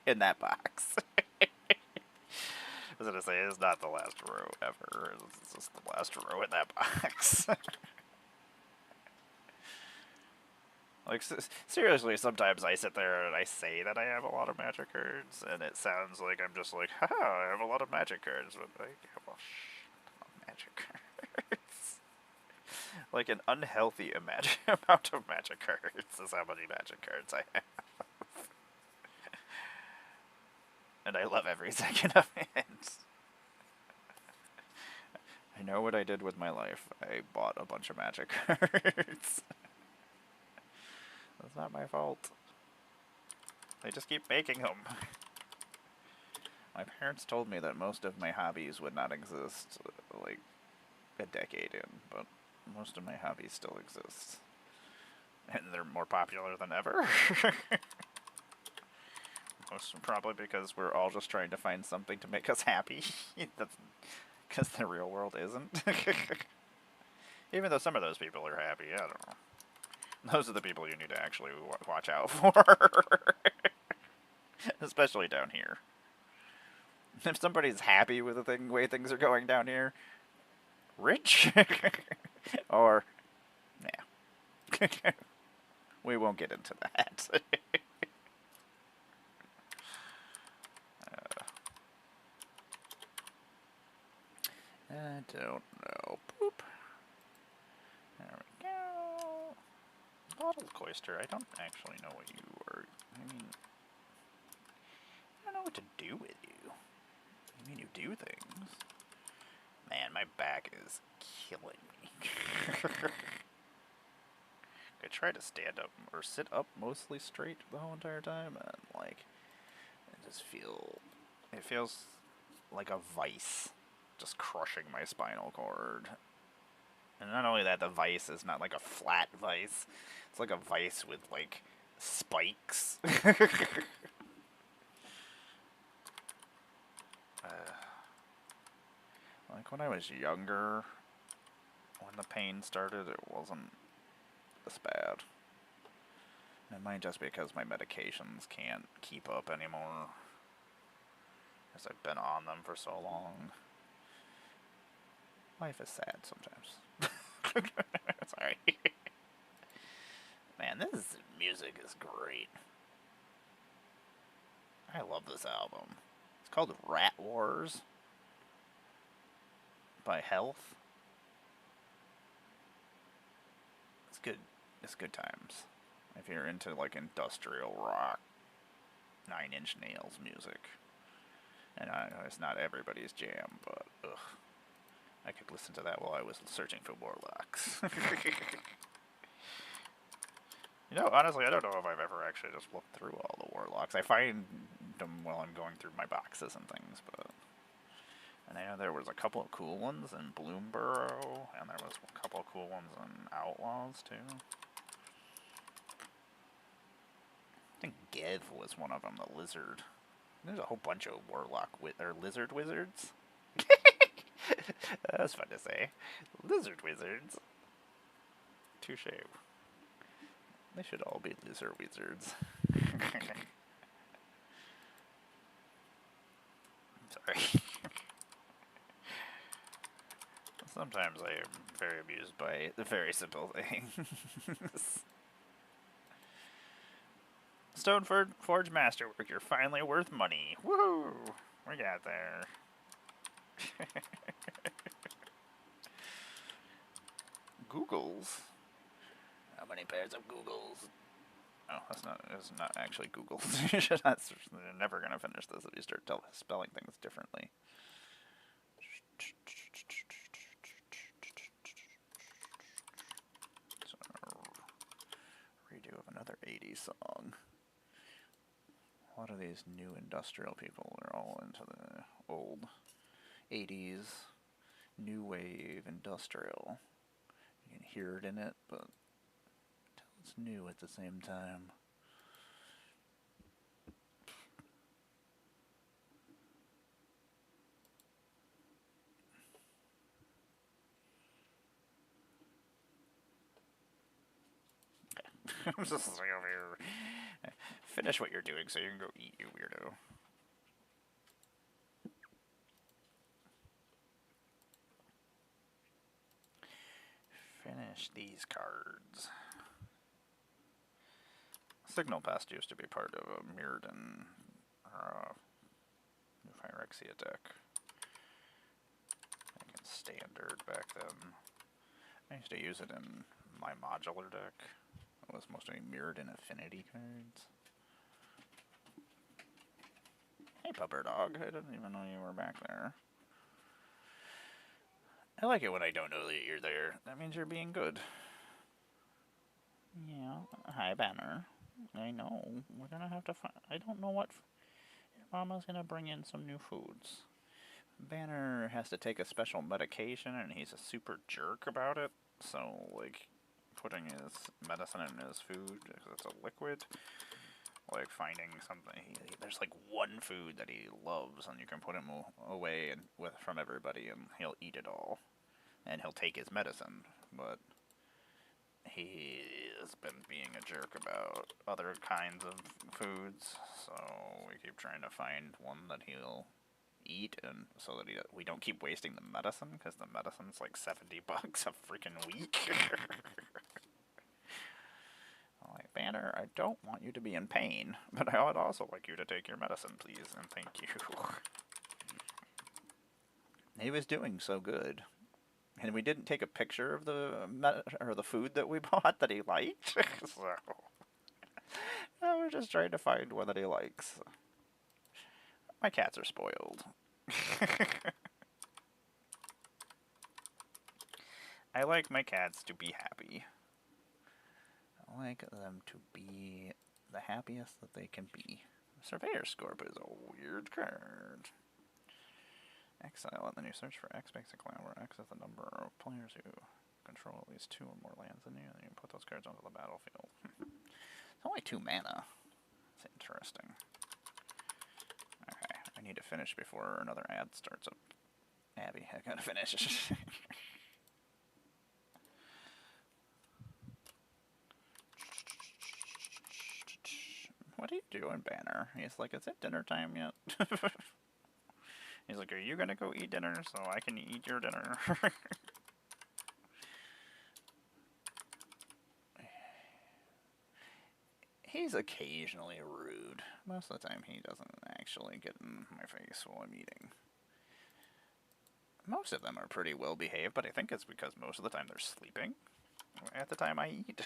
Speaker 1: in that box. I was gonna say, it's not the last row ever. It's just the last row in that box. Like, seriously, sometimes I sit there and I say that I have a lot of magic cards, and it sounds like I'm just like, haha, I have a lot of magic cards, but I have a shit ton of magic cards. Like an unhealthy amount of magic cards is how many magic cards I have. And I love every second of it. I know what I did with my life. I bought a bunch of magic cards. That's not my fault. They just keep making them. My parents told me that most of my hobbies would not exist, like, a decade in, but most of my hobbies still exist. And they're more popular than ever. Most probably because we're all just trying to find something to make us happy. Because the real world isn't. Even though some of those people are happy, I don't know. Those are the people you need to actually watch out for. Especially down here. If somebody's happy with the way things are going down here, rich? Or, yeah. We won't get into that. I don't know. Boop. There we go. Bottled Cloister, I don't actually know what you are. I mean, I don't know what to do with you. I mean, you do things. Man, my back is killing me. I try to stand up or sit up mostly straight the whole entire time, and like, it feels like a vice just crushing my spinal cord. And not only that, the vice is not like a flat vice, it's like a vice with like spikes. Like when I was younger, when the pain started, it wasn't this bad. It might just because my medications can't keep up anymore, because I've been on them for so long. Life is sad sometimes. Sorry. Man, this music is great. I love this album. It's called Rat Wars by Health. It's good. It's good times. If you're into like industrial rock, 9 Inch Nails music. And I know it's not everybody's jam, but ugh. I could listen to that while I was searching for warlocks. You know, honestly, I don't know if I've ever actually just looked through all the warlocks. I find them while I'm going through my boxes and things, but... And I know there was a couple of cool ones in Bloomborough, and there was a couple of cool ones in Outlaws, too. I think Gev was one of them, the lizard. There's a whole bunch of warlock or lizard wizards. That was fun to say. Lizard wizards. Touche. They should all be lizard wizards. Sorry. Sometimes I am very amused by the very simple things. Stone Forge Masterwork, you're finally worth money. Woohoo! We got there. Googles? How many pairs of Googles? Oh, it's not actually Googles. You're never gonna finish this if you start spelling things differently. Redo of another 80s song. A lot of these new industrial people are all into the old 80s new wave industrial. You can hear it in it, but it's new at the same time. I'm just like over here. Finish what you're doing so you can go eat, you weirdo. Finish these cards. Signal Pest used to be part of a Mirrodin New Phyrexia deck. I think it's standard back then. I used to use it in my modular deck. It was mostly Mirrodin affinity cards. Hey, Pupper Dog. I didn't even know you were back there. I like it when I don't know that you're there. That means you're being good. Yeah. Hi, Banner. I know. We're gonna have to find... I don't know what... Mama's gonna bring in some new foods. Banner has to take a special medication, and he's a super jerk about it. So, like, putting his medicine in his food, because it's a liquid... Like finding something, there's like one food that he loves, and you can put him away and from everybody, and he'll eat it all, and he'll take his medicine. But he has been being a jerk about other kinds of foods, so we keep trying to find one that he'll eat, and so that we don't keep wasting the medicine, because the medicine's like $70 a freaking week. Like, Banner, I don't want you to be in pain, but I would also like you to take your medicine, please, and thank you. He was doing so good. And we didn't take a picture of the food that we bought that he liked, so... we're just trying to find one that he likes. My cats are spoiled. I like my cats to be happy. I like them to be the happiest that they can be. Surveyor Scorp is a weird card. Exile, and then you search for X makes a clan, where X is the number of players who control at least 2 or more lands than you, and you put those cards onto the battlefield. It's only 2 mana. That's interesting. Okay, I need to finish before another ad starts up. Abby, I gotta finish. What are you doing, Banner? He's like, is it dinner time yet? He's like, are you gonna go eat dinner so I can eat your dinner? He's occasionally rude. Most of the time he doesn't actually get in my face while I'm eating. Most of them are pretty well behaved, but I think it's because most of the time they're sleeping at the time I eat.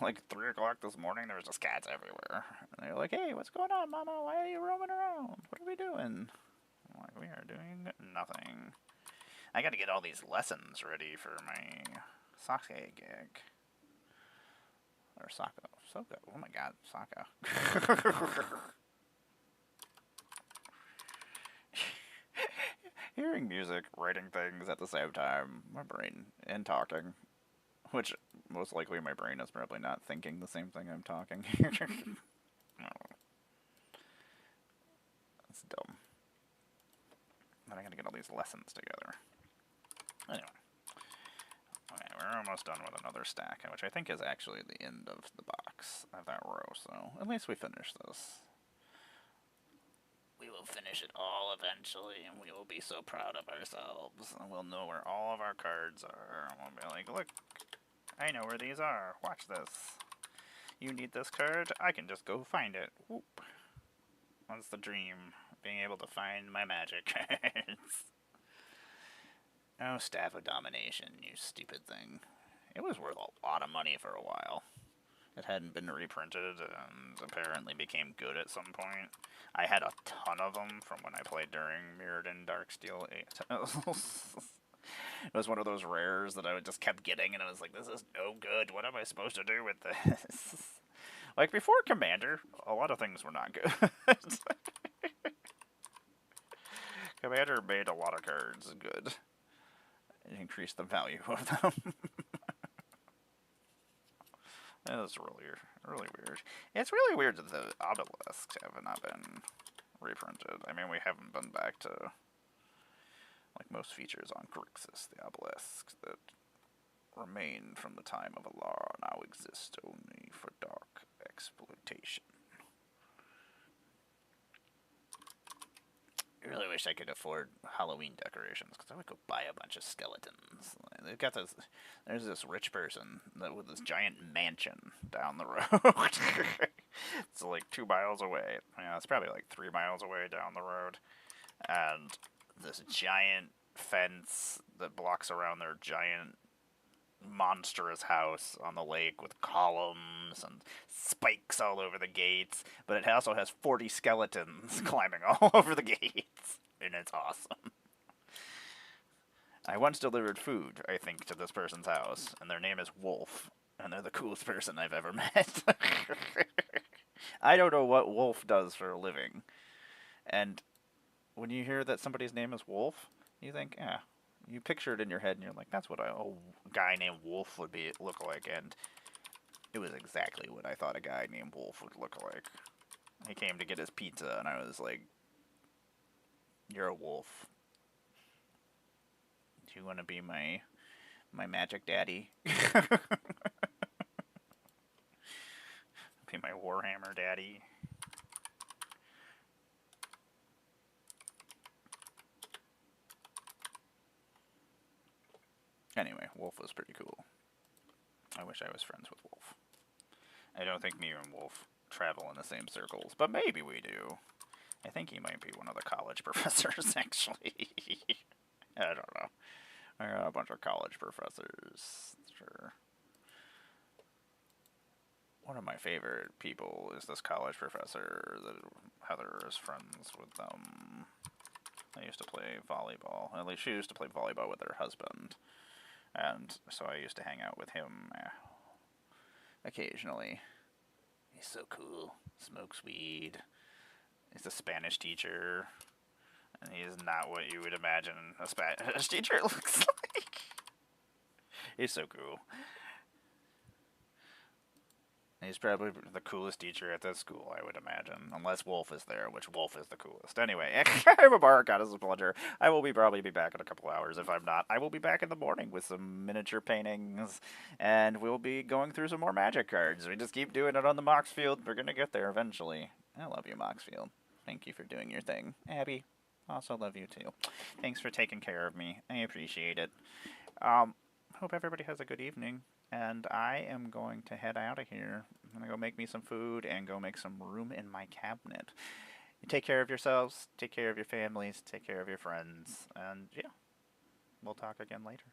Speaker 1: Like 3 o'clock this morning, there was just cats everywhere. And they're like, hey, what's going on, Mama? Why are you roaming around? What are we doing? I'm like, we are doing nothing. I gotta get all these lessons ready for my sake gig. Or Saka. Soka. Oh my god, Saka. Hearing music, writing things at the same time, my brain, and talking. Which, most likely my brain is probably not thinking the same thing I'm talking. That's dumb. Then I gotta get all these lessons together. Anyway. Okay, we're almost done with another stack, which I think is actually the end of the box of that row, so at least we finish this. We will finish it all eventually, and we will be so proud of ourselves. And we'll know where all of our cards are. And we'll be like, look, I know where these are. Watch this. You need this card? I can just go find it. Whoop. That's the dream. Being able to find my magic cards. Oh, Staff of Domination, you stupid thing. It was worth a lot of money for a while. It hadn't been reprinted and apparently became good at some point. I had a ton of them from when I played during Mirrodin Darksteel 8. It was one of those rares that I just kept getting, and I was like, this is no good. What am I supposed to do with this? Like, before Commander, a lot of things were not good. Commander made a lot of cards good. It increased the value of them. That's really weird. It's really weird that the obelisks have not been reprinted. I mean, we haven't been back to, like most features on Grixis, the obelisks that remain from the time of Emmara now exist only for dark exploitation. I really wish I could afford Halloween decorations, because I would go buy a bunch of skeletons. They've got this. There's this rich person with this giant mansion down the road. It's like 2 miles away. Yeah, it's probably like 3 miles away down the road, and this giant fence that blocks around their giant monstrous house on the lake with columns and spikes all over the gates, but it also has 40 skeletons climbing all over the gates, and it's awesome. I once delivered food, I think, to this person's house, and their name is Wolf, and they're the coolest person I've ever met. I don't know what Wolf does for a living, and when you hear that somebody's name is Wolf, you think, yeah, you picture it in your head, and you're like, that's what a guy named Wolf would look like, and it was exactly what I thought a guy named Wolf would look like. He came to get his pizza, and I was like, you're a wolf. Do you want to be my magic daddy? Be my Warhammer daddy? Anyway, Wolf was pretty cool. I wish I was friends with Wolf. I don't think me and Wolf travel in the same circles, but maybe we do. I think he might be one of the college professors, actually. I don't know. I got a bunch of college professors. Sure. One of my favorite people is this college professor that Heather is friends with them. They used to play volleyball. At least she used to play volleyball with her husband. And so I used to hang out with him occasionally. He's so cool. Smokes weed. He's a Spanish teacher. And he's not what you would imagine a Spanish teacher looks like. He's so cool. He's probably the coolest teacher at this school, I would imagine. Unless Wolf is there, which Wolf is the coolest. Anyway, I'm a Emmara, it's a pleasure. I will probably be back in a couple hours. If I'm not, I will be back in the morning with some miniature paintings. And we'll be going through some more magic cards. We just keep doing it on the Mox Field. We're going to get there eventually. I love you, Mox Field. Thank you for doing your thing. Abby, also love you too. Thanks for taking care of me. I appreciate it. Hope everybody has a good evening. And I am going to head out of here. I'm going to go make me some food and go make some room in my cabinet. You take care of yourselves, take care of your families, take care of your friends, and yeah, we'll talk again later.